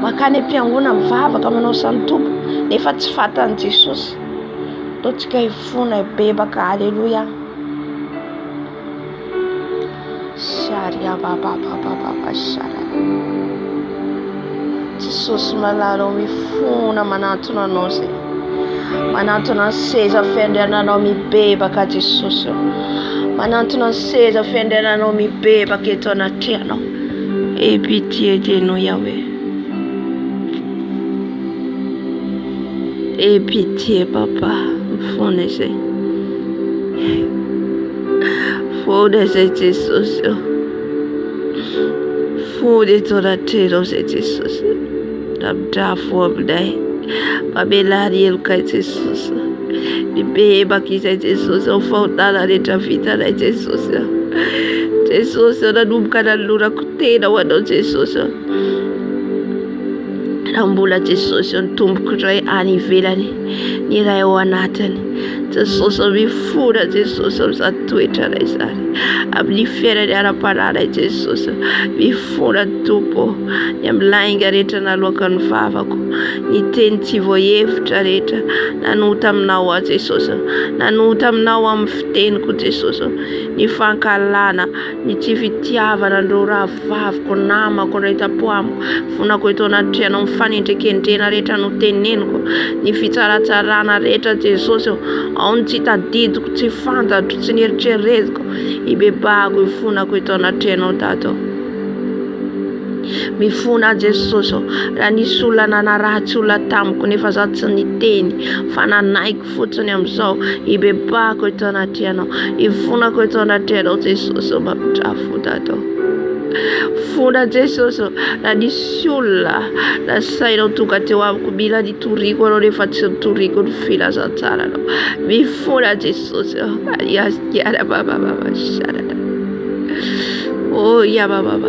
makany am-piangona mivavaka manao santompo, nefa tsy fantan'i Jesosy. Ataontsika hifona hibebaka. Alleluia. Sharia bababababa shara. Jesosy malala mifona manantona anao zay, manantona ny seza fiandriananao mibebaka Jesosy, manantona ny seza fiandriananao mibebaka eto anatrehanao. Aie pitié de nous Yahweh. Aie pitié papa, mifona izay, fona izay Jesosy, fona eto anatrehanao zay Jesosy, ravidravo aminay, mamelary heloka Jesosy, mibebaka izay Jesosy, ao fahotana rehetra vitanay Jesosy. Jesosy nanomboka nanolorako tena ho anao Jesosy, raha mbola Jesosy nitomboko iray any ivelany ny iray ao anatiny. Jesosy mifona Jesosy amin'izany toetra iray izany, amin'ny fiainany ara-pananay Jesosy, mifona Tompo ny amin'ny lainga rehetra nalohaka ny vavako, ny teny tsy voahevitra rehetra nanota aminao a Jesosy, nanota aminao amin'ny fiteniko Jesosy, ny fankalana, ny tsy fitiavana andreo rahavaviko, namako, raitapo amiko, fonako eto anatrehanao mifanendrekendrena rehetra no teneniko, ny fitsaratsarana rehetra Jesosy, ao ny tsy tadidiko, tsy fantatro, tsy nieritreretiko, hibebako hifonako eto anatrehanao Tato. Mifona Jesosy, raha nisy olona nanaratsy olona tamiko nefa za tsy niteny fa nanaiko fotsiny amin'izao, hibebako eto anatrehanao, hifonako eto anatrehanao Jesosy, mampitrafo Tato. Fona Jesosy, raha nisy olona nasainao tonga teo amiko mila nitoriko anao nefa tsy nitoriko ny filazantsarana, mifona Jesosy. Yara baba sharada. Oh ya baba.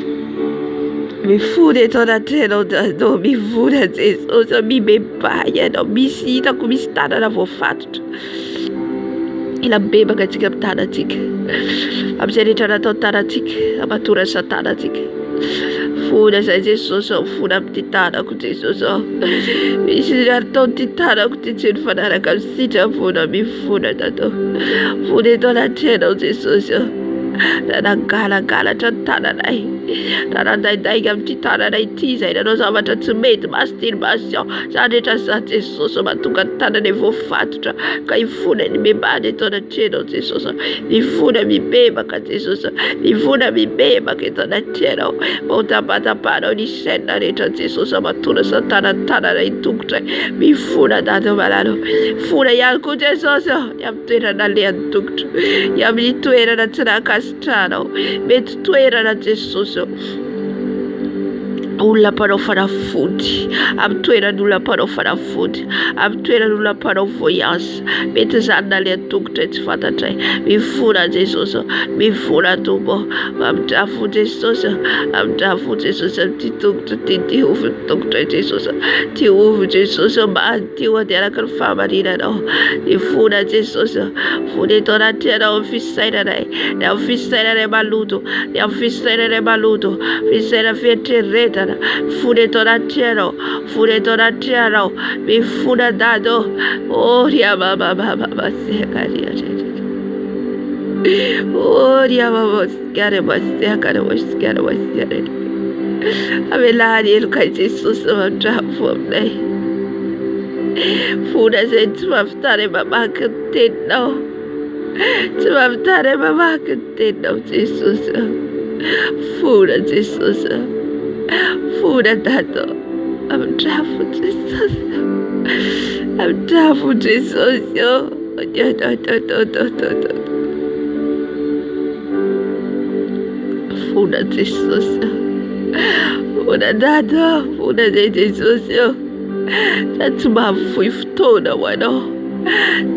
Mifuna eto anatrehana ao mivona Jesosy, mibebay ianao, misy hitako misy tanana voafatotra. Ila bebaka antsika amin'ny tanantsika, amin'izay rehetra natao tanantsika, amatorany Satanantsika. Fona zay Jesosy, fona amin'ity tanako Jesosy. Misy ataon'ity tanako ty tsy nifanaraka amin'ny sitrapona, mifona tatao. Fona eto anatrehanao Jesosy. Nanangalangalatra ny tananay, nanandaidaika amin'ity tananay ity izay nanao zavatra tsy mety, masturbation, zany rehetra zany Jesosy, mahatonga ny tananay voafatotra, ka ifona ny mibany eto anatrehanao Jesosy. Mifona mibebaka Jesosy, mifona mibebaka eto anatrehanao, mba ho tapatapahanao ny saina rehetra Jesosy, amatona Satana ny tananay tongotra. Mifona Dady malalo, fona ihany koa Jesosy, ny amin'ny toerana alehan'ny tongotra, ny amin'ny toerana tsy nakasitranao, mety toerana Jesosy. olona mpanao fanafody amin'ny toerany olona mpanao fanafody amin'ny toerany olona mpanao voyage mety zany na le tongotra tsy fantatray mifona Jesosy mifona tombo amin'drafo Jesosy amin'drafo Jesosy amin'ty tongotra ty ovy tongotra Jesosy ty ovy Jesosy madio andiaraka ny fahamarinanao mifona Jesosy fony eto anaty-anao amin'ny fisainanay ny amin'ny fisainanay maloto ny amin'ny fisainanay maloto fisaina fieritreretana fony eto anaty-anao fony eto anaty-anao mifona dado ria mama sekaria ria mama sikare masikare masikare masikare amelany eloka Jesosy mandrafo aminay fona zay tsy mahavitany mamaky ny teninao tsy mahavitany mamaky ny teninao Jesosy fona Jesosy fona dado amin'drafo Jesosy amin'drafo Jesosy fona Jesosy fona dado fona zay Jesosy tsy mahavoy fotoana ho anao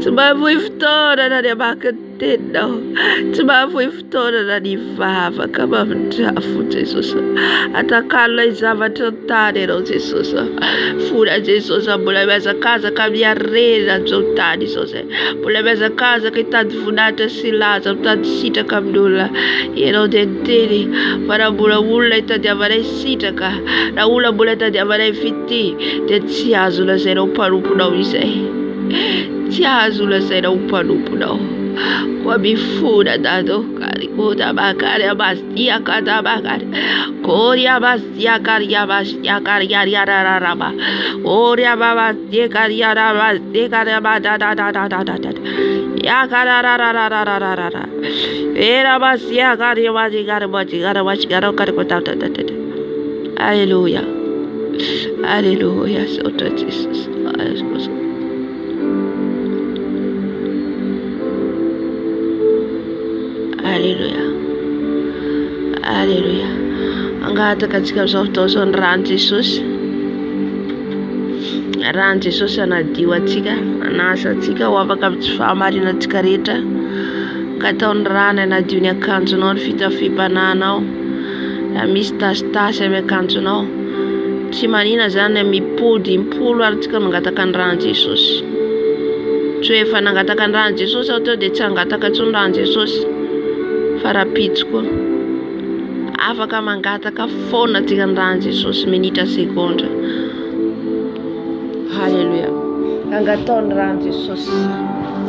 tsy mahavoy fotoana na ny amaky ny teninao tsy mahavoy fotoana na ny vavaka amin'drafo Jesosy atakalona zavatra ny tany ianao Jesosy fona Jesosy mbola miazakazaka miarena amin'izao tany izao zay mbola miazakazaka hitady voninahitra sy laza mitady sitraka amin'ny olona ianao dia niteny fa raha mbola olona hitadiavanay sitraka raha olona mbola hitadiavanay fity dia tsy azo lazainao mpanomponao izay tsy azo lazainao mpanomponao koa mifona dado karikoda bakary abastia kada bakary koria bastia karia bastia karia rararaba oria babastia karia bastia karia badadadadadada ya kararararararara era bastia karia bastia bastia bastia karikota. Hallelujah. Hallelujah. So Jesus. Hallelujah. Hallelujah. Angataka antsika amin'izao fotoana izao ny rano Jesosy. Rano Jesosy anadio antsika, anasa antsika ho afaka amin'ny tsy fahamarinantsika rehetra. Ka ataony rano anadio ny akanjonao, ny fitafim-panahinao. Misy tasitasy amin'ny akanjonao. Tsy manina zany mipody impolo ary tsika mangataka ny rano Jesosy. Tsy hoe efa nangataka ny rano Jesosy aho teo dia tsy hangataka intsony rano Jesosy. Farapitso koa afaka mangataka foana tika ny rano Jesosy minitra sekondra. Halleluja. Angataony rano Jesosy,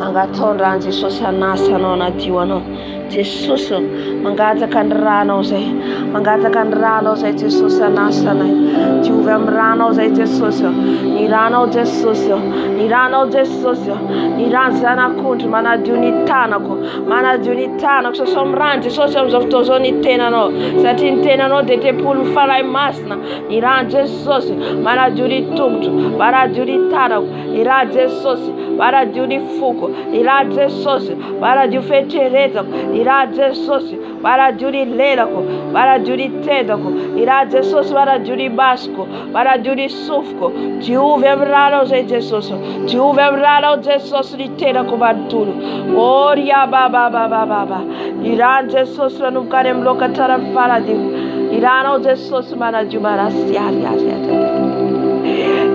angataony rano Jesosy anasanao anadio anao Jesosy mangataka ny ranao zay, mangataka ny ranao zay Jesosy anasanay diovy amin'ny ranao zay Jesosy, ny ranao Jesosy, ny ranao Jesosy, ny rano zanak'ondry manadio ny tanako, manadio ny tanako sasa amin'ny rano Jesosy amin'izao fotoana izao ny tenanao satria ny tenanao dia tempolo fanahy masina. Ny rano Jesosy manadio ny tongotro, manadio ny tanako, ny rano Jesosy manadio ny foko, ny rano Jesosy manadio fetreretako, ny rano Jesosy manadio ny lelako, manadio ny tendako, ny rano Jesosy manadio ny masoko, manadio ny sofoko. Diovy amin'ny ranao zay Jesosy, diovy amin'ny ranao Jesosy ny tenako manontolo. Oria bababababa, ny rano Jesosy manomboka any amin'ny loka tsara mifaradio, ny ranao Jesosy manadio marasy azy.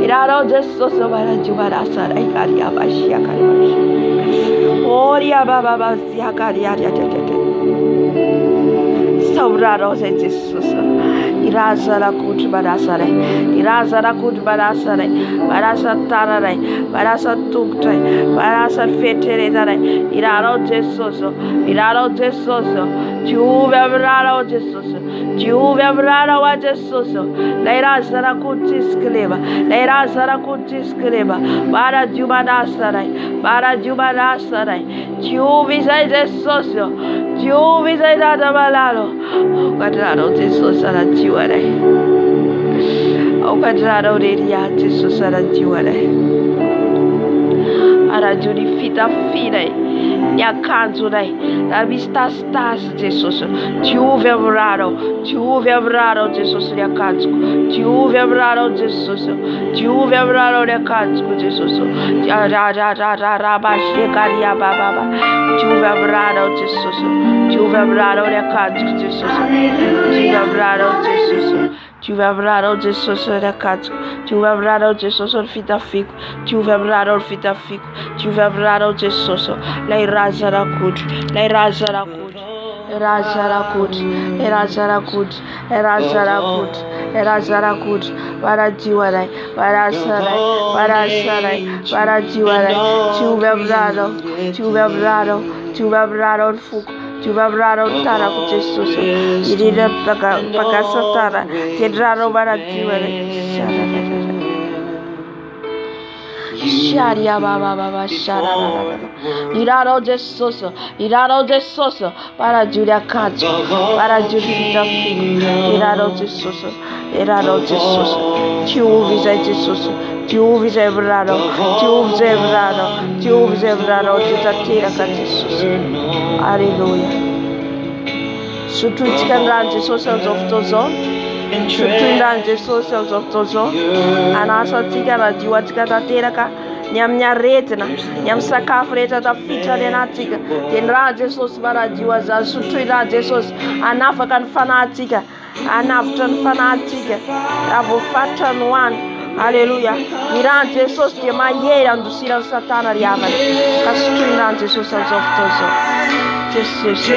Ny ranao Jesosy manadio marasy azy abashi. Oria bababa ziakari saurano zay Jesosy. Iraza rakutry manasaray, iraza rakutry manasaray, manasa tanaray, manasa tongotray, manasa fetreretanaray. Iranao Jesosy, iranao Jesosy, diovy amin'ny ranao Jesosy, diovy amin'ny ranao a Jesosy. La iraza rakutry iskeleba, la iraza rakutry iskeleba, manadio manasaray, manadio manasaray. Diovy zay Jesosy, diovy zay nada malalo. Quadraro Jesosy anadio anay. Ao quadraro reria Jesosy anadio anay. Anadio ny fitafinay, Ny akanjonay raha misy tasitasy Jesosy, diovy amin'ny rano, diovy amin'ny rano Jesosy ny akanjoko, diovy amin'ny rano Jesosy, diovy amin'ny rano ny akanjoko Jesosy, rabashekaria bababa, diovy amin'ny rano Jesosy, diovy amin'ny rano ny akanjoko Jesosy, diovy amin'ny rano Jesosy. Diovy amin'ny rano Jesosy ny akanjoko, diovy amin'ny rano Jesosy ny fitafiko, diovy amin'ny rano ny fitafiko, diovy amin'ny rano Jesosy, lay razanak'odry, lay razanak'odry, razanak'odry, razanak'odry, razanak'odry, razanak'odry, manadio anay, manasanay, manasanay, manadio anay, diovy amin'ny rano, diovy amin'ny rano, diovy amin'ny rano ny foko. Diovy amin'ny rano ny tanako Jesosy, indrindra mpagasatana, dia ny rano manadio anay. Sharia baba sharara. Iraro Jesosy, iraro Jesosy, manadio ny akanjoko, manadio ny fitafiko, iraro Jesosy, iraro Jesosy, diovy izay Jesosy, diovy izay amin'ny rano, diovy izay amin'ny rano, diovy izay amin'ny rano, tanteraka Jesosy. Alléluia. Sotrointsika ny rano Jesosy amin'izao fotoana izao, sotroy ny rano Jesosy amin'izao fotoana izao, anasantsika radio antsika tanteraka ny amin'ny aretina, ny amin'ny sakafo rehetra tafiditra any anatsika, dia ny rano Jesosy manadio azany, sotroy ny rano Jesosy, anafaka ny fanahintsika, anavotra ny fanahintsika, raha voafatotra ny hoany. Alléluia. Ny rano Jesosy dia mahery andosiran'ny satana ry havana, ka sotroy ny rano Jesosy amin'izao fotoana izao. Jesosy,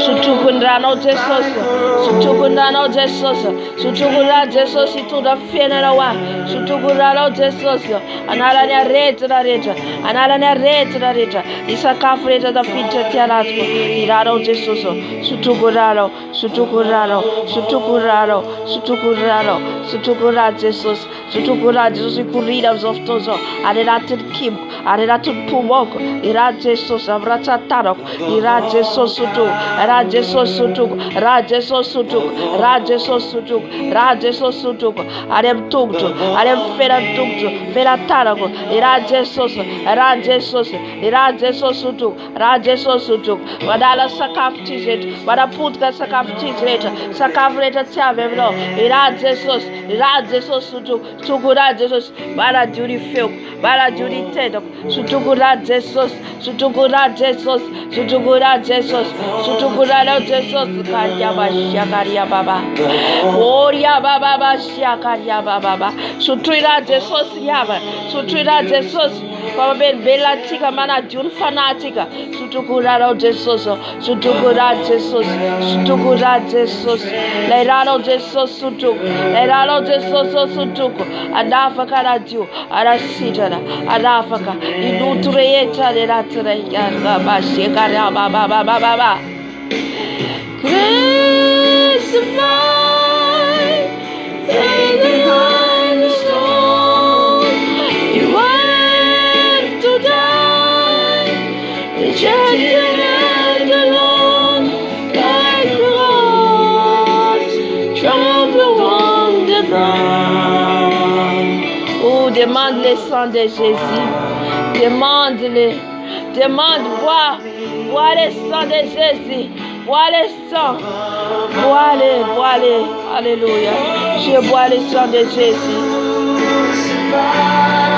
sotroko ny ranao Jesosy, sotroko ny ranao Jesosy, sotroko ny rano Jesosy hitondra fiainana ho ahy, sotroko ny ranao Jesosy, analany aretina rehetra, analany aretina rehetra, ny sakafo rehetra tafiditra ty anatiko, ny ranao Jesosy, sotroko ny ranao, sotroko ny ranao, sotroko ny ranao, sotroko ny ranao, sotroko ny rano Jesosy, sotroko ny rano Jesosy hikorina amin'izao fotoana izao, any anatin'ny kiboko, any anatin'ny poumoko, ny rano Jesosy amin'ny ratsan-tanako, ny rano Jesosy sotroko, rano Jesosy sotroko, rano Jesosy sotroko, rano Jesosy sotroko, rano Jesosy sotroko, any amin'ny tongotro, any amin'ny felan'ny tongotro, felan-tanako, ny rano Jesosy, rano Jesosy, ny rano Jesosy sotroko, rano Jesosy sotroko, manala sakafo tsy izy rehetra, manapotika sakafo tsy izy rehetra, sakafo rehetra tsy avy aminao, ny rano Jesosy, ny rano Jesosy sotroko, sotroko rano Jesosy, manadio ny feoko, manadio ny tendako, sotroko rano Jesosy, sotroko rano Jesosy, sotroko rano Jesosy, sotroko rano Jesosy, karia bashia karia baba, oria baba bashia karia baba, sotroy rano Jesosy yava, sotroy rano Jesosy, famabelbelantsika manadio ny fanahintsika, sotroko rano Jesosy, sotroko rano Jesosy, sotroko rano Jesosy, lay rano Jesosy sotroko, lay rano Jesosy sotroko, anafaka radio, anasitrana, anafaka, iloto rehetra ny anatinay, bashia karia baba baba baba. Crucify behind the stone, you have to die, rejected and alone, like rocks, trampled on the ground. Oh, demande le sang de Jésus, demande-le, demande, bois le sang de Jésus. Bois le sang, bois-le, alléluia. Je bois le sang de Jésus.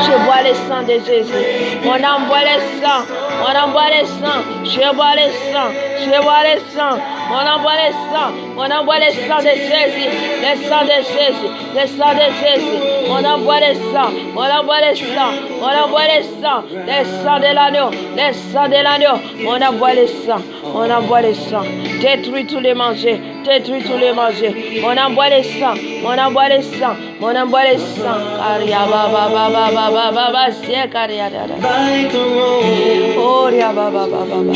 Je bois le sang de Jésus. Mon âme boit le sang, mon âme boit le sang. Je bois le sang, je bois le sang. Mon âme boit le sang, mon âme boit le sang de Jésus. Le sang de Jésus, le sang de Jésus. Mon âme boit le sang, mon âme boit le sang, mon âme boit le sang. Le sang de l'agneau, le sang de l'agneau. Mon âme boit le sang, mon âme boit le sang. Détruis tous les mangers, détruis tous les mangers. Mon âme boit le sang, mon âme boit le sang, mon âme boit le sang. Karia baba baba baba baba c'est karia dada. Oria baba baba baba.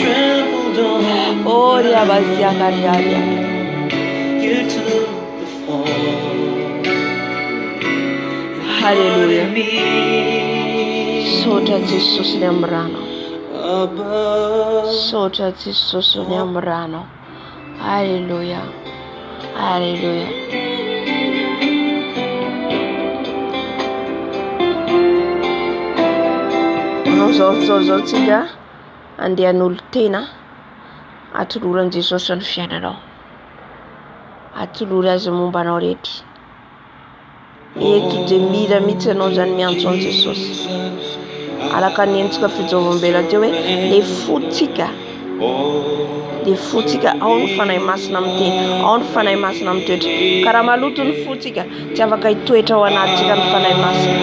Oria basia karia dada. Hallelujah. Sotra Jesus nembrano. Sotra Jesus nembrano. Hallelujah. Hallelujah. Nous autres, andehan'olo tena atoloran'i Jesosy ny fiainanao, atolory azy momba anao rehetra. Eto dia mila mihitsy ianao zany miantso an'i Jesosy. Alaka ny endrika fijoroam-bela teo hoe le fotsika, le fotsika ao ny fanahy masina amin'ny teny, ao ny fanahy masina amin'ny toetra. Ka raha maloto ny fotsika tsy afaka hitoetra ao anatsika ny fanahy masina.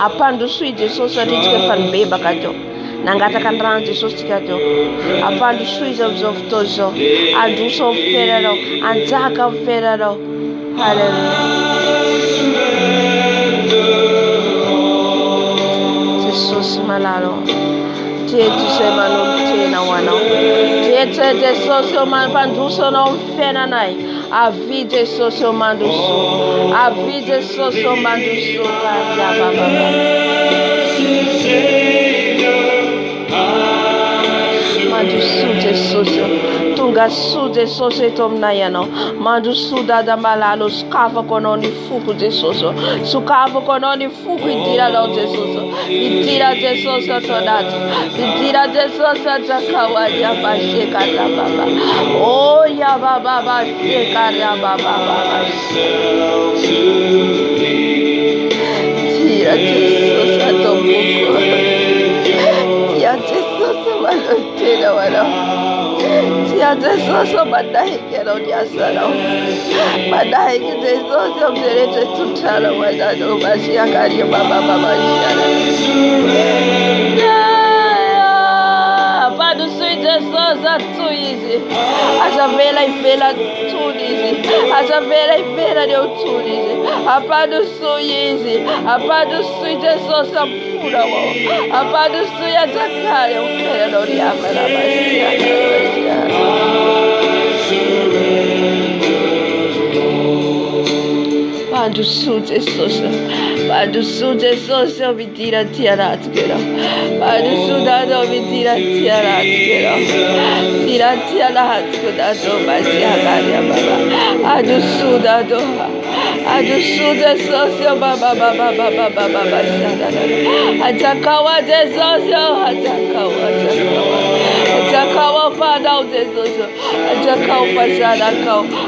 Ampandrosoy Jesosy satria tsika efa nibebaka teo, nangataka ny rano Jesosy tsika teo. Ampandrosoy izy amin'izao fotoana izao, androso amin'ny fiainanao, anjaka amin'ny fiainanao. Halleluja. Jesosy malalo, teto izay manolo tena ho anao. Teto izay Jesosy eo mampandroso anao amin'ny fiainanay. Avy Jesosy eo mandroso, avy Jesosy eo mandroso. Mandroso Jesosy, tonga soa Jesosy eto aminay ianao. Mandroso dada malalo, sokafako anao ny foko Jesosy, sokafako anao ny foko idiranao Jesosy, idira Jesosy ato anaty, idira Jesosy ajakao yabasheka baba, oh yababa sheka yababa, idira Jesosy ato muko, idira Jesosy malotena wana. Tia Jesosy badai kero diasara, badai ke Jesosy obserete tutala wana no basia kari baba shara. Padu sui Jesosy atuizi, acha vela ivela tudizi, acha vela ivela de tudizi. Apadu sui Jesosy apura wo, apadu sui atakare ufera no diamara basia. Mandroso Jesosy ovidira tiaratkero, mandroso dado ovidira tiaratkero, dira tiaratkero dado basiagaria baba, mandroso dado, mandroso Jesosy baba basiagaria, atakawa Jesosy, atakawa Father Jesosy,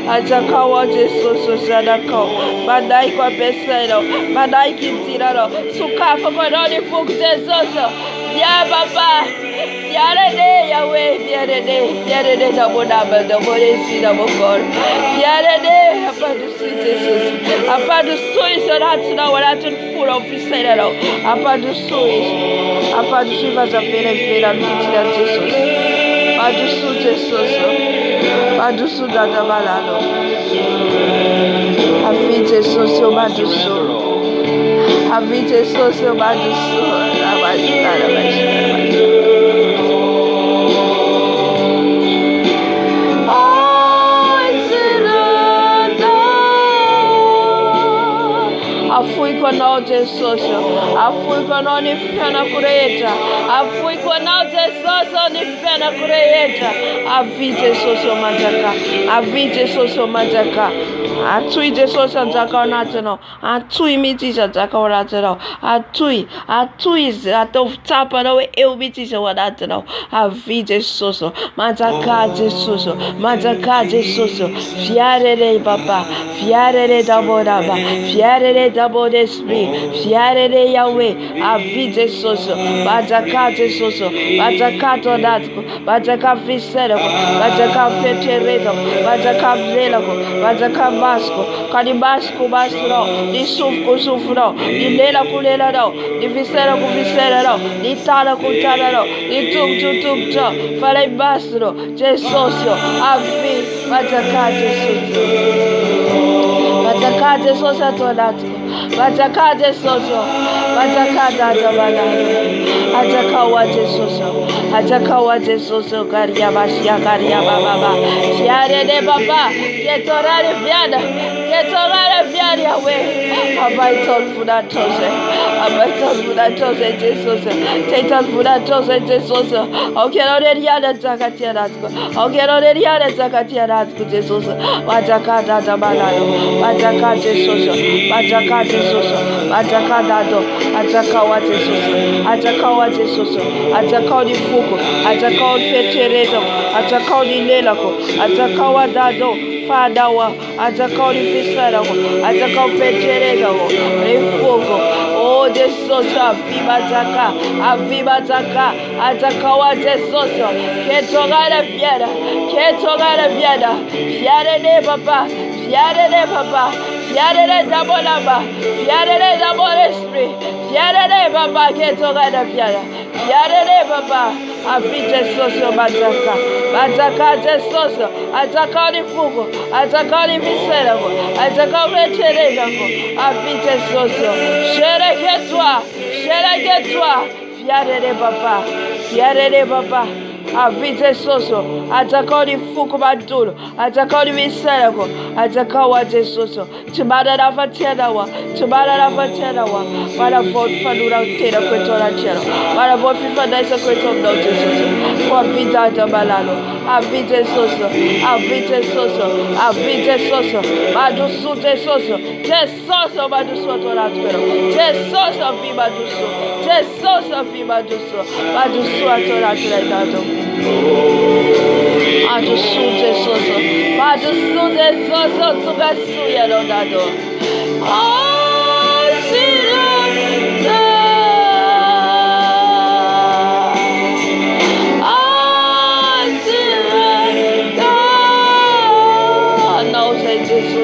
atakawa Jesosy sadakao. Badai kwa pesero, badai kintiraro, sukafa kwa noni fuk Jesosy. Ya baba, yarede Yahweh, yarede dabodaba, daboresi dabokor. Yarede apadusi Jesosy, apadusui soratuna waratun fura ofisero, apadusui vazavera vera nutira Jesosy, apadusu Jesosy, apadusu dadabalalo. Avy Jesosy eo mandroso, avy Jesosy eo mandroso, afuiko anao Jesosy, afuiko anao ny fiainako rehetra, afuiko anao Jesosy ny fiainako rehetra. Avy Jesosy eo manjaka, avy Jesosy eo manjaka. Atsoy Jesosy anjaka ao anatinao, atsoy mihitsy izy anjaka ao anatinao, atsoy izy ataovy tsapanao hoe eo mihitsy izy ao anatinao. Avy Jesosy, manjaka Jesosy, manjaka Jesosy. Fiarere papa, fiarere dabodaba, fiarere dabod esprit, fiarere Yahweh. Avy Jesosy, manjaka Jesosy, manjaka tonatiko, manjaka fiserako, manjaka feteretako, manjaka mzelako, manjaka Basco, Canibasco, Bastro, di Sufro, di Lela Culero, di Visera Cuvisero, di Tana Cultaro, di Tuk, Fare Bastro, Jesosio, Avvi, Mazaca Jesosio, Mazaca Jesosio Atonato, Mazaca Jesosio, Mazaca Dazavana, Azakawa Jesosio, Azakawa Jesosio, Caria Basia, Caria Baba, Chiare de Baba, Chetorare Viana, Chetorare Viana, Yahweh, abaitol fudatose, abaitol fudatose Jesus, teital fudatose Jesus, okeroriada zakatiaratko, okeroriada zakatiaratko Jesus, watakata tabalalo, wataka Jesus, wataka Jesus, wataka dado, atakawa Jesus, atakawa Jesus, atakawa di fuko, atakawa fetereto, atakawa di lelako, atakawa dado, fadawa, atakawa di fisarako, atakawa fetereto, refuko, oh Jesus, aviva taka, atakawa Jesus, ketogara fiera, fiare de papa, fiare de papa, fiare de dabolaba, fiare de dabol esprit, fiare de papa, ketogara fiera, fiare de papa, avite soso bataka, bataka de soso, ataka di fugo, ataka di visceravo, ataka veterego, avite soso, chere que toi, fiare de papa, avite soso, ataka di fugo baturo, ataka di visceravo, ataka wa de soso, tibada da faterawa, para vot falura tera kwetola chero, para vot fifa da isa kwetom do Jesus, kwa vida da balalo, avite soso, badu sute soso, te soso badu soto ratero, te soso vi badu so, badu soto ratero, badu sute soso, tuga suya do dado. Oh, Siranda. I know Jesus.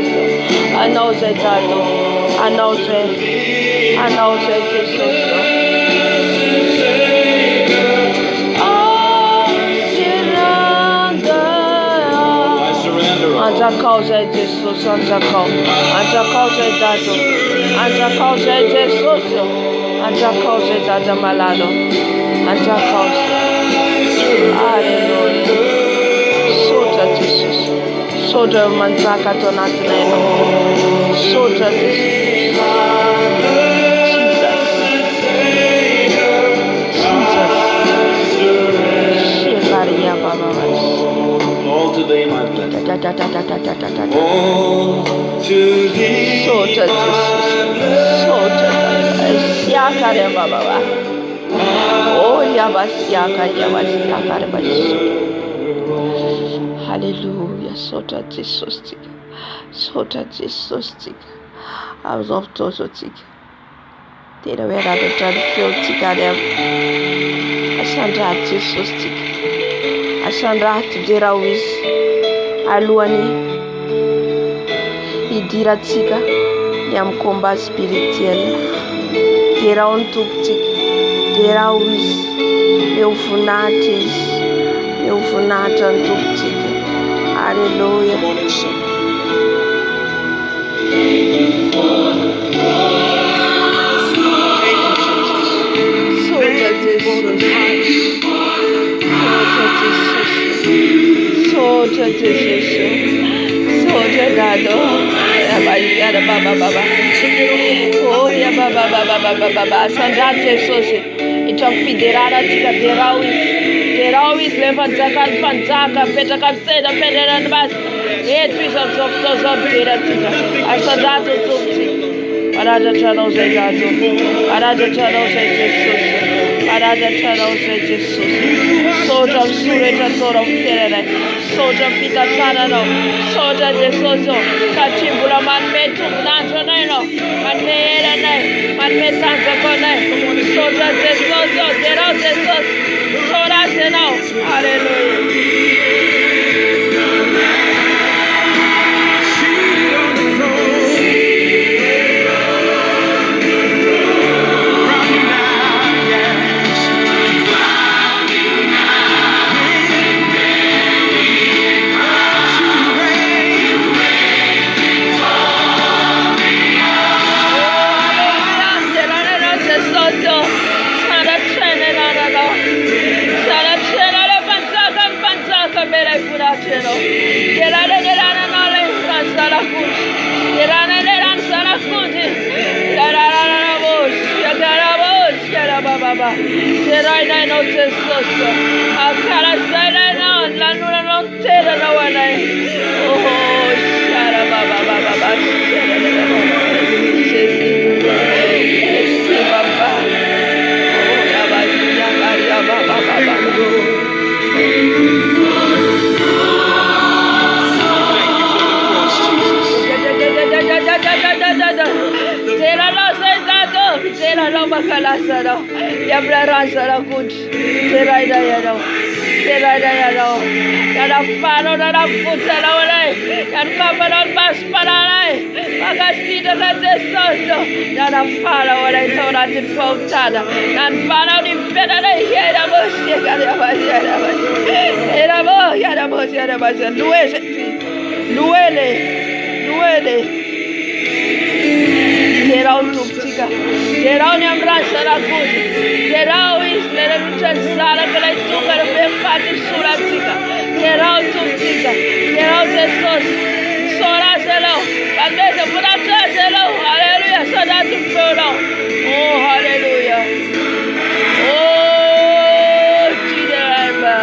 Causa Jesus, anta causa dado malado, anta causa. Aleluia. Sota Jesus, sota manzaka tonatleno, sota Jesus, Shekaria Baba. All to thee, my blessed. All to thee, Sota Jesus, sota. Siakare Baba. Oh, Yabasiaka. Hallelujah. Sota Jesus. I was off to tick. They were at the try to feel tick at them. Asandra Jesus tick. Asandra to dera wis. Aluani. Idira tika. Yam combat spirituel. Dera on tuk tick. Dera wis. Eufunatis. Eufunatan tuk tick. Hallelujah. Soja dado, baba. Oh ya baba. Sandate sosi. Ita fiderara tika derawis levantakan pantaka peta kapseda pedera bas. Etris of dera tika. Asadato tumti. Arada channel Jesus. Soja sureta toro ferere. Soja fita tanano. Soja Jesus. Katimbula man metu nato neno. Man meera nai. Man metanza konai. Soja Jesus. Dero Jesus. Soja senao. Hallelujah. Terai no te soso. Akara sai no la nuna no tera no wana. Oh shara baba baba baba. Baba. Oh baba ya baba baba. Tera lo sentado, tera lo bakalasado, yabla rasara good, tera ida yado, tera ida yado, yada faro yada puta la ole, yada kapalo bas parale, magasida la tesoso, yada faro ole tora di fautada, yada faro di pedale yada bos yada bos, luele. Gerau tuptica, gerau ne abbraccia la cosa, gerau isle luce sala che lei tuca per fare sulla tica, gerau tuptica, gerau se sos, sola se lo, almeno pura se lo, alleluia, sono tu solo, oh alleluia, oh ci deve.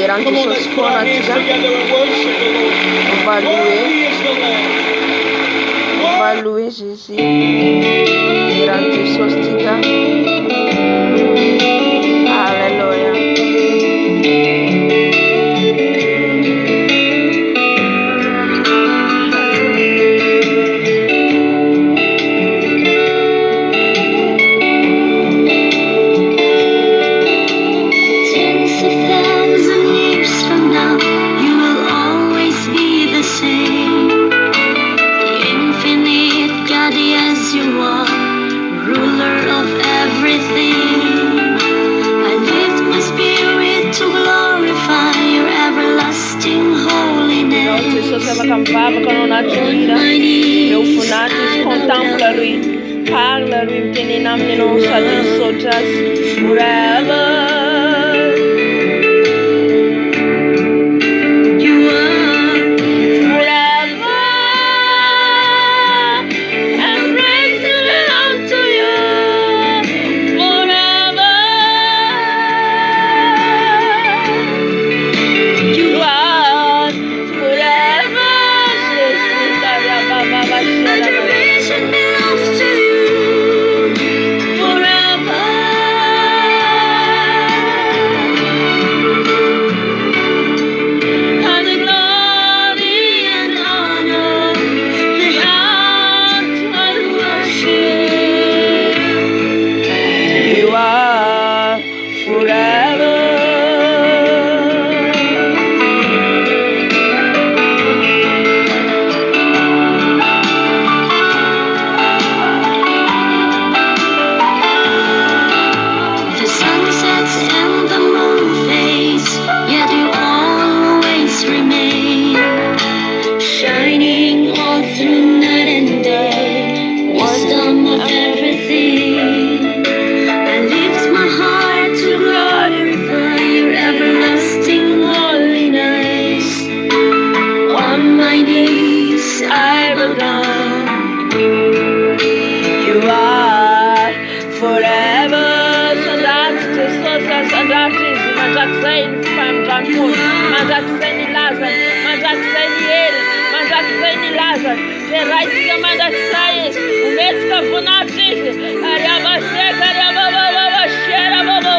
Come on, let's put our hands together and worship the Lord. Worthy is the Lamb. Va louer Jésus. Grande sostica. Alléluia. Meu funatis contempla lui, parla lui, teninam non satisfacas forever. Forever. Sandatizi, Mandaxain, Fantanpur, Mandaxain Lazar, Mandaxain Yeri, Mandaxain Lazar, the Raitika Mandaxai, Umetska Funatizi, Ariabaseka, Ariababa, Shera Bobo,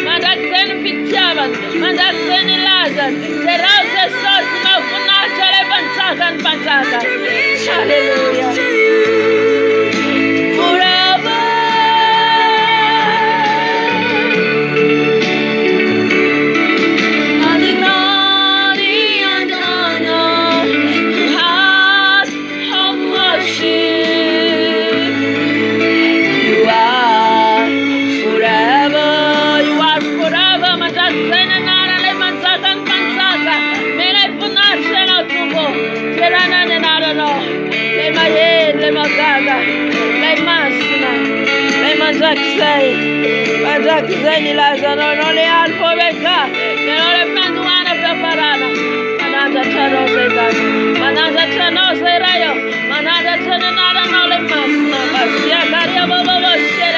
Mandaxain Fitiavan, Mandaxain Lazar, the Rausa Sosma Funata, Levantaga and Pantaga. Hallelujah. Forever. Mandaxain Lazaro, non le alfo becca, che non le prendo una per parana. Mananda Chano sei Mananda Chano sei raio, Mananda Chano nada non le massima, Bastia Caria Bobo Shere.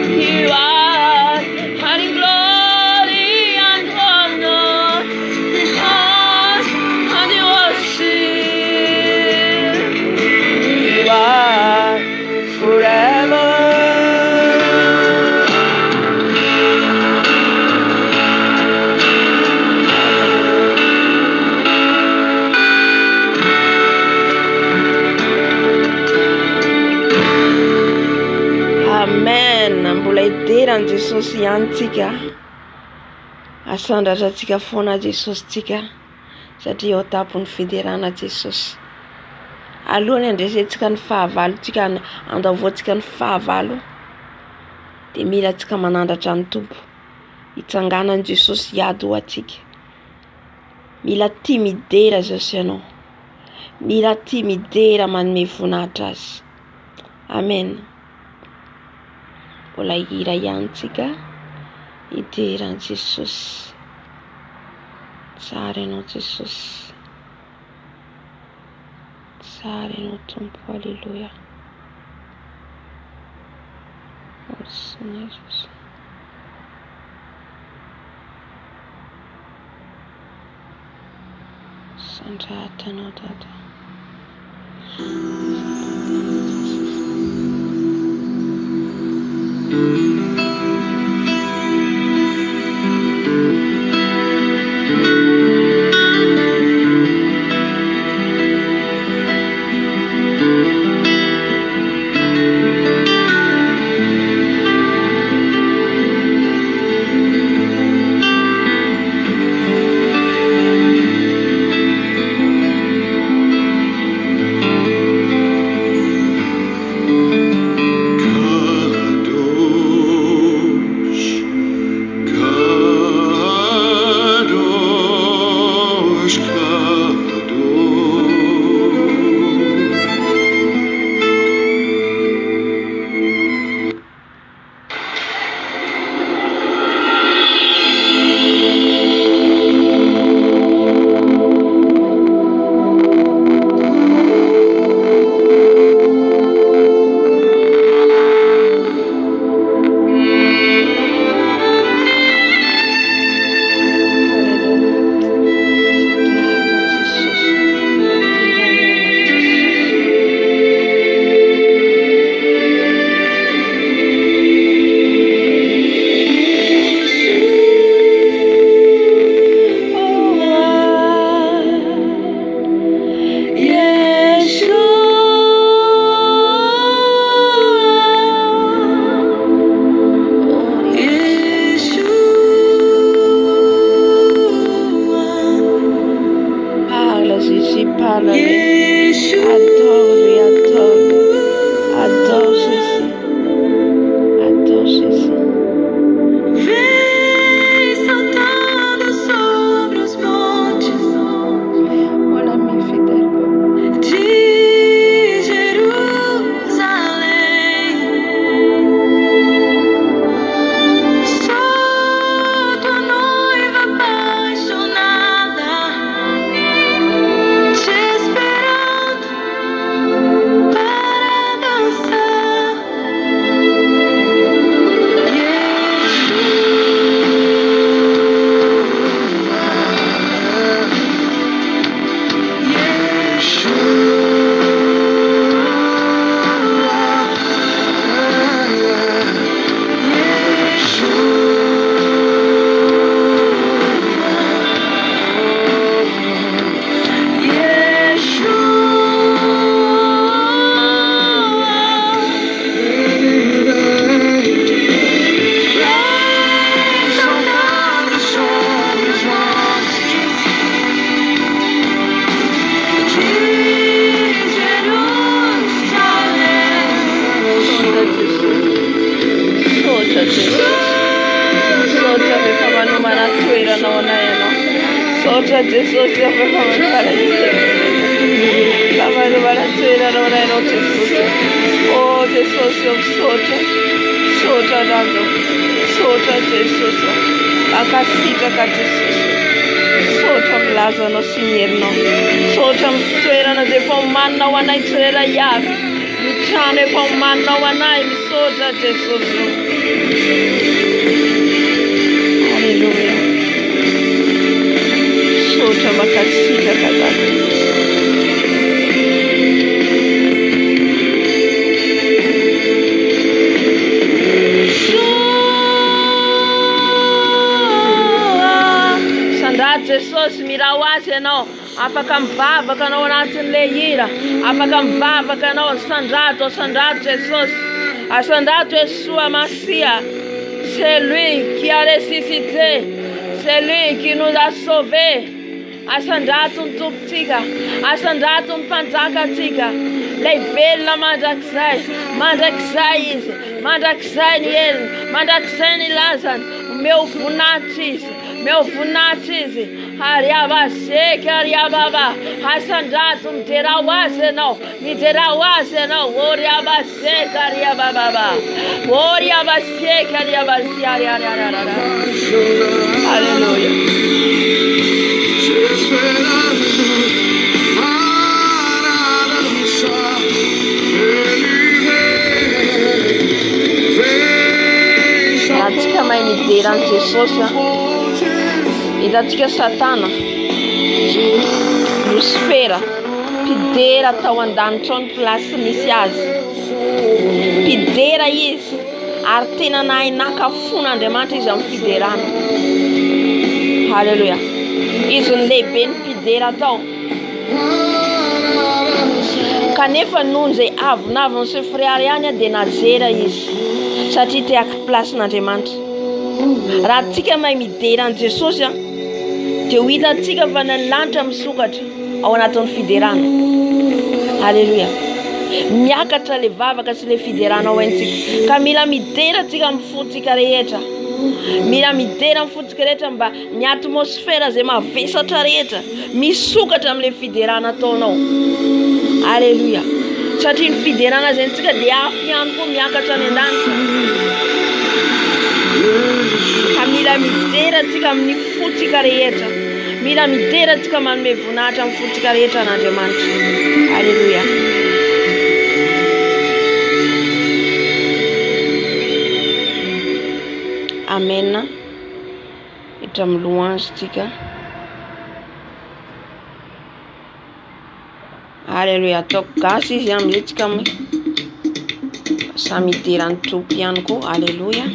You are honey glory and honor, the heart and the worship. You are forever. Deran Jesosy iantsika asandratratsika foana Jesosy tsika satria ao tapon'ny fiderana Jesosy alohany andresentsika ny fahavalo tsika andavoantsika ny fahavalo dia mila tsika manandratra ny Tompo hitsanganan'i Jesosy hiady ho atsika. Mila tia midera Jesosy ianao, mila tia midera manome voninahitra azy. Amen. Mbola hira ihany tsika hideran'i Jesosy. Tsara ianao Jesosy, tsara ianao Tompo. Alleluia. Oh Seigneur Jésus. Sandrata anao Dada. Sotra Jesus afaka manipalazione. La mano balanzera non è no Jesus. Oh Jesus sotra. Sotra dando. Sotra Jesus. Akasika ka Jesus. Sotra mlaza no sinirno. Sotra mtoerana de fa manna wana itsera yaga. Mitrane fa manna wana sotra Jesus. Hallelujah. Sotra makasika kadaka. Jesus mirawazy anao afaka mivavaka anao anatin'le hira afaka mivavaka anao sandrato Jesus asandrato Yeshua Masia, c'est lui qui a ressuscité, c'est lui qui nous a sauvés. Asandrato mtoptika asandrato mpanjakatika lay velona mandrakizay izy mandrakizay ny eliny mandrakizay ny lazany meu vonatry izy ariava seky ariavava asandrato miderao azy anao oriava seky ariavavava oriava seky ariavasi ariarararara. Hallelujah. Ratsika mahay midera an Jesosy hitantsika Satana Lucifera mpidera tao an-danitra ao ny plasy misy azy mpidera izy ary tena nahay nakafon'Andriamanitra izy amin'ny fiderana. Halleluja. Izy ny lehibe ny mpidera tao kanefa noho izay avonavony sy frère ihany dia najera izy satria te haka plasin'Andriamanitra. Raha tsika mahay midera an Jesosy dia ho hitantsika fa ny lanitra misokatra ao anatin'ny fiderana. Halleluja. Miakatra le vavaka sy le fiderana ao haintsika ka mila midera tsika amin'ny fotsika rehetra. Mila midera amin'ny fotsika rehetra mba ny atmosfera izay mavesatra rehetra misokatra amin'le fiderana ataonao. Halleluja. Satria ny fiderana izay antsika dia afy ihany koa miakatra any an-danitra. Ka mila midera tsika amin'ny fotsika rehetra. Mila midera tsika manome voninahitra amin'ny fotsika rehetra an'Andriamanitra. Halleluja. Amen. Hiditra amin'ny louange tsika. Halleluja. Ataoko gasy izy amin'iletsika samy hiderany tropy ihany koa. Halleluja.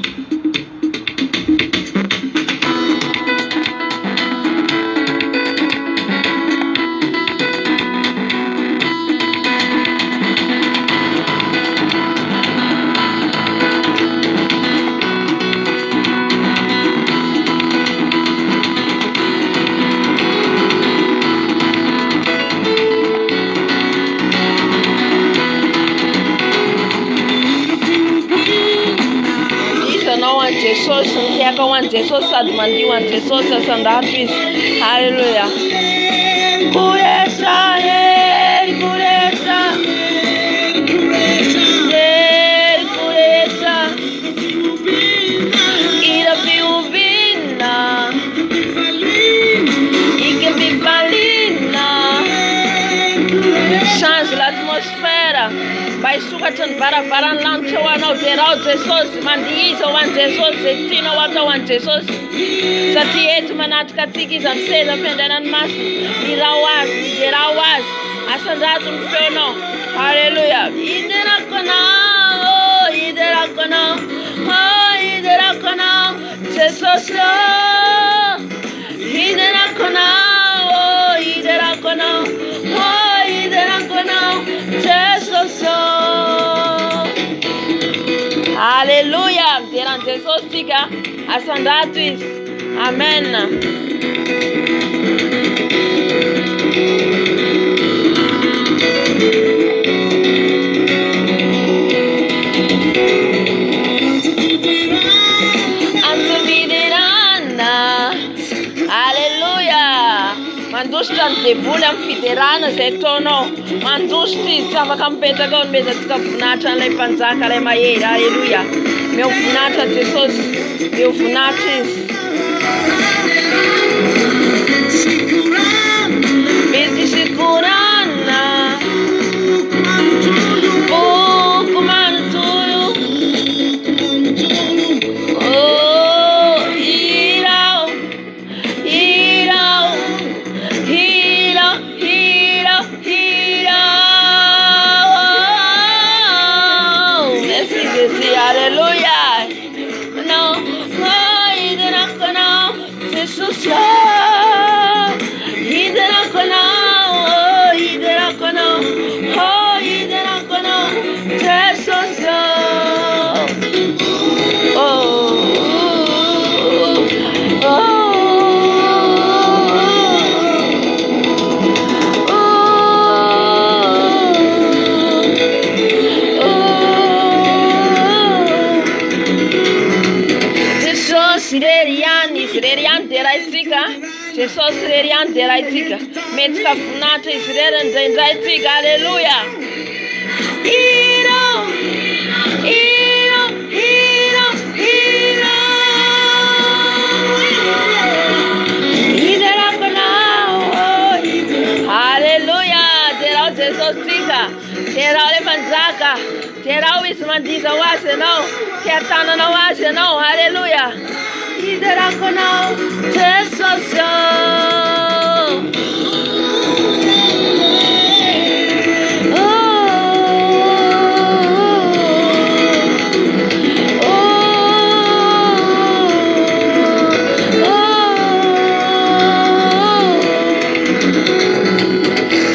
Jesosy nitiaka ho an'i Jesosy sady mandio an'i Jesosy asan-dato izy. Halleluja. Kuresa heri kuresa heri kuresa ira fiuvina ike bifalina change l'atmosfera mba hisokatra ny varavarany lanitra ho anao dia raha Jesosy mandihiza ho an'i Jesosy izay tianao atao ho an'i Jesosy satria eto manatrika atsika izy amin'ny seza fiandrianany masina mirao azy miderao azy asandrato ny feonao. Halleluja. Hiderako anao hiderako anao hiderako anao Jesosy hiderako anao hiderako anao hiderako anao Jesosy. Halleluja. Midera an Jesosy tsika asan-dato izy. Amen. Anzo fiderana. Halleluja. devoly amin'ny fiderana zay taonao mandositra izy tsy afaka mipetraka ao nomezatsika voninahitra n'ilay mpanjaka ilay mahery. Alleluia. Meo voninahitra Jesosy, meo voninahitra izy. Mety sikorana pouco manontolo. Oh, irão, irão, irão, irão, irão. Esse desse aleluia. Não, ainda não, Jesus. Sirerian deraitsika, Jesus sirerian deraitsika. Metsika voninahitra izy rerany indraindraitsika. Alleluia. Iro, iro, iro, iro. Iderako nao. Alleluia. Derao Jesus tsika. Derao le manjaka. Derao izy mandiza ho azy ianao. Tiatananao azy ianao. Alleluia. Iderako nao, Jesus.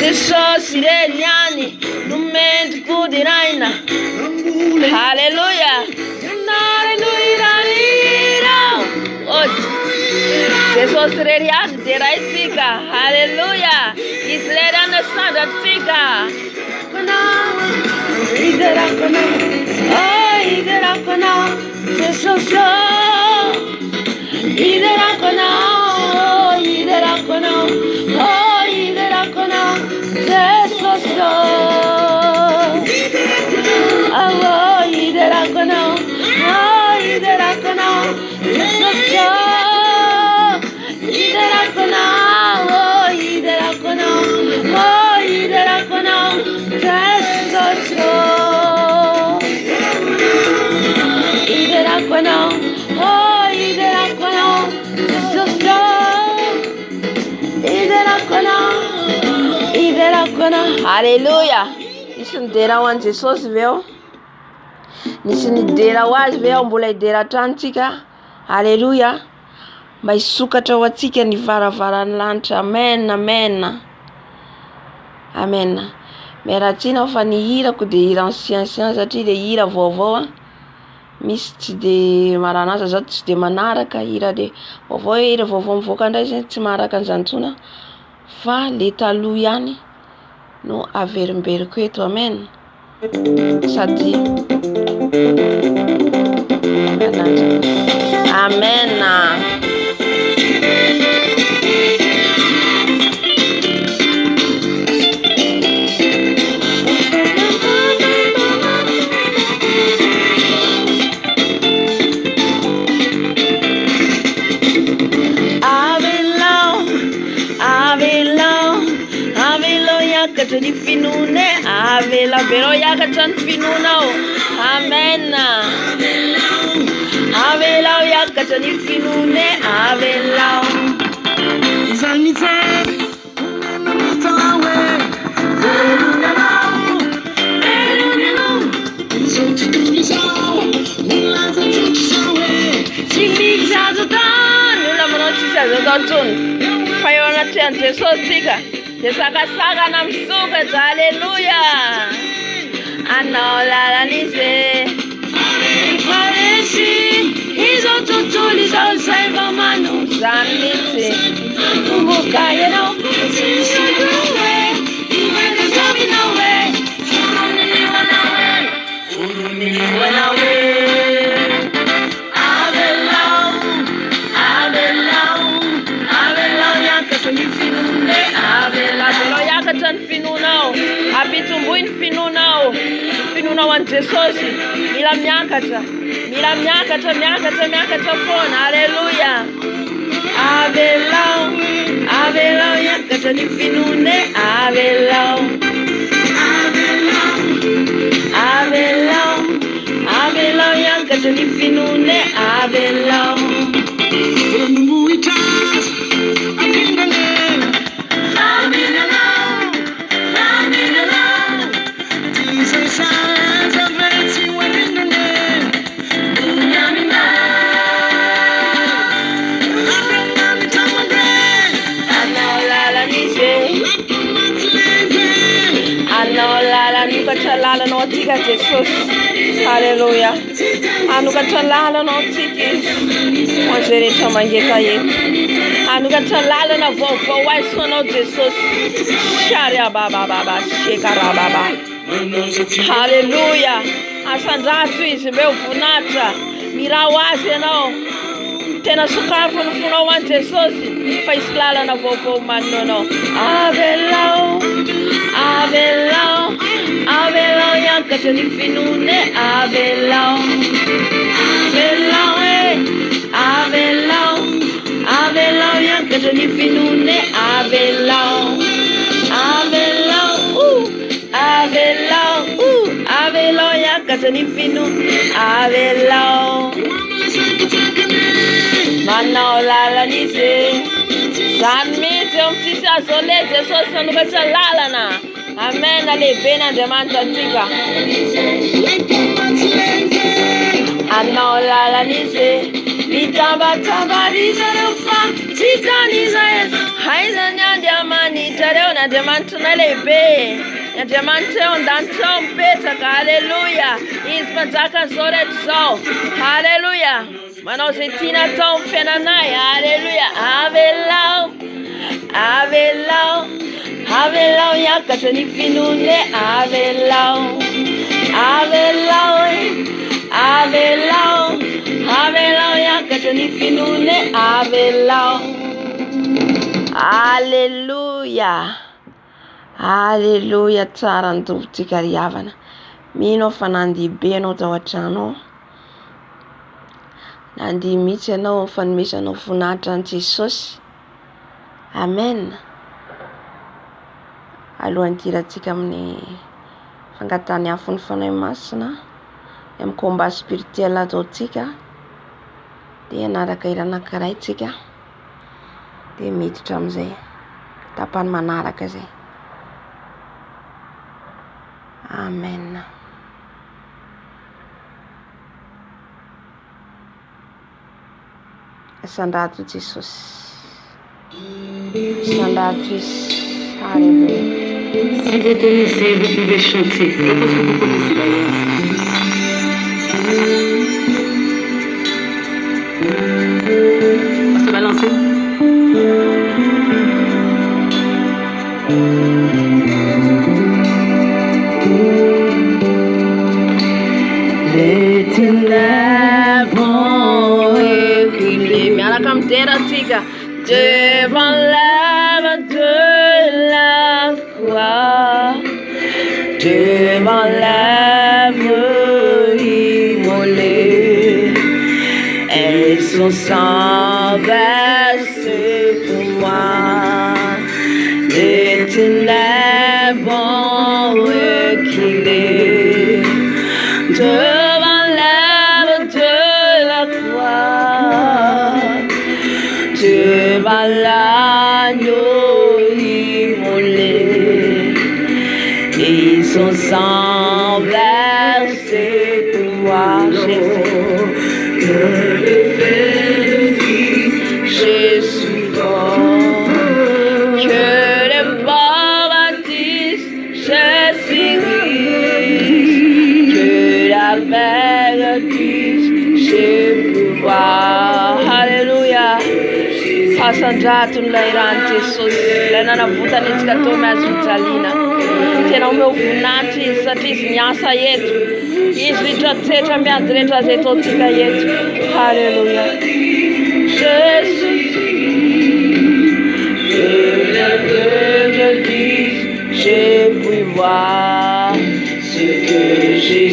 Jesus sireliani, numenti kudiraina. Hallelujah. Jesus sirerian deraitsika. Hallelujah. Israelian sandatsika. Iderako nao. Oh, iderako nao. Jesus. Iderako nao. Iderako nao. Oh, iderako nao. Jesus. Oh, iderako nao. Oh, iderako nao. Jesus. Iderako nao, oh, iderako nao, oh, iderako nao, Jesus. Iderako nao, oh, iderako nao, Jesus. Iderako nao, iderako nao. Alleluia. Nisy nidera ho an'i Jesosy ve ao? Nisy nidera ho azy ve ao? Mbola hidera hatranytsika. Alleluia. Mba hisokatra ho antsika ny varavaran'ny lanitra. Amen, amen, amen. Miaratsina aho fa ny hirako dia hira ancien satria dia hira vaovao misy tsy dia maranasa zato tsy dia manaraka hira dia vaovao hira vaovao mivoaka indray zay tsy maharaka an'izany intsony fa le taloha ihany no averimberiko eto. Amen. Sady amen. Yakatra ny finone avela vero yakatra ny finonao. Amen. Avela yakatra ny finone avela. Fa eo anatrehany Jesosy tsika dia sakasakana misokatra. Alleluia. Anao lalan'izy faresy izao tontolo izao zay vao manao zany mihitsy tomboka ianao Avelao yakatra ny finone finona wan Jesosy. Mila miakatra fona. Hallelujah. Avelao yakatra ny finone. Avelao yakatra ny finone. Avelao anokatra lalanao atsika Jesosy. Halleluja. Anokatra lalanao atsika izy ho an'izay rehetra mangeka eto. Anokatra lalana vaovao azy ho anao Jesosy. Shariabababa shekarababa. Halleluja. Asandrato izy mbeo vonatra. Mirao azy ianao. Tena sokafo ny fonao an Jesosy fa isy lalana vaovao maninao. Avelao yakatra ny finone. Avelao yakatra ny finone. Avelao yakatra ny finone. Avelao manao lalanize zany mihitsy eo amin'tsisy azole Jesosy nanokatra lalana. Amen. Alehibe n'Andriamanitra atsika. Anao lalanize mitambatambarizareo fa tsy tan'izael. Haizany Andriamanitra reo n'Andriamanitra nay lehibe. Andriamanitra eo an-danitra ao mipetraka. Halleluja. Izy mpanjaka an'izao rehetra izao. Halleluja. Manao zay tiana atao amin'ny fiainanay. Halleluja. Avelao yakatra ny finone. Avelao yakatra ny finone. Avelao. Halleluja. Tsara andovotsika ry havana. Mino fa nandibe anao tao an-trano. Nandihy mihitsy ianao fa nomesa anao voninahitra an Jesosy. Amen. Alohan'ny tirantsika amin'ny fangatany afony fanahy masina amin'ny combat spirituel ataontsika dia anaraka hira anankiray tsika dia miditra amin'izay tapany manaraka zay. Amen. Sandrato Jesosy. Sandrato izy. Alléluia. Si vous connaissez, vous pouvez chanter. Je pense que vous connaissez d'ailleurs. On va se balancer. Les ténèbres écrivent. Mais à la camtera, tika. Devant l'œuvre de la croix, devant l'œuvre immolée, et son sang versé pour moi, les ténèbres ont reculé devant l'œuvre de la croix, devant l'agneau immolé et son sang versé pour moi. Que le fait Jésus mort, que le paradis je signe, que la vertu je pouvoir. Alléluia. Fasandrato nilay rano Jesosy, ilay nanavotana itsika tao miazo fijaliana. Tena omeo voninahitra izy satria izy miasa eto. Izy litratsetra miady rehetra zay ataontsika eto. Halleluja. Jésus, que la peuple dise, je puis voir ce que j'ai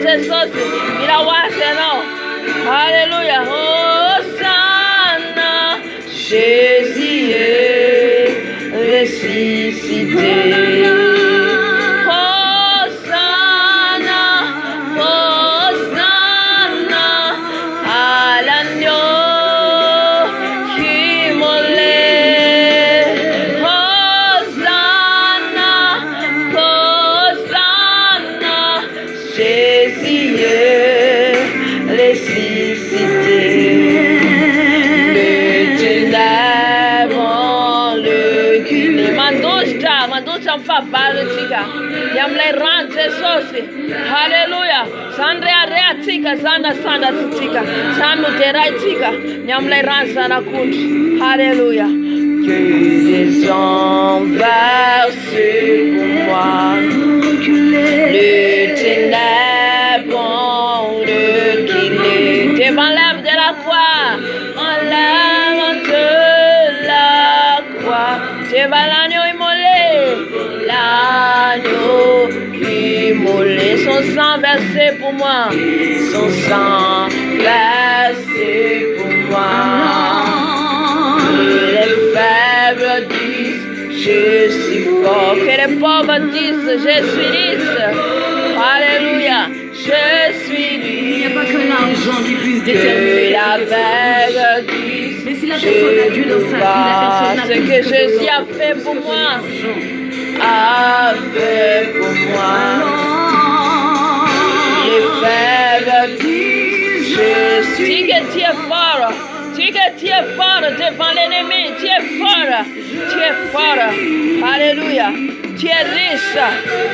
Jesus. Ila wase no. Alléluia. Hosanna. Jésus est ressuscité. Hosanna. Hosanna. À l'agneau qui molait. Hosanna. Hosanna. Jésus est ressuscité. Le ténèbre, le guilé. Mandoucha mfavalo tika. Yamle rand Jesus. Hallelujah. Sandre area tika sanda tika. Sanu terai tika. Yamle rand sana kunti. Hallelujah. Que les hommes versent pour moi. Le ténèbre, le guilé. Devant l'âme de la croix. En l'âme de la croix. Devant l'agneau immolé. L'agneau immolé. Son sang versé pour moi. Son sang versé pour moi. Les faibles disent, je suis fort. Que les pauvres disent, je suis riche. Alléluia, je suis riche. Il n'y a pas que l'argent qui puisse Que déterminer l'aveugle dise, mais si la personne a Dieu dans sa vie, la personne n'a ce plus que Jésus a fait pour moi. A fait pour moi. Les faibles disent, je suis. Dis que tu es fort. Dis que tu es fort devant l'ennemi. Tu es fort. Tu es fort. Alléluia. Tu es riche.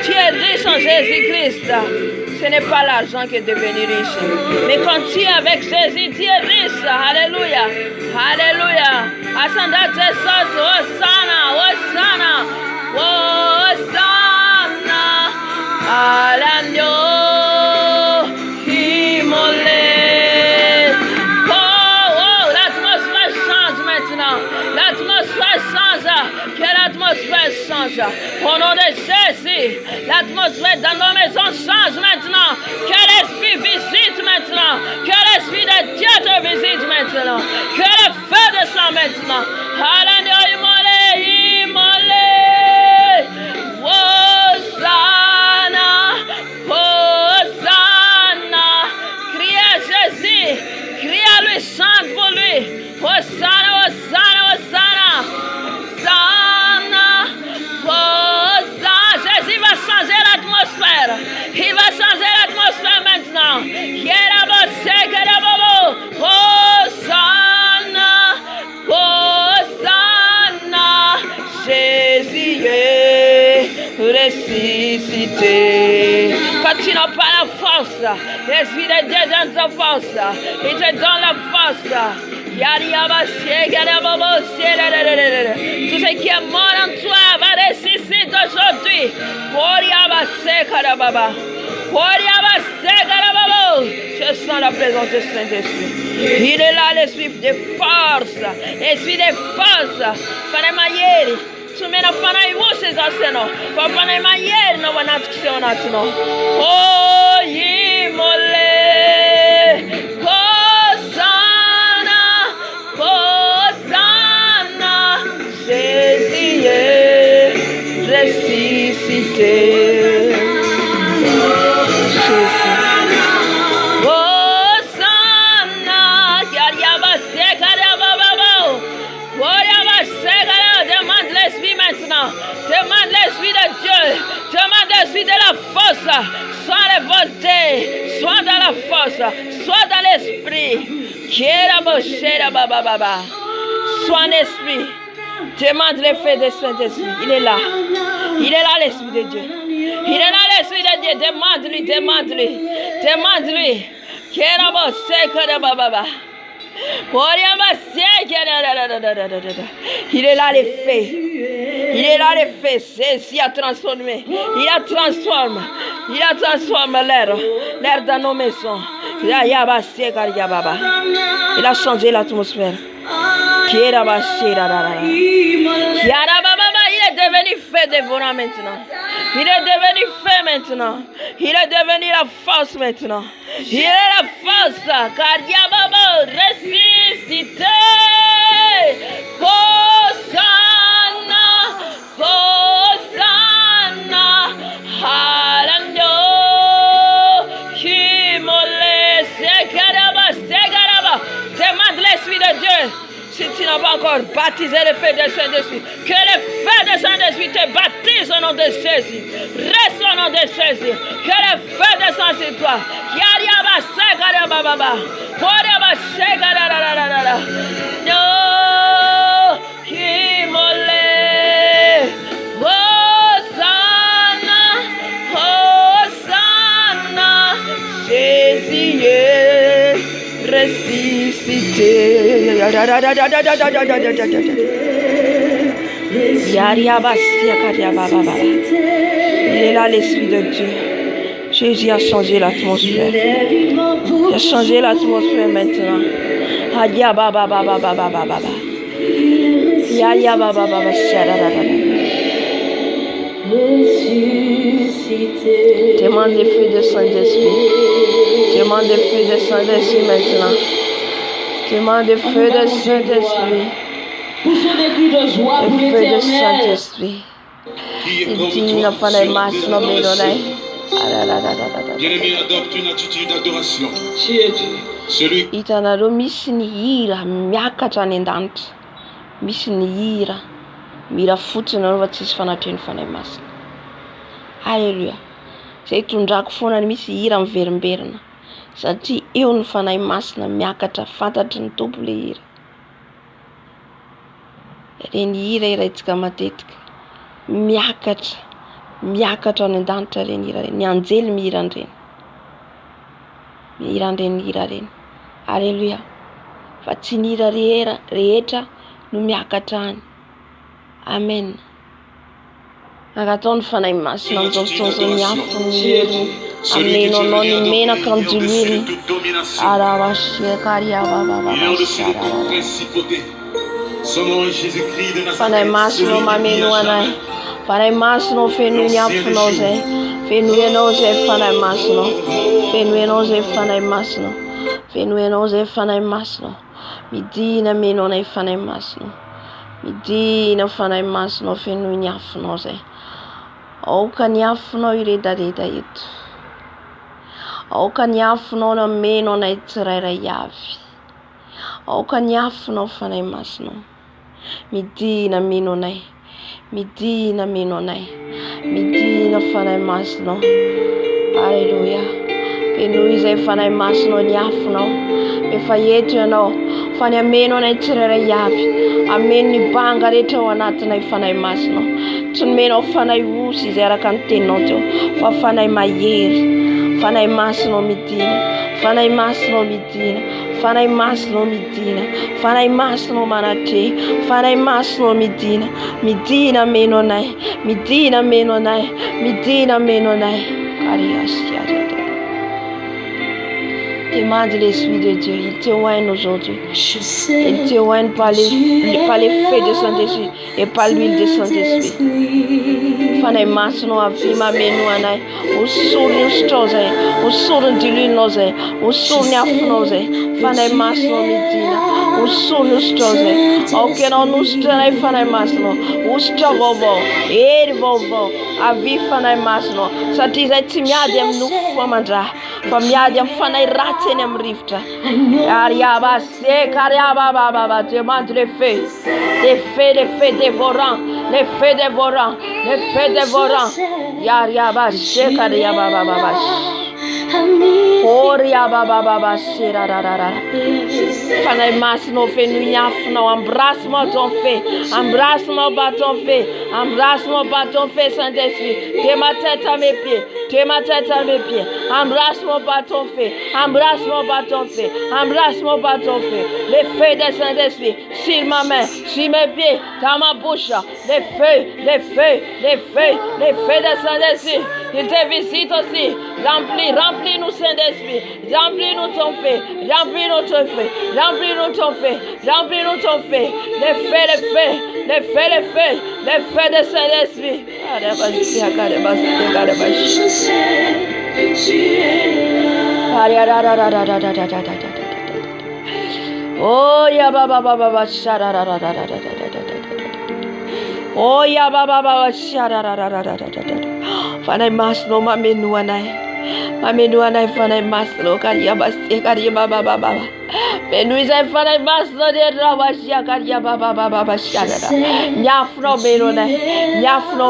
Tu es riche en Jésus-Christ. Ce n'est pas l'argent qui est devenu riche. Mais quand tu es avec Jésus, tu es riche. Alléluia. Alléluia. Ascendant Jesus. Hosanna. Hosanna. Hosanna. À l'agneau immolé. L'atmosphère change maintenant. L'atmosphère change. Que l'atmosphère change. Au nom de Jésus, l'atmosphère dans nos maisons change maintenant. Que l'esprit visite maintenant. Que l'esprit de Dieu te visite maintenant. Que le feu descend maintenant. À l'agneau immolé, immolé. Hosanna, Hosanna. Crie à Jésus. Crie à lui, chante pour lui. Hosanna, Hosanna, Hosanna. Hosanna, Hosanna. Jésus va changer l'atmosphère. Il va changer l'atmosphère maintenant. Hosanna, Hosanna. Jésus est ressuscité. Quand tu n'as pas la force, l'Esprit de Dieu donne ta force. Il te donne la force. Tout ce qui est mort en toi va ressusciter aujourd'hui. Je sens la présence du Saint-Esprit. Il est là, l'esprit de force. L'esprit de force. Fanema ieri. Tu me non fanai voce zaseno. Fanema ieri no vanatxionatno. Oh, immolé. Hosanna, Jésus est ressuscité. Hosanna, demande l'esprit maintenant. Demande l'esprit de Dieu. Demande l'esprit de la force. Soit révolté, soit dans la force, soit dans l'esprit. Sois un esprit. Demande l'effet du Saint-Esprit. Il est là. Il est là, l'Esprit de Dieu. Il est là, l'Esprit de Dieu. Demande-lui, demande-lui. Demande-lui. Il est là, l'effet. Il est là, l'effet. Jésus a transformé. Il a transformé. Il a transformé l'air dans nos maisons. Il a changé l'atmosphère. Il est devenu feu dévorant maintenant. Il est devenu feu maintenant. Il est devenu la force maintenant. Il est la force. Car Yababa ressuscité. Hosanna. Hosanna. Hallelujah. Kimole. Segaraba. Segaraba. Demande l'Esprit de Dieu. Si tu n'as pas encore baptisé le feu de Saint-Esprit, que le feu de Saint-Esprit te baptise au nom de Jésus. Reste au nom de Jésus. Que le feu descende sur toi. Yariaba segaraba baba. Poriaba segarara. No, kimole. Hosanna, Hosanna. Jésus est ressuscité. Il est là l'Esprit de Dieu. Jésus a changé l'atmosphère. Il a changé l'atmosphère maintenant. Demande le feu de Saint-Esprit. Demande le feu de Saint-Esprit maintenant. Demande le feu de Saint-Esprit. Le feu de Saint-Esprit. Il dit n'a pas de masse, non mais non. Bien-aimé, adopte une attitude d'adoration. Hitanareo misy ny hira miakatra any an-danitra. Misy ny hira mira fotsiny anao fa tsisy fanatrehan'ny fanahy masina. Halleluja. Zay tondrako foana ny misy hira miverimberina. Satria eo ny fanahy masina miakatra fantatry ny tompo le hira. Reny hira iraitsika matetika. Miakatra any an-danitra reny hira reny. Ny anjely mihiran'ireny. Mihiran'ireny hira reny. Halleluja. Fa tsy ny hira rehetra no miakatra any. Amen. Nakataony fanahy masina amin'izao fotoana miafo ny ameno anao ny menaka amin'jolony. Fanahy masina mameno anay. Fanahy masina fenoy ny afonao zay. Fenoyanao zay fanahy masina. Fenoyanao zay fanahy masina. Fenoyanao zay fanahy masina. Midina meno anay fanahy masina. Midina fanahy masina fenoy ny afonao zay. Aoka ny afonao iredareda eto. Aoka ny afonao na meno anay tsirairay avy. Aoka ny afonao fanahy masina. Midina meno anay. Midina meno anay. Midina fanahy masina. Halleluja. Fenoy zay fanahy masina ny afonao. Efa eto ianao. Fa ny ameno anay tsirairay avy. Ameno ny banga rehetra ao anatinay fanahy masina. Tsy nomeno fanahy osy izay araka ny teninao teo. Fa fanahy mahery. Fanahy masina midina. Fanahy masina midina. Fanahy masina midina. Fanahy masina manatre. Fanahy masina midina. Midina meno anay. Midina meno anay. Midina meno anay. Demande l'Esprit de Dieu. Il témoigne aujourd'hui. Il témoigne par les feux de Saint-Esprit et par l'huile de Saint-Esprit. Fanahy masina avy mameno anay. Hosorony hosotrao zay. Hosorony diloinao zay. Hosorony afonao zay. Fanahy masina midina. Hosorony hosotrao zay. Aoka ianao nosotra anay fanahy masina. Hosotra vaovao. Hery vaovao. Avy fanahy masina. Satria zay tsy miady amin'ny nofo amandraha. Fa miady amin'ny fanahy ratsy eny amin'ny rivotra. Ariaba seka ariaba. Demande le feu. Les feux dévorants. Les feux dévorants. Les feux dévorants. Yariaba seka ariaba. Oriaba sera. Fanahy masina fenoy ny afonao. Embrasse-moi ton feu. Embrasse-moi par ton feu. Embrasse-moi par ton feu, Saint-Esprit. De ma tête à mes pieds. De ma tête à mes pieds. Embrasse-moi par ton feu. Embrasse-moi par ton feu. Embrasse-moi par ton feu. Le feu de Saint-Esprit sur ma main, sur mes pieds, dans ma bouche. Le feu les feux de Saint-Esprit, il te visite aussi. Remplis-nous, Saint-Esprit. Remplis-nous ton feu. Remplis-nous ton feu. Remplis-nous ton feu. Remplis-nous ton feu. Les feux de Saint-Esprit. Oh ya baba baba oh ya baba fanai mas no mamenu anai fanai mas no karia baste karia baba Benui zai fanai mas no de rawashia karia baba shara nyafno menone nyafno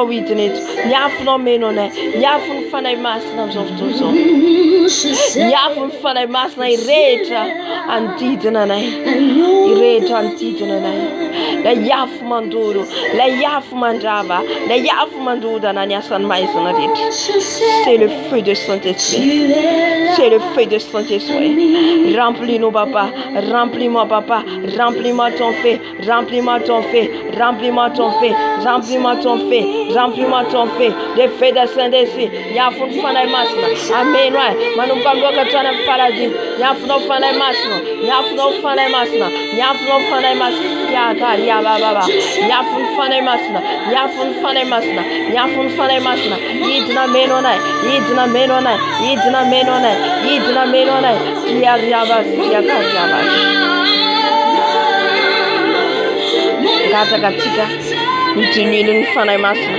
witness nyafno menone nyafno fanai mas no zoftuzo nyafno fanai mas na ireta antidna nai la yaf manduro la yaf mandava la yaf manduda na nyasan maisona dit. C'est le feu de Saint-Esprit. C'est le feu de Saint-Esprit. Remplis-nous, papa. Remplis-moi, papa. Remplis-moi ton feu. Remplis-moi ton feu. Remplis-moi ton feu. Remplis-moi ton feu. Remplis-moi ton feu. Le feu de Saint-Esprit. Yafun fanay masna. Amen. Manum kambo katana paradis. Yafno fanay masna. Yafno fanay masna. Yafno fanay masna. Ya ya baba. Yafun fanay masna. Yafun fanay masna. Yafun fanay masna. Yidna menonai. Yidna menonai. Yidna menonai. Yidna menonai. Ya yabas. Ya yabas. Gata gatika. Nitulilun fanay masna.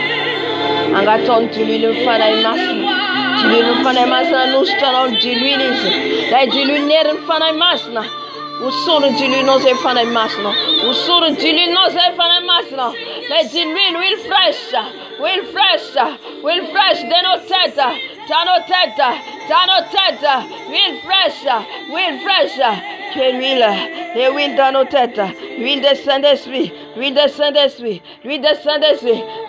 Angaton tulilun fanay masna. Tulilun fanay masna. Nustanon tulilis. Lai tuluneren fanay masna. Usuru dilui nos e fanay masna. Usuru dilui nos e fanay masna. Lai dilui will fresh. Will fresh. Deno teta. Tano teta. Will fresh. Que l'huile. Les huiles dans nos têtes. L'huile de Saint-Esprit. L'huile de Saint-Esprit.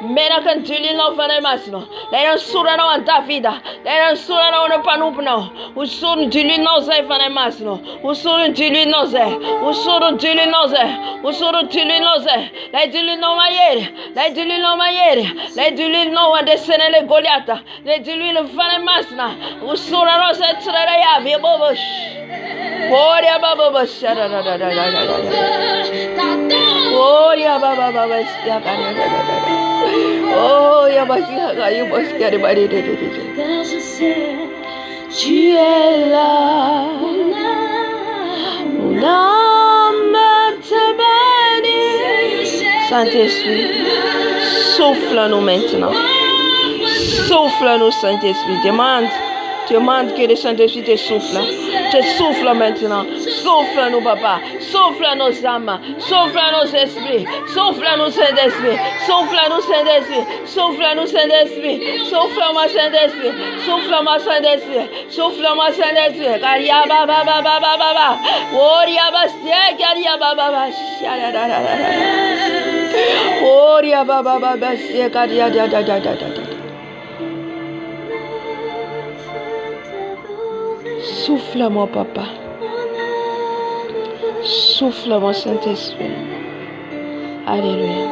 Mena kan tuli no fanay masno. Lai sura no antavida. Lai sura no no panupno. Usuru dilui nos e fanay masno. Usuru dilui nos e. Lai dilui no mayere. Lai dilui no adesene le Goliata. Lai dilui no fanay masna. Usura no se trere ya vi bobosh. Oria baba bashara da. Oria baba bashara da. Oh ya bashara ga yu bashara bari de. Tu es là. Saint-Esprit, souffle-nous maintenant. Souffle-nous, Saint-Esprit. Demande que le Saint-Esprit te souffle. Te souffle maintenant. Souffle-nous, papa. Souffle nos âmes. Souffle nos esprits. Souffle-nous, Saint-Esprit. Souffle-nous, Saint-Esprit. Souffle-nous, Saint-Esprit. Souffle-moi, Saint-Esprit. Souffle-moi, Saint-Esprit. Souffle-moi, Saint-Esprit. Karia baba. Oria bastia karia baba. Oria baba bastia karia da. Souffle-moi, papa. Souffle-moi, Saint-Esprit. Alléluia.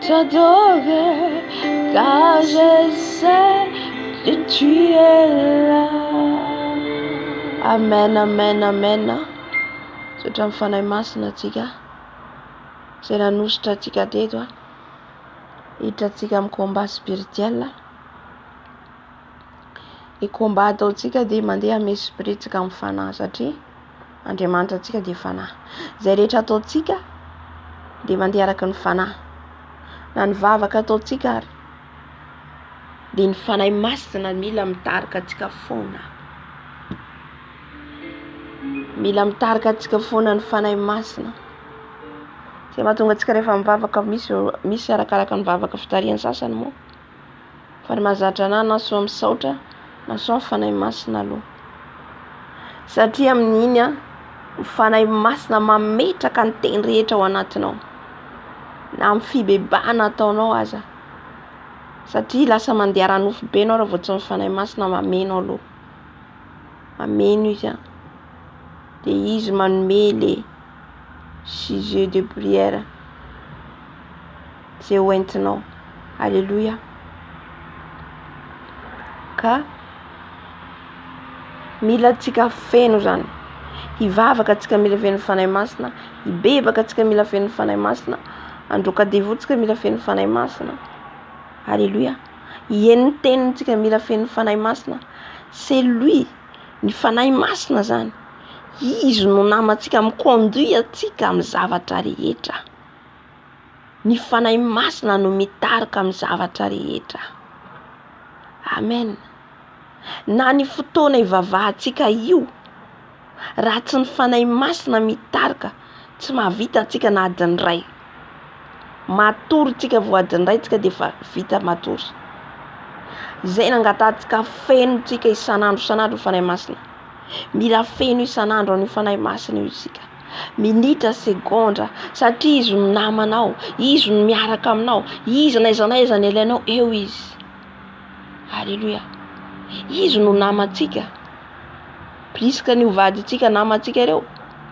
T'adorer, car je sais que tu es là. Amen. Tutamfana masina tika. Sena nusta tika dedo. Itatika mkomba spirituel. Ikomba ataotsika dia mandeha amy esprit tsika mifanahy satria Andriamanitra atsika dia fanahy. Zay rehetra ataotsika dia mandeha araka ny fanahy. Na ny vavaka ataotsika ary dia ny fanahy masina mila mitarika atsika foana. Mila mitarika atsika foana ny fanahy masina. Zay mahatonga atsika rehefa mivavaka misy arakaraka ny vavaka fitariany sasany moa. Fa ny mahazatra anahy na soa misaotra na soa fanahy masina aloha. Satria amin'iny fanahy masina mametraka ny teny rehetra ao anatinao. Na amin'ny fibebahana ataonao aza. Satria lasa mandeha ranofo be anao raha vao tsy fanahy masina mameno aloha. Mameno izy dia izy manome le sujet de prière zay hoentinao. Alléluia. Ka mila tsika feno zany, hivavaka tsika mila feno fanahy masina, hibebaka tsika mila feno fanahy masina, androka devo tsika mila feno fanahy masina. Alléluia. Hien'ny teniny tsika mila feno fanahy masina. C'est lui, ny fanahy masina zany, izy no namatsika miconduire atsika amin'ny zavatra rehetra. Ny fanahy masina no mitarika amin'ny zavatra rehetra. Amen. Na ny fotoana ivavahantsika io, raha tsy ny fanahy masina mitarika, tsy mahavita tsika na adiny ray. Matory tsika vo adiny ray tsika de fa vita matory. Zay nangatantsika feno tsika isanandro fanahy masina. Mila feno isanandro ny fanahy masina io isika. Minitra segondra, satria izy no namanao, izy no miaraka aminao, izy n'aiza n'aiza ny ilainao eo izy. Alléluia. Izy no namatsika. Pliska ny hovaditsika namatsika reo,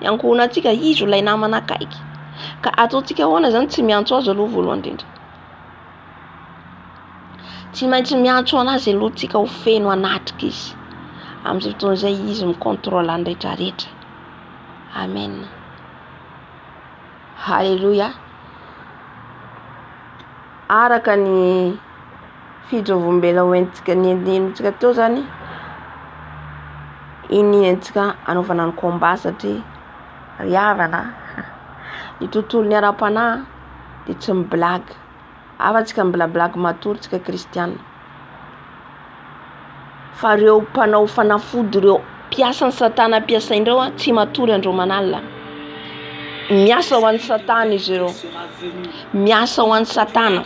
ny ankohonantsika izy ho lay namana akaiky. Ka ataontsika ahoana zany tsy miantso azy aloha voalohany indrindra. Tsy maintsy miantso anazy aloha tsika ho feno anatrika izy. Amin'izay fotoana izay izy mikontrôla ny rehetrarehetra. Amen. Alléluia. Araka ny fijorovam-bela hoentintsika nentsika teo zany, ininentsika anaovana ny combat satria riavana. Ny tontolo ny ara-panahy de tsy miblagy. Afatsika miblablagi matory tsika kristiana. Fa reo mpanao fanafody reo piasan'ny satana piasaindreo tsy matory andreo manalina. Miasa ho an'ny satana izy reo. Miasa ho an'ny satana.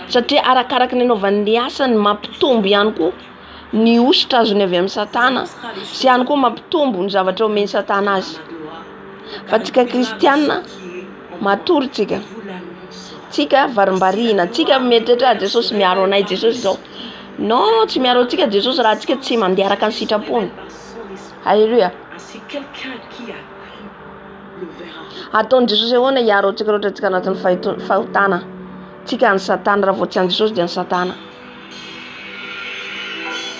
Satria arakaraky ny anaovan'ny asany mampitombo ihany koa ny ositra azony avy amin'ny satana, sy ihany koa mampitombo ny zavatra omen'ny satana azy. Fa tsika kristiana matory tsika. Tsika varimbarina, tsika mieritreritra Jesosy miaro anay Jesosy zao. Non, tsy miaro tsika Jesosy raha tsika tsy mandeha araka ny sitrapony. Alléluia. Ataon'i Jesosy ahoana hiaro antsika rehetra tsika anatin'ny fahotana. Tsika ny satana, raha vao tsy an'i Jesosy dia ny satana.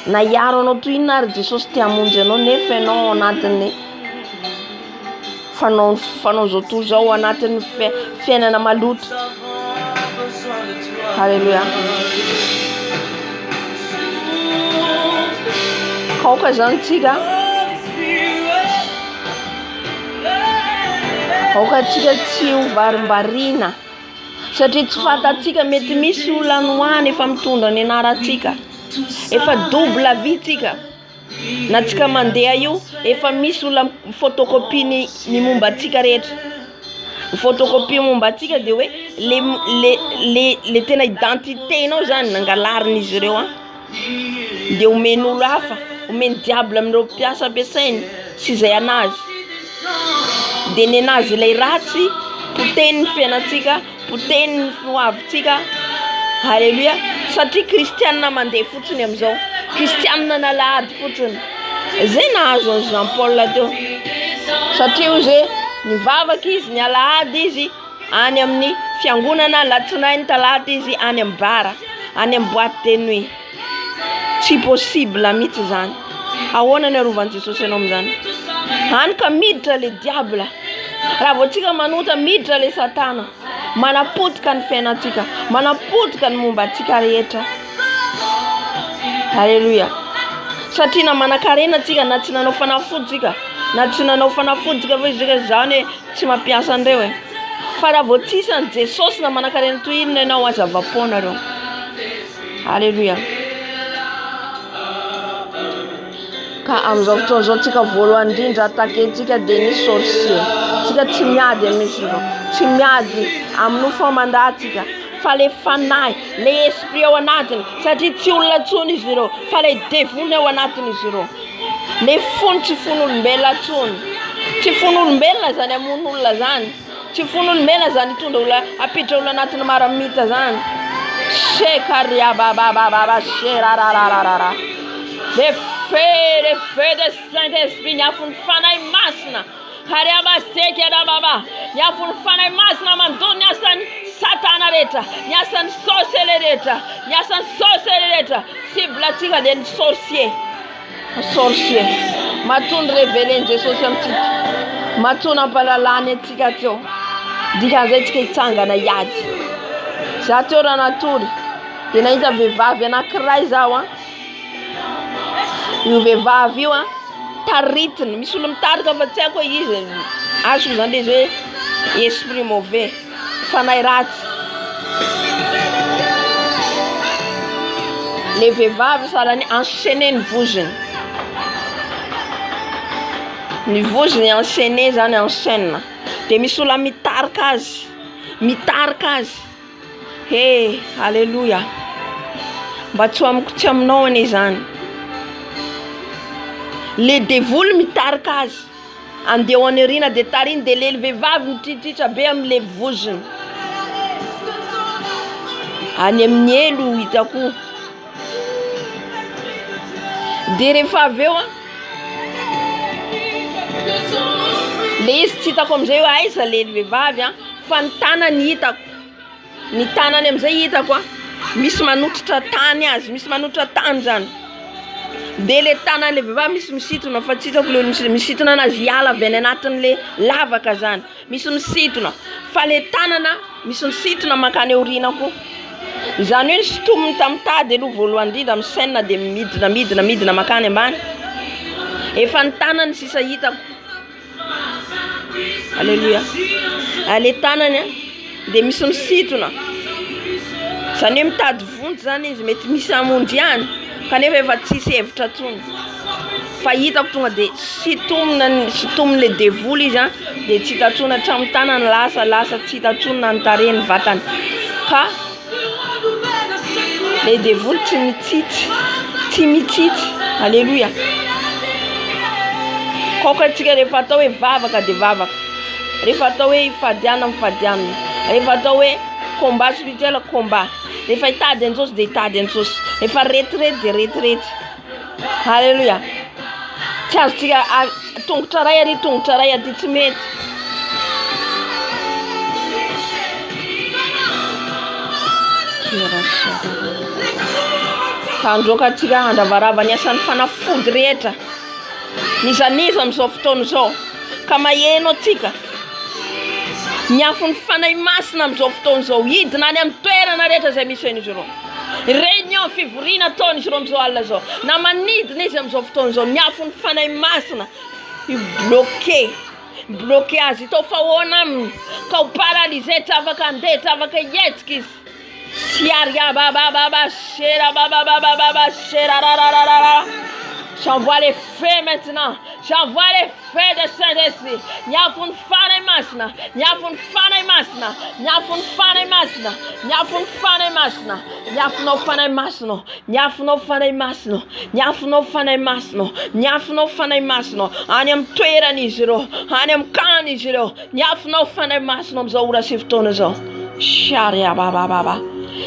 Na hiaro anao toy inona ary Jesosy te hamonjy anao nefa ianao anatin'ny fanao zao toy zao anatin'ny fiainana maloto. Alléluia. Kaoka zany tsika. Kaoka tsika tsy ho varimbarina. Satria tsy fantatsika mety misy olona noany efa mitondra ny anarantsika. Efa double vie tsika. Na tsika mandeha io efa misy olona photocopie ny momba atsika rehetra. Ny photocopie momba atsika de hoe le tena identiténao zany nangalarin'izy ireo de omen'olo hafa, omeny diable amin'ireo mpiasa ampiasainy sy izay anazy. De ny anazy ilay ratsy poteny ny fiainantsika, poteny ny hoavintsika. Alléluia. Satria kristianina mandeha fotsiny amin'izao, kristianina nalahady fotsiny. Zay nahazo an'i Jean Paul teo. Satria ozy nivavaka izy, ny alahady izy any amin'ny fiangonana, latsinainy talata izy any amin'ny bara, any amin'ny boîte de nuit. Tsy possible mihitsy zany. Ahoana ny arovan'i Jesosy ianao amin'izany? Hany ka miditra le diable. Raha vao tsika manota miditra le satana, manapotika ny fiainantsika, manapotika ny momba antsika rehetra. Alléluia. Satria na manan-karena tsika na tsy nanao fanafody tsika, na tsy nanao fanafody tsika fa izy zany tsy mampiasa andreo e. Fa raha vao tsisy an Jesosy na manan-karena toy inona ianao aza vapoana reo. Alléluia. Ka amin'izao fotoana izao tsika voalohany indrindra atakentsika de ny sorcier. Tsika tsy miady amin'izy ireo, tsy miady amin'ny fomandatsika, fa le fanahy, le esprit ao anatiny, satria tsy olona tsony izy ireo, fa le devony ao anatiny izy ireo. Le fony tsy fon'olombelona tsony. Tsy fon'olombelona zany amon'olona zany. Tsy fon'olombelona zany hitondra olona apiditra olona anatin'ny maramita zany. Shekaria baba sherarararara. Le feu de Saint-Esprit ny afon'ny fanahy masina Hariabaseke da baba. Nyafun fana masna mandon nyasan satana reta. Nyasan sorcerer reta. Nyasan sorcerer reta. Si blatika den sorcier. Sorcier. Matun révélé de société. Matuna palalane tikatio. Dikazeti kitanga na yadi. Zatora naturi. Inaita vevavy anankiray zao a. Io vevavy io a taritina, misy olo mitarika fa tsy haiko izy. Azo zany le hoe esprit mauvais, fanahy ratsy. Le vevavy salany enchaîné ny voziny. Ny voziny enchaîné zany enchaîne. De misy olo mitarika azy. Mitarika azy. Hey, alléluia. Mba tsy amiko tsy aminao ane zany. Le devoly mitarika azy. Andeho any arina de tariny de le vehivavy mitritritra be am'le voziny. Any amin'ny elo hitako. De rehefa aveo a. Le izy tsy hitako am'izay hoe aiza le vehivavy a. Fa ny tanany hitako. Ny tanany am'izay hitako a. Misy manotritra tany azy. Misy manotritra tany zany. De le tanany le vehivavy misy misitona fa tsy hitako le misitona anazy hiala avy any anatin'le lavaka zany. Misy misitona. Fa le tanana misy misitona makany aoriana koa. Zany hoe sitominy tamitady aloha voalohany indrindra misaina de midina makany ambany. Efa ny tanany sisa hitako. Alléluia. Le tanany de misy misitona. Zany hoe mitady vonjy zany izy mety misy amonjy ihany. Kanefa efa tsisy hevitra tsony. Fa hitako tonga de sitominy le devoly izy de tsy hitatsona hatramin'ny tanany lasa tsy hitatsona ny tarehiny vatany. Ka le devoly tsy mitsitsy. Alléluia. Koka tsika rehefa atao hoe vavaka de vavaka. Rehefa atao hoe fadiana mifadiana. Rehefa atao hoe combat spirituel combat. Rehefa hitady anjosy de hitady anjosy. Rehefa retirety de retirety. Alléluia. Tsy azo tsika tongotra ray ary tongotra ray aty tsy mety. Tandroka tsika handravarava ny asan'ny fanafody rehetra. Nizaniza am'izao fotoana zao. Ka maheno tsika. Miafo ny fanahy masina am'izao fotoana zao. Hidina any amin'ny toerana rehetra zay misy an'izy ireo. Réunion fivoriana ataon'izy ireo am'izao alina zao. Na manidina izy am'izao fotoana zao. Miafo ny fanahy masina. Bloqué azy. Itao fa hoana aminy. Ka ho paralysé tsy afaka andeha tsy afaka hihetsika izy. Siaria baba shera. J'envoie les feux maintenant. J'envoie les feux de Saint-Esprit. Miafo ny fanahy masina. Miafo ny fanahy masina. Miafo ny fanahy masina. Miafo ny fanahy masina. Miafonao fanahy masina. Miafonao fanahy masina. Miafonao fanahy masina. Miafonao fanahy masina. Any amin'ny toeran'izy ireo. Any amin'ny kan'izy ireo. Miafonao fanahy masina am'izao ora sy fotoana zao. Sharia baba.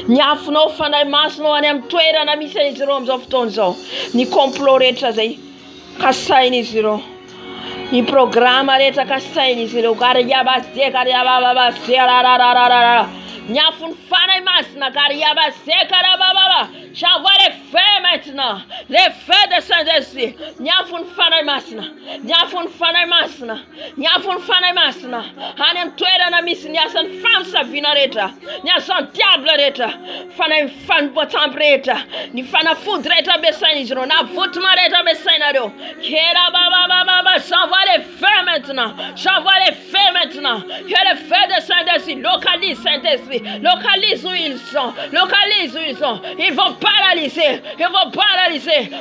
Miafonao fanahy masina any amin'ny toerana misy an'izy ireo am'izao fotoana zao. Ny complot rehetra zay kasain'izy ireo. Ny programma rehetra kasain'izy ireo. Miafo ny fanahy masina baba. J'envoie les feux maintenant. Les feux de Saint-Esprit. Miafo ny fanahy masina. Miafo ny fanahy masina. Miafo ny fanahy masina. Any amin'ny toerana misy ny asan'ny famosavina rehetra. Ny asan'ny diable rehetra. Fanahy fanipoatsampy rehetra. Ny fanafody rehetra ampiasain'izy ireo. Na votona rehetra ampiasainareo. Kera baba. J'envoie les feux maintenant. J'envoie les feux maintenant. Que le feu de Saint-Esprit localise Saint-Esprit. Localise où ils sont. Localise où ils sont. Ils vont paralyser.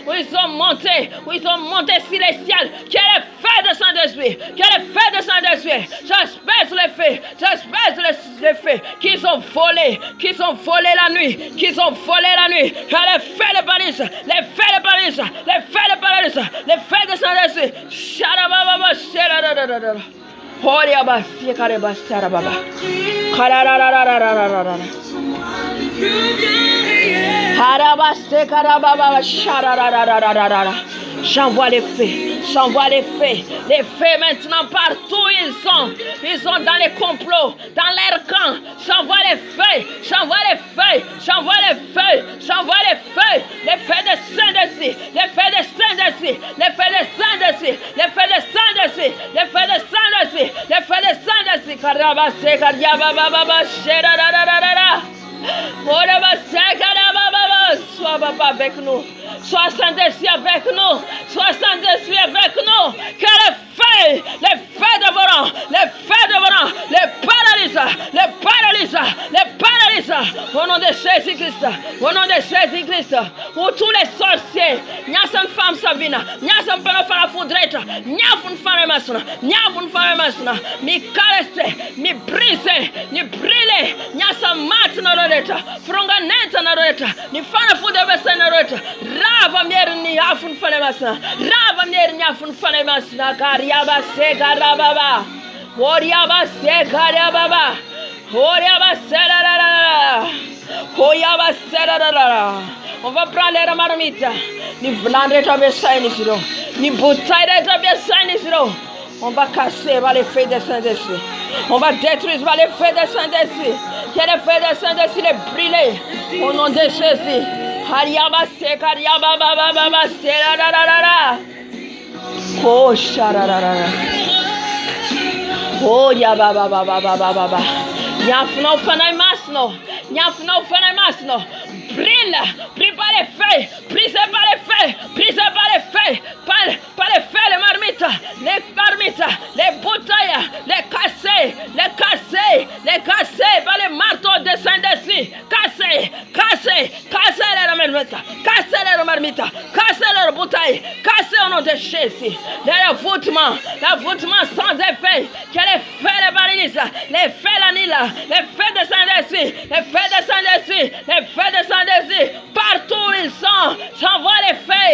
Où ils ont monté célestial. Que le feu de Saint-Esprit. Que le feu de Saint-Esprit. J'espèce les feux. Qu'ils ont volé la nuit. Que le feu de Paris. Les feux de Saint-Esprit. Sharababa. Horiabasi karebasara baba. Karararararararara. Harabaste karababa sharararararara. J'envoie les fées. J'envoie les fées. Les fées maintenant partout ils sont. Ils sont dans les complots, dans leur camp. J'envoie les fées. J'envoie les fées. J'envoie les fées. J'envoie les fées. Les fées de Saint-Denis. Les fées de Saint-Denis. Les fées de Saint-Denis. Les fées de Saint-Denis. Les fées de Saint-Denis. Les fées de Saint-Denis. Karabase Kariababa Shera. Sois papa avec nous. Sois Saint-Esprit avec nous. Sois Saint-Esprit avec nous. Que les feux dévorants, les feux dévorants, les paralysent. Au nom de Jésus-Christ. Au nom de Jésus-Christ. Pour tous les sorciers. Nyasam femme Savina. Nyasam pena fara foudreta. Nyafun fara masuna. Nyafun fara masuna. Mi caresse. Mi brise. Ni brille. Nyasam mat na roreta. Fronga neta na roreta. Ni fara foudre besa na roreta. Rava mier ni afun fara masuna. Rava mier ni afun fara masuna. Kariaba se karababa. Woriaba se karababa. On va prendre les marmites. Ni vlandre ta besaini siro. Ni bouteille ta besaini siro. On va casser les feux de Saint-Esprit. On va détruire les feux de Saint-Esprit. Que les feux de Saint-Esprit les brûler. Au nom de Jésus. Hariaba se kariaba baba baba se la la la la. Oh shararara. Oh ya baba baba baba baba. Nyafno fanay masno. Nyafno fanay masno. Brille par les feux, brisez par les feux, brisez par les feux, par les feux, les marmites, les bouteilles, les casser par les marteaux de Saint-Esprit, casser les marmites, casser les bouteilles, casser au nom de Jésus, les voûtements sans effet, que les feux les paralysent, les feux l'annulent, les feux de Saint-Esprit, les feux de Saint-Esprit, les feux de Saint-Esprit. Partout ils sont, j'envoie les feux,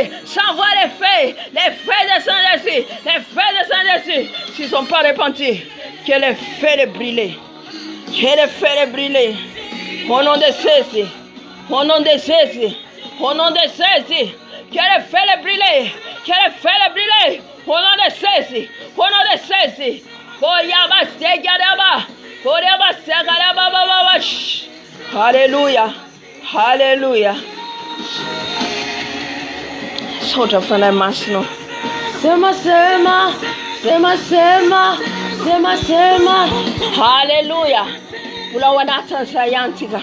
les feux de Saint-Esprit, les feux de Saint-Esprit. S'ils ne sont pas répandus, que les feux les brûlent, que les feux les brûlent. Au nom de Jésus, au nom de Jésus, au nom de Jésus, que les feux les brûlent, que les feux les brûlent. Au nom de Jésus, au nom de Jésus. Alléluia. Alléluia. Sota fana masno. Sema. Alléluia. Pula wanata sayantiga.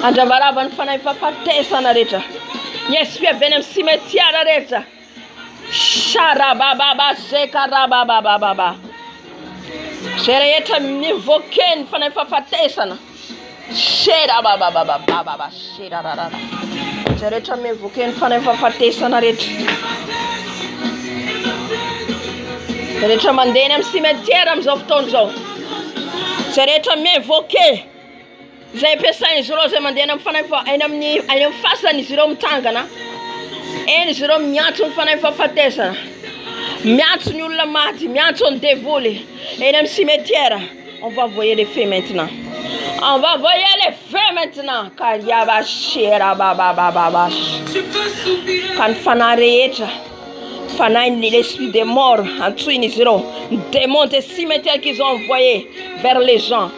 Andavarava fana ifafatesa na reta. Nyespia venem cimetière reta. Sharababa sekarababa. Sereyeta mivoken fana ifafatesa na. Shera baba shera rara. Jereta me vuken fana fafatesa na ret. Jereta mandenem cimetière mzoftonzo. Jereta me voke. Zay pesa ni zero ze mandenem fana fa ainam ni ainam fasa ni zero mtangana. En zero mnyatu fana fafatesa. Mnyatu nyula mati, mnyatu ndevole. Ainam cimetière. On va envoyer les feux maintenant. On va envoyer les feux maintenant. Kariaba shera baba. Quand fanareta, fanain l'esprit des morts en tuini zéro. Démons des cimetières qu'ils ont envoyés vers les gens.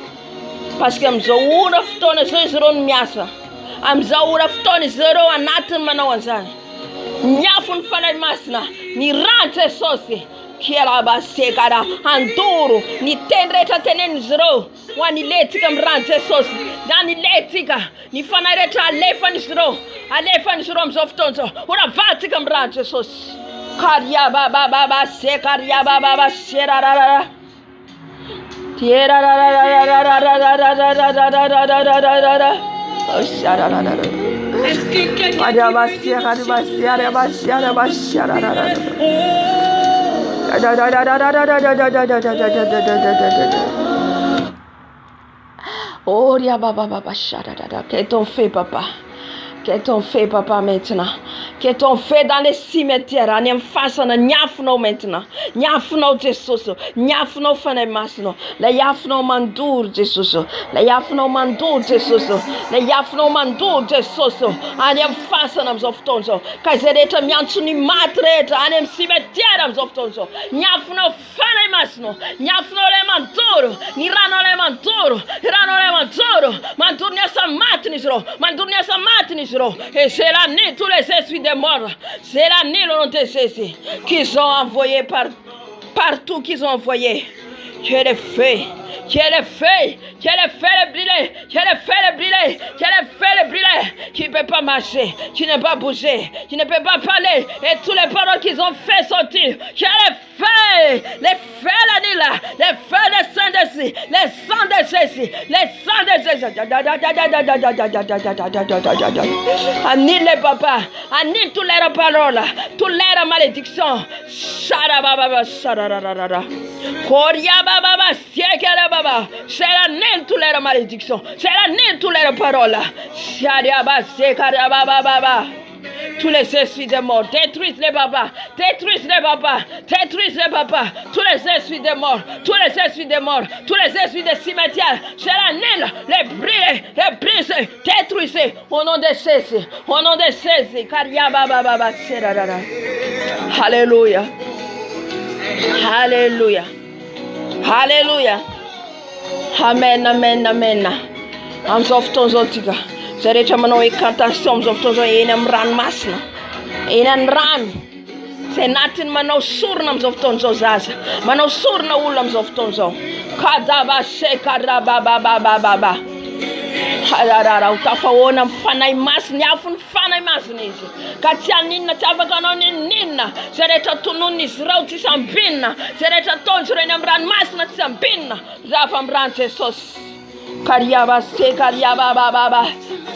Parce que mzaoura ftone zero miasa. Amzaoura ftone zero anatin manawanzan. Nyafun fanai masna. Ni rante sosi. Kielaba sekara anduru ni tenreta tenen zero wani letika mrante sos dani letika ni fanareta alefan zero mzoftonzo ora vatika mrante sos karya baba sekarya baba serarara tiera Oh, ria baba shada. Que ton fait, papa. Qu'est-on fait, papa, maintenant? Qu'est-on fait dans les cimetières? On est face à Niafno maintenant. Niafno Jesus. Niafno Fanemasno. La Yafno Mandour Jesus. La Yafno Mandour Jesus. La Yafno Mandour Jesus. On est face à nos oftonzo. Kazereta Miantsuni Matreta. On est cimetière nos oftonzo. Niafno Fanemasno. Niafno le Mandour. Nirano le Mandour. Rano le Mandour. Mandour Niasa Matnisro. Mandour Niasa Matnisro. Et c'est l'année tous les esprits des morts. C'est l'année le nom de Jésus qu'ils ont envoyé partout qu'ils ont envoyé. Tu es le feu. Tu es le feu. Tu es le feu le brûler. Tu es le feu le brûler. Tu es le feu le brûler. Tu ne peux pas marcher. Tu ne peux pas bouger. Tu ne peux pas parler. Et toutes les paroles qu'ils ont fait sortir. Tu es le feu. Les feux l'année là. Les feux des saints de Jésus. Les sangs de Jésus. Les sangs de Jésus. Annule les papas. Annule toutes les paroles. Toutes les malédictions. Sharababa. Sharararara. Koria baba. Siekere baba. C'est l'année toutes les malédictions. C'est l'année toutes les paroles. Shariaba. Sekara baba. Tous les esprits de mort, détruisent les papas, détruisent les papas, détruisent les papas, tous les esprits de mort, tous les esprits de mort, tous les esprits de cimetière, c'est la nil, les brisez, détruisez, au nom de Jésus, au nom de Jésus, Alléluia, Alléluia, Alléluia, Amen, Amen, Amen, am zofton zotiga. Zarehetra manao incantation amin'izao fotoana izao eny amin'ny ranomasina, eny amin'ny rano, izay natiny manao sorona amin'izao fotoana izao zaza, manao sorona olona amin'izao fotoana izao. Kadabashekarabababababa. Hararara, ho tafahoana amin'ny fanahy masina, ny afo ny fanahy masina izy. Ka tsy haninona, tsy afaka anao ninona. Izay rehetra tononony izy ireo tsy sambinina, izay rehetra ataony izy ireo eny amin'ny ranomasina tsy sambinina. Zava amin'ny rano Jesosy. Kariababa.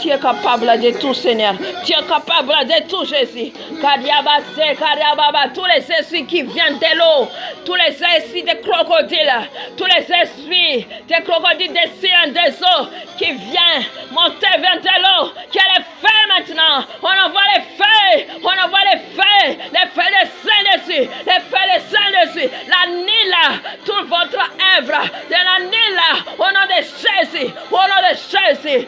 Tu es capable de tout, Seigneur. Tu es capable de tout, Jésus. Kariababa. Tous les esprits qui viennent de l'eau, tous les esprits des crocodiles, tous les esprits des crocodiles des sirènes des eaux qui viennent monter vers de l'eau, qui est le feu maintenant. On envoie les feux, on envoie les feux des saints dessus, les feux des saints dessus. La Nila, toute votre œuvre de la Nila, au nom de Jésus, au nom de Jésus.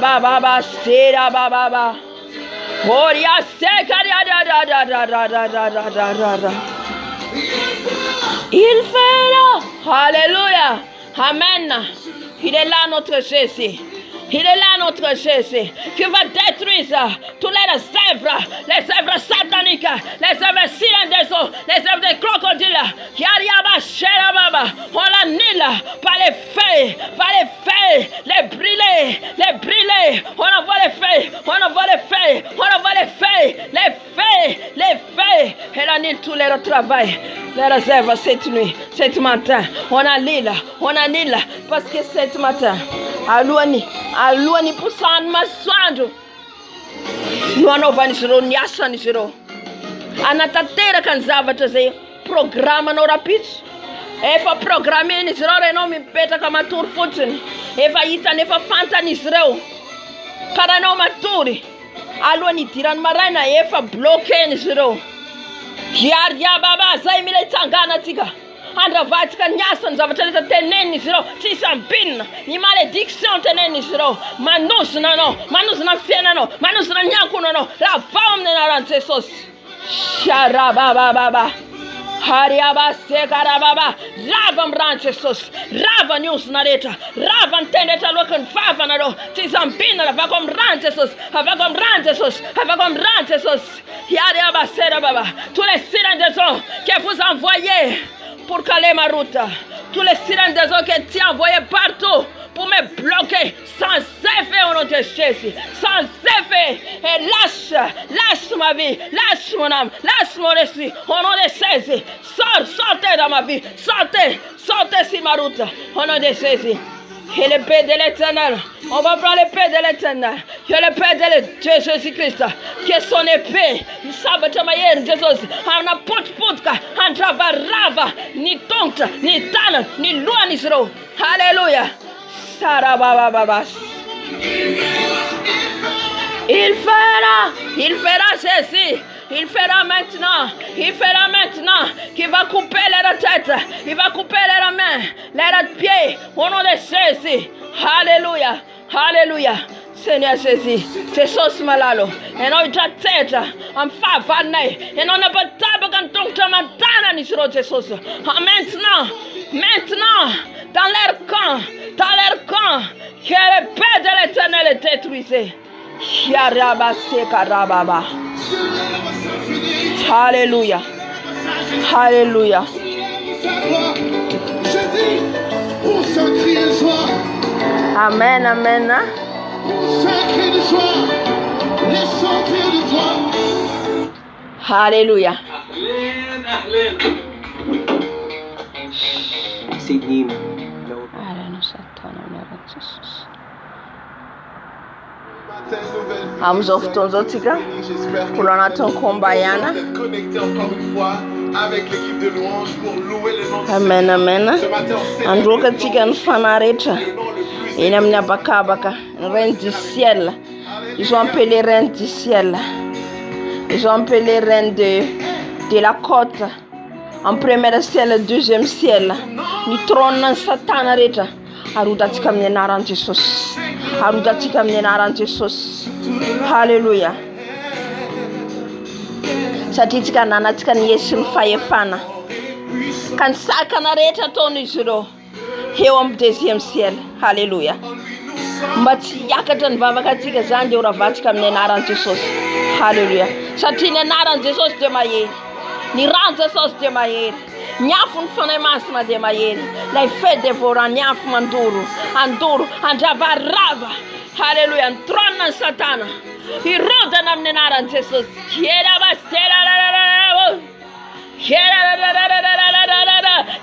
Baba, Sera Baba, Oria Sekaria. Il fera, Alléluia, Amen. Il est là notre Jésus. Il est là notre Jésus qui va détruire toutes les œuvres sataniques, les œuvres sirènes des eaux, les œuvres des crocodiles. Yariaba, Sherababa, on l'annule par les feux, les brûler. On envoie les feux, les feux. Elle annule tout leur travail, leurs œuvres cette nuit, cette matin. On annule, parce que cette matin, Aluani pusan masando. Nuanova izy ireo, niasany izy ireo. Anatanteraka ny zavatra zay programanao rapitso. Efa programeny izy ireo renao mipetraka matory fotsiny. Efa hitany, efa fantany izy ireo. Karanao matory. Alohan'ny idirany maraina efa bloqueny izy ireo. Baba, zay mila hitsangana atsika. Andravatsika niasa ny zavatra rehetra teneniny izy ireo, tsy sambinina, ny malédiction teneniny izy ireo, manosina anao, manosina ny fiainanao, manosina ny ankonanao, ravao amin'ny anaran'i Jesosy. Sharabababa, hariabasekarababa, rava amin'ny ran'i Jesosy, rava ny osina rehetra, rava ny teny rehetra aloaka ny vavanareo, tsy sambinina, ravako amin'ny ran'i Jesosy, avako amin'ny ran'i Jesosy, avako amin'ny ran'i Jesosy. Hariabaserababa, tous les sirènes des eaux que vous envoyez pour caler ma route, tous les sirènes des eaux que tu as envoyés partout pour me bloquer, sans effet au nom de Jésus, sans effet, et lâche ma vie, lâche mon âme, lâche mon esprit, au nom de Jésus, sortez dans ma vie, sortez sur ma route, au nom de Jésus. Et le paix de l'éternel, on va prendre le paix de l'éternel, que le paix de Dieu Jésus-Christ, que son épée, il sabe chamayer Jésus, on a putka, on rava, ni tonte, ni tana, ni loi, ni zéro. Alléluia. Sarabababas. Il fera ceci. Il fera maintenant, qu'il va couper les têtes, il va couper les mains, les pieds, au nom de Jésus. Alléluia, alléluia. Seigneur Jésus, c'est sauce malalo. Et non, il a tête, en favane, et non, ne peut pas quand on te m'entend, ni sur autre chose. Maintenant, dans leur camp, que le paix de l'éternel est détruisé. Alléluia. Alléluia. Amen, amen. Alléluia. Amzofuton zotika kulona tonkombayana. Avec l'équipe de louange pour louer le nom de Amen, amen. Androka tika nfanareta. Inamna bakabaka, reine du ciel. Ils ont appelé reine du ciel. Ils ont appelé reine de la côte. En premier ciel, deuxième ciel. Ni trône Satan areta. Aruda tika mnenaran Jesus. Aruda tika mnenaran Jesus. Hallelujah. Satitika nanatika ni Yesu mfayefana. Kan sakana reta tonu juro. Hewam deuxième ciel. Hallelujah. Mbati yakatan vavakatika zanje uravatika mnenaran Jesus. Hallelujah. Satine naran Jesus de maye. Ni ran Jesus de maye. Nyafun fane masma de maye. Lai fe devora nyaf manduru. Anduru anjavarava. Hallelujah. Trona satana. Il roda namnenara Jesus. Quiera bastera.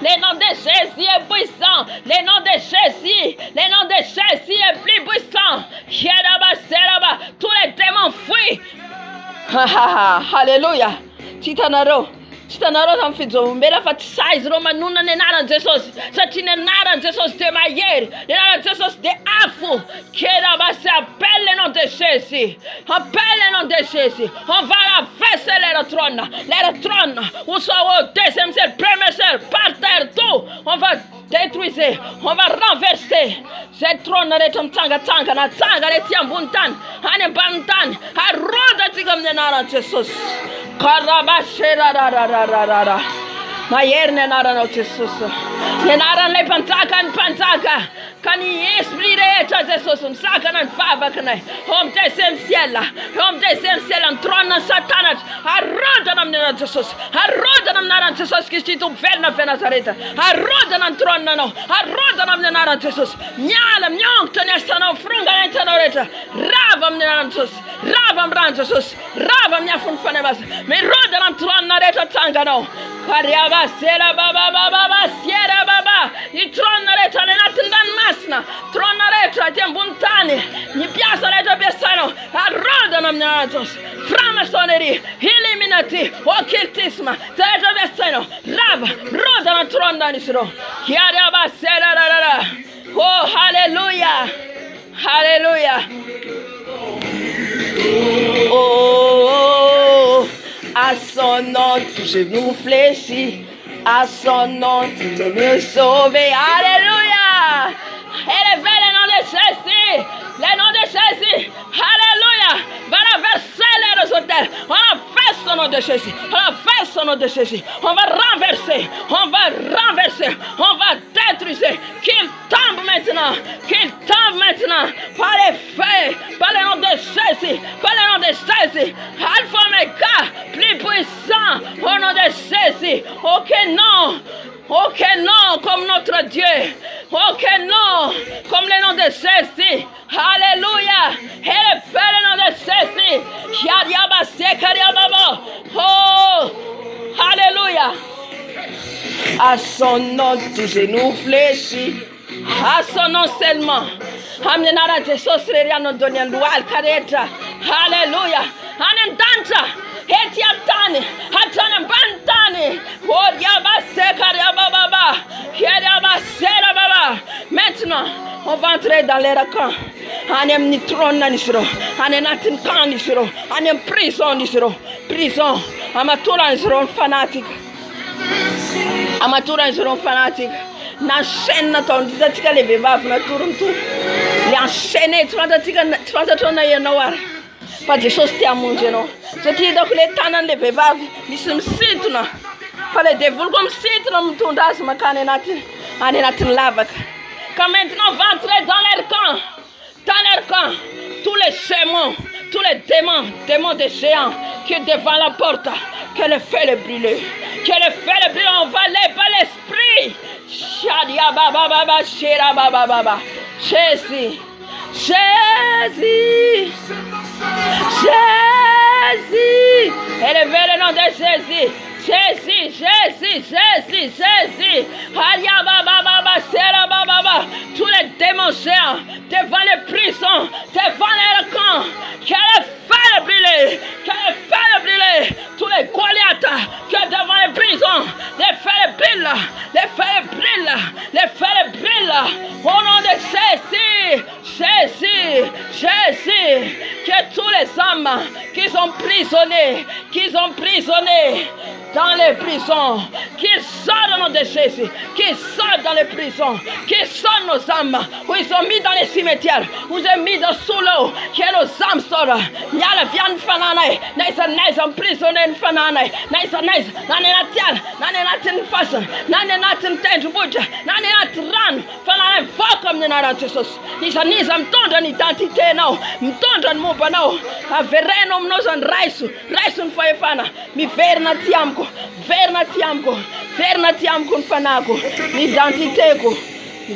Le nom de Jésus est puissant. Le nom de Jésus. Le nom de Jésus est plus puissant. Quiera bastera. Tous les démons fuient. Hallelujah. Titanaro. Titanaro tamfizo. Mbela fatisais Roma nuna nenara Jesus. Satine nara Jesus de mayer. Nenara Jesus de afu. Quiera bastera. Appelle le nom de Jésus. Appelle le nom de Jésus. On va la fesser le trône. Le trône. Où sont au deuxième ciel, premier ciel, par terre, tout. On va détruire. On va renverser. Ce trône de ton tanga tanga. Na tanga de tiambuntan. Ane bantan. Aroda tigam nenara Jesus. Karabashera ra ra ra ra ra ra. Mayer nenara no Jesus. Nenara le pantaka. Kan esprit de Jesus sakanan fava kanai. Om deuxième ciel. Om deuxième ciel en trône Satan. Arroda nam nena Jesus. Arroda nam nena Jesus qui tu verna Nazareth. Arroda nam trône no. Arroda nam nena Jesus. Nyala nyong tanya sana frunga nena Ravam nena Jesus. Ravam ran Jesus. Ravam nya fun fanemas. Me roda nam trône na reta tanga no. Kariaba sera baba siera baba. I trône na reta nena tindan masna. Trône na reta tembuntani. Ni piazza reta besano. Arroda nam nena Jesus. Framasonerie, illuminati, occultisme, reta besano. Rava, roda nam trône na nisro. Kariaba sera ra ra ra. Oh, hallelujah. Hallelujah. Oh, à son nom, tout genou fléchit. À son nom, tu me sauves. Alléluia. Élevez le nom de Jésus. Le nom de Jésus. Alléluia. Va renverser les hôtels. On renverse son nom de Jésus. On renverse son nom de Jésus. On va renverser. On va renverser. On va détruire. Qu'il tombe maintenant. Qu'il tombe maintenant. Par les feux. Par le nom de Jésus. Par le nom de Jésus. Alpha Omega. Plus puissant. Au nom de Jésus. Aucun nom. Aucun nom comme notre Dieu. Aucun nom comme le nom de Jésus. Alléluia. Élevez le nom de Jésus. Oh, alléluia. À son nom, tous genou fléchis. À son nom seulement. Amenara Jesus Reriano Donian Dual Careta. Alléluia. Anendanta. Etiatani, Hatana Bantani, Oriaba Sekaria Baba, Yaba Sera Baba. Maintenant, On va entrer dans les camps. Anem ni trône nisro. Anenatin camp nisro. Anem prison nisro. Prison. Amatura nisro fanatique. Amatura nisro fanatique. Na chaîne na ton dizatika les vevave na tourne tout. Les enchaîner 30 tonnes na yenawar. Pas des choses qui à manger non. Je dis donc les tanan les vevave. Ils sont situna. Fallait dévoiler comme situna mutundas makane natin. Anenatin lavak. Quand maintenant on va entrer dans leur camp. Dans leur camp, tous les démons, démons des géants qui est devant la porte, que le feu les brûle, que le feu les brûle, on va lever l'esprit. Shadia baba baba, shira baba baba, Jésus, Jésus, Jésus, élevez le nom de Jésus. Jésus, Jésus, Jésus, Jésus. Alia baba baba, sera baba baba. Tous les démons géants devant les prisons, devant les camps, que le feu brûle, que le feu brûle. Tous les Goliaths que devant les prisons, les feux brûlent, les feux brûlent, les feux brûlent. Au nom de Jésus, Jésus, Jésus, que tous les hommes qui sont prisonniers, dans les prisons, qui sortent au nom de Jésus, qui sortent dans les prisons, qui sortent nos âmes, où ils sont mis dans les cimetières, où ils sont mis dans sous l'eau, que nos âmes sortent. Il y a la viande fanane, ils sont emprisonnés fanane, ils sont Vernatiamko fanako identité ko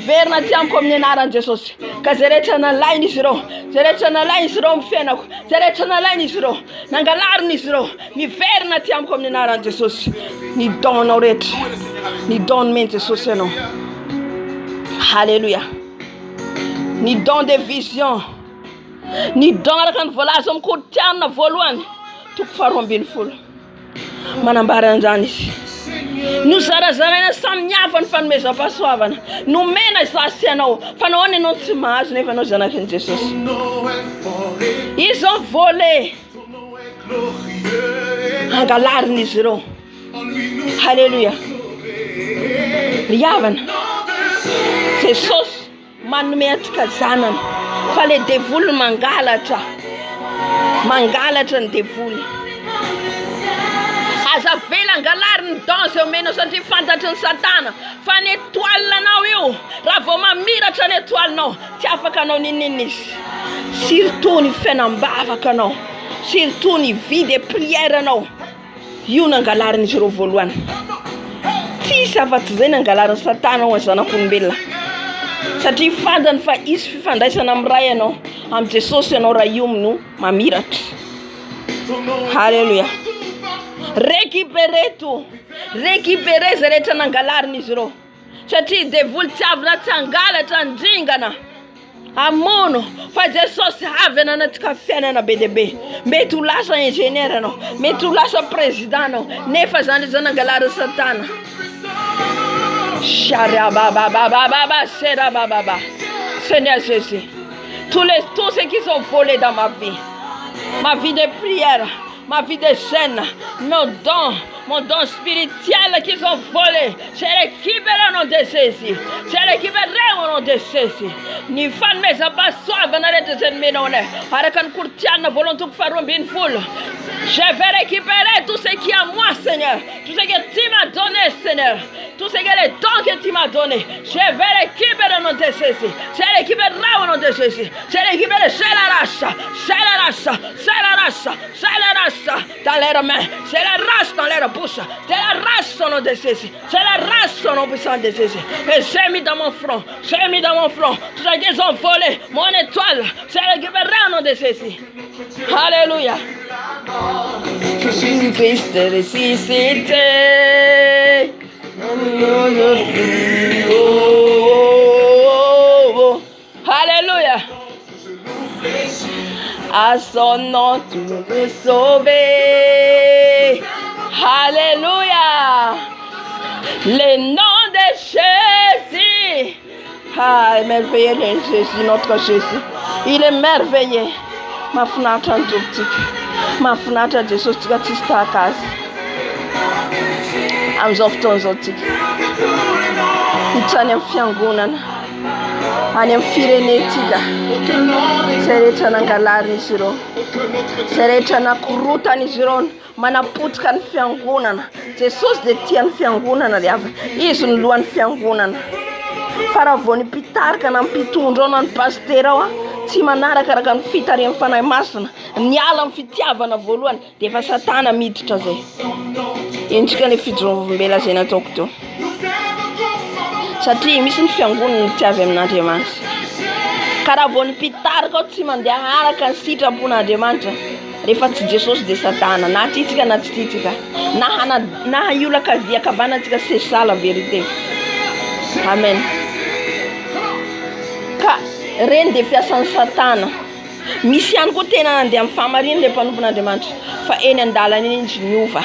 vernatiamko mnenaran Jesus kazereta na line isiro zereta na line isiro mfenako zereta na line isiro nangalar ni isiro mi vernatiamko mnenaran Jesus ni don oret ni don mente Jesus no Alléluia ni don de vision ni don kan volazom ko tiana voluan tuk farombin ful manambaran janis nous sarazana samnyafan fan mesa paswavana nous mena sasiano fanone non timas ne fano jana ken Jesus ils ont volé angalar ni zero Alléluia Yavan c'est sos man met kazanan fallait dévoule mangalata dévoule Asa vela ngalar danse o menos anti fantatun satana fan étoile na eu ravoma mira tan étoile no ti afaka no ninis surtout ni fenambava kano surtout ni vide prière no yu na ngalar ni juro voluan ti savat zena ngalar satana wa sana kumbila sati fandan fa is fandai sana mraya no am Jesus no rayum no mamirat Alléluia récupérer zereta nangalar ni zero chati devul tavna tangala tandingana amono fa Jesus havena na tkafena na BDB metu lasha engineer no metu lasha president no ne fazande zanangalar satana sharia baba sera baba Seigneur Jésus tous ceux qui sont volés dans ma vie de prière ma vie de scène, mon don spirituel qu'ils ont volé, c'est récupéré au nom de Jésus. C'est récupéré au nom de Jésus. Ni fan mais ça passe soit venir de cette ménone. Arakan Kurtiana volonté de faire une foule. Je vais récupérer tout ce qui est à moi, Seigneur. Tout ce que tu m'as donné, Seigneur. Tout ce que les dons que tu m'as donné. Je vais récupérer au nom de Jésus. C'est récupéré au nom de Jésus. C'est récupéré, c'est la race. C'est la race. C'est la race. C'est la race. Dans leurs mains, c'est la race dans leur bouche, c'est la race au nom de Jésus, c'est la race au nom puissant de Jésus. Et j'ai mis dans mon front, tout ce qu'ils ont volé, mon étoile, c'est récupéré au nom de Jésus. Alléluia. Christ est ressuscité. Alléluia. À son nom, tu veux sauver. Alléluia. Le nom de Jésus. Ah, émerveillé Jésus, notre Jésus. Il est merveilleux. Mahafinaritra ny tompon-tsika. Mahafinaritra Jesosy tsika tsisy tahaka azy. Amin'izao fotoana izao tsika. Hiditra any amin'ny fiangonana. Any amin'ny firenetsika. Izay rehetra nangalarin'izy ireo. Izay rehetra nakorotan'izy ireo manapotika ny fiangonana. Jesosy dia tia ny fiangonana ry avy. Izy ny lohan'ny fiangonana. Fa raha vao ny mpitarika na mpitondra ao na ny pastera ao tsy manaraka araka ny fitarian'ny fanahy masina, niala amin'ny fitiavana voalohany dia efa Satana miditra zay. Endrika ny fijorovam-bela zay nataoko teo. Satria misy ny fiangonana tiavy amin'Andriamanitra. Ka raha vao ny mpitarika ao tsy mandeha araka ny sitrapon'Andriamanitra, rehefa tsy Jesosy dia Satana, na titsika na tsy titsika, na iolaka viakavanantsika c'est ça la vérité. Amen. Ka reny dia fiasan'ny Satana. Misy ihany koa tena nandeha amin'ny fahamarinana ilay mpanompon'Andriamanitra, fa eny an-dalana eny izy niova.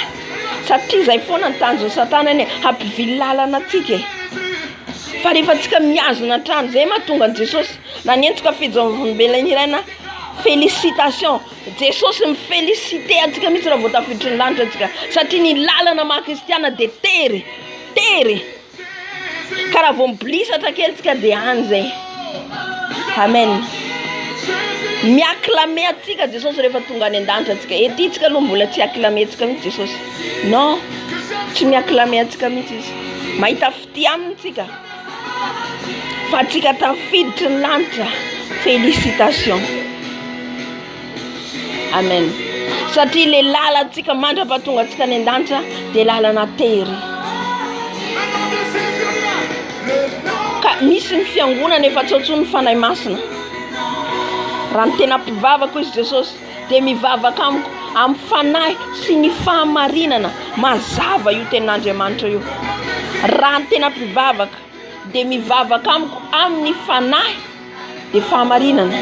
Satria izay foana ny tanjon'ny Satana eny hampivily lalana antsika. Fa rehefa tsika mihazona trano, zay mahatonga an'i Jesosy na nentsika fijorovam-belany iray na félicitation. Jesosy mifélicité antsika mihitsy raha vao tafiditra ny lanitra antsika, satria ny lalana maha-kristiana dia tery. Ka raha vao mibilisatra kely tsika dia any zay. Amen. Miaklame atsika Jesosy rehefa tonga any an-danitra atsika. Ety tsika aloha mbola tsy aklame atsika mihitsy Jesosy. Non, tsy miaklame atsika mihitsy izy. Mahita fity aminy tsika. Fa tsika tafiditra ny lanitra. Félicitations. Amen. Satria le lalantsika mandra-pahatonga atsika any an-danitra dia lalana tery. Ka misy ny fiangonana efa tsotsony fanahy masina. Raha ny tena mpivavaka izy Jesosy dia mivavaka amiko amin'ny fanahy sy ny fahamarinana mazava io tenin'Andriamanitra io. Raha ny tena mpivavaka dia mivavaka amiko amin'ny fanahy dia fahamarinana.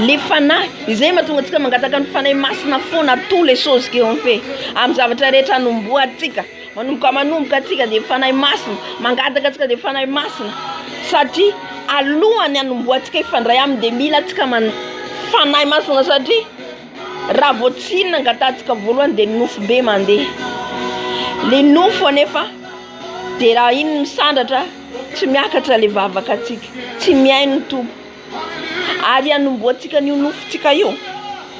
Le fanahy izay mahatonga antsika mangataka ny fanahy masina foana tous les choses qui ont fait amin'ny zavatra rehetra anombohantsika. Manomboka atsika dia fanahy masina, mangataka atsika dia fanahy masina. Satria alohany anombohantsika ifandray aminy dia mila atsika fanahy masina, satria raha vao tsy nangatantsika voalohany dia nofo be mandeha. Le nofo anefa dia raha iny misandatra tsy miakatra le vavaka atsika, tsy miaino ny tompo. Ary anombohantsika n'io nofontsika io,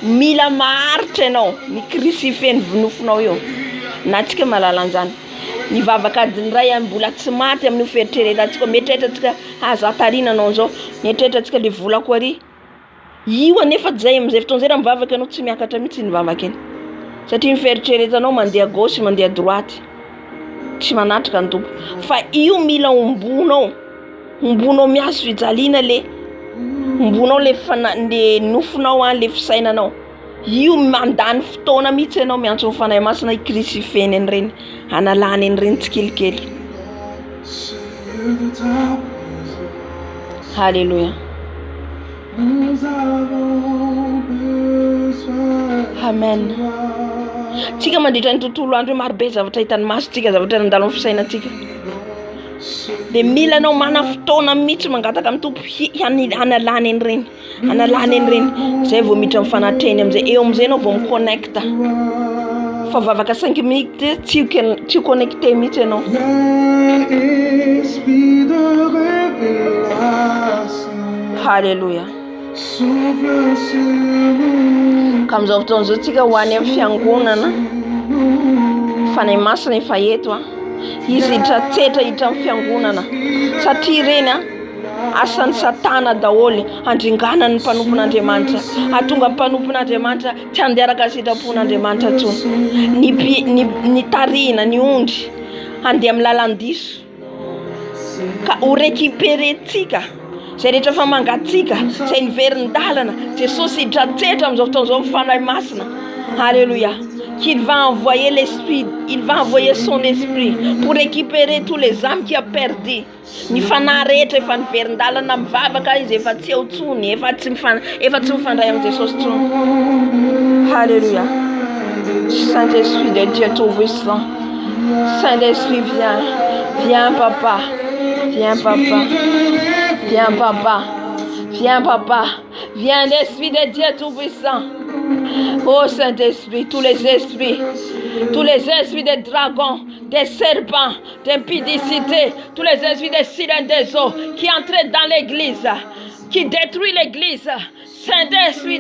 mila maharitra ianao micrucifie ny nofonao io. Na tsika mahalala an'izany. Ny vavaka adiny iray mbola tsy maty amin'ny fieritreretantsika. Mieritreritra aza tarinanao an'izao, mieritreritra le volako ary. Io anefa zay amin'izay fotoana izay raha mivavaka ianao tsy miakatra mihitsy ny vavaka iny. Satria ny fieritreretanao mandeha gauche mandeha droite. Tsy manatrika ny tompo. Fa io mila ombonao miazo fijaliana ombonao le nofonao le fisainanao. Io mandany fotoana mihitsy ianao miantso ny fanahy masina hicrucifie-ny an'ireny, analany an'ireny tsikelikely. Halleluja. Amen. Tsika mandritra ny tontolo andro maro be zavatra hitany masontsika, zavatra nandalo amin'ny fisainantsika. Dia mila anao mana fotoana mihitsy mangataka amin'ny tompo analany an'ireny. Zay vao miditra amin'ny fanatreny amin'izay. Eo amin'izay anao vao miconnecta. Fa vavaka 5 minutes tsy connecté mihitsy ianao. Halleluja. Ka amin'izao fotoana izao tsika ho any amin'ny fiangonana. Fanahy masina efa eto izy hiditra amin'ny fiangonana. Satria ireny asan'ny Satana daholo handringanany ny mpanompon'Andriamanitra. Hahatonga ny mpanompon'Andriamanitra tsy handeha araka sitrapon'Andriamanitra intsony. Ny tarina, ny ondry handeha amin'ny lalan-diso. Ka ho récupérentsika zay rehetra fa mangatsika, zay niverindalana. Jesosy hiditra amin'izao fotoana izao fanahy masina. Alléluia. Qu'il va envoyer l'esprit, il va envoyer son esprit pour récupérer tous les âmes qui ont perdu. Ny fanahy rehetra efa niverindalana mivavaka izy efa tsy eo tsony, efa tsy mifandray amin'ny Jesosy tsony. Alléluia. Saint-Esprit de Dieu Tout-Puissant. Saint-Esprit, viens papa. Viens Viens, papa. Viens, papa. Viens, l'Esprit de Dieu Tout-Puissant. Oh Saint-Esprit, tous les esprits des dragons, des serpents, d'impudicité, tous les esprits des sirènes des eaux qui entrent dans l'église, qui détruisent l'église. Saint-Esprit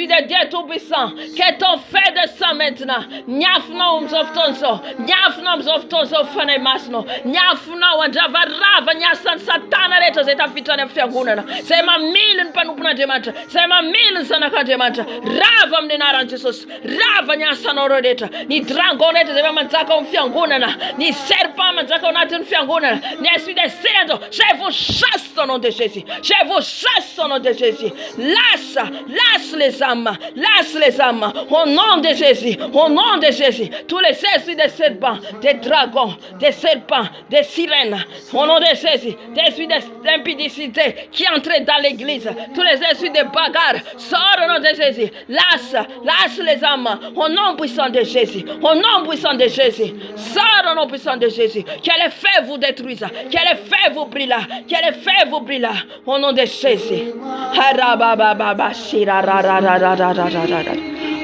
de Dieu Tout-Puissant, que ton fait de ça maintenant. Nyafno mzoftonso, nyafno mzoftonso fane masno, nyafno wanjava rava nyasan satana reto zeta fitane fianguna. Sema milin panupna demanta, sema milin sana kademanta. Rava mnenara Jesus, rava nyasano rodeta. Ni drangolete zema manzaka mfianguna, ni serpent manzaka onatin fianguna. Ni esprit de sédo, je vous chasse au nom de Jésus. Je vous chasse au nom de Jésus. Lâche les âmes, au nom de Jésus, au nom de Jésus. Tous les esprits des serpents, des dragons, des serpents, des sirènes, au nom de Jésus, des esprits d'impudicité qui entrent dans l'église, tous les esprits de bagarre, sors au nom de Jésus. Lâche les âmes, au nom puissant de Jésus, au nom puissant de Jésus. Sors au nom puissant de Jésus. Que les feux vous détruisent, que les feux vous brûlent, que les feux vous brûlent, au nom de Jésus.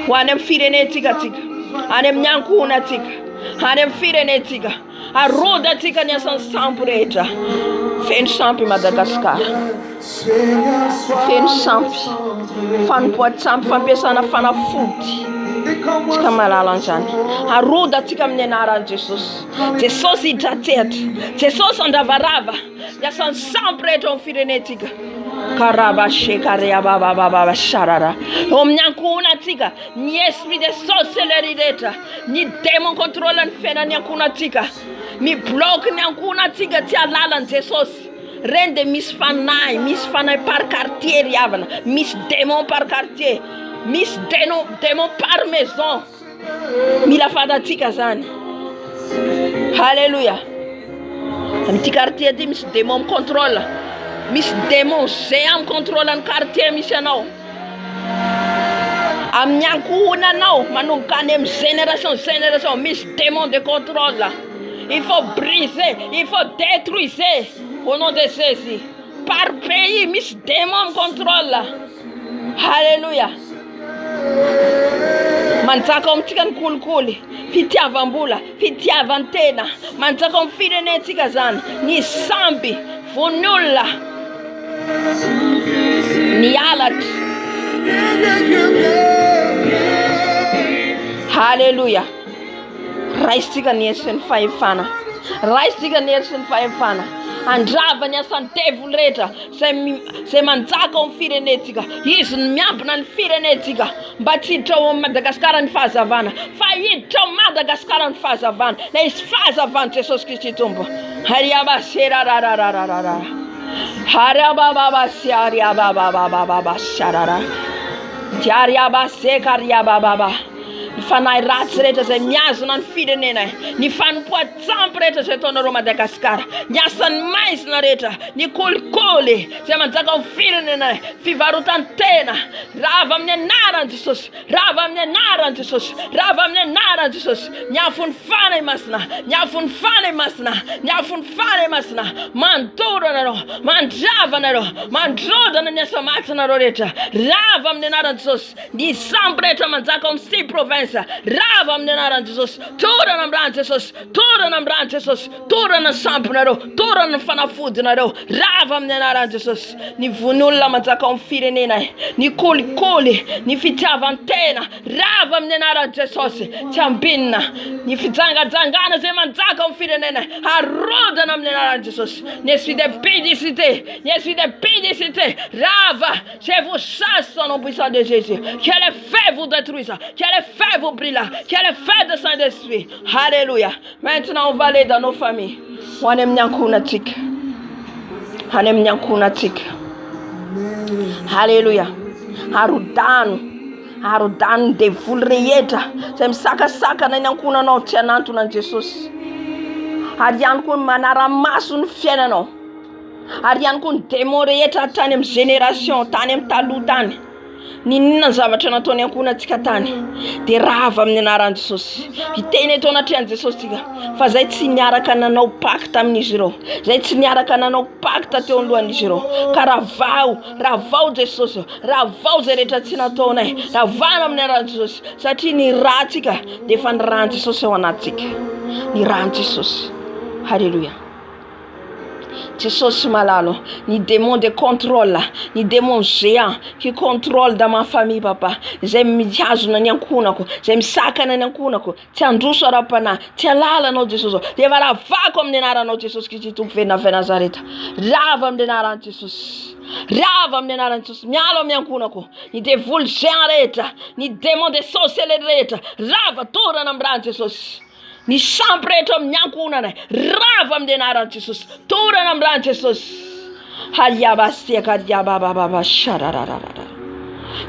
Wanem firene tika tika, anem nyankuna tika, anem firene tika, aroda tika nyasan sampureta. Fais une champi Madagascar. Fais une champi. Fan poit champi, fan pesana fana futi. Tika malalanjani. Aroda tika mnenara Jesus. Jesus itatet. Jesus andavarava. Nyasan sampureta on firene tika. Karaba shekaria baba baba sharara. Omnyankuna tika. Ni esprit de sorcellerie d'État. Ni démon contrôlant fena nyankuna tika. Ni bloque nyankuna tika tia lalan Jesus. Rende misfanai par quartier riavana. Mis démon par quartier. Mis démon par maison. Mila fada tika zani. Alléluia. Un petit quartier dit mis démon contrôle. Mis démon, géant contrôle un quartier, missionnaire. Am nyankuna no, manu kanem génération, mis démon de contrôle. Il faut briser, il faut détruire au nom de Jésus. Par pays, mis démon contrôle. Alléluia. Manzakom tikan kulkuli, fiti avambula, fiti avantena, manzakom firene tikazan, ni sambi, funula. Nialat. Hallelujah. Raistika nesen fana. Raistika nesen fana. Andrava nyasan devil reta. Se manzaka on firenetika. Isn miampna firenetika. Batito Madagascar an fazavana. Faito Madagascar an fazavana. Les fazavana Jesus Christi tumbo. Hariaba sera rarararara. Harababa siaria baba sharara. Tiariaba sekaria baba. Fanai ratsreta ze miazona firenena. Ni fan poat sampreta ze tono Madagascar. Nyasan mais na reta. Ni kolkole. Ze manzaka firenena. Fivarutan tena. Rava mnenara Jesus. Rava mnenara Jesus. Rava mnenara Jesus. Nyafun fane masna. Nyafun fane masna. Nyafun fane masna. Mantura na ro. Manjava na ro. Mandroda na nyasa matna ro reta. Rava mnenara Jesus. Ni sampreta manzaka si province. Rava mnenara Jesus. Tura na mbran Jesus. Tura na mbran Jesus. Tura na sampnaro. Tura na fana food na ro. Rava mnenara Jesus. Ni vunula manzaka firenena. Ni koli. Ni fitava antena. Rava mnenara Jesus. Chambina. Ni fitanga zangana ze manzaka firenena. Aroda na mnenara Jesus. Ni esprit de pédicité. Ni esprit de pédicité. Rava. Je vous chasse au nom puissant de Jésus. Que les feux vous détruisent. Que les feux vous brûlent. Que les feux de Saint-Esprit. Alléluia. Maintenant, on va aller dans nos familles. Wanem nyankuna tik. Hanem nyankuna tik. Alléluia. Arudanu de vulreyeta. Sem saka na nyankuna no tianantu na Jesus. Arian kun manara masun fiena no. Arian kun demoreyeta tanem génération tanem talutane. Ninona zavatra nataony ankohonantsika tany dia rava amin'ny anaran'i Jesosy. Hiteny eto anaty an Jesosy tika fa zay tsy niaraka nanao pacte amin'izy ireo, zay tsy niaraka nanao pacte teo alohan'izy ireo. Ka ravao Jesosy, ravao zay rehetra tsy nataonay, ravana amin'ny anaran'i Jesosy satria ny rahantsika dia efa ny rahan'i Jesosy ao anatsika, ny rahan'i Jesosy. Alléluia. Jesosy malalo, ni démon de contrôle, ni démon géant qui contrôle dans ma famille papa. Zay mihazona ny ankonako, zay misakana ny ankonako, tsy androso ara-panahy, tsy alalanao Jesosy. Dia ravako amin'ny anaranao Jesosy Kristy Tompo venavy Nazareta. Rava amin'ny anaran'i Jesosy. Rava amin'ny anaran'i Jesosy. Mialo amin'ny ankonako, ni devoly géant rehetra, ni démon de sorcellerie rehetra, rava torana amin'ny ran'i Jesosy. Ni sampy rehetra amin'ny ankonana, rava amin'ny anaran'i Jesosy, torana amin'ny ran'i Jesosy. Haliabasiaka diabababa sharararara.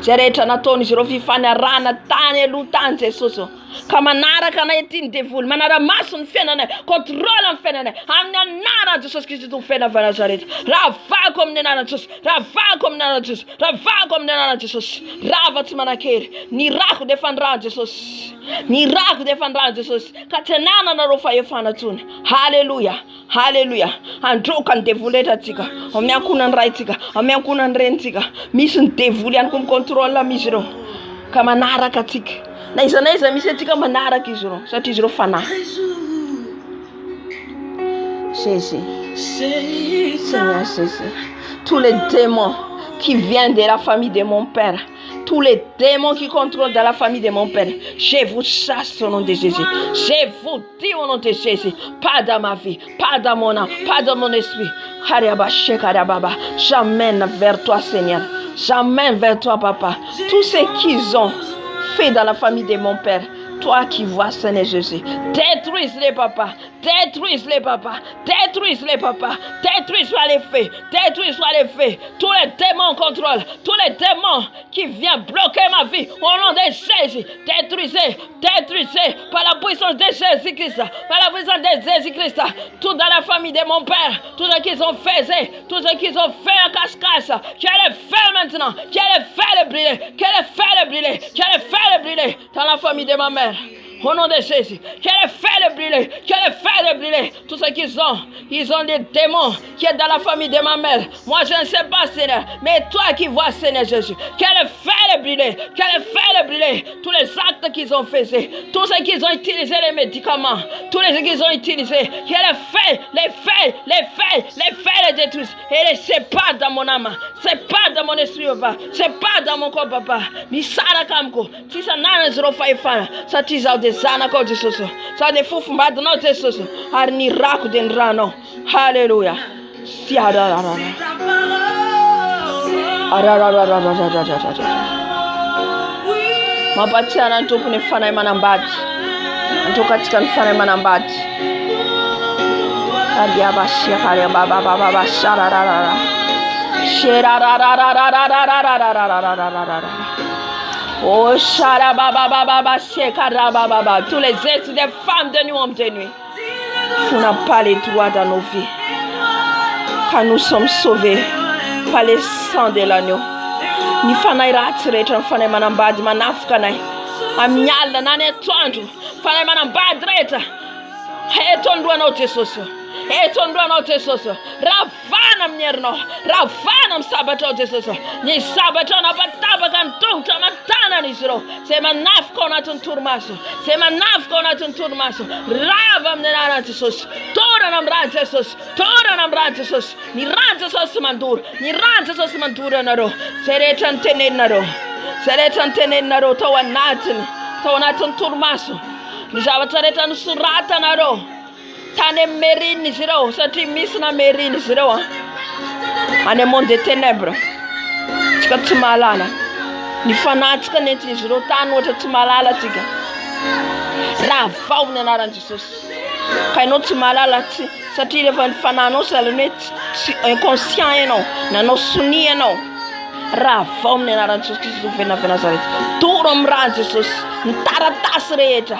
Zay rehetra nataon'izy ireo fifanarana tany aloha tany Jesosy. Ka manaraka anay ity ny devoly, manara-maso ny fiainanay, contrôle ny fiainanay amin'ny anaran'i Jesosy Kristy Tompo venavy Nazareta. Ravako amin'ny anaran'i Jesosy, ravako amin'ny anaran'i Jesosy, ravako amin'ny anaran'i Jesosy. Rava tsy manan-kery, ny rako dia efa ny ran'i Jesosy. Ny rako dia efa ny ran'i Jesosy. Ka tsy anananareo fahefana tsony. Halleluja, halleluja. Androka ny devoly rehetra atsika, amin'ny ankonan'ny raitsika, amin'ny ankonan'ny renitsika. Misy ny devoly ihany koa mikontrôle amin'izy ireo. Ka manaraka atsika. Na iza misy atsika manaraka izy ireo satria izy ireo fanahy. Jésus, Seigneur Jésus, tous les démons qui viennent de la famille de mon père, tous les démons qui contrôlent dans la famille de mon père, je vous chasse au nom de Jésus. Je vous dis au nom de Jésus, pas dans ma vie, pas dans mon âme, pas dans mon esprit. J'amène vers toi Seigneur, j'amène vers toi Papa, tous ceux qu'ils ont fait dans la famille de mon père. Toi qui vois, Seigneur Jésus, détruis-les, papa, détruis-les, papa, détruis-les, papa, détruis-les les faits, détruis-les les faits. Tous les démons contrôlent, tous les démons qui viennent bloquer ma vie, au nom de Jésus, détruisez, détruisez, par la puissance de Jésus-Christ, par la puissance de Jésus-Christ, tout dans la famille de mon père, tout ce qu'ils ont fait, tout ce qu'ils ont fait en cache-cache, qu'elle fait maintenant, qu'elle fait le brûler, qu'elle fait le brûler, qu'elle fait le brûler dans la famille de ma mère. Au nom de Jésus, qu'elle fait le brûler, qu'elle fait le brûler. Tout ce qu'ils ont des démons qui est dans la famille de ma mère. Moi je ne sais pas Seigneur, mais toi qui vois Seigneur Jésus, qu'elle fait le brûler, qu'elle fait le brûler. Tous les actes qu'ils ont fait, tous ceux qu'ils ont utilisé les médicaments, tous les qu'ils ont utilisé, qu'elle fait, les détruire. Et les sépare dans mon âme, sépare dans mon esprit papa, sépare dans mon corps papa. Misara kamko, si ça n'a zéro faifana, ça tisa zana ko Jesosy. Sa de fufu mbadinao Jesosy. Ary ny rako de ny ranao. Halleluja. Mampatsiana ny tompony fanahy manambady. Antokatsika ny fanahy manambady. Adiabasia kare baba shararara. Oh, Sharababa, Shekarababa, tous les êtres des femmes de nuit, hommes de nuit. Vous n'avez pas les droits dans nos vies. Car nous sommes sauvés par le sang de l'agneau. Ni fanay ratsireta fanay manambady manafika amiala nany atoandro fanay manambady rehetra eto androanao Jesosy. Eto androanao Jesosy. Ravana amin'ny herinao, ravana amin'ny sabatra ao Jesosy. Ny sabatra napatabaka ny tongotra aman-tanan'izy ireo zay manafika ao anatin'ny torimaso, zay manafika ao anatin'ny torimaso. Rava amin'ny anaran'i Jesosy. Torana amin'ny ran'i Jesosy, torana amin'ny ran'i Jesosy. Ny ran'i Jesosy mandoro, ny ran'i Jesosy mandoro anareo. Zay rehetra ny teneninareo, zay rehetra ny teneninareo tao anatin'ny torimaso. Ny zavatra rehetra nosoratanareo tany amin'ny merine izy ireo, satria misy na merine izy ireo any monde des ténèbres. Tsika tsy mahalala. Ny fanatsika nentin'izy ireo tany ohatra tsy mahalala tsika. Ravao amin'ny anaran'i Jesosy. Ka ianao tsy mahalala satria rehefa ny fananao salany hoe inconscient ianao, nanao sonia ianao. Ravao amin'ny anaran'i Jesosy Kristy venavy Nazareta. Toro amin'ny ran'i Jesosy. Ny taratasy rehetra.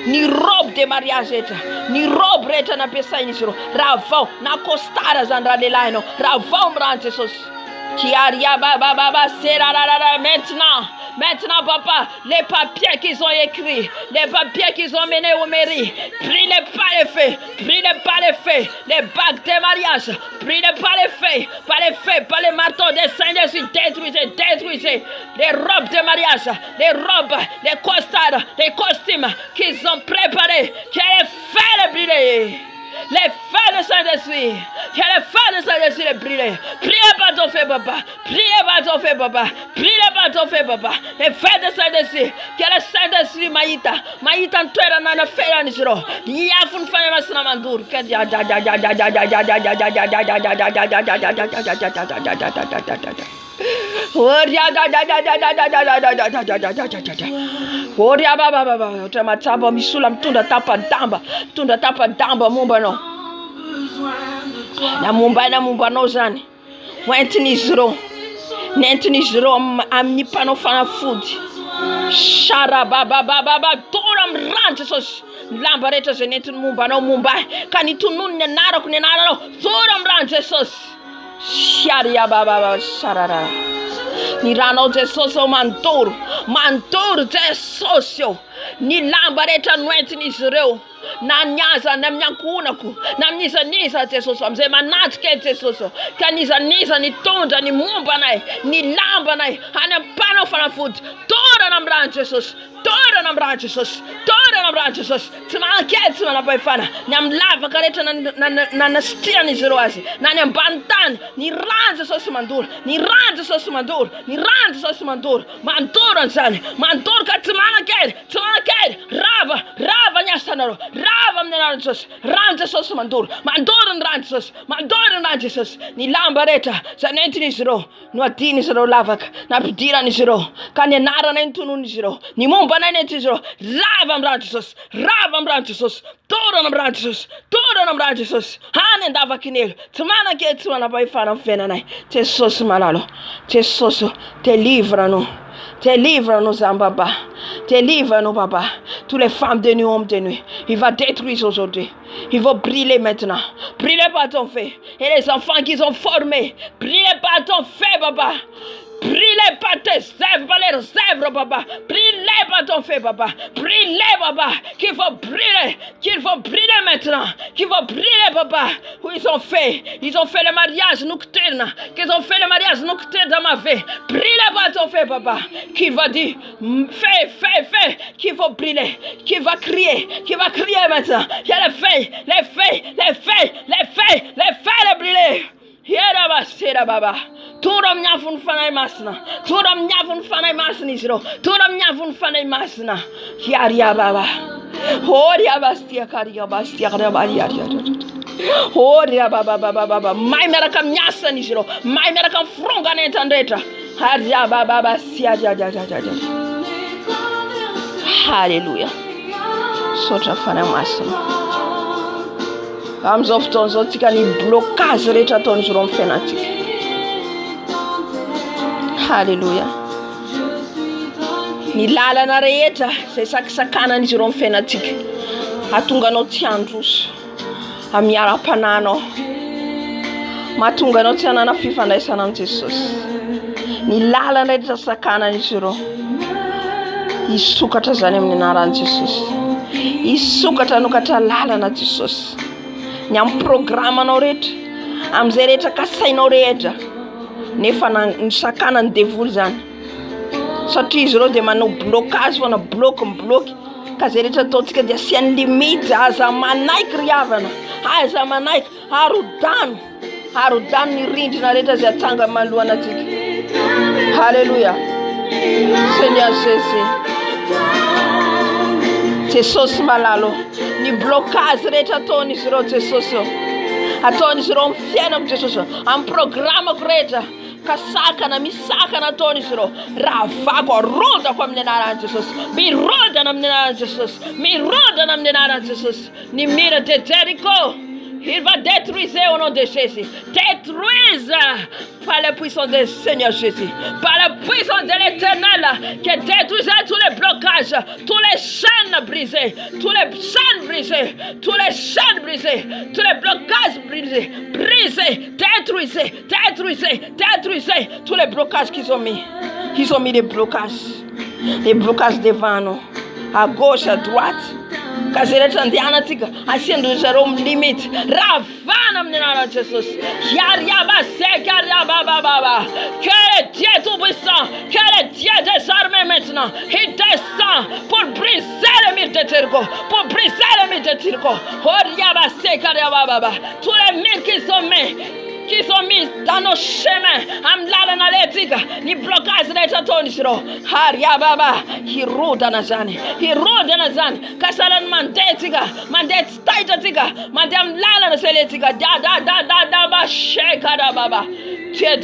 Ni robe de mariage rehetra, ny robe rehetra nampiasain'izy ireo. Ravao na costara zany raha lehilahy ianao, ravao amin'ny ran'i Jesosy. Maintenant, papa, les papiers qu'ils ont écrits, les papiers qu'ils ont menés au mairie, pris-les par les faits, les bagues de mariage, pris-les par les faits, par les marteaux des saints d'esprit, détruisez les robes de mariage, les robes, les costards, les costumes qu'ils ont préparés, qu'elle fait les brûler. Les feux de Saint-Esprit, que les feux de Saint-Esprit les brûler. Priez par ton feu, papa. Priez par ton feu, papa. Priez par ton feu, papa. Les feux de Saint-Esprit, que le Saint-Esprit maïta ntwera na fera nishiro. Yafun fanya masina mandur. Oria baba utamatamba misula mtunda tapa damba mumba no na mumba no zani wentini zero amni pano fana food shara baba toram ranches lamba reta zenetin mumba kanitunun nara kunenara no toram ranches sharia baba sharara ni rano Jesus mantor Jesus ni lamba reta nwenti ni zero na nyaza na mnyakunaku na mniza Jesus mzema natke Jesus kaniza ni tonda ni mumba naye ni lamba naye ana pano fana food tora na mran Jesus tmana keti na paifana nyam lava kareta na stia ni zero asi na nyam bantan ni ranza Jesus mandur mandur katmana keti rava nyasanaro rava mnenaro Jesus ranza Jesus mandur Jesus ni lamba reta zanenti ni zero nuatini zero lavaka na pidira ni zero kanenara na intunu ni zero ni mumba na neti zero rava mran Jesus tora na mran Jesus hane ndava kinelo tmana keti wana paifana mfena nai Jesus malalo Jesus Délivre-nous, Zambaba. Délivre-nous, papa. Tous les femmes de nuit, hommes de nuit. Il va détruire aujourd'hui. Il va brûler maintenant. Brûlez par ton feu. Et les enfants qu'ils ont formés. Brûlez par ton feu, papa. Brûlez par tes œuvres, par les œuvres, papa. Brûlez par ton feu, papa. Brûlez, papa. Qu'il faut brûler maintenant. Qu'il faut brûler, papa. Où ils ont fait le mariage nocturne. Qu'ils ont fait le mariage nocturne dans ma vie. Brûlez par ton feu, papa. Qui va dire, fais. Qu'il faut brûler. Qui va crier maintenant. Il y a les feux, les brûler. Yera basera baba. Turam nyafun fanai masna zero. Turam nyafun fanai masna. Yaria baba. Horia bastia karia bastia karia. Horia baba. Mai meraka nyasa ni zero. Mai meraka fronga netandeta. Haria baba basia ja. Hallelujah. Sotra fanai masna. Amzao fotoan'izao tsika ny blocage rehetra ataon'izy ireo amin'ny fiainatsika. Halleluja. Ny lalana rehetra izay sakisakanan'izy ireo amin'ny fiainatsika ahatonga anao tsy handroso amin'ny ara-pananao, mahatonga anao tsy hanana fifandraisana amin'ny Jesosy. Ny lalana rehetra sakanan'izy ireo isokatra zany amin'ny anaran'i Jesosy. Isokatra nokatra lalana Jesosy. Ny amin'ny programanao rehetra, amin'izay rehetra kasainao rehetra, nefa ny sakana ny devoly zany. Satria izy ireo dia manao blocage foana, bloky ka zay rehetra ataontsika dia asiany limite, aza manaiky ry havana, aza manaiky harodano ny rindrina rehetra zay atsanga malohana antsika. Halleluja. Seigneur Jesosy malalo. Ny blocage rehetra ataon'izy ireo Jesosy. Ataon'izy ireo amin'ny fiaina amin'ny Jesosy. Amin'ny programako rehetra kasakana misakana ataon'izy ireo. Ravako arodako amin'ny anaran'i Jesosy. Mirodana amin'ny anaran'i Jesosy. Ny mira de Jericho Il va détruire au nom de Jésus. Détruise par la puissance du Seigneur Jésus. Par la puissance de l'Éternel qui détruisait tous les blocages, tous les chaînes brisées, tous les chaînes brisées, tous les chaînes brisées, tous les blocages brisés, brisés, détruisez, détruisez, détruisez tous les blocages qu'ils ont mis. Ils ont mis des blocages devant nous, à gauche, à droite. Kazereta ndiana tika asiendo jarom limite ravana mnana Jesus yariaba sekariaba baba que Dieu tout puissant que le Dieu des armées maintenant il descend pour briser les murs de Jéricho, pour briser les murs de Jéricho. Oriaba sekariaba baba tous les murs qui sont mis dans nos chemins, amlala na letika, ni blocage leta tonishiro. Haria baba, hiruda na zani, kasalan mandetika, mandem lala na seletika, da ba shekara baba. Tu es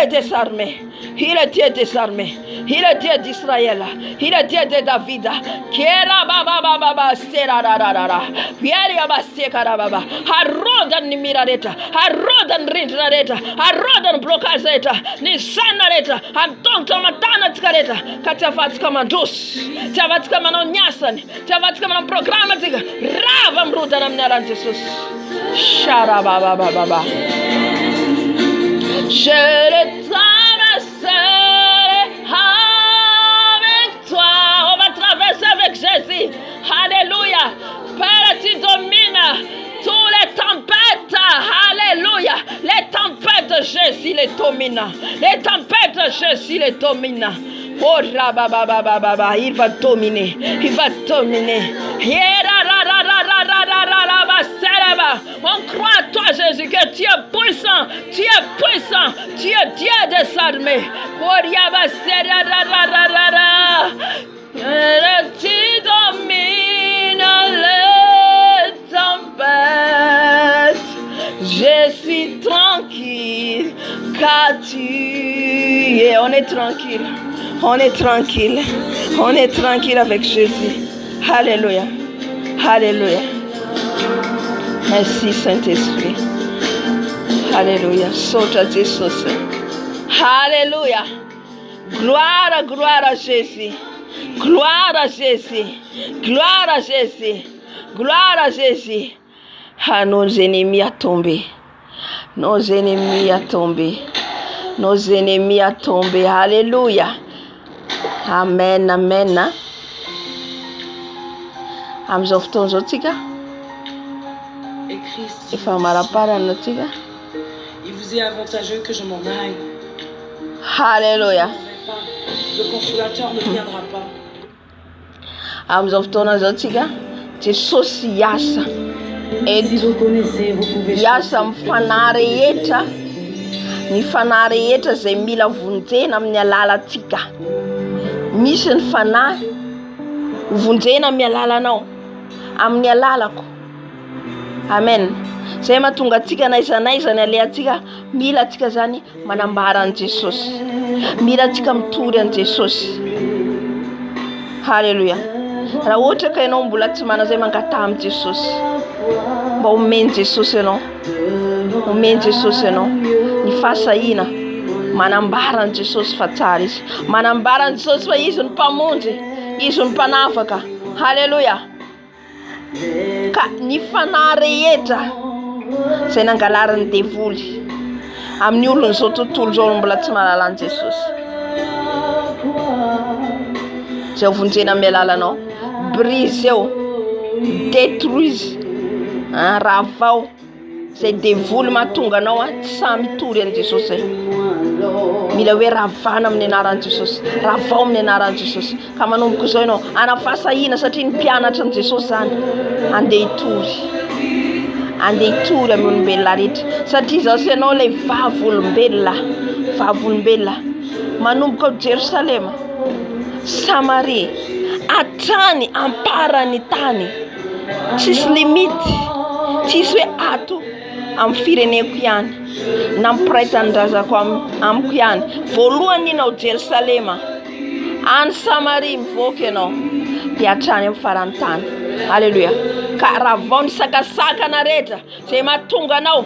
désarmé. Il est Dieu désarmé. Il est Dieu d'Israël. Il est Dieu de David. Kera baba serararara. Vieri abasekara baba. Harodan ni mirareta. Harodan rindrareta. Harodan blokazeta. Ni sanareta. Antonka matana tikareta. Katafatika mandus. Tavatika manonyasan. Tavatika manon programa tika. Rava mruda na mnaran Jesus. Shara baba. Je le traverserai avec toi. On va traverser avec Jésus. Alléluia. Père, tu domines toutes les tempêtes. Alléluia. Les tempêtes, Jésus les domine. Les tempêtes, Jésus les domine. Oh, baba, il va dominer. On croit à toi, Jésus, que tu es puissant, tu es Dieu des armées. Tu domines les tempêtes. Je suis tranquille, car tu es. On est tranquille avec Jésus. Alléluia. Merci Saint-Esprit. Alléluia. Saute à Jésus. Alléluia. Gloire à Jésus. Gloire à Jésus. Ah, nos ennemis à tomber. Alléluia. Amen. Amzofton zotika. Et Christ, il vous est avantageux que je m'en aille. Alléluia. Le consolateur ne viendra pas. Amzofton zotika. Jesus yasa. Si vous connaissez, vous pouvez yasa mifanary rehetra zay mila vonjena amin'ny alalatsika. Misy ny fanahy vonjena amin'ny alalanao, amin'ny alalako. Amen. Zay mahatonga atsika naiza ny alehantsika mila atsika zany manambara an Jesosy. Mila atsika mitory an Jesosy. Halleluja. Raha ohatra ka ianao mbola tsy manana zay mangataha amin'ny Jesosy, mba omeny Jesosy ianao. Ny fahasahina manambara an Jesosy fa tsara izy. Manambara an Jesosy fa izy ny mpamonjy, izy ny mpanafaka. Halleluja. Ka ny fanahy rehetra zay nangalarin'ny devoly amin'ny olona zao tontolo zao mbola tsy mahalala an Jesosy, zay vonjena amin'ny alalanao, brise eo, détruise, ravao zay devoly mahatonga anao tsy samy mitory an Jesosy. Mila hoe ravana amin'ny anaran'i Jesosy, ravao amin'ny anaran'i Jesosy. Ka manomboka izao ianao anafasahina satria ny mpianatra an Jesosy zany andeha hitory amin'ny olombelona rehetra. Satria izao sy ianao ilay vavy olombelona manomboka ao Jerusalema, Samaria, hatrany amparany tany, tsisy limity, tsisy hoe ato amin'ny fireneko ihany, na mpiray-tany razako amiko ihany. Voalohany ianao Jerusalema, any Samaria mivoaka ianao, dia hatrany amin'ny farany tany. Alléluia. Karaha vao ny sakasakana rehetra zay mahatonga anao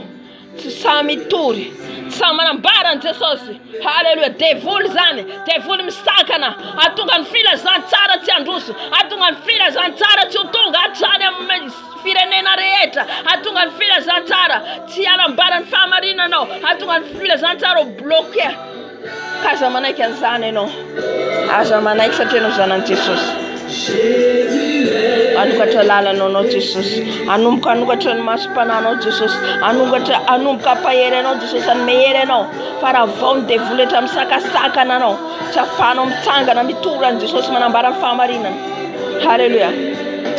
tsy sahy mitory, tsy sahy manambara ny Jesosy. Haleluya. Devoly zany, devoly misakana, ahatonga ny filazantsara tsy handroso, ahatonga ny filazantsara tsy ho tonga hatrany amin'ny firenena rehetra, ahatonga ny filazantsara tsy hanambara ny fahamarinanao, ahatonga ny filazantsara ho bloqué. Aza manaiky an'izany ianao, aza manaiky satria ianao zanan'i Jesosy. Anokatra lalanao anao Jesosy, anomboka anokatra ny masom-pananao Jesosy, anomboka ampahery anao Jesosy, anome hery anao. Fa raha vao ny devoly rehetra misakasakana anao, tsy ahafahanao mitsangana mitory an'i Jesosy manambara ny fahamarinana. Haleluya.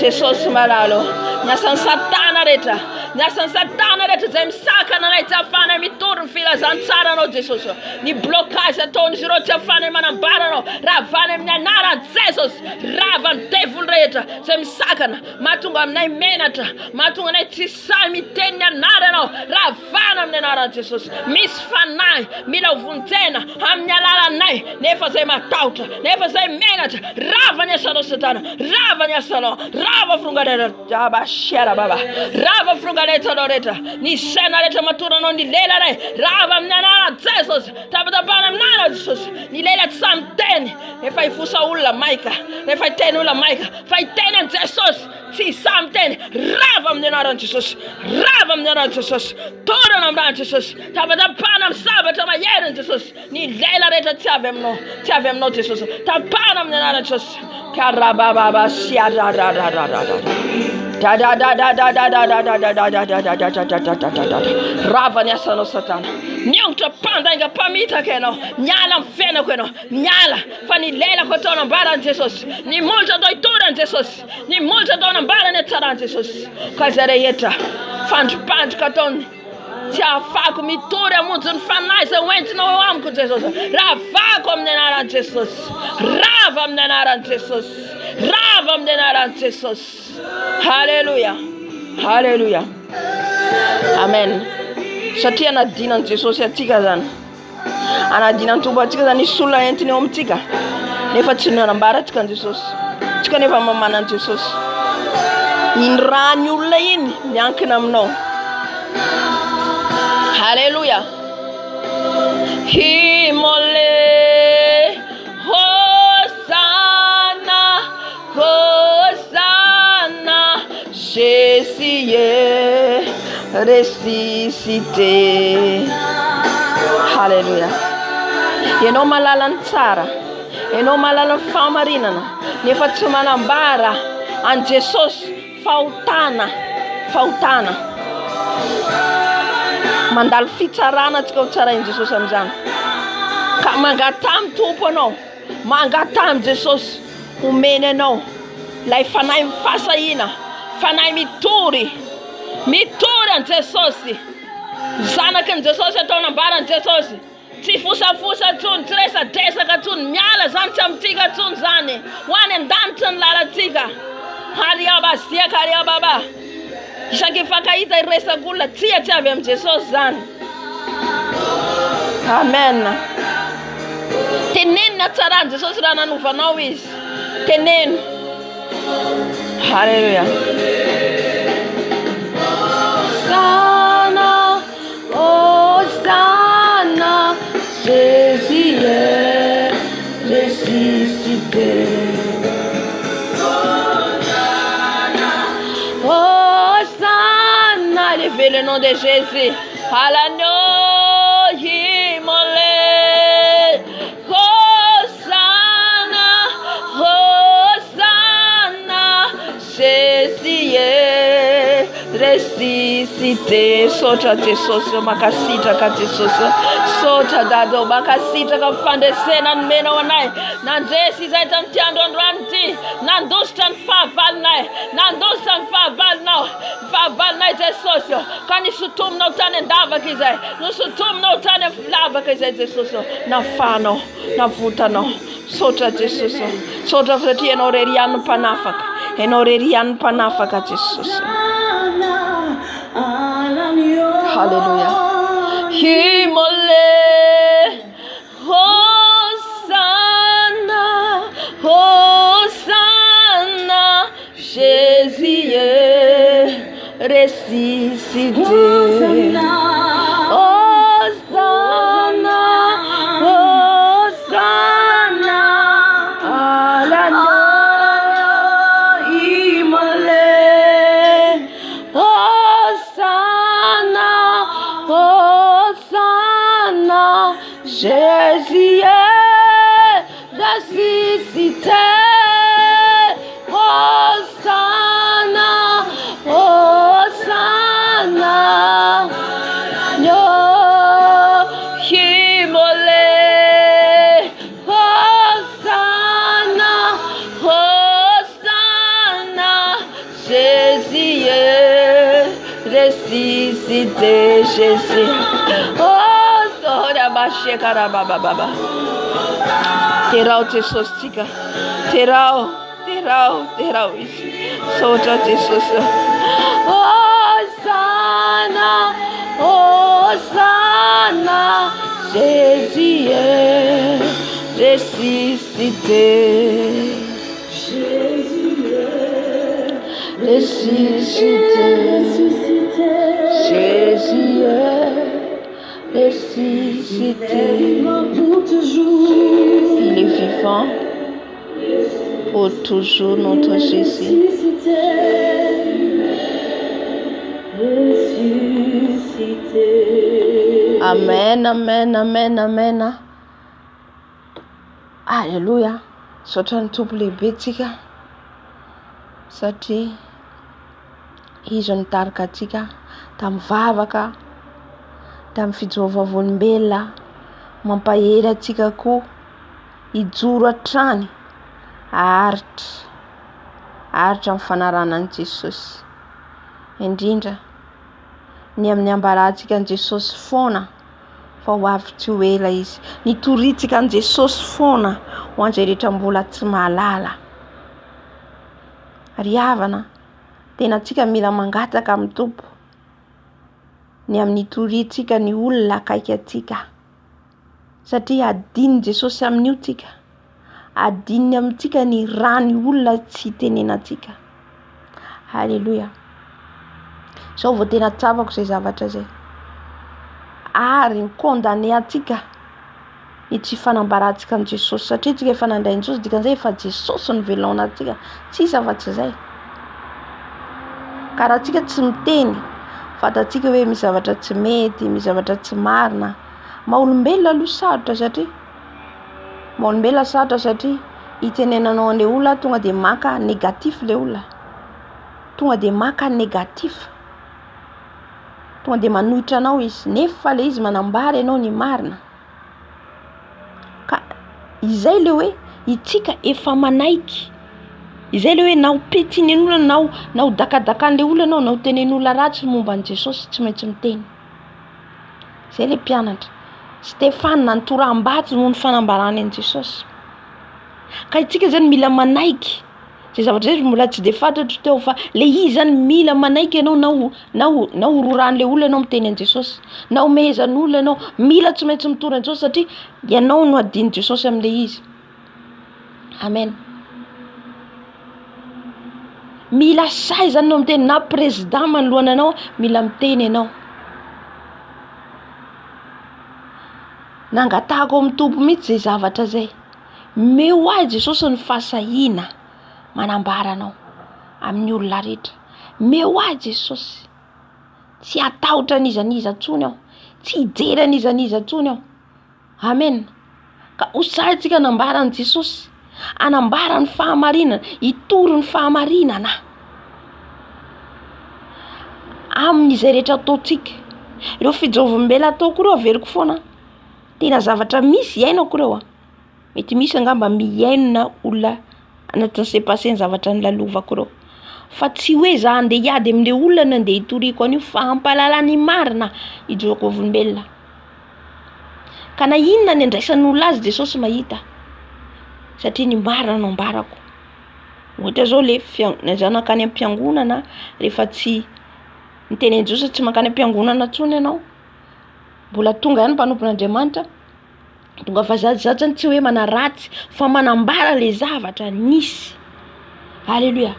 Jesosy malalo, ny asan'ny Satana rehetra, ny asan'ny Satana rehetra zay misakana anay tsy ahafahanay mitory ny filazantsara anao Jesosy. Ny blocage ataon'izy ireo tsy ahafahanay manambara anao, ravana amin'ny anaran'i Jesosy, ravan'ny devoly rehetra zay misakana, mahatonga aminay menatra, mahatonga anay tsy sahy miteny ny anaranao, ravana amin'ny anaran'i Jesosy. Misy fanahy mila hovonjena amin'ny alalanay, nefa zay matahotra, nefa zay menatra, rava ny asanao Satana, rava ny asanao, rava fronganera abashera baba, rava fronganetsanao rehetra, ny saina rehetra matoranao ny lela ray, rava amin'ny anaran'i Jesosy, tapatapana amin'ny anaran'i Jesosy. Ny lela tsy samy teny, efa hifosa olona maika, efa hiteny olona maika, fa hiteny an'i Jesosy tsy samy teny, rava amin'ny anaran'i Jesosy, rava amin'ny anaran'i Jesosy, torana amin'ny anaran'i Jesosy, tapatapana amin'ny sabatra maherin'i Jesosy. Ny lela rehetra tsy avy aminao, tsy avy aminao Jesosy, tapana amin'ny anaran'i Jesosy. Karababa siara rava ny asanao Satana, niongotra pandainga mpamitaka ianao, miala amin'ny fenako ianao, miala fa ny lelako atao anambarany Jesosy, ny molitra atao hitorany Jesosy, ny molitra atao anambarany atsarany Jesosy. Ka zay rehetra fandropandroka ataony tsy ahafahako mitory hamonjy ny fanahy izay hoentinao eo amiko Jesosy, ravako amin'ny anaran'i Jesosy, rava amin'ny anaran'i Jesosy, rava amin'ny anaran'i Jesosy. Haleluya, haleluya, amen. Satria anadinan'i Jesosy atsika zany, anadinan'ny Tompo atsika zany, nisy olona entiny eo amintsika nefa tsy nanambara atsika an'i Jesosy, tsika nefa mamana an'i Jesosy. Iny raha ny olona iny miankina aminao. Haleluya. Himole Hosanna, Hosanna, Jésus est ressuscité. Haleluya. Ianao malala ny tsara, ianao malala ny fahamarinana, nefa tsy manambara an'i Jesosy, fahotana, fahotana. Mandalo fitsarana tsika ho tsarain'i Jesosy amin'izany. Ka mangatamy Tompo anao, mangatamy Jesosy omeny anao lay fanahy mifasahina, fanahy mitory, mitory an'i Jesosy. Zanaky ny Jesosy atao nambarany Jesosy, tsy fosafosa tsony, tsy resadresaka tsony, miala zany tsy amintsika tsony zany, ho any an-danitra ny lalantsika. Hariabasiaka, hariababa. Isaky fakahita iresak'olona tsy avy amin'ny Jesosy zany. Amen. Tenenina tsarany Jesosy raha nanovanao izy, teneno. Haleluya. Hosanna, Hosanna, Jésus est ressuscité. Hosanna, élevez le nom de Jésus. À l'agneau immolé. Hosanna, Hosanna, Jésus est ressuscité. Sotra Jesosy, makasitraka Jesosy. Sotra dado, makasitraka fandesena menao anay. Nandresy izay tamin'ity androandroany ity, nandositra ny fahavalinay, nandositra ny fahavalinao, fahavalinay Jesosy. Ka nisotominao tany andavaka izay, nisotominao tany lavaka izay Jesosy. Nafanao, navotanao. Sotra Jesosy. Sotra satria ianao rerian'ny mpanafaka, ianao rerian'ny mpanafaka Jesosy. Haleluya. Immolé. Hosanna, Hosanna, Jésus est ressuscité. Hosanna, Hosanna, à l'agneau immolé. Hosanna, Hosanna, Jésus est ressuscité. Hosanna, Hosanna, agneau immolé. Hosanna, Hosanna, Jésus est ressuscité. Jésus. Oh, Sora Bashekara Baba Baba. Terau Tesostika. Terau ici. Sota Tesos. Hosanna, Hosanna, Jésus est ressuscité. Ressuscité. Jésus est ressuscité. Il est vivant pour toujours, notre Jésus. Amen, amen, amen, amen. Alléluia. Sotra tompo lehibe tsika satria izy nitarika atsika tamin'ny vavaka, tamin'ny fijovavolom-belona, mampahery atsika koa hijoro hatrany aritra amin'ny fanaranan'i Jesosy. Indrindra ny amin'ny ambarantsika an'i Jesosy foana fa ho avy tsy ho ela izy. Nitoritsika an'i Jesosy foana ho an'izay rehetra mbola tsy mahalala. Ry havana, tena tsika mila mangataka amin'ny Tompo ny amin'ny toritsika ny olona akaiky atsika, satria adiny Jesosy amin'io tsika, adiny amintsika ny rany olona tsy tenenantsika. Halleluja. Zao vao tena tsapako izay zavatra zay, ary mikondane atsika ny tsy fanambarantsika amin'ny Jesosy, satria tsika efa nandray Jesosy, dikan'izay efa Jesosy ny velona atsika, tsisy afa-tsy zay. Ka raha tsika tsy miteny, fatatsika hoe misy zavatra tsy mety, misy zavatra tsy marina, maha-olombelona aloha sarotra, satria maha-olombelona sarotra satria itenenanao an'ilay olona tonga dia maka négatif ilay olona, tonga dia maka négatif, tonga dia manohitra anao izy, nefa ilay izy manambara ianao ny marina. Ka izay ilay hoe itsika efa manaiky, izay ilay hoe nao petiny olona, nao dakadakan'ilay olona anao, nao tenen'olona ratsy momba an'i Jesosy, tsy maintsy miteny. Izay ilay mpianatra Stefana nanotoram-batsy noho ny fanambarany an'i Jesosy. Ka itsika zany mila manaiky zay zavatra zay mbola tsy dia fantatro teo, fa le izy zany mila manaiky ianao, nao hororan'ilay olona ianao miteny an'i Jesosy, nao mehezan'olona ianao, mila tsy maintsy mitory an'i Jesosy satria ianao no adiny Jesosy amin'ilay izy. Amen. Mila say zany ianao miteny, na président manoloana anao mila miteny ianao. Nangatahako amin'ny Tompo mihitsy zay zavatra zay. Meo ahy Jesosy ny fahasahiana manambara anao amin'ny olona rehetra. Meo ahy Jesosy, tsy atahotra an'izaniza ntsony aho, tsy hijery an'izaniza ntsony aho. Amen. Ka hosahintsika hanambara an'i Jesosy, hanambara ny fahamarinana, hitory ny fahamarinana amin'izay rehetra ataontsika. Ireo fijovom-bela ataoko ireo averiko foana, tena zavatra misy iainako ireo. Mety misy angamba miaino olona anatin'ny sepasen zavatra nilalovako ireo, fa tsy hoe za andeha hiady amin'ilay olona nandeha hitoriako an'io, fa hampalalana ny marina hijoroako olombelona. Ka na inona ny andraisan'olona azy Jesosy mahita, satria ny marina no ambarako. Ohatra zao le zanaka any am-piangonana, rehefa tsy niteny Jesosy tsy mankany am-piangonana ntsony ianao, mbola tonga ihany mpanompon'Andriamanitra, tonga fa zatsany tsy hoe manaratsy, fa manambara le zavatra nisy. Halleluja.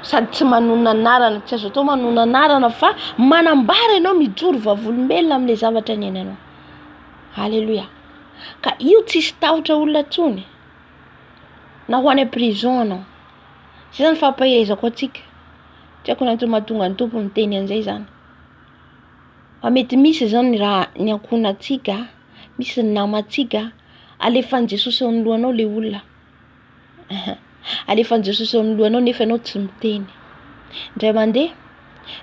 sady tsy manona anarana, tsy azo atao manona anarana fa manambara ianao mijoro vavolombelona amin'ilay zavatra ny ainanao. Alléluia. Ka io tsisy tahotra olona tsony na ho any prison anao. Zay zany fampahirezako atsika. Tiako na mahatonga ny tompo miteny an'izay zany. Fa mety misy zany raha ny ankonatsika, misy ny namatsika, alefan'i Jesosy eo anoloanao le olona. Alefan'i Jesosy eo anoloanao nefa ianao tsy miteny. Indray mandeha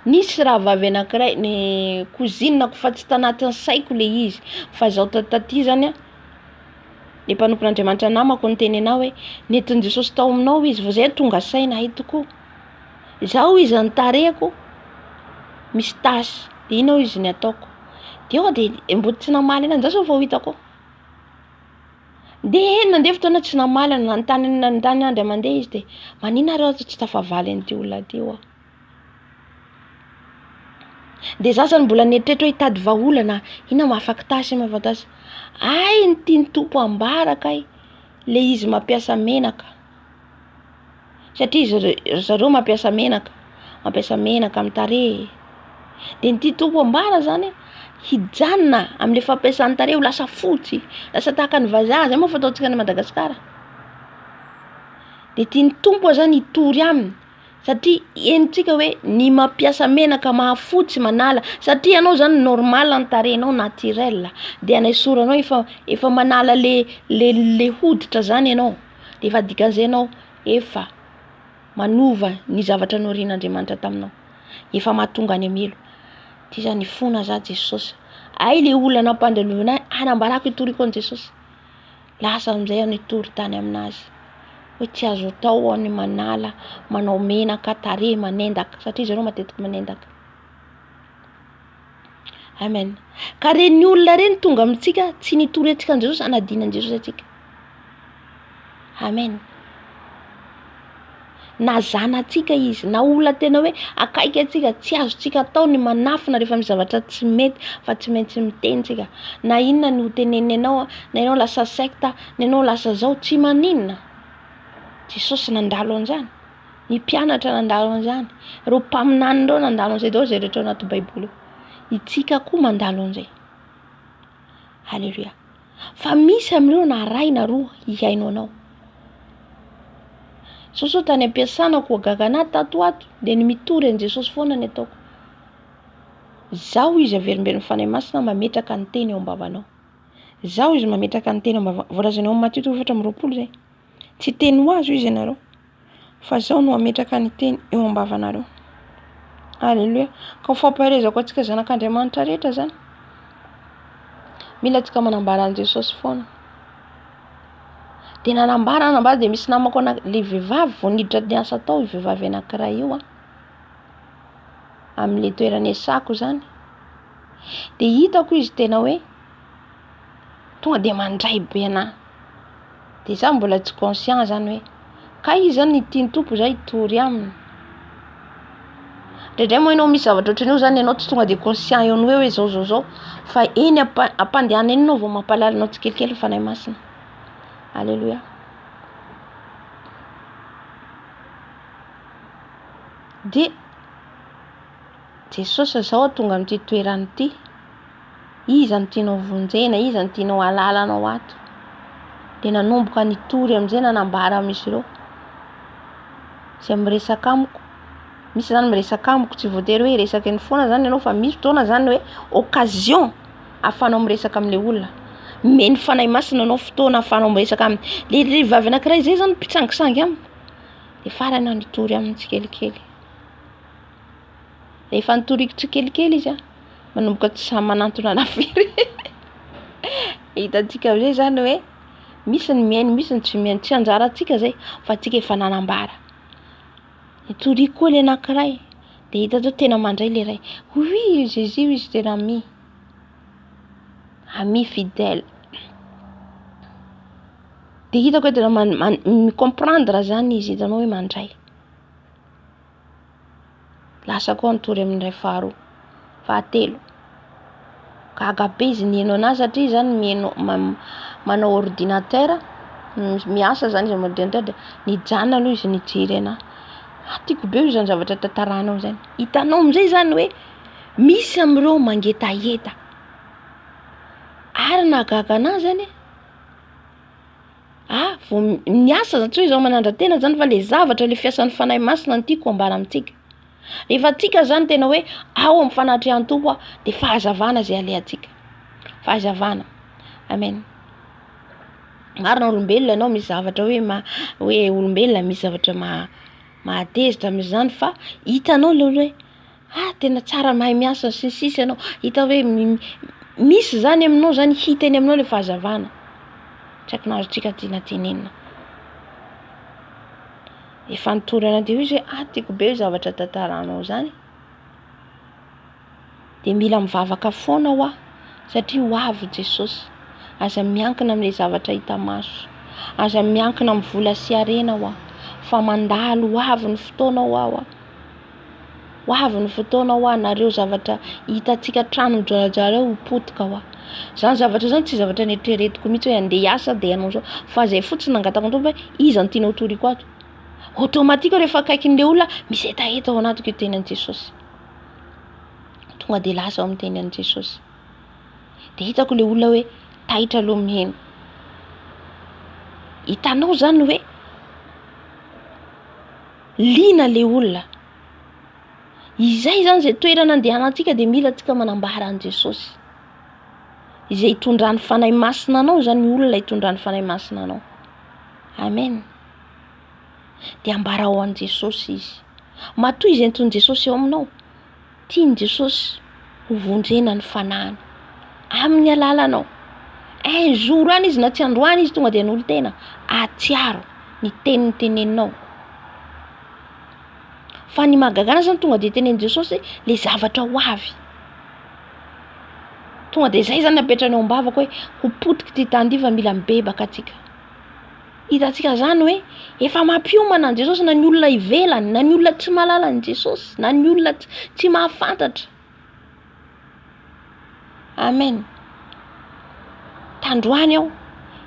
nisy raha vavy anankiray ny kozinako fa tsy tanatin'ny saiko le izy fa zao taty zany le mpanompon'Andriamanitra namako niteny anao hoe nentin' Jesosy tao aminao izy vao zay tonga saina hay tokoa. Zao izy antareko misy tasy de inao izy ny ataoko. De eo de mbo tsy namaly ananjy zao vao hitako. De nandeha fotoana tsy namaly nantany andra mandeha izy de manina reo tsy tafavaly an'ity olona ty eo. De za zany mbola netretra hoe hitady vahaolana ina mahafaky tasy mahafatasy. Ay ny tiany tompo ambaraka ay le izy mampiasa menaka. Satria zareo mampiasa menaka amin'ny tarehy. De ny tompo ambara zany hijanona amin'le fampiasany tarehy ho lasa fotsy, lasa tahaka ny vazaha zay moa fataontsika ny Madagasikara. De tiany tompo zany hitory aminy satria henontsika hoe ny mampiasa menaka mahafotsy manala satria anao zany normal ny tarehinao naturel de anaisoranao efa manala le hoditra zany ianao de efa dikan'izay ianao efa manova ny zavatra norian'Andriamanitra taminao, efa mahatonga ny amelo. Ty zany fona za Jesosy. Ay le olona nampandalovana anambarako itoriko an Jesosy. Lasa amizay any itory tany aminazy. Hoe tsy azo atao any manala, manao menaka, tarehy manendaka satria zareo matetiky manendaka. Amen. Ka reny olona reny tonga amitsika tsy nitory atsika an Jesosy anadina an Jesosy atsika. Amen. Na zanatsika izy, na olona tena hoe akaiky atsika tsy azotsika atao ny manafina rehefa misy zavatra tsy mety fa tsy maintsy miteny tsika. Na inona ny hoteneny anao, na ianao lasa secte, na ianao lasa zao tsy maninona. Jesosy nandalo an'izany, ny mpianatra nandalo an'izany, reo mpaminany reo nandalo an'izay daholo zay rehetra ao anaty Baiboly. Itsika koa mandalo an'izay. Alléluia. Fa misy amin'ireo na ray na roa hiaino anao. Soso tany ampiasanako gagana tato ato de ny mitory an Jesosy foana ny ataoko. Zao izy averimberiny fanahy masina mametraka ny teny eo am-bavanao. Zao izy mametraka ny teny eo am-bavanao. Voalazana eo amin'ny Matthieu 7:20 zay. Tsy teny ho azo izy ianareo fa zao no mametraka ny teny eo am-bavanareo. Alléluia. Ka fampaharezako atsika zanak'Andriamanitra rehetra zany. Mila tsika manambara an Jesosy foana. De nanambara de misy namako le vehivavy vao niditra niasa tao vehivavy anankiray io amin'le toerana esako zany. De hitako izy tena hoe tonga de mandray be anahy. De za mbola tsy conscient zany hoe ka izy zany tiany tompo za hitory aminy. Ndray moa ianao misy zavatra ohatran'io zany ianao tsy tonga de conscient eo ny hoe zao fa eny ampandehana eny ianao vao mampalalinao tsikelikely fanahy masina. Alléluia. De Jesosy zao tonga amin'ity toerana ity. Iza ny tianao vonjena, iza ny tianao alalanao ato. De nanomboka nitory am'izay nanambara amin'izy ireo. Zay miresaka amiko. Misy zany miresaka amiko tsy voatery hoe resaka ny foana zany ianao fa misy fotoana zany hoe occasion afanao miresaka amin'le olona. Meny fanahy masina anao fotoana afanao miresaka aminy. Le vavy anankiray zay zany mpitsangisangy amiko. De farany nitory amin'ny tsikelikely. Rehefa nitoriko tsikelikely izy manomboka tsy samy manantona nafiry. Hitantsika amin'izay zany hoe misy ny miainy, misy ny tsy miainy, tsy anjaratsika zay fa tsika efa nanambara. Nitoriko koa le anankiray de hitantsika tena mandray le ray. Oui, Jésus izy tena ami fidèle. De hitako tena mi-comprendre zany izy hitanao hoe mandray. Lasa koa nitory amin'ray fahatelo. Gaga be izy nieno anazy satria zany mieno manao ordinateur, miasa zany izy amin'ny ordinateur de nijanona aloha izy nijery anahy. tiako be zany zavatra tantaranao zany. Hitanao amizay zany hoe misy amreo mangetaheta ary nagaga anazy zany vo miasa zany tsy hoe zao manandra-tena zany fa le zavatra le fiasan'ny fanahy masina no tiako ambara amintsika. Rehefa tsika zany tena hoe ao amin'ny fanatrehan-tompo de fahazavana zay alehantsika. Fahazavana. Amen. Marina olombelona anao misy zavatra hoe olombelona misy zavatra mahatezitra am'izany fa hitanao le hoe tena tsara mahay miasa sy sisy anao. Hita hoe misy zany aminao zany hitany aminao le fahazavana. Tsaky nazo tsika tinantenenina. Efa nitorana de hoe tiako be zavatra tantaranao zany. De mila mivavaka foana ho satria ho avy Jesosy. Aza miankina am'le zavatra hita maso. Aza miankina amin'ny vola sy arena ho fa mandalo ho avy ny fotoana ho ho avy ny fotoana ho nareo zavatra hitatsika trano mijarajara ho potika ho. Zany zavatra zany tsy zavatra netreretiko mitsy hoe andeha hiasa de anao zao fa zay fotsiny nangataka tompo hoe iza ny tianao toriko ato. Automatika rehefa akaikin'le olona misy hetaheta ao anatiko io tenan' Jesosy. Tonga de lasa ao amin'ny tenan' Jesosy. De hitako le olona hoe taitra aloha miheno. Hitanao zany hoe lina le olona. Izay zany zay toerana andehanantsika de mila tsika manambara an' Jesosy. Izay hitondrany fanahy masina anao zany olona hitondrany fanahy masina anao. Amen. De ambarao an' Jesosy izy. Matoy izy entony Jesosy eo aminao. Tiany Jesosy ho vondrena ny fanahiny amin'ny alalanao. Un jour any izy na tsy androany izy tonga de an'olo tena atsiaro ny teniny teneninao. Fa ny mahagagana zany tonga de tenen'i Jesosy le zavatra ho avy. Tonga de zay zany napetranao ambavako hoe ho potika ty tany fa mila mibebaka atsika. Hitatsika zany hoe efa mampiomana an' Jesosy na ny olona ivelany, na ny olona tsy mahalala an' Jesosy, na ny olona tsy mahafantatra. Amen. Tandroany aho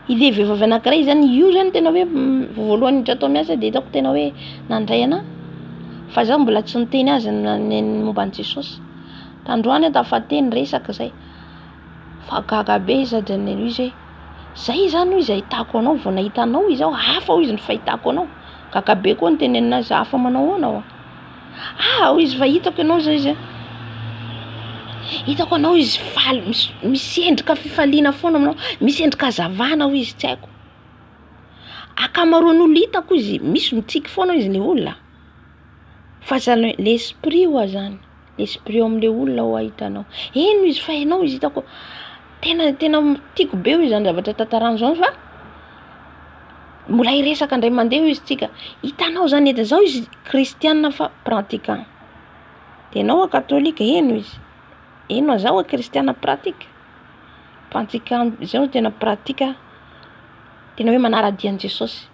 ile vehivavy anankiray zany io zany tena hoe voalohany hiditra tao miasa de hitako tena hoe nandray anahy. Fa zaho mbola tsy niteny azy momba an' Jesosy. Tandroany tafateny resaka zay. Fa gaga be sady izy zay zany izy ahitako anao vao nahita anao izy aho hafa izy ny fahitako anao. Gaga be koa ny tenenina azy hafa manao anao. Izy fa hitako anao zay izy. Hitako anao izy faly misy endrika fifaliana foana aminao, misy endrika hazavana ho izy tsy haiko. Akamaroan'olo hitako izy misy mitsiky foana izy le olona. Fa zany l'esprit ho zany. L'esprit am'le olona ho hitanao. Eno izy fa enao izy hitako tena tiako be izy zany zavatra tantarano zao fa mbola iresaka ndray mandeha izy tsika. Hitanao zany eto zao izy kristiana fa pratiquant. De enao katolika eno izy. Eno zao kristiana pratique. Pratiquant zao tena pratika. Tena hoe manara-dia an' Jesosy.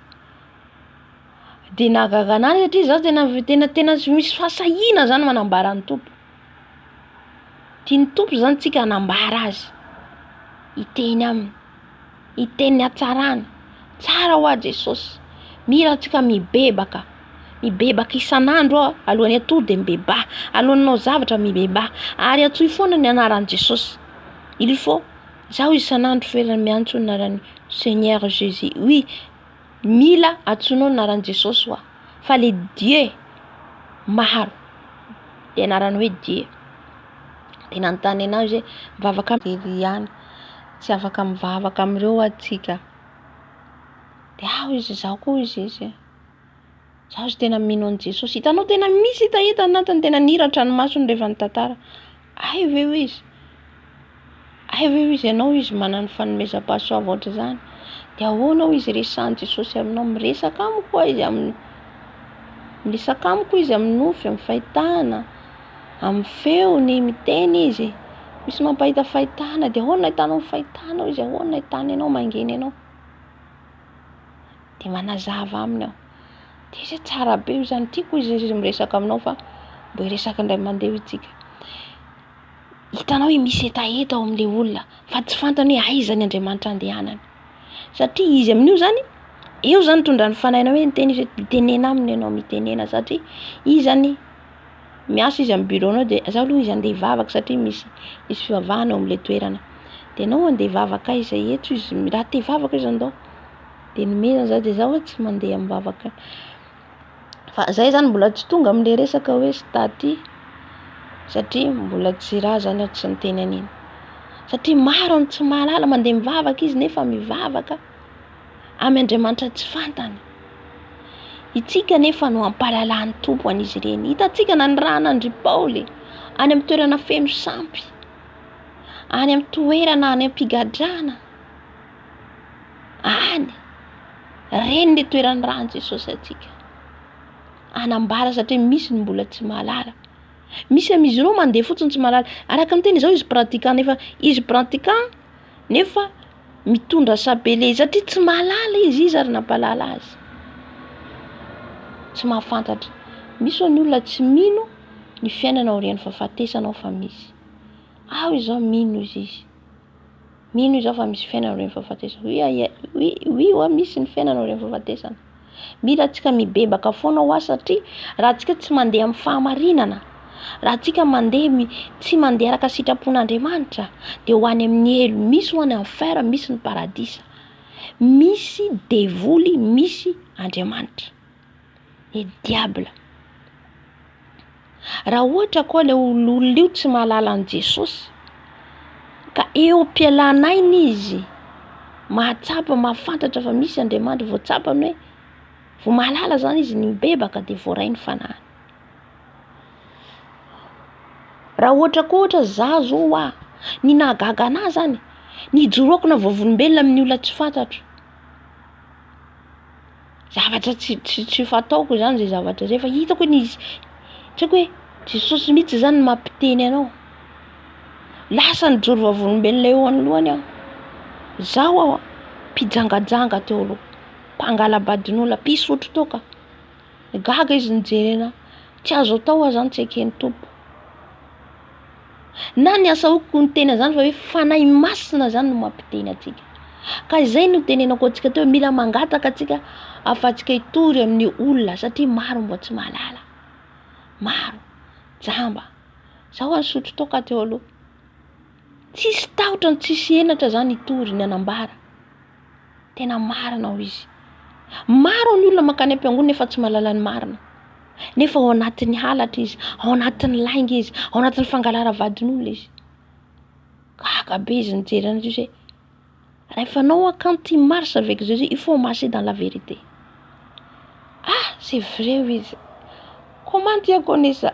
De nagaga anazy satria zaho tena misy fasahiana zany manambara ny tompo. Tiany tompo zany tsika hanambara azy. Hiteny aminy. Hiteny hatsarany. Tsara ho Jesosy. Mila tsika mibebaka. Mibebaka isan'andro alohan'ny atody de mibeba. Alohanao zavatra mibeba. Ary atsoy foana ny anaran'i Jesosy. Il faut zaho isan'andro ferany miantso ny anaran'ny Seigneur Jésus. Oui. Mila atsoinao ny anaran'i Jesosy ho. Fa le Dieu maro. De anarany hoe Dieu. De nantany anazy mivavaka ihany. Tsy afaka mivavaka amreo atsika. De izy zao koa izy. Zaho izy tena mino an' Jesosy. Hitanao tena misy hetaheta anatiny tena niratra ny masony rehefa nitantara. Veo izy. Veo izy ianao izy manana fanomezam-pahasoava ohatra zany. De ahoana izy resahan' Jesosy aminao miresaka amiko izy miresaka amiko izy amin'ny nofy, amin'ny fahitana, amin'ny feony miteny izy. Misy mampahita fahitana de ahoana hitanao fahitana izy, ahoana hitany anao mangeny anao. De manazava aminy aho. De izy tsara be io zany tiako izy miresaka aminao fa mbo iresaka indray mandeha itsika. Hitanao hoe misy hetaheta ao amin'le olona fa tsy fantany hoe aiza ny Andriamanitra andehanany. Satria izy amin'io zany io zany tondra ny fanaina hoe niteny mitenena aminy ianao mitenena satria izy zany miasa izy amin'ny bureau-nao de zaho aloha izy andeha hivavaka satria misy fivavahana ao amin'ilay toerana de anao andeha hivavaka izy eto izy raha te hivavaka izy andao de nomena za de zaho tsy mandeha mivavaka fa zay zany mbola tsy tonga amin'le resaka hoe staty satria mbola tsy raha zany aho tsy niteny an'iny satria maro ny tsy mahalala mandeha mivavaka izy nefa mivavaka amy Andriamanitra tsy fantany itsika nefa no ampalalan'ny tompo an'izy ireny hitatsika na ny raha nandry Paoly any amin'ny toerana feno sampy any amin'ny toerana any am-pigadrana any reny le toerany rahan'i Jesosy atsika anambara satria misy ny mbola tsy mahalala misy amin'izy ireo mandeha fotsiny tsy mahalala araka ny teny zao izy pratiquant nefa izy pratiquant nefa mitondra sapele satria tsy mahalala izy ary nampalala azy tsy mahafantatra misy ny olona tsy mino ny fiainana aorian'ny fahafatesanao fa misy izao mino izy mino izao fa misy fiainana aorian'ny fahafatesana oui misy ny fiainana aorian'ny fahafatesana mila atsika mibebaka foana ho azy satria raha atsika tsy mandeha amin'ny fahamarinana raha atsika mandeha tsy mandeha araka sitrapon'Andriamanitra de ho any amin'ny elo misy ho any enfer misy ny paradisa misy devoly misy Andriamanitra et diable raha ohatra koa le olona tsy mahalala an Jesosy ka eo am-pialanainy izy mahatsapa mahafantatra fa misy Andriamanitra voatsapany hoe vo mahalala zany izy ny mibebaka de voaray ny fanahiny raha ohatra za zao ny nahagaga anahy zany ny joroako na vovolombelona amin'ny olona tsy fantatro zavatra tsy fataoko zany zay zavatra zay fa hitako hoe tsako hoe Jesosy mihitsy zany mampiteny anao lasa ny joro vovolombelona eo anoloany aho zaho mpijangajanga teo aloha mpangalabadin'olona mpisotro toka gaga izy nijerena tsy azo atao zany tsy eken'ny tompo na ny asa hoko ny tena zany fa hoe fanahy masina zany no mampiteny atsika ka izay no tenenako atsika teo mila mangataka atsika afatsika hitory amin'ny olona satria maro mbo tsy mahalala maro jamba zaho nisotro toka teo aloha tsisy tahotra ny tsisy henatra zany hitory ny anambara tena marina ho izy maro ny olona makany am-piangonana nefa tsy mahalala ny marina nefa ao anatin'ny halatra izy ao anatin'ny lainga izy ao anatin'ny fangalara vadin'olona izy gaga be izy nijerena izy hoe rehefa anao quand tu marches avec Jésus il faut marcher dans la vérité c'est vrai oui comment tu as connu ça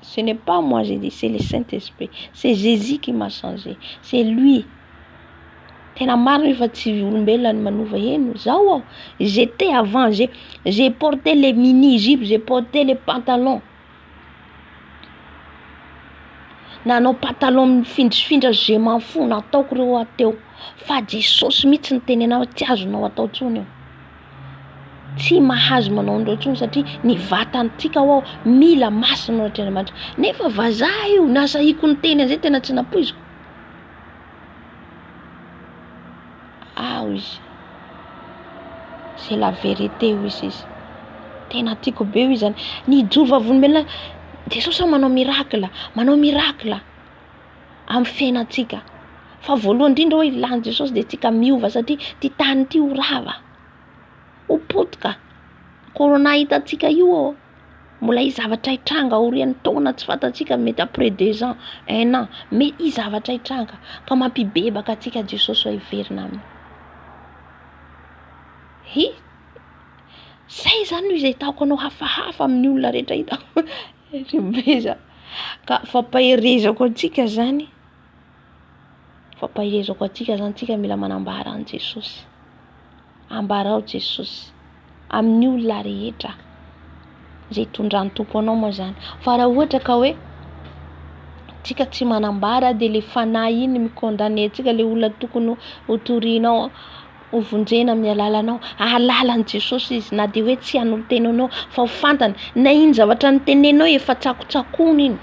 ce n'est pas moi j'ai dit c'est le Saint-Esprit c'est Jésus qui m'a changé c'est lui tena marina efa tsy olombelona ny manova eno zao j'étais avant j'ai porté les mini-jupes j'ai porté les pantalons nanao pantalon mifindrifindra je m'en fous nataoko reo ateo fa Jesosy mihitsy nitenenao tsy azonao atao tsony eo tsy mahazo manao andreo tsony satria ny vatantsika ao mila masina ohatra Andriamanitra nefa vazaha io nasahiko ny teny zay tena tsy napoiziko oui c'est la vérité oui izy tena tiako be io zany ny joro vavolombelona Jesosy manao miracle amin'ny fiainantsika fa voalohany indrindra hoe ilany Jesosy de tsika miova satria ty tany ty ho rava ho potika corona hitatsika io mbola izavatra hitranga aorian'ny taona tsy fantatsika mety après 2 ans 1 an mais izavatra hitranga ka mampibebaka atsika Jesosy ho iverina aminy zay zany izay taoko anao hafahafa amin'ny olona rehetra hitako ribeza ka fampahirezako atsika zany tsika mila manambara an Jesosy ambarao Jesosy amin'ny olona rehetra zay tondran'ny tompo anao moa zany fa raha ohatra ka hoe tsika tsy manambara de le fanahy iny mikondane atsika le olona tokony ho torianao ho vonjena amin'ny alalanao alalan'i Jesosy izy na de hoe tsy hanolo tenanao fa ho fantany na iny zavatra nitenenao efa tsakotsakony iny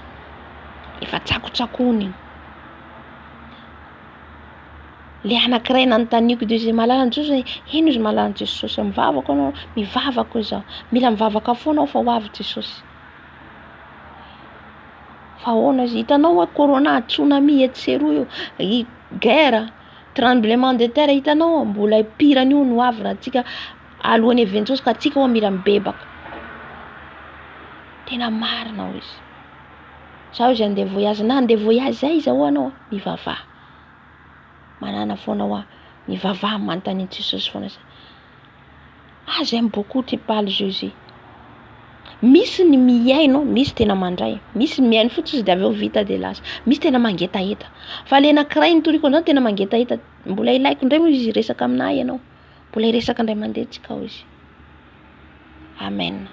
le anankiray nanontaniako de zay malala ny Jesosy ino izy malala ny Jesosy mivavaka anao mivavaka izaho mila mivavaka foana fa ho avy Jesosy fa hoana izy hitanao hoe corona tsunami etsero io i guerre tremblement de terre hitanao mbola piran'io no avy raha tsika alohan'ny eventsosy ka tsika ho mila mibebaka tena marina ho izy sao izy andeha voyage na andeha voyage zay izy ho anao mivavaha manana foana hoa mivavaha manontany Jesosy foana zay j'aime beaucoup tu parles Jésus misy ny miaino misy tena mandray misy miaino fotsiny de aveo vita de lasa misy tena mangetaeta fa le anankiray nitoriko an'izao tena mangetaeta mbola ilaiko indray moa izy resaka aminahy ianao mbola iresaka indray mandeha tsika ho izy amen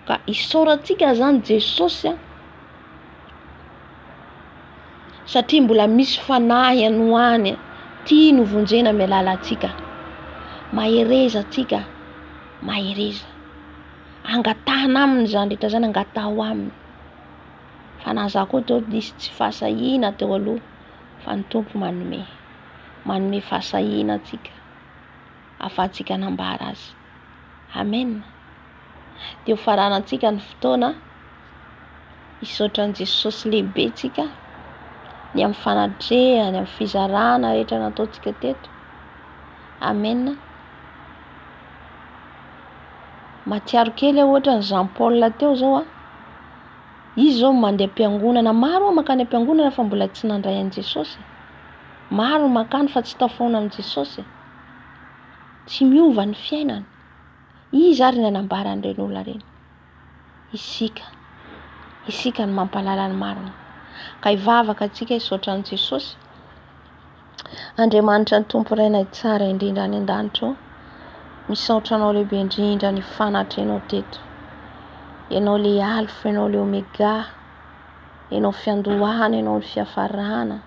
ka isaorantsika zany Jesosy satria mbola misy fanahy anoany tia novonjena mialala atsika mahereza atsika mahereza angatahana aminy zany rehetra zany angataho aminy fa na za koa teo disy tsy fahasahina teo aloha fa ny tompo manome fahasahina atsika afahatsika nambara azy amen de ho faranantsika ny fotoana isaotran'i Jesosy lehibe tsika ny amin'ny fanatreha ny amin'ny fizarana rehetra nataontsika teto amen matsiaro kely ohatra ny Jean Paul teo zao izy zao mandeha am-piangonana maro makany am-piangonana fa mbola tsy nandray an Jesosy maro makany fa tsy tafaona amin Jesosy tsy miova ny fiainany izy ary nanambara an'ireny olona reny isika ny mampalala ny marina ka hivavaka atsika isaotran'i Jesosy Andriamanitra ny tompo rainay tsara indrindra any an-danitra misaotranao lehibe indrindra ny fanatrenao teto ianao le alfa ianao le omega ianao fiandohana ianao ny fiafarana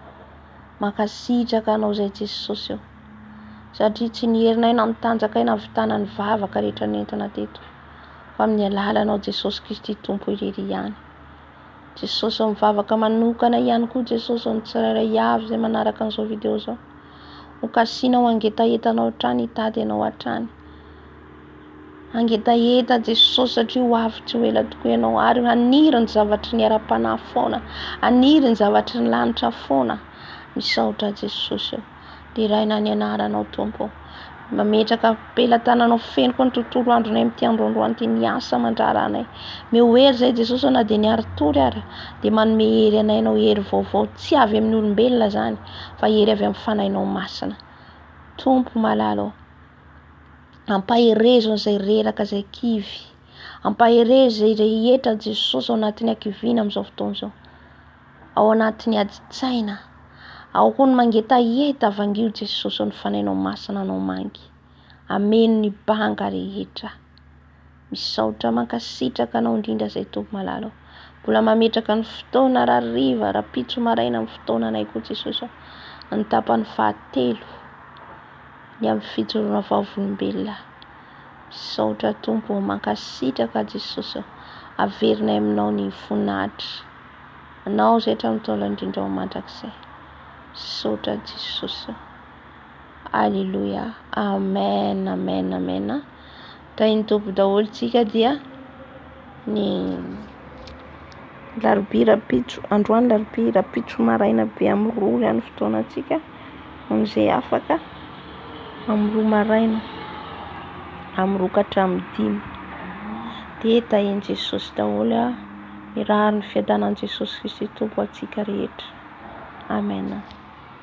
makasitraka anao zay Jesosy satria tsy nierinay na nitanjakai na vitana ny vavaka rehetra nentana teto fa amin'ny alalanao Jesosy Kristy tompo irery ihany Jesosy mivavaka manokana ihany koa Jesosy ny tsirairay avy zay manaraka an'izao video zao hokasianao angetaentanao hatrany hitady ianao hatrany angetaeta Jesosy satria ho avy tsy ho ela tokoa ianao ary haniry ny zavatry ny ara-panahy foana haniry ny zavatry ny lanitra foana misaotra Jesosy de raina ny anaranao tompo mametraka pelatananao feno koa ny tontolo andronay amin'ity androandroany ty niasa mandraranay mehery zay Jesosy na de niary tory ara de manome hery anay anao hery vaovao tsy avy amin'ny olombelona zany fa hery avy amin'ny fanahinao masina tompo malalo ampaherezo zay reraka zay kivy ampaherezo zay rehetra Jesosy ao anatin'ny akivina amin'izao fotoana zao ao anatin'ny aditsaina ao koa ny mangetaeta vangio Jesosy ny fanahinao masina anao mangy ameno ny banga rehetra misaotra mankasitraka anao indrindra zay tompo malalo mbola mametraka ny fotoana rariva rapitso maraina amin'ny fotoana anay koa Jesosy ny tapany fahatelo ny amin'ny fijoroana vavolombelona misaotra tompo mankasitraka Jesosy averinay aminao ny voninahitra anao zay hatramin'ny indrindra ao mandrakizay misaotra Jesosy Alléluia amen amen amen tainy tompo daholo tsika dia ny larobia rapitso androany larobia rapitso maraina be amin'ny roa any fotoana atsika amin'izay afaka amin'ny roa maraina amin'ny roa katramin'ny dimy de tainy Jesosy daholo mirahary ny fiadanan'i Jesosy Kristy tompo atsika rehetra amen